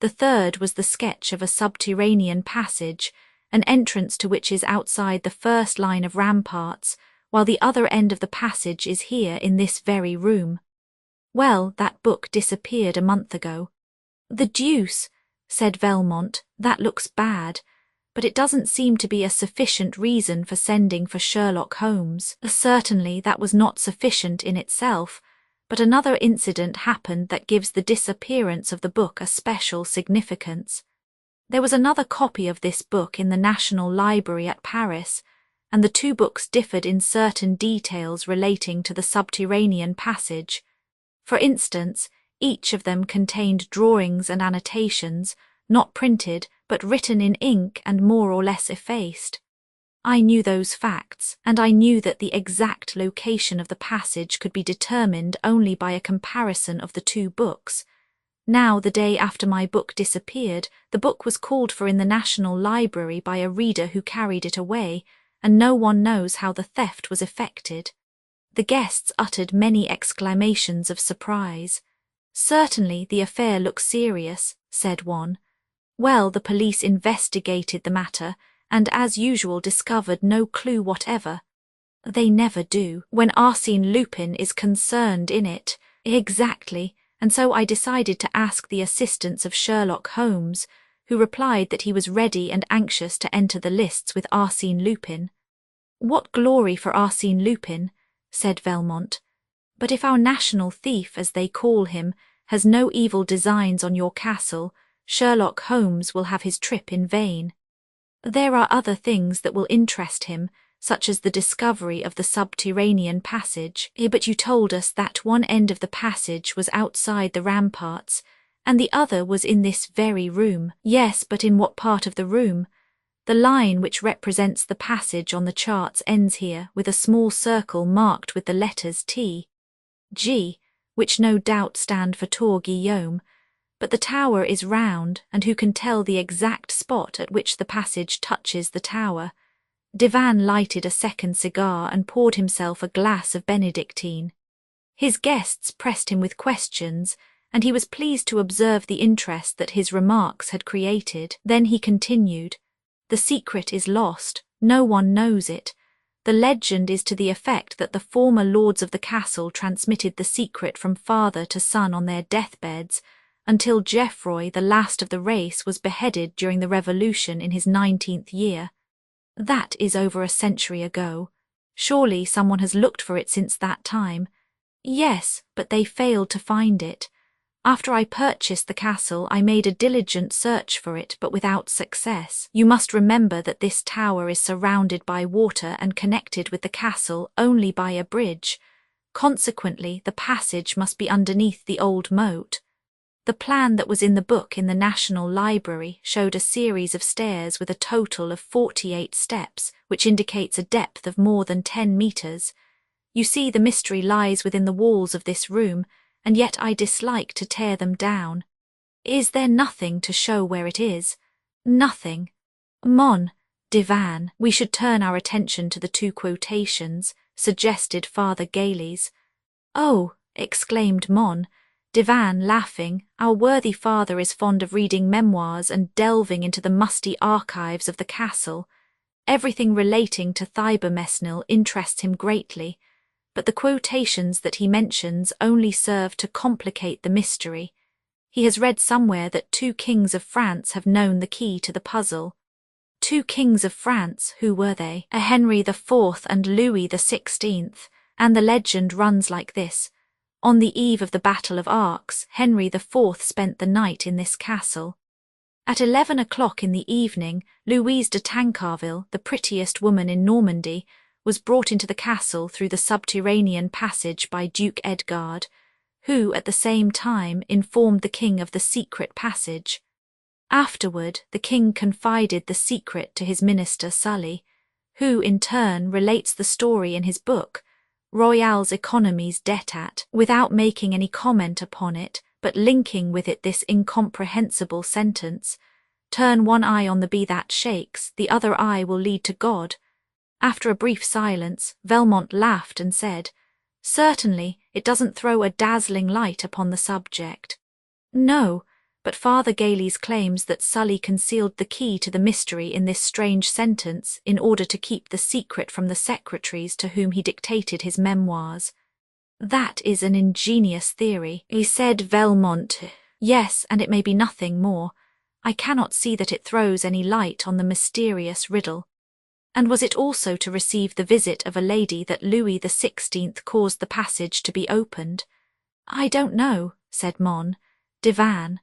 the third was the sketch of a subterranean passage, an entrance to which is outside the first line of ramparts, while the other end of the passage is here in this very room. Well, that book disappeared a month ago. The deuce, said Velmont, that looks bad, but it doesn't seem to be a sufficient reason for sending for Sherlock Holmes. Certainly that was not sufficient in itself, but another incident happened that gives the disappearance of the book a special significance. There was another copy of this book in the National Library at Paris, and the 2 books differed in certain details relating to the subterranean passage. For instance, each of them contained drawings and annotations, not printed, but written in ink and more or less effaced. I knew those facts, and I knew that the exact location of the passage could be determined only by a comparison of the 2 books. Now, the day after my book disappeared, the book was called for in the National Library by a reader who carried it away, and no one knows how the theft was effected. The guests uttered many exclamations of surprise. Certainly the affair looks serious, said one. Well, the police investigated the matter, and as usual discovered no clue whatever. They never do, when Arsène Lupin is concerned in it. Exactly, and so I decided to ask the assistance of Sherlock Holmes, who replied that he was ready and anxious to enter the lists with Arsène Lupin. What glory for Arsène Lupin, said Velmont. But if our national thief, as they call him, has no evil designs on your castle, Sherlock Holmes will have his trip in vain. There are other things that will interest him, such as the discovery of the subterranean passage. But you told us that one end of the passage was outside the ramparts, and the other was in this very room. Yes, but in what part of the room? The line which represents the passage on the charts ends here with a small circle marked with the letters T, G, which no doubt stand for Tour Guillaume, but the tower is round, and who can tell the exact spot at which the passage touches the tower? Divan lighted a second cigar and poured himself a glass of Benedictine. His guests pressed him with questions, and he was pleased to observe the interest that his remarks had created. Then he continued, "The secret is lost, no one knows it. The legend is to the effect that the former lords of the castle transmitted the secret from father to son on their deathbeds, until Geoffroy, the last of the race, was beheaded during the Revolution in his 19th year. That is over a century ago. Surely someone has looked for it since that time." "Yes, but they failed to find it. After I purchased the castle, I made a diligent search for it, but without success. You must remember that this tower is surrounded by water and connected with the castle only by a bridge. Consequently, the passage must be underneath the old moat. The plan that was in the book in the National Library showed a series of stairs with a total of 48 steps, which indicates a depth of more than 10 meters. You see, the mystery lies within the walls of this room, and yet I dislike to tear them down. Is there nothing to show where it is? Nothing. Mon, Divan, we should turn our attention to the two quotations, suggested Father Gayleys. Oh, exclaimed Mon, Divan, laughing, our worthy father is fond of reading memoirs and delving into the musty archives of the castle. Everything relating to Thibermesnil interests him greatly, but the quotations that he mentions only serve to complicate the mystery. He has read somewhere that 2 kings of France have known the key to the puzzle. 2 kings of France, who were they? A Henry IV and Louis XVI, and the legend runs like this. On the eve of the Battle of Arques, Henry IV spent the night in this castle. At 11 o'clock in the evening, Louise de Tancarville, the prettiest woman in Normandy, was brought into the castle through the subterranean passage by Duke Edgard, who at the same time informed the king of the secret passage. Afterward, the king confided the secret to his minister Sully, who in turn relates the story in his book, Royale's Economies d'Etat, without making any comment upon it, but linking with it this incomprehensible sentence, "Turn one eye on the bee that shakes, the other eye will lead to God." After a brief silence, Velmont laughed and said, "Certainly, it doesn't throw a dazzling light upon the subject." "No, but Father Gayleys claims that Sully concealed the key to the mystery in this strange sentence in order to keep the secret from the secretaries to whom he dictated his memoirs." "That is an ingenious theory," said Velmont. "Yes, and it may be nothing more. I cannot see that it throws any light on the mysterious riddle." "And was it also to receive the visit of a lady that Louis XVI caused the passage to be opened?" "I don't know," said Mon. "Divan.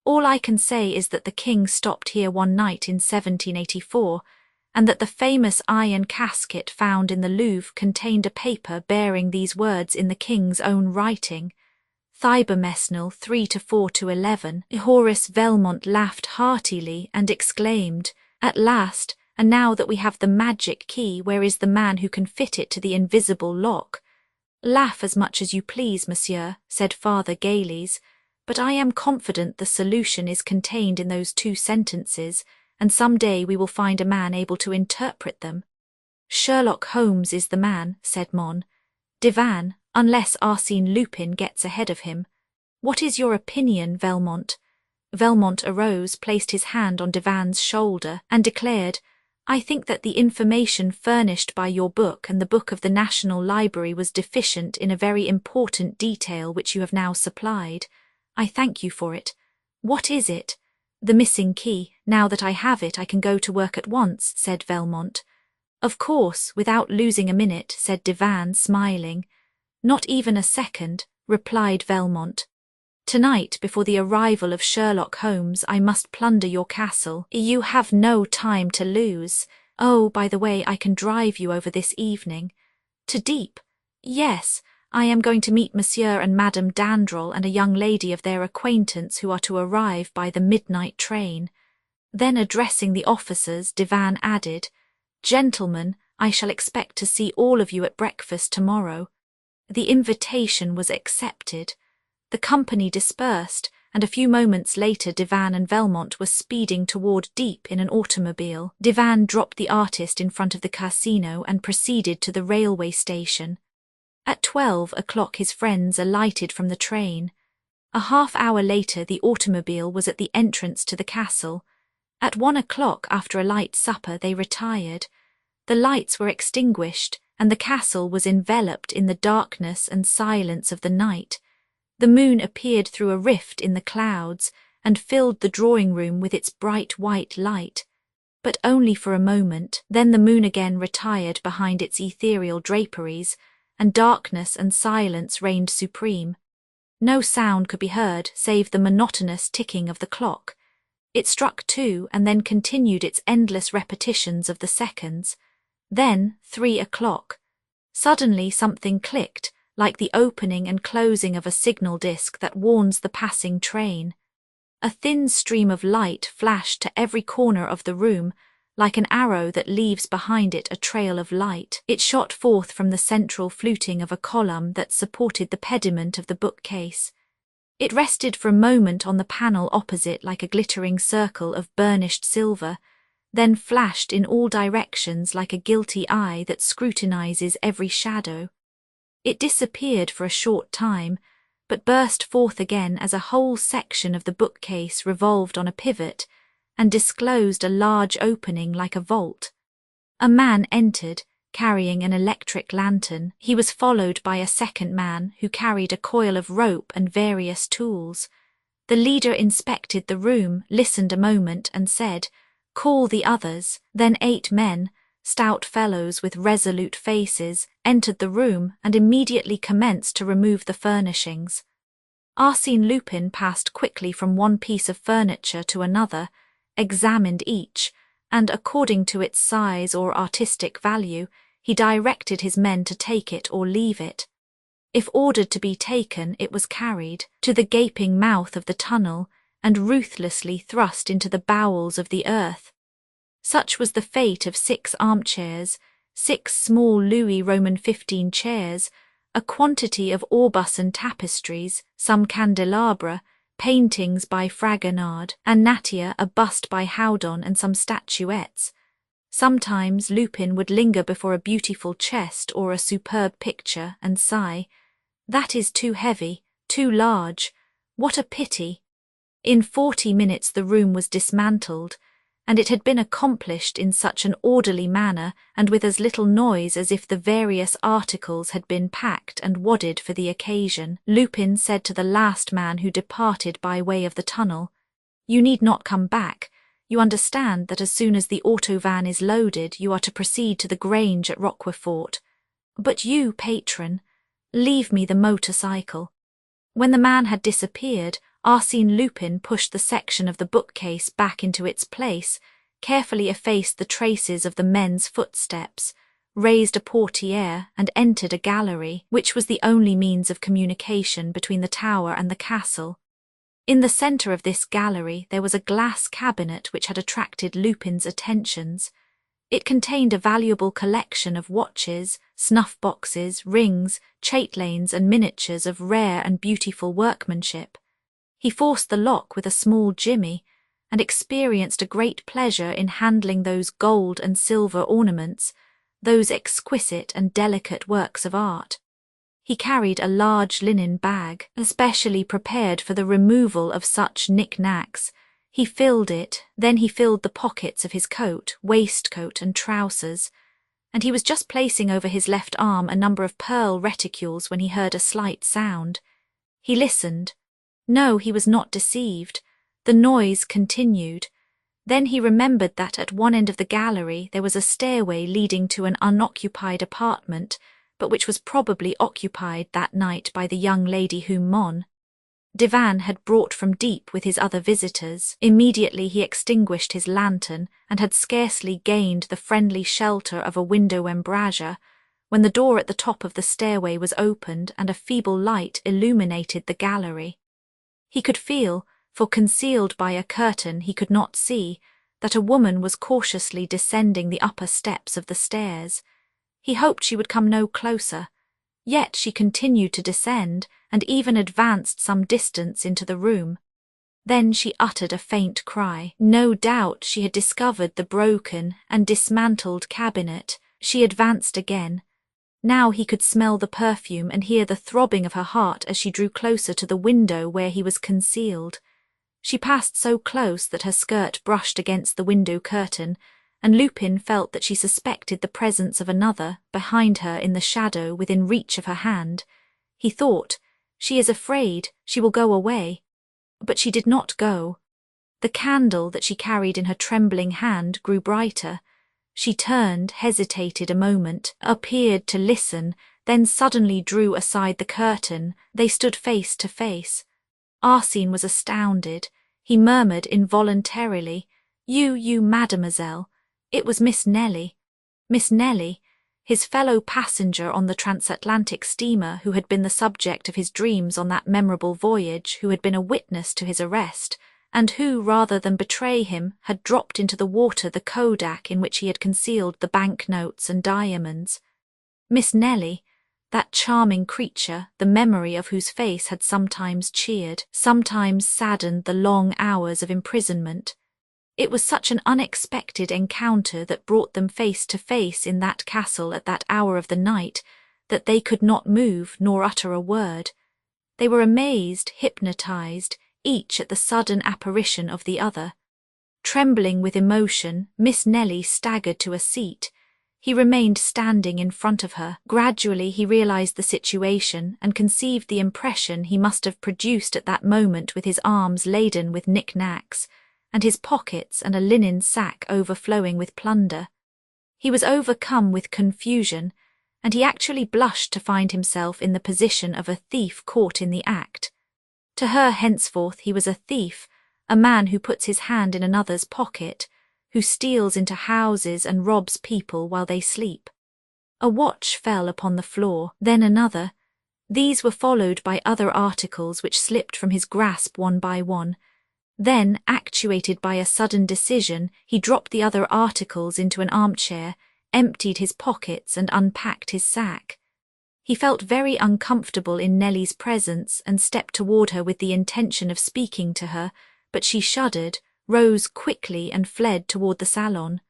All I can say is that the king stopped here one night in 1784, and that the famous iron casket found in the Louvre contained a paper bearing these words in the king's own writing, Thibermesnil 3 to 4 to 11. Horace Velmont laughed heartily and exclaimed, "At last, and now that we have the magic key, where is the man who can fit it to the invisible lock?" "Laugh as much as you please, monsieur," said Father Gayleys, "but I am confident the solution is contained in those 2 sentences, and some day we will find a man able to interpret them." "Sherlock Holmes is the man," said Mon. "Divan, unless Arsène Lupin gets ahead of him. What is your opinion, Velmont?" Velmont arose, placed his hand on Divan's shoulder, and declared, "I think that the information furnished by your book and the book of the National Library was deficient in a very important detail which you have now supplied. I thank you for it. What is it?" "The missing key. Now that I have it, I can go to work at once," said Velmont. "Of course, without losing a minute," said Divan, smiling. "Not even a second," replied Velmont. "Tonight, before the arrival of Sherlock Holmes, I must plunder your castle. You have no time to lose." "Oh, by the way, I can drive you over this evening." "To Deep?" "Yes, I am going to meet Monsieur and Madame Dandrel and a young lady of their acquaintance who are to arrive by the midnight train." Then addressing the officers, Divan added, "Gentlemen, I shall expect to see all of you at breakfast tomorrow." The invitation was accepted. The company dispersed, and a few moments later Divan and Velmont were speeding toward Deep in an automobile. Divan dropped the artist in front of the casino and proceeded to the railway station. At 12 o'clock his friends alighted from the train. A half-hour later the automobile was at the entrance to the castle. At 1 o'clock, after a light supper, they retired. The lights were extinguished, and the castle was enveloped in the darkness and silence of the night. The moon appeared through a rift in the clouds and filled the drawing-room with its bright white light. But only for a moment, then the moon again retired behind its ethereal draperies, and darkness and silence reigned supreme. No sound could be heard save the monotonous ticking of the clock. It struck 2 and then continued its endless repetitions of the seconds. Then 3 o'clock. Suddenly something clicked, like the opening and closing of a signal disc that warns the passing train. A thin stream of light flashed to every corner of the room, like an arrow that leaves behind it a trail of light. It shot forth from the central fluting of a column that supported the pediment of the bookcase. It rested for a moment on the panel opposite like a glittering circle of burnished silver, then flashed in all directions like a guilty eye that scrutinizes every shadow. It disappeared for a short time, but burst forth again as a whole section of the bookcase revolved on a pivot and disclosed a large opening like a vault. A man entered, carrying an electric lantern. He was followed by a second man who carried a coil of rope and various tools. The leader inspected the room, listened a moment, and said, "Call the others." Then 8 men, stout fellows with resolute faces, entered the room and immediately commenced to remove the furnishings. Arsène Lupin passed quickly from one piece of furniture to another, examined each, and according to its size or artistic value, he directed his men to take it or leave it. If ordered to be taken, it was carried to the gaping mouth of the tunnel and ruthlessly thrust into the bowels of the earth. Such was the fate of 6 armchairs, 6 small Louis Roman 15 chairs, a quantity of Aubusson tapestries, some candelabra, paintings by Fragonard and Nattier, a bust by Houdon, and some statuettes. Sometimes Lupin would linger before a beautiful chest or a superb picture and sigh, "That is too heavy, too large. What a pity." In 40 minutes the room was dismantled, and it had been accomplished in such an orderly manner and with as little noise as if the various articles had been packed and wadded for the occasion. Lupin said to the last man who departed by way of the tunnel, "You need not come back. You understand that as soon as the autovan is loaded you are to proceed to the Grange at Roquefort. But you, patron, leave me the motorcycle." When the man had disappeared, Arsène Lupin pushed the section of the bookcase back into its place, carefully effaced the traces of the men's footsteps, raised a portière and entered a gallery, which was the only means of communication between the tower and the castle. In the centre of this gallery there was a glass cabinet which had attracted Lupin's attentions. It contained a valuable collection of watches, snuff-boxes, rings, chatelaines and miniatures of rare and beautiful workmanship. He forced the lock with a small jimmy, and experienced a great pleasure in handling those gold and silver ornaments, those exquisite and delicate works of art. He carried a large linen bag, especially prepared for the removal of such knick-knacks. He filled it, then he filled the pockets of his coat, waistcoat and trousers, and he was just placing over his left arm a number of pearl reticules when he heard a slight sound. He listened. No, he was not deceived. The noise continued. Then he remembered that at one end of the gallery there was a stairway leading to an unoccupied apartment, but which was probably occupied that night by the young lady Humon. Divan had brought from deep with his other visitors. Immediately he extinguished his lantern and had scarcely gained the friendly shelter of a window embrasure when the door at the top of the stairway was opened and a feeble light illuminated the gallery. He could feel, for concealed by a curtain he could not see, that a woman was cautiously descending the upper steps of the stairs. He hoped she would come no closer, yet she continued to descend and even advanced some distance into the room. Then she uttered a faint cry. No doubt she had discovered the broken and dismantled cabinet. She advanced again. Now he could smell the perfume and hear the throbbing of her heart as she drew closer to the window where he was concealed. She passed so close that her skirt brushed against the window curtain, and Lupin felt that she suspected the presence of another behind her in the shadow within reach of her hand. He thought, "She is afraid, she will go away." But she did not go. The candle that she carried in her trembling hand grew brighter. She turned, hesitated a moment, appeared to listen, then suddenly drew aside the curtain. They stood face to face. Arsène was astounded. He murmured involuntarily, You, mademoiselle." It was Miss Nellie. Miss Nellie, his fellow passenger on the transatlantic steamer who had been the subject of his dreams on that memorable voyage, who had been a witness to his arrest, and who, rather than betray him, had dropped into the water the kodak in which he had concealed the banknotes and diamonds. Miss Nellie, that charming creature, the memory of whose face had sometimes cheered, sometimes saddened the long hours of imprisonment. It was such an unexpected encounter that brought them face to face in that castle at that hour of the night that they could not move nor utter a word. They were amazed, hypnotized, each at the sudden apparition of the other. Trembling with emotion, Miss Nellie staggered to a seat. He remained standing in front of her. Gradually he realized the situation and conceived the impression he must have produced at that moment with his arms laden with knick-knacks, and his pockets and a linen sack overflowing with plunder. He was overcome with confusion, and he actually blushed to find himself in the position of a thief caught in the act. To her henceforth he was a thief, a man who puts his hand in another's pocket, who steals into houses and robs people while they sleep. A watch fell upon the floor, then another. These were followed by other articles which slipped from his grasp one by one. Then, actuated by a sudden decision, he dropped the other articles into an armchair, emptied his pockets and unpacked his sack. He felt very uncomfortable in Nellie's presence and stepped toward her with the intention of speaking to her, but she shuddered, rose quickly and fled toward the salon.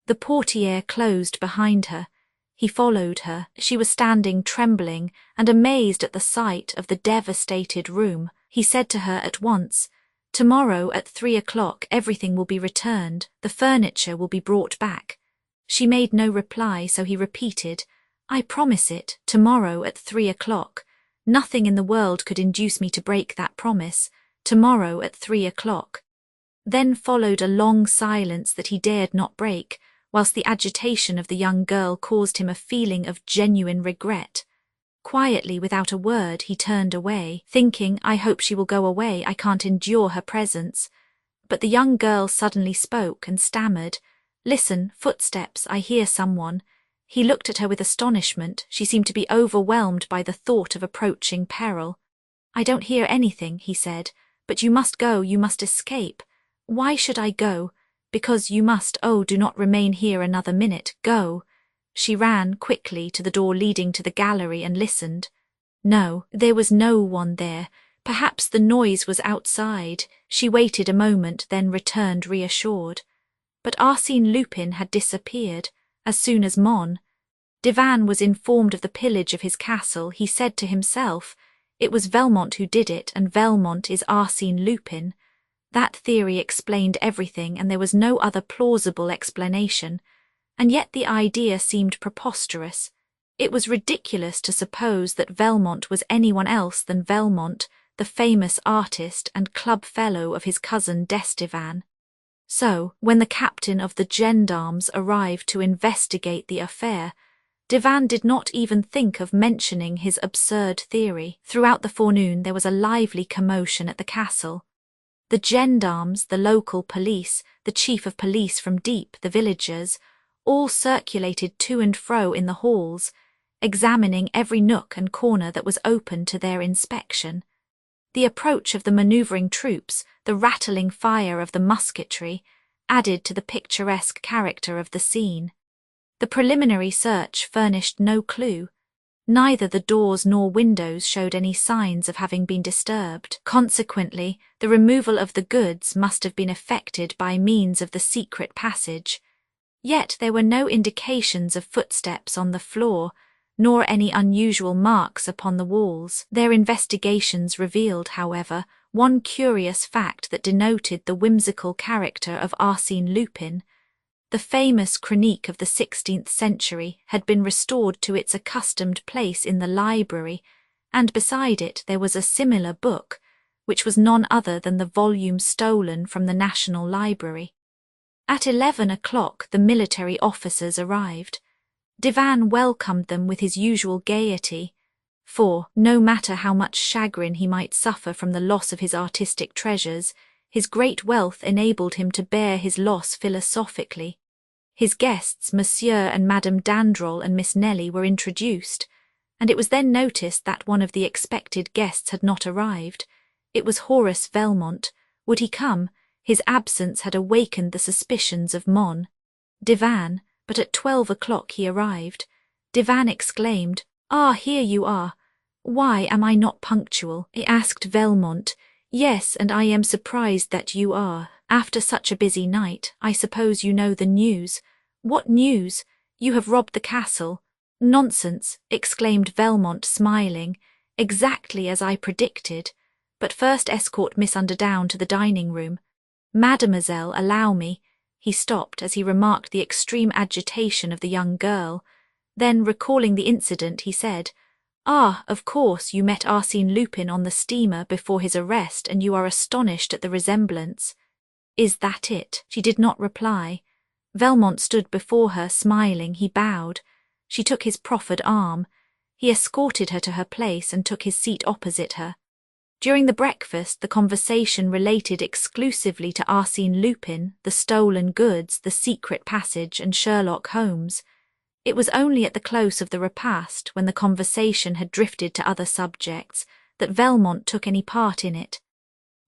The portiere closed behind her. He followed her. She was standing trembling and amazed at the sight of the devastated room. He said to her at once, "Tomorrow at 3 o'clock everything will be returned, the furniture will be brought back." She made no reply, so he repeated, "I promise it, tomorrow at 3 o'clock. Nothing in the world could induce me to break that promise. Tomorrow at 3 o'clock. Then followed a long silence that he dared not break, whilst the agitation of the young girl caused him a feeling of genuine regret. Quietly, without a word, he turned away, thinking, "I hope she will go away, I can't endure her presence." But the young girl suddenly spoke and stammered, "Listen, footsteps, I hear someone." He looked at her with astonishment. She seemed to be overwhelmed by the thought of approaching peril. "I don't hear anything," he said, "but you must go, you must escape." "Why should I go?" "Because you must. Oh, do not remain here another minute. Go." She ran quickly to the door leading to the gallery and listened. No, there was no one there. Perhaps the noise was outside. She waited a moment, then returned reassured. But Arsène Lupin had disappeared, as soon as Divan was informed of the pillage of his castle. He said to himself, "It was Velmont who did it, and Velmont is Arsène Lupin." That theory explained everything, and there was no other plausible explanation. And yet the idea seemed preposterous. It was ridiculous to suppose that Velmont was anyone else than Velmont, the famous artist and club fellow of his cousin d'Estevan. So, when the captain of the gendarmes arrived to investigate the affair, Divan did not even think of mentioning his absurd theory. Throughout the forenoon there was a lively commotion at the castle. The gendarmes, the local police, the chief of police from Deep, the villagers, all circulated to and fro in the halls, examining every nook and corner that was open to their inspection. The approach of the manoeuvring troops, the rattling fire of the musketry, added to the picturesque character of the scene. The preliminary search furnished no clue. Neither the doors nor windows showed any signs of having been disturbed. Consequently, the removal of the goods must have been effected by means of the secret passage. Yet there were no indications of footsteps on the floor, nor any unusual marks upon the walls. Their investigations revealed, however, one curious fact that denoted the whimsical character of Arsène Lupin. The famous chronique of the 16th century had been restored to its accustomed place in the library, and beside it there was a similar book, which was none other than the volume stolen from the National Library. At 11 o'clock the military officers arrived. Divan welcomed them with his usual gaiety, for, no matter how much chagrin he might suffer from the loss of his artistic treasures, his great wealth enabled him to bear his loss philosophically. His guests, Monsieur and Madame Dandrol and Miss Nelly, were introduced, and it was then noticed that one of the expected guests had not arrived. It was Horace Velmont. Would he come? His absence had awakened the suspicions of Divan, but at 12 o'clock he arrived. Divan exclaimed, "Ah, here you are. Why am I not punctual?" He asked Velmont. "Yes, and I am surprised that you are. After such a busy night, I suppose you know the news." "What news? You have robbed the castle." "Nonsense," exclaimed Velmont, smiling. "Exactly as I predicted. But first escort Miss Underdown to the dining-room. Mademoiselle, allow me." He stopped as he remarked the extreme agitation of the young girl. Then, recalling the incident, he said, "Ah, of course you met Arsène Lupin on the steamer before his arrest, and you are astonished at the resemblance." "Is that it?" She did not reply. Velmont stood before her, smiling. He bowed. She took his proffered arm. He escorted her to her place and took his seat opposite her. During the breakfast, the conversation related exclusively to Arsène Lupin, the stolen goods, the secret passage, and Sherlock Holmes. It was only at the close of the repast, when the conversation had drifted to other subjects, that Velmont took any part in it.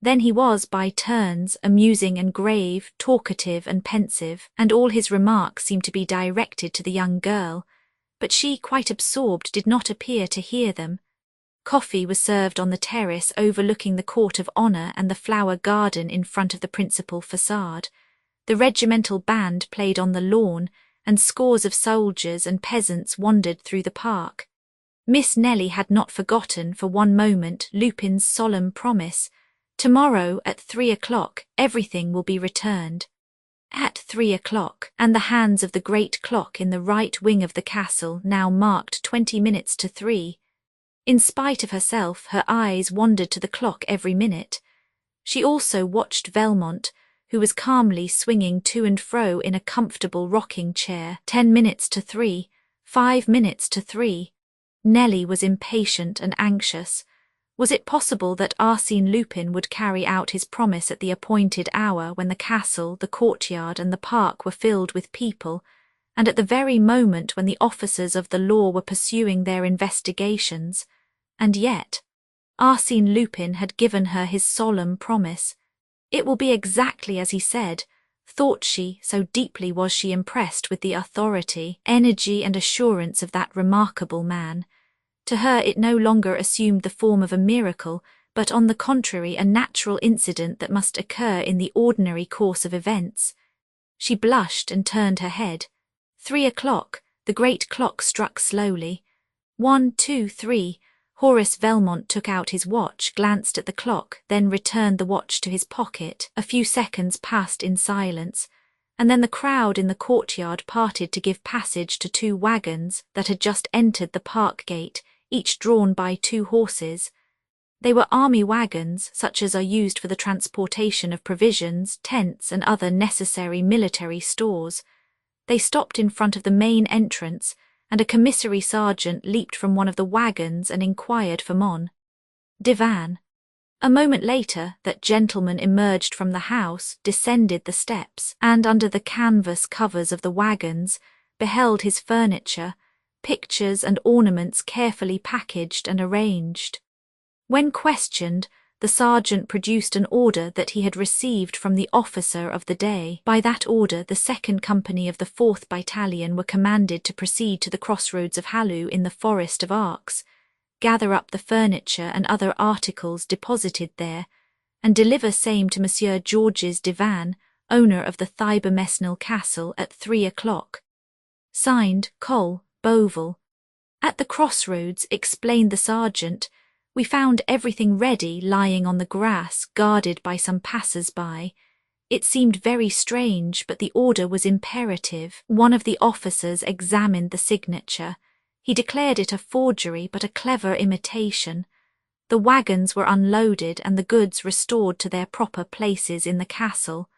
Then he was, by turns, amusing and grave, talkative and pensive, and all his remarks seemed to be directed to the young girl, but she, quite absorbed, did not appear to hear them. Coffee was served on the terrace overlooking the Court of Honour and the flower garden in front of the principal façade. The regimental band played on the lawn, and scores of soldiers and peasants wandered through the park. Miss Nelly had not forgotten for one moment Lupin's solemn promise. "Tomorrow at 3 o'clock everything will be returned." At 3 o'clock, and the hands of the great clock in the right wing of the castle now marked 20 minutes to 3. In spite of herself, her eyes wandered to the clock every minute. She also watched Velmont, who was calmly swinging to and fro in a comfortable rocking chair. 10 minutes to 3, 5 minutes to 3. Nelly was impatient and anxious. Was it possible that Arsène Lupin would carry out his promise at the appointed hour when the castle, the courtyard, and the park were filled with people, and at the very moment when the officers of the law were pursuing their investigations? And yet, Arsène Lupin had given her his solemn promise. It will be exactly as he said, thought she, so deeply was she impressed with the authority, energy, and assurance of that remarkable man. To her it no longer assumed the form of a miracle, but on the contrary a natural incident that must occur in the ordinary course of events. She blushed and turned her head. 3 o'clock, the great clock struck slowly. 1, 2, 3. Horace Velmont took out his watch, glanced at the clock, then returned the watch to his pocket. A few seconds passed in silence, and then the crowd in the courtyard parted to give passage to 2 wagons that had just entered the park gate, each drawn by 2 horses. They were army wagons, such as are used for the transportation of provisions, tents, and other necessary military stores. They stopped in front of the main entrance, and a commissary sergeant leaped from one of the wagons and inquired for Mon. Divan. A moment later, that gentleman emerged from the house, descended the steps, and under the canvas covers of the wagons, beheld his furniture, pictures and ornaments carefully packaged and arranged. When questioned, the sergeant produced an order that he had received from the officer of the day. By that order, the 2nd Company of the 4th Battalion were commanded to proceed to the crossroads of Halleux in the Forest of Arcs, gather up the furniture and other articles deposited there, and deliver same to Monsieur Georges Divan, owner of the Thibermesnil Castle, at 3 o'clock. Signed, Col. Beauval. At the crossroads, explained the sergeant, we found everything ready lying on the grass, guarded by some passers-by. It seemed very strange, but the order was imperative. One of the officers examined the signature. He declared it a forgery, but a clever imitation. The wagons were unloaded and the goods restored to their proper places in the castle.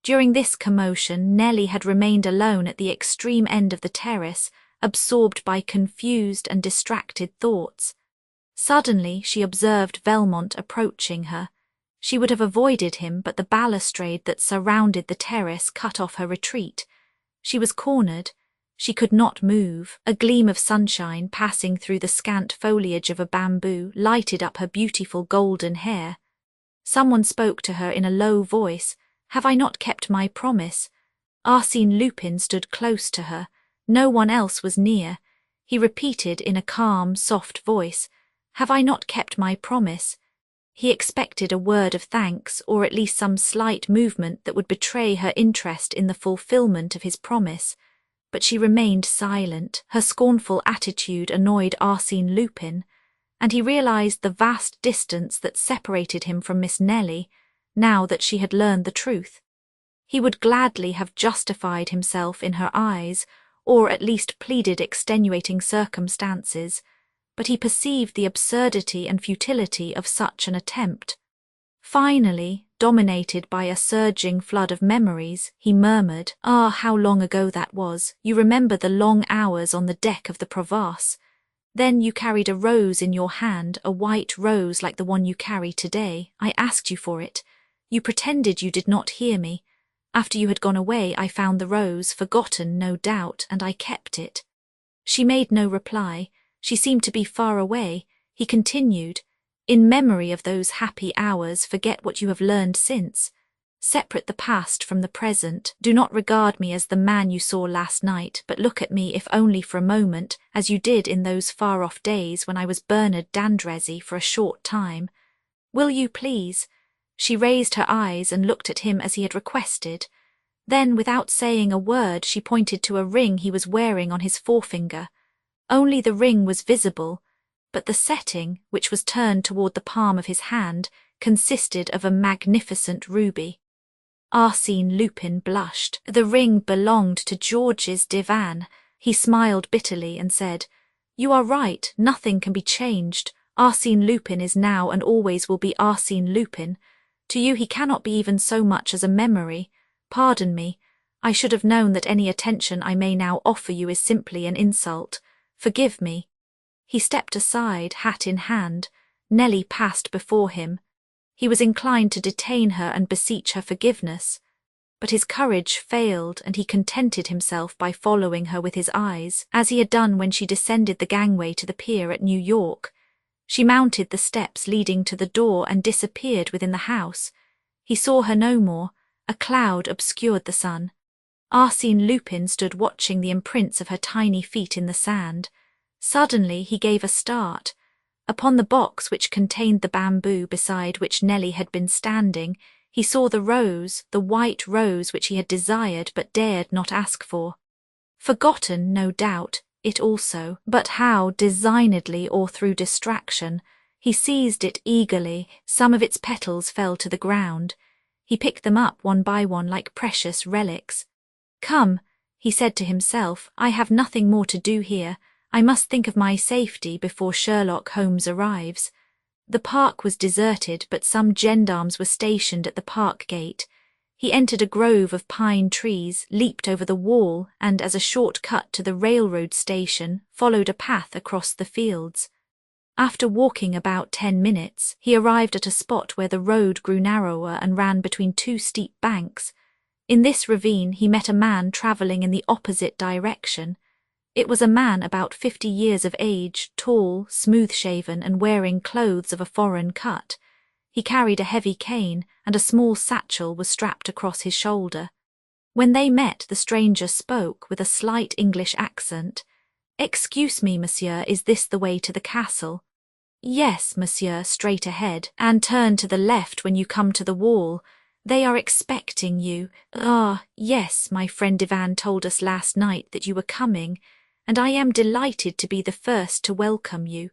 During this commotion, Nellie had remained alone at the extreme end of the terrace, absorbed by confused and distracted thoughts. Suddenly she observed Velmont approaching her. She would have avoided him, but the balustrade that surrounded the terrace cut off her retreat. She was cornered. She could not move. A gleam of sunshine passing through the scant foliage of a bamboo lighted up her beautiful golden hair. Someone spoke to her in a low voice. Have I not kept my promise? Arsène Lupin stood close to her. No one else was near. He repeated in a calm, soft voice, Have I not kept my promise? He expected a word of thanks, or at least some slight movement that would betray her interest in the fulfillment of his promise. But she remained silent. Her scornful attitude annoyed Arsène Lupin, and he realized the vast distance that separated him from Miss Nellie, now that she had learned the truth. He would gladly have justified himself in her eyes, or at least pleaded extenuating circumstances, but he perceived the absurdity and futility of such an attempt. Finally, dominated by a surging flood of memories, he murmured, Ah, how long ago that was! You remember the long hours on the deck of the Provasse. Then you carried a rose in your hand, a white rose like the one you carry today. I asked you for it. You pretended you did not hear me. After you had gone away, I found the rose, forgotten, no doubt, and I kept it. She made no reply. She seemed to be far away. He continued, In memory of those happy hours, forget what you have learned since. Separate the past from the present. Do not regard me as the man you saw last night, but look at me, if only for a moment, as you did in those far-off days when I was Bernard D'Andrézy for a short time. Will you, please? She raised her eyes and looked at him as he had requested. Then, without saying a word, she pointed to a ring he was wearing on his forefinger. Only the ring was visible, but the setting, which was turned toward the palm of his hand, consisted of a magnificent ruby. Arsène Lupin blushed. The ring belonged to Georges Divan. He smiled bitterly and said, You are right, nothing can be changed. Arsène Lupin is now and always will be Arsène Lupin. To you he cannot be even so much as a memory. Pardon me. I should have known that any attention I may now offer you is simply an insult. Forgive me. He stepped aside, hat in hand. Nellie passed before him. He was inclined to detain her and beseech her forgiveness. But his courage failed, and he contented himself by following her with his eyes, as he had done when she descended the gangway to the pier at New York. She mounted the steps leading to the door and disappeared within the house. He saw her no more. A cloud obscured the sun. Arsène Lupin stood watching the imprints of her tiny feet in the sand. Suddenly he gave a start. Upon the box which contained the bamboo beside which Nellie had been standing, he saw the rose, the white rose which he had desired but dared not ask for. Forgotten, no doubt, it also, but how, designedly or through distraction. He seized it eagerly. Some of its petals fell to the ground. He picked them up one by one like precious relics. Come, he said to himself, I have nothing more to do here. I must think of my safety before Sherlock Holmes arrives. The park was deserted, but some gendarmes were stationed at the park gate. He entered a grove of pine trees, leaped over the wall, and as a short cut to the railroad station, followed a path across the fields. After walking about 10 minutes, he arrived at a spot where the road grew narrower and ran between two steep banks. In this ravine he met a man travelling in the opposite direction. It was a man about 50 years of age, tall, smooth-shaven, and wearing clothes of a foreign cut. He carried a heavy cane, and a small satchel was strapped across his shoulder. When they met, the stranger spoke with a slight English accent. "Excuse me, monsieur, is this the way to the castle?" "Yes, monsieur, straight ahead, and turn to the left when you come to the wall. They are expecting you." "Ah, yes, my friend Ivan told us last night that you were coming, and I am delighted to be the first to welcome you.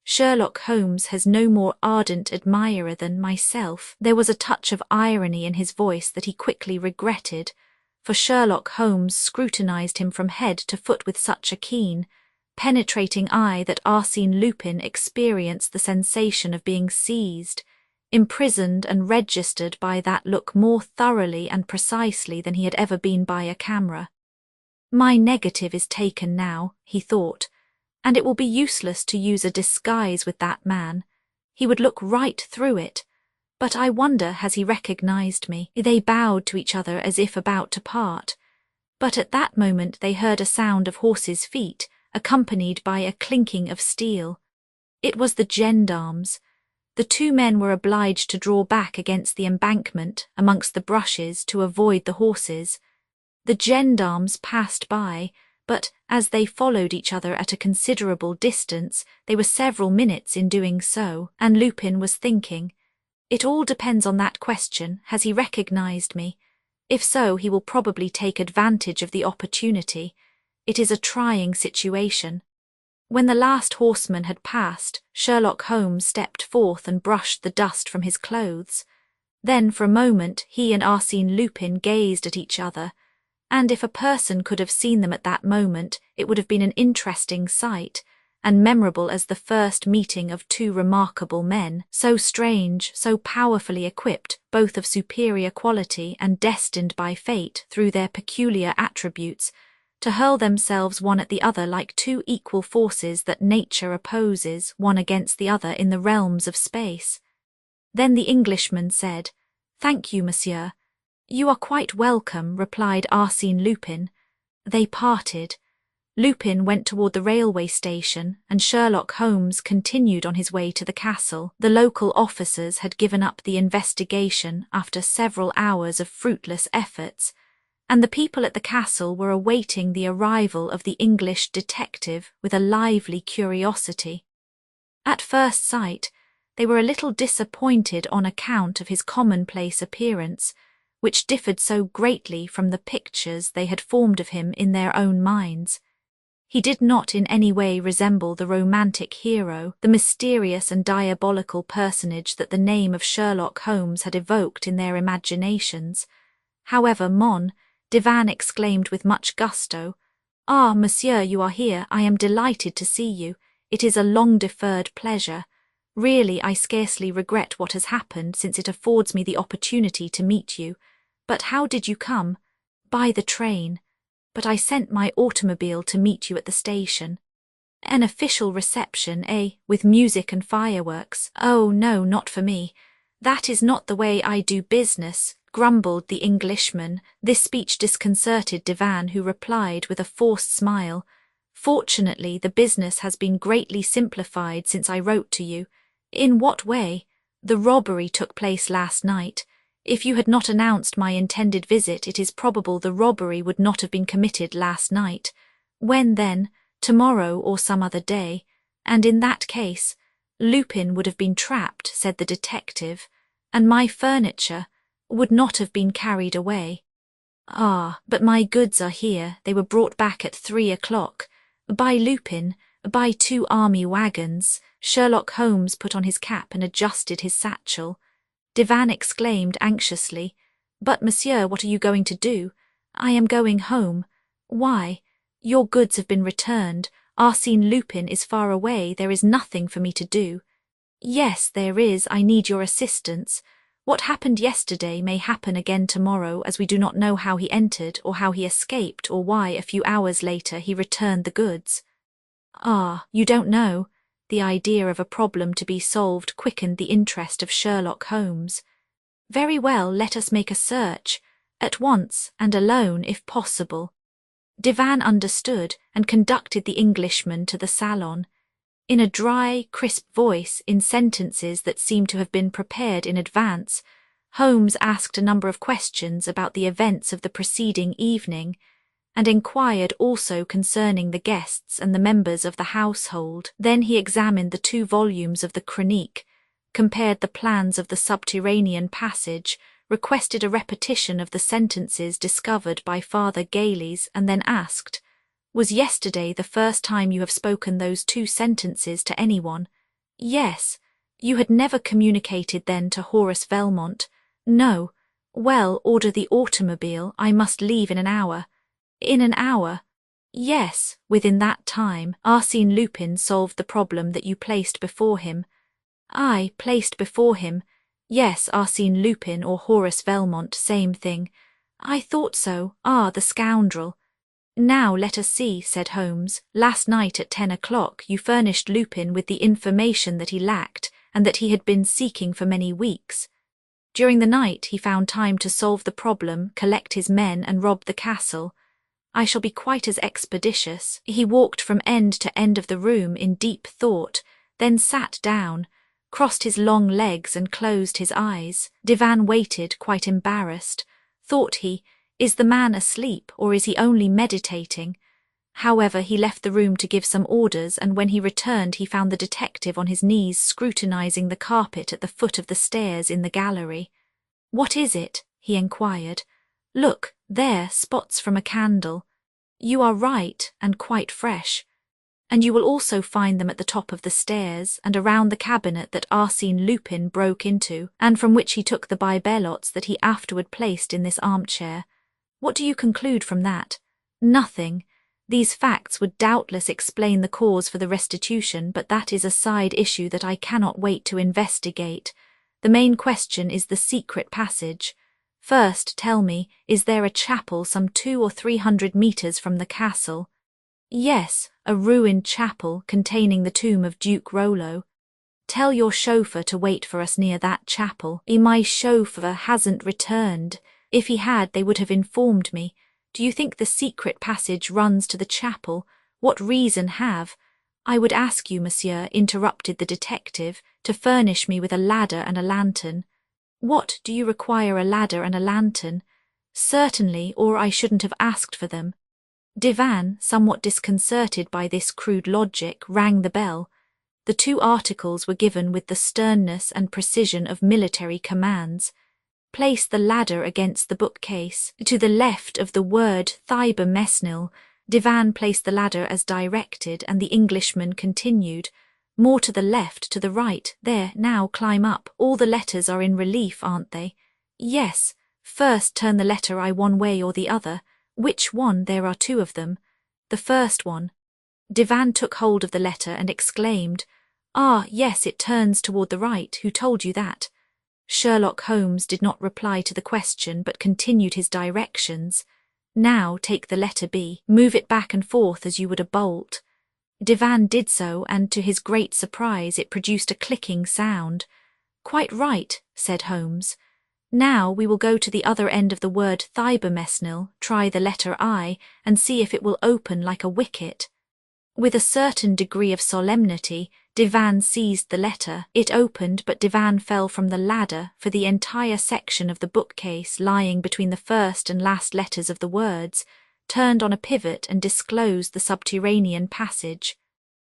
Sherlock Holmes has no more ardent admirer than myself." There was a touch of irony in his voice that he quickly regretted, for Sherlock Holmes scrutinized him from head to foot with such a keen, penetrating eye that Arsène Lupin experienced the sensation of being seized, imprisoned and registered by that look more thoroughly and precisely than he had ever been by a camera. "My negative is taken now," he thought, "and it will be useless to use a disguise with that man. He would look right through it. But I wonder, has he recognized me?" They bowed to each other as if about to part. But at that moment they heard a sound of horses' feet, accompanied by a clinking of steel. It was the gendarmes. The two men were obliged to draw back against the embankment, amongst the brushes, to avoid the horses. The gendarmes passed by, but as they followed each other at a considerable distance, they were several minutes in doing so, and Lupin was thinking, "It all depends on that question, has he recognized me? If so, he will probably take advantage of the opportunity. It is a trying situation." When the last horseman had passed, Sherlock Holmes stepped forth and brushed the dust from his clothes. Then for a moment he and Arsène Lupin gazed at each other, and if a person could have seen them at that moment, it would have been an interesting sight, and memorable as the first meeting of two remarkable men, so strange, so powerfully equipped, both of superior quality and destined by fate, through their peculiar attributes, to hurl themselves one at the other like two equal forces that nature opposes, one against the other in the realms of space. Then the Englishman said, "Thank you, monsieur." "You are quite welcome," replied Arsène Lupin. They parted. Lupin went toward the railway station, and Sherlock Holmes continued on his way to the castle. The local officers had given up the investigation after several hours of fruitless efforts, and the people at the castle were awaiting the arrival of the English detective with a lively curiosity. At first sight, they were a little disappointed on account of his commonplace appearance, which differed so greatly from the pictures they had formed of him in their own minds. He did not in any way resemble the romantic hero, the mysterious and diabolical personage that the name of Sherlock Holmes had evoked in their imaginations. However, Divan exclaimed with much gusto, "Ah, monsieur, you are here. I am delighted to see you. It is a long-deferred pleasure. Really, I scarcely regret what has happened, since it affords me the opportunity to meet you. But how did you come?" "By the train. But I sent my automobile to meet you at the station." "An official reception, eh? With music and fireworks?" "Oh, no, not for me. That is not the way I do business," grumbled the Englishman. This speech disconcerted Divan, who replied with a forced smile, "Fortunately, the business has been greatly simplified since I wrote to you." "In what way?" "The robbery took place last night. If you had not announced my intended visit, it is probable the robbery would not have been committed last night." "When then?" "Tomorrow or some other day. And in that case, Lupin would have been trapped," said the detective, "and my furniture would not have been carried away." "Ah, but my goods are here. They were brought back at 3 o'clock. By Lupin, by 2 army wagons." Sherlock Holmes put on his cap and adjusted his satchel. Divan exclaimed anxiously, "But, monsieur, what are you going to do?" "I am going home." "Why?" "Your goods have been returned. Arsène Lupin is far away. There is nothing for me to do." "Yes, there is. I need your assistance." What happened yesterday may happen again tomorrow, as we do not know how he entered or how he escaped or why a few hours later he returned the goods. Ah, you don't know. The idea of a problem to be solved quickened the interest of Sherlock Holmes. Very well, let us make a search, at once and alone if possible. Divan understood and conducted the Englishman to the salon. In a dry, crisp voice, in sentences that seemed to have been prepared in advance, Holmes asked a number of questions about the events of the preceding evening, and inquired also concerning the guests and the members of the household. Then he examined the 2 volumes of the Chronique, compared the plans of the subterranean passage, requested a repetition of the sentences discovered by Father Gailey's, and then asked, "Was yesterday the first time you have spoken those 2 sentences to anyone?" "Yes." "You had never communicated then to Horace Velmont?" "No." "Well, order the automobile. I must leave in an hour." "In an hour?" "Yes." "Within that time, Arsène Lupin solved the problem that you placed before him." "I placed before him?" "Yes, Arsène Lupin or Horace Velmont, same thing." "I thought so. Ah, the scoundrel." "Now let us see," said Holmes. "Last night at 10 o'clock you furnished Lupin with the information that he lacked and that he had been seeking for many weeks. During the night he found time to solve the problem, collect his men and rob the castle. I shall be quite as expeditious." He walked from end to end of the room in deep thought, then sat down, crossed his long legs and closed his eyes. Divan waited, quite embarrassed. Thought he, "Is the man asleep, or is he only meditating?" However, he left the room to give some orders, and when he returned he found the detective on his knees scrutinizing the carpet at the foot of the stairs in the gallery. "What is it?" he inquired. "Look, there, spots from a candle." "You are right, and quite fresh. And you will also find them at the top of the stairs and around the cabinet that Arsène Lupin broke into, and from which he took the bibelots that he afterward placed in this armchair. What do you conclude from that?" "Nothing. These facts would doubtless explain the cause for the restitution, but that is a side issue that I cannot wait to investigate. The main question is the secret passage. First, tell me, is there a chapel some 200 or 300 meters from the castle?" "Yes, a ruined chapel containing the tomb of Duke Rollo." "Tell your chauffeur to wait for us near that chapel." "My chauffeur hasn't returned. If he had, they would have informed me. Do you think the secret passage runs to the chapel? What reason have—" "I would ask you, monsieur," interrupted the detective, "to furnish me with a ladder and a lantern." "What, do you require a ladder and a lantern?" "Certainly, or I shouldn't have asked for them." Divan, somewhat disconcerted by this crude logic, rang the bell. The 2 articles were given with the sternness and precision of military commands. "Place the ladder against the bookcase. To the left of the word Thibamesnil." Divan placed the ladder as directed, and the Englishman continued, "More to the left, to the right. There, now climb up. All the letters are in relief, aren't they?" "Yes." "First turn the letter I one way or the other." "Which one? There are 2 of them." "The first one." Divan took hold of the letter and exclaimed, "Ah, yes, it turns toward the right. Who told you that?" Sherlock Holmes did not reply to the question but continued his directions. "Now take the letter B. Move it back and forth as you would a bolt." Divan did so, and to his great surprise it produced a clicking sound. "Quite right," said Holmes. "Now we will go to the other end of the word Thibamesnil, try the letter I, and see if it will open like a wicket." With a certain degree of solemnity, Divan seized the letter. It opened, but Divan fell from the ladder, for the entire section of the bookcase lying between the first and last letters of the words turned on a pivot and disclosed the subterranean passage.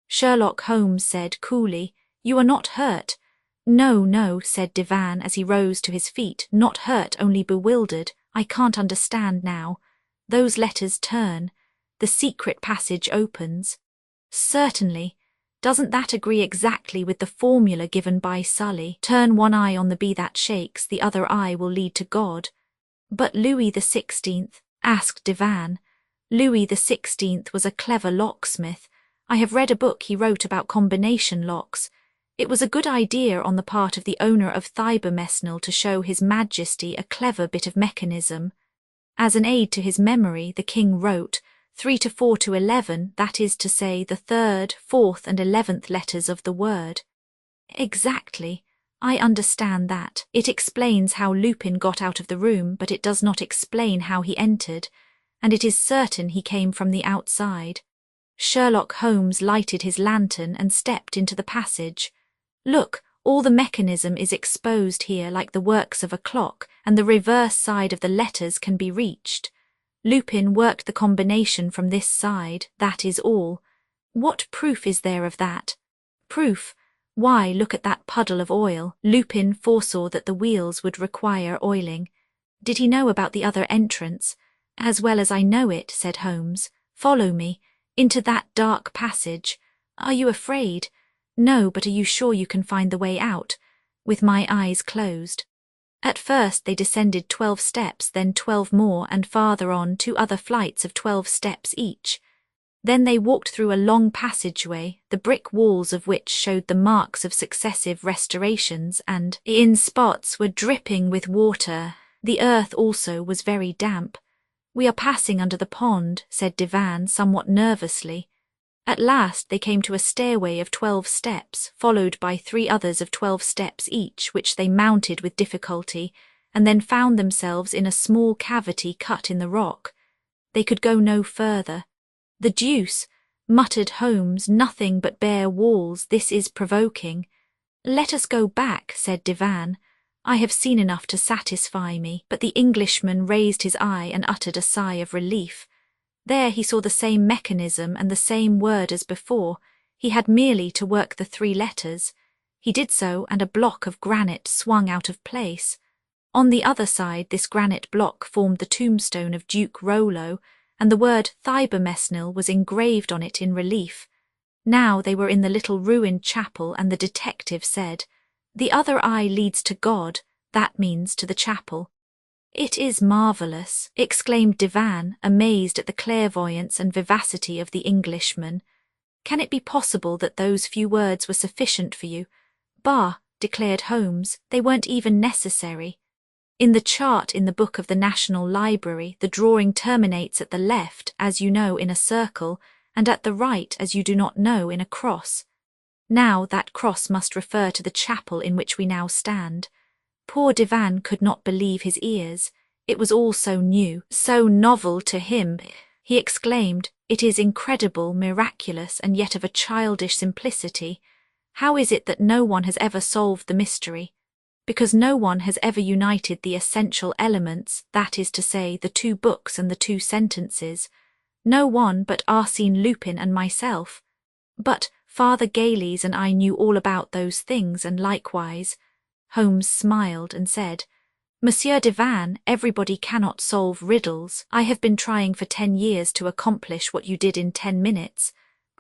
Sherlock Holmes said coolly, "You are not hurt?" "No, no," said Divan as he rose to his feet, "not hurt, only bewildered. I can't understand now. Those letters turn. The secret passage opens." "Certainly. Doesn't that agree exactly with the formula given by Sully? Turn one eye on the bee that shakes, the other eye will lead to God." "But Louis XVI?" asked Divan. "Louis XVI was a clever locksmith. I have read a book he wrote about combination locks. It was a good idea on the part of the owner of Thibamesnil to show His Majesty a clever bit of mechanism. As an aid to his memory, the king wrote 3 to 4 to 11, that is to say, the 3rd, 4th and 11th letters of the word. Exactly. I understand that. It explains how Lupin got out of the room, but it does not explain how he entered, and it is certain he came from the outside. Sherlock Holmes lighted his lantern and stepped into the passage. Look, all the mechanism is exposed here like the works of a clock, and the reverse side of the letters can be reached. Lupin worked the combination from this side, that is all. What proof is there of that? Proof? Why, look at that puddle of oil. Lupin foresaw that the wheels would require oiling. Did he know about the other entrance? As well as I know it, said Holmes. Follow me, into that dark passage. Are you afraid? No, but are you sure you can find the way out? With my eyes closed. At first they descended 12 steps, then 12 more, and farther on 2 other flights of 12 steps each. Then they walked through a long passageway, the brick walls of which showed the marks of successive restorations and, in spots, were dripping with water. The earth also was very damp. We are passing under the pond, said Divan somewhat nervously. At last they came to a stairway of 12 steps, followed by 3 others of 12 steps each, which they mounted with difficulty, and then found themselves in a small cavity cut in the rock. They could go no further. The deuce, muttered Holmes, nothing but bare walls, this is provoking. Let us go back, said Divan. I have seen enough to satisfy me, but the Englishman raised his eye and uttered a sigh of relief. There he saw the same mechanism and the same word as before. He had merely to work the 3 letters. He did so, and a block of granite swung out of place. On the other side, this granite block formed the tombstone of Duke Rollo, and the word Thibamesnil was engraved on it in relief. Now they were in the little ruined chapel, and the detective said, "The other eye leads to God, that means to the chapel." "It is marvellous," exclaimed Divan, amazed at the clairvoyance and vivacity of the Englishman. "Can it be possible that those few words were sufficient for you?" "Bah," declared Holmes, "they weren't even necessary. In the chart in the book of the National Library, the drawing terminates at the left, as you know, in a circle, and at the right, as you do not know, in a cross. Now that cross must refer to the chapel in which we now stand." Poor Divan could not believe his ears. It was all so new, so novel to him. He exclaimed, "It is incredible, miraculous, and yet of a childish simplicity. How is it that no one has ever solved the mystery? Because no one has ever united the essential elements, that is to say, the 2 books and the 2 sentences. No one but Arsène Lupin and myself. But Father Gayleys and I knew all about those things, and likewise." Holmes smiled and said, "Monsieur Divan, everybody cannot solve riddles. I have been trying for 10 years to accomplish what you did in 10 minutes.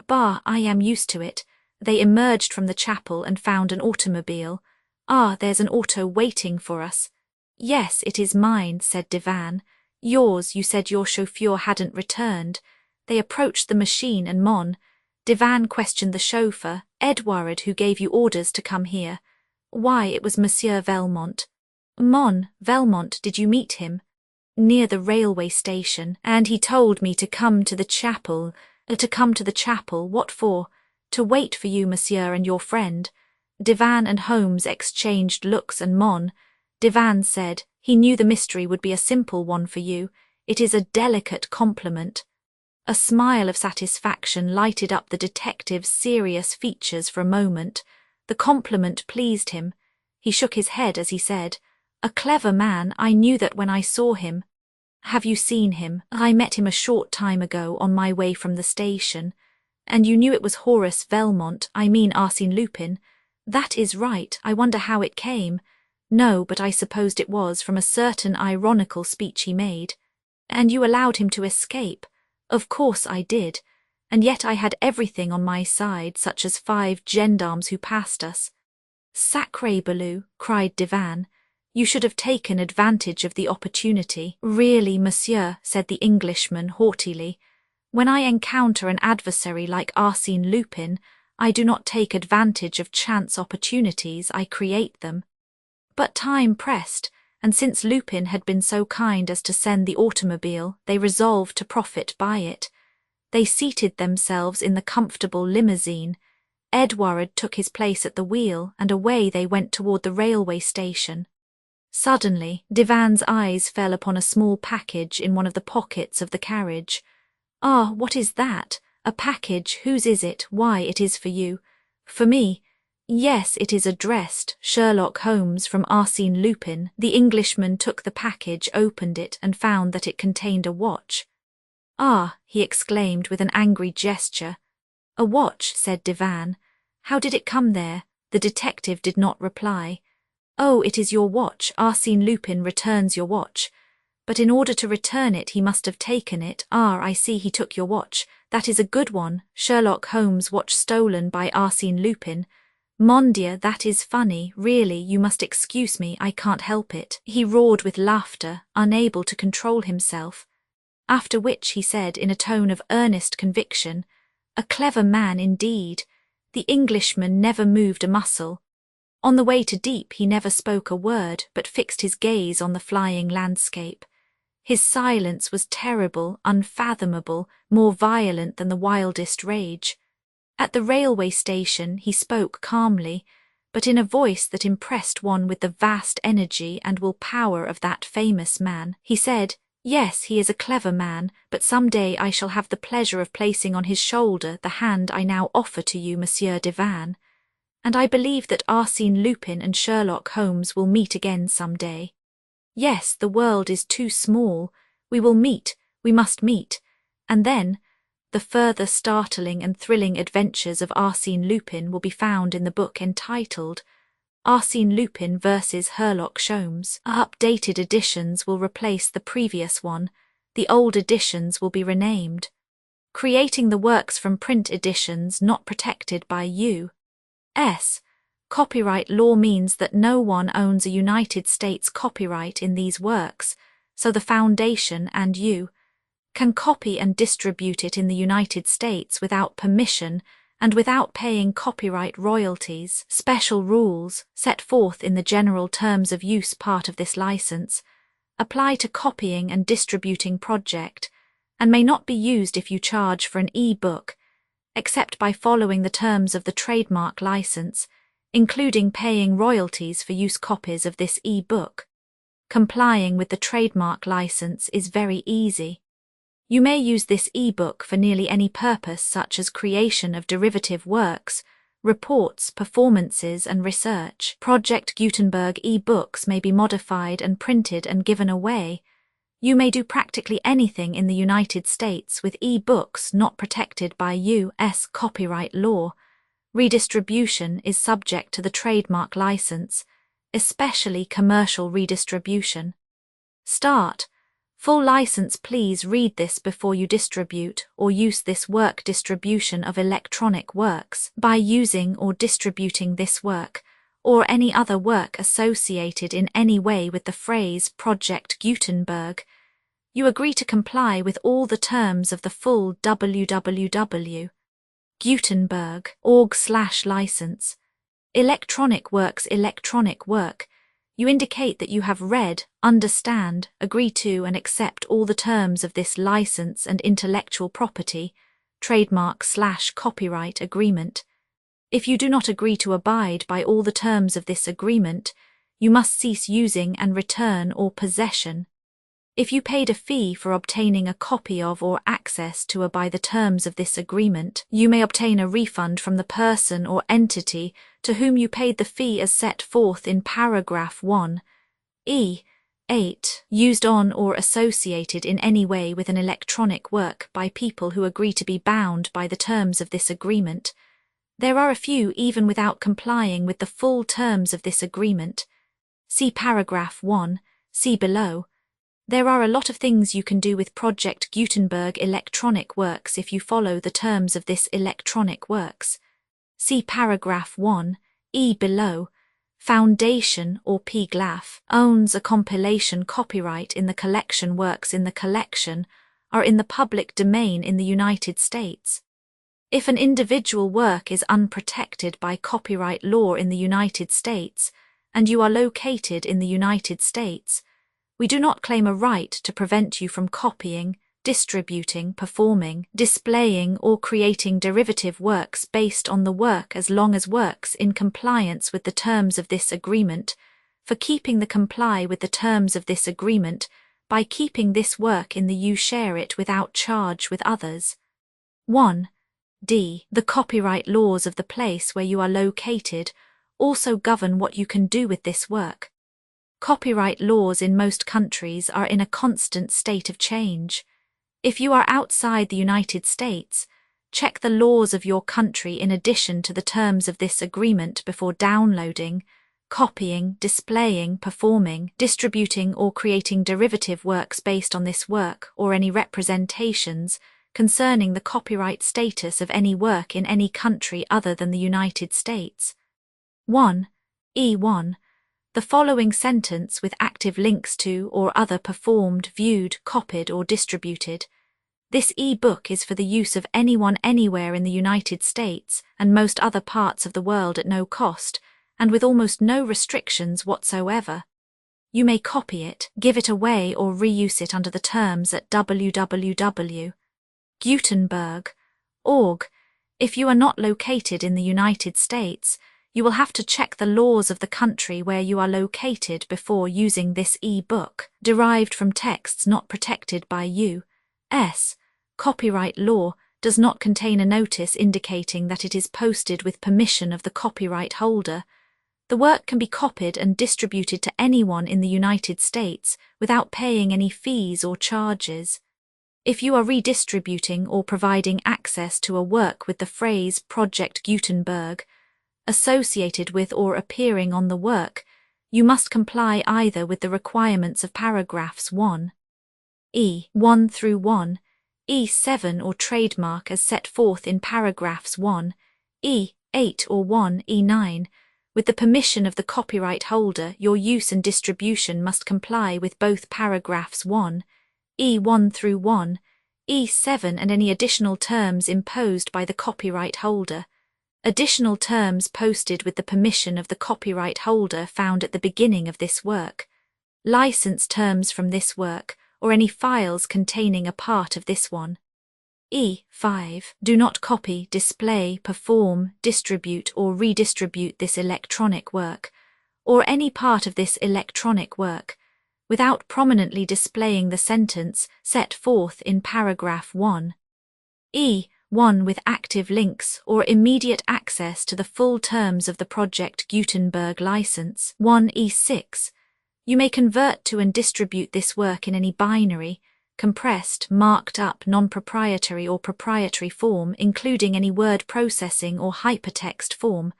Bah, I am used to it." They emerged from the chapel and found an automobile. "Ah, there's an auto waiting for us." "Yes, it is mine," said Divan. "Yours, you said your chauffeur hadn't returned." They approached the machine and Divan questioned the chauffeur, "Edouard, who gave you orders to come here?" "Why, it was Monsieur Velmont." Velmont, did you meet him?" "Near the railway station, and he told me to come to the chapel." "To come to the chapel, what for?" "To wait for you, monsieur, and your friend." Divan and Holmes exchanged looks, and Divan said, "He knew the mystery would be a simple one for you. It is a delicate compliment." A smile of satisfaction lighted up the detective's serious features for a moment. The compliment pleased him. He shook his head as he said, "A clever man, I knew that when I saw him." "Have you seen him?" "I met him a short time ago on my way from the station." "And you knew it was Horace Velmont, I mean Arsène Lupin?" "That is right. I wonder how it came." "No, but I supposed it was from a certain ironical speech he made." "And you allowed him to escape?" "Of course I did. And yet I had everything on my side, such as 5 gendarmes who passed us." "Sacré Belou," cried Divan. "You should have taken advantage of the opportunity." "Really, monsieur," said the Englishman haughtily, "when I encounter an adversary like Arsène Lupin, I do not take advantage of chance opportunities, I create them. But time pressed, and since Lupin had been so kind as to send the automobile, they resolved to profit by it. They seated themselves in the comfortable limousine. Edward took his place at the wheel, and away they went toward the railway station. Suddenly, Divan's eyes fell upon a small package in one of the pockets of the carriage. "Ah, what is that? A package? Whose is it? Why, it is for you." "For me?" "Yes, it is addressed, Sherlock Holmes from Arsène Lupin." The Englishman took the package, opened it, and found that it contained a watch. "Ah," he exclaimed with an angry gesture. "A watch," said Divan. "How did it come there?" The detective did not reply. "Oh, it is your watch. Arsène Lupin returns your watch. But in order to return it, he must have taken it. Ah, I see, he took your watch. That is a good one. Sherlock Holmes' watch stolen by Arsène Lupin. Mon Dieu, that is funny. Really, you must excuse me, I can't help it." He roared with laughter, unable to control himself. After which he said in a tone of earnest conviction, "A clever man indeed." The Englishman never moved a muscle. On the way to Deep he never spoke a word, but fixed his gaze on the flying landscape. His silence was terrible, unfathomable, more violent than the wildest rage. At the railway station he spoke calmly, but in a voice that impressed one with the vast energy and will power of that famous man. He said, "Yes, he is a clever man, but some day I shall have the pleasure of placing on his shoulder the hand I now offer to you, Monsieur Divan. And I believe that Arsène Lupin and Sherlock Holmes will meet again some day. Yes, the world is too small. We will meet, we must meet. And then, the further startling and thrilling adventures of Arsène Lupin will be found in the book entitled Arsène Lupin vs. Sherlock Holmes. Updated editions will replace the previous one. The old editions will be renamed. Creating the works from print editions not protected by U.S. Copyright law means that no one owns a United States copyright in these works, so the Foundation and you can copy and distribute it in the United States without permission and without paying copyright royalties. Special rules, set forth in the general terms of use part of this license, apply to copying and distributing project, and may not be used if you charge for an e-book, except by following the terms of the trademark license, including paying royalties for use copies of this e-book. Complying with the trademark license is very easy. You may use this e-book for nearly any purpose, such as creation of derivative works, reports, performances, and research. Project Gutenberg e-books may be modified and printed and given away. You may do practically anything in the United States with e-books not protected by U.S. copyright law. Redistribution is subject to the trademark license, especially commercial redistribution. Start. Full license. Please read this before you distribute or use this work. Distribution of electronic works. By using or distributing this work, or any other work associated in any way with the phrase Project Gutenberg, you agree to comply with all the terms of the full www.gutenberg.org/license. Electronic works. Electronic work. You indicate that you have read, understand, agree to and accept all the terms of this license and intellectual property, trademark/copyright agreement. If you do not agree to abide by all the terms of this agreement, you must cease using and return or possession. If you paid a fee for obtaining a copy of or access to by the terms of this agreement, you may obtain a refund from the person or entity to whom you paid the fee as set forth in paragraph 1. 8. Used on or associated in any way with an electronic work by people who agree to be bound by the terms of this agreement. There are a few even without complying with the full terms of this agreement. See paragraph 1, see below. There are a lot of things you can do with Project Gutenberg electronic works if you follow the terms of this electronic works. See paragraph 1, below. Foundation or PGLAF owns a compilation copyright in the collection. Works in the collection are in the public domain in the United States. If an individual work is unprotected by copyright law in the United States, and you are located in the United States, we do not claim a right to prevent you from copying, distributing, performing, displaying, or creating derivative works based on the work as long as works in compliance with the terms of this agreement, for keeping the comply with the terms of this agreement by keeping this work in the you share it without charge with others. 1. D. The copyright laws of the place where you are located also govern what you can do with this work. Copyright laws in most countries are in a constant state of change. If you are outside the United States, check the laws of your country in addition to the terms of this agreement before downloading, copying, displaying, performing, distributing, or creating derivative works based on this work or any representations concerning the copyright status of any work in any country other than the United States. 1. E1. The following sentence with active links to or other performed, viewed, copied, or distributed. This e-book is for the use of anyone anywhere in the United States and most other parts of the world at no cost, and with almost no restrictions whatsoever. You may copy it, give it away, or reuse it under the terms at www.gutenberg.org. If you are not located in the United States, you will have to check the laws of the country where you are located before using this e-book, derived from texts not protected by U.S. copyright law, does not contain a notice indicating that it is posted with permission of the copyright holder. The work can be copied and distributed to anyone in the United States without paying any fees or charges. If you are redistributing or providing access to a work with the phrase Project Gutenberg associated with or appearing on the work, you must comply either with the requirements of paragraphs 1. E. 1 through 1, E7 or trademark as set forth in paragraphs 1, E8 or 1, E9. With the permission of the copyright holder, your use and distribution must comply with both paragraphs 1, E1 through 1, E7 and any additional terms imposed by the copyright holder. Additional terms posted with the permission of the copyright holder found at the beginning of this work. License terms from this work, or any files containing a part of this one. E5. Do not copy, display, perform, distribute, or redistribute this electronic work, or any part of this electronic work, without prominently displaying the sentence set forth in paragraph 1. E1 with active links or immediate access to the full terms of the Project Gutenberg license. 1 E6. You may convert to and distribute this work in any binary, compressed, marked up, non-proprietary or proprietary form, including any word processing or hypertext form.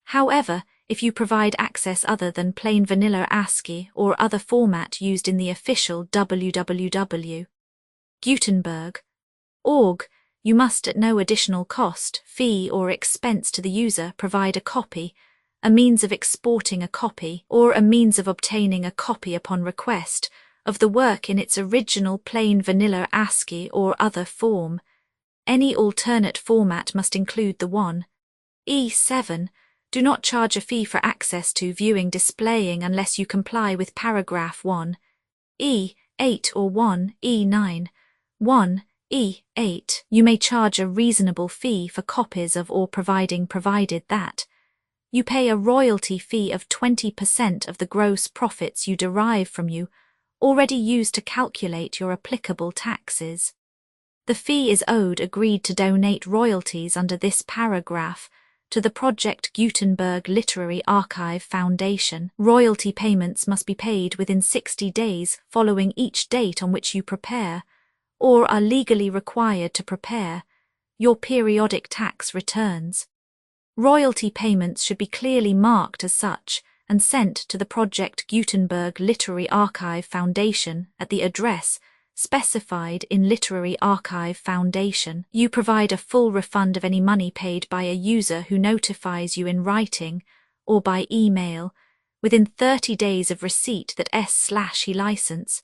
However, if you provide access other than plain vanilla ASCII or other format used in the official www.gutenberg.org, you must at no additional cost, fee or expense to the user provide a copy, a means of exporting a copy, or a means of obtaining a copy upon request of the work in its original plain vanilla ASCII or other form. Any alternate format must include the 1. E7. Do not charge a fee for access to, viewing, displaying unless you comply with paragraph 1. E8 or 1 E9. 1 E8. You may charge a reasonable fee for copies of or provided that you pay a royalty fee of 20% of the gross profits you derive from you already used to calculate your applicable taxes. The fee is owed agreed to donate royalties under this paragraph to the Project Gutenberg Literary Archive Foundation. Royalty payments must be paid within 60 days following each date on which you prepare, or are legally required to prepare, your periodic tax returns. Royalty payments should be clearly marked as such and sent to the Project Gutenberg Literary Archive Foundation at the address specified in Literary Archive Foundation. You provide a full refund of any money paid by a user who notifies you in writing or by email within 30 days of receipt that S/he license.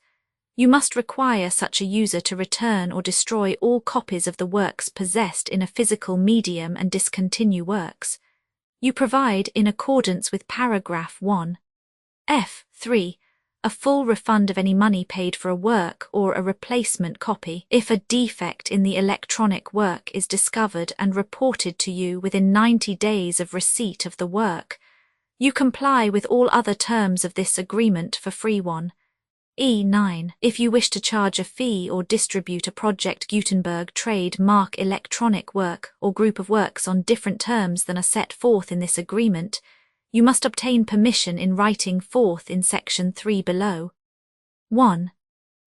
You must require such a user to return or destroy all copies of the works possessed in a physical medium and discontinue works. You provide, in accordance with paragraph 1, F3, a full refund of any money paid for a work or a replacement copy if a defect in the electronic work is discovered and reported to you within 90 days of receipt of the work. You comply with all other terms of this agreement for free. 1. E9. If you wish to charge a fee or distribute a Project Gutenberg trade-mark electronic work or group of works on different terms than are set forth in this agreement, you must obtain permission in writing forth in section 3 below. 1.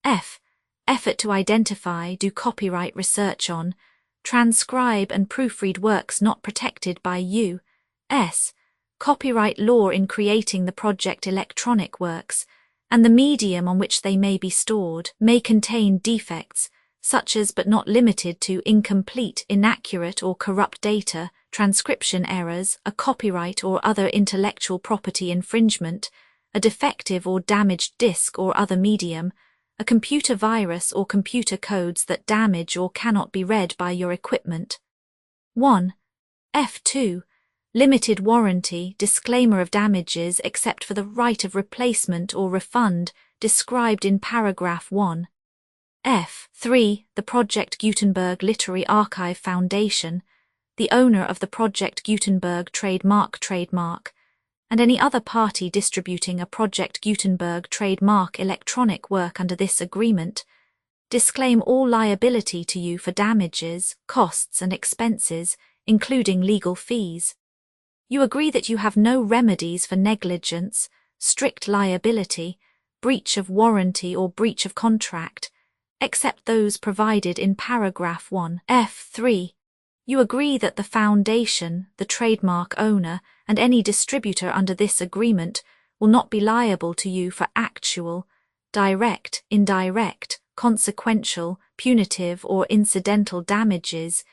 F. Effort to identify, do copyright research on, transcribe and proofread works not protected by U.S. copyright law in creating the project electronic works, and the medium on which they may be stored may contain defects, such as but not limited to incomplete, inaccurate or corrupt data, transcription errors, a copyright or other intellectual property infringement, a defective or damaged disk or other medium, a computer virus or computer codes that damage or cannot be read by your equipment. 1. F2. Limited warranty, disclaimer of damages except for the right of replacement or refund described in paragraph 1. F3. The Project Gutenberg Literary Archive Foundation, the owner of the Project Gutenberg trademark, and any other party distributing a Project Gutenberg trademark electronic work under this agreement, disclaim all liability to you for damages, costs and expenses, including legal fees. You agree that you have no remedies for negligence, strict liability, breach of warranty or breach of contract, except those provided in paragraph 1 F3. You agree that the foundation, the trademark owner, and any distributor under this agreement will not be liable to you for actual, direct, indirect, consequential, punitive or incidental damages,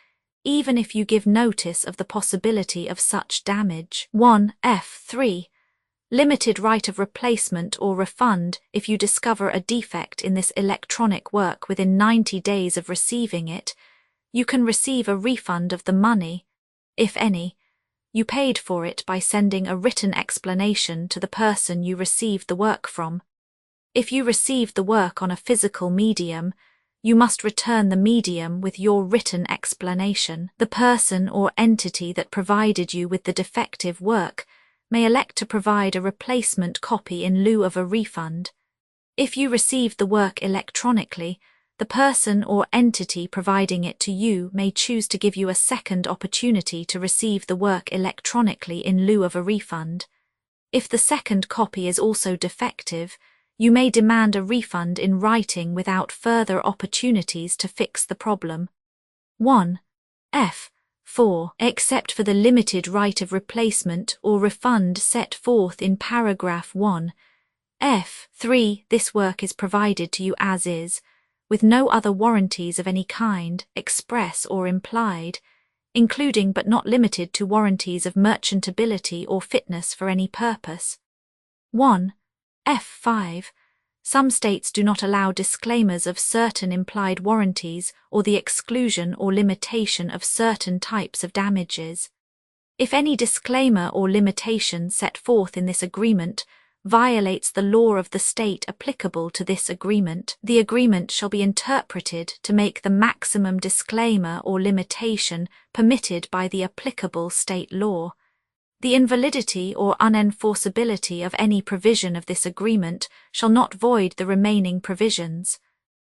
even if you give notice of the possibility of such damage. 1 F3. Limited right of replacement or refund if you discover a defect in this electronic work within 90 days of receiving it. You can receive a refund of the money, if any, you paid for it by sending a written explanation to the person you received the work from. If you received the work on a physical medium, you must return the medium with your written explanation. The person or entity that provided you with the defective work may elect to provide a replacement copy in lieu of a refund. If you received the work electronically, the person or entity providing it to you may choose to give you a second opportunity to receive the work electronically in lieu of a refund. If the second copy is also defective, you may demand a refund in writing without further opportunities to fix the problem. 1. F4. Except for the limited right of replacement or refund set forth in paragraph 1. F3. This work is provided to you as is, with no other warranties of any kind, express or implied, including but not limited to warranties of merchantability or fitness for any purpose. 1. F5. Some states do not allow disclaimers of certain implied warranties or the exclusion or limitation of certain types of damages. If any disclaimer or limitation set forth in this agreement violates the law of the state applicable to this agreement, the agreement shall be interpreted to make the maximum disclaimer or limitation permitted by the applicable state law. The invalidity or unenforceability of any provision of this agreement shall not void the remaining provisions.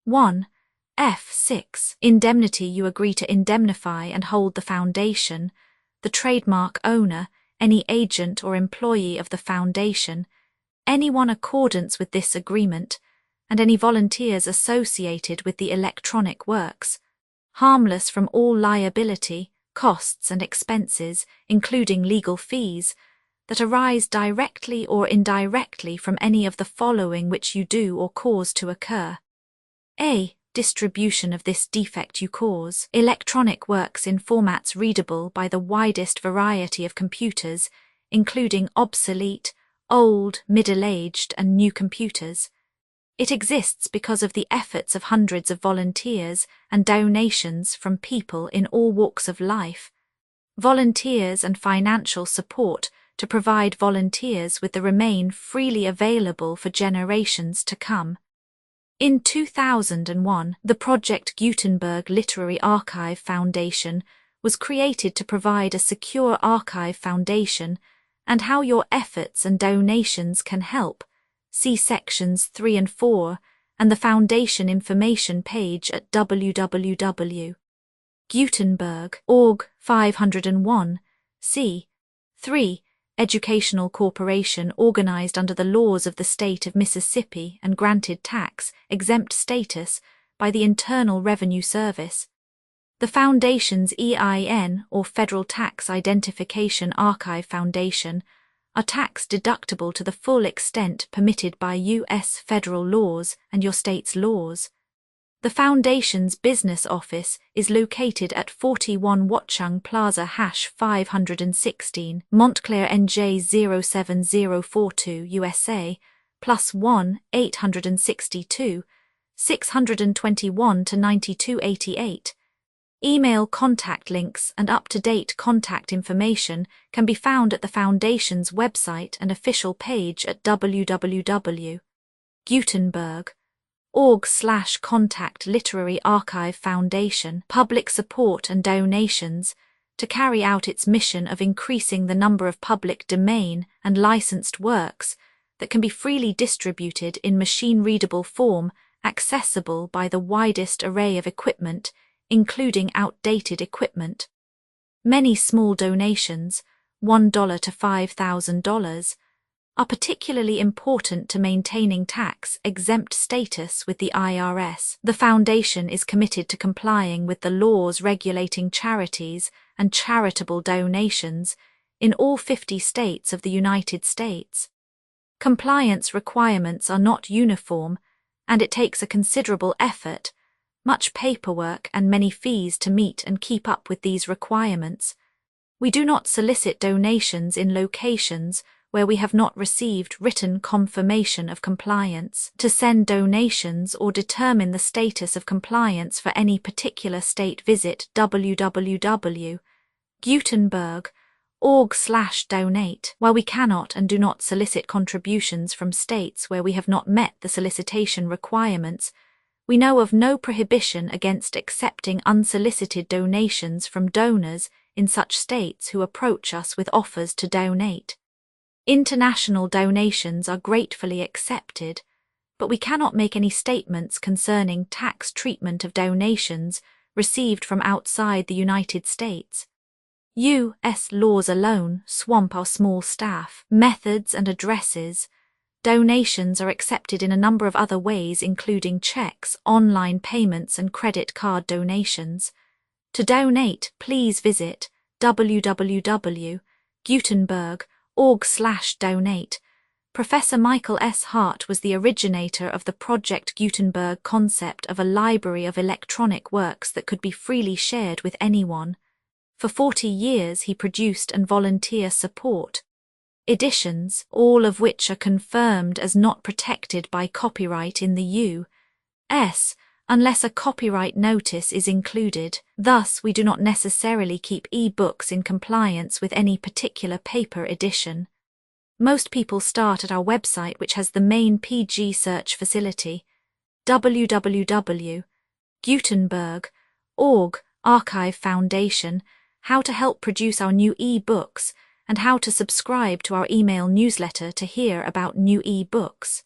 1. F6. Indemnity. You agree to indemnify and hold the foundation, the trademark owner, any agent or employee of the foundation, anyone accordance with this agreement, and any volunteers associated with the electronic works, harmless from all liability, costs and expenses, including legal fees, that arise directly or indirectly from any of the following which you do or cause to occur. A. Distribution of this defect you cause. Electronic works in formats readable by the widest variety of computers, including obsolete, old, middle-aged and new computers. It exists because of the efforts of hundreds of volunteers and donations from people in all walks of life. Volunteers and financial support to provide volunteers with the remain freely available for generations to come. In 2001, the Project Gutenberg Literary Archive Foundation was created to provide a secure archive foundation and how your efforts and donations can help. See sections 3 and 4 and the foundation information page at www.gutenberg.org 501. C. 3. Educational corporation organized under the laws of the state of Mississippi and granted tax-exempt status by the Internal Revenue Service. The Foundation's EIN, or Federal Tax Identification Archive Foundation, are tax-deductible to the full extent permitted by U.S. federal laws and your state's laws. The Foundation's business office is located at 41 Watchung Plaza #516, Montclair NJ 07042 USA, +1 862 621 to 9288. Email contact links and up-to-date contact information can be found at the Foundation's website and official page at www.gutenberg.org/contact Literary Archive Foundation. Public support and donations to carry out its mission of increasing the number of public domain and licensed works that can be freely distributed in machine-readable form, accessible by the widest array of equipment, including outdated equipment. Many small donations, $1 to $5,000, are particularly important to maintaining tax-exempt status with the IRS. The Foundation is committed to complying with the laws regulating charities and charitable donations in all 50 states of the United States. Compliance requirements are not uniform, and it takes a considerable effort, much paperwork and many fees to meet and keep up with these requirements. We do not solicit donations in locations where we have not received written confirmation of compliance. To send donations or determine the status of compliance for any particular state, visit www.gutenberg.org/donate. While we cannot and do not solicit contributions from states where we have not met the solicitation requirements, we know of no prohibition against accepting unsolicited donations from donors in such states who approach us with offers to donate. International donations are gratefully accepted, but we cannot make any statements concerning tax treatment of donations received from outside the United States. U.S. laws alone swamp our small staff. Methods and addresses. Donations are accepted in a number of other ways, including checks, online payments, and credit card donations. To donate, please visit www.gutenberg.org/donate. Professor Michael S. Hart was the originator of the Project Gutenberg concept of a library of electronic works that could be freely shared with anyone. For 40 years he produced and volunteer support editions, all of which are confirmed as not protected by copyright in the U.S., unless a copyright notice is included. Thus, we do not necessarily keep e-books in compliance with any particular paper edition. Most people start at our website, which has the main PG search facility, www.gutenberg.org Archive Foundation, how to help produce our new e-books, and how to subscribe to our email newsletter to hear about new e-books.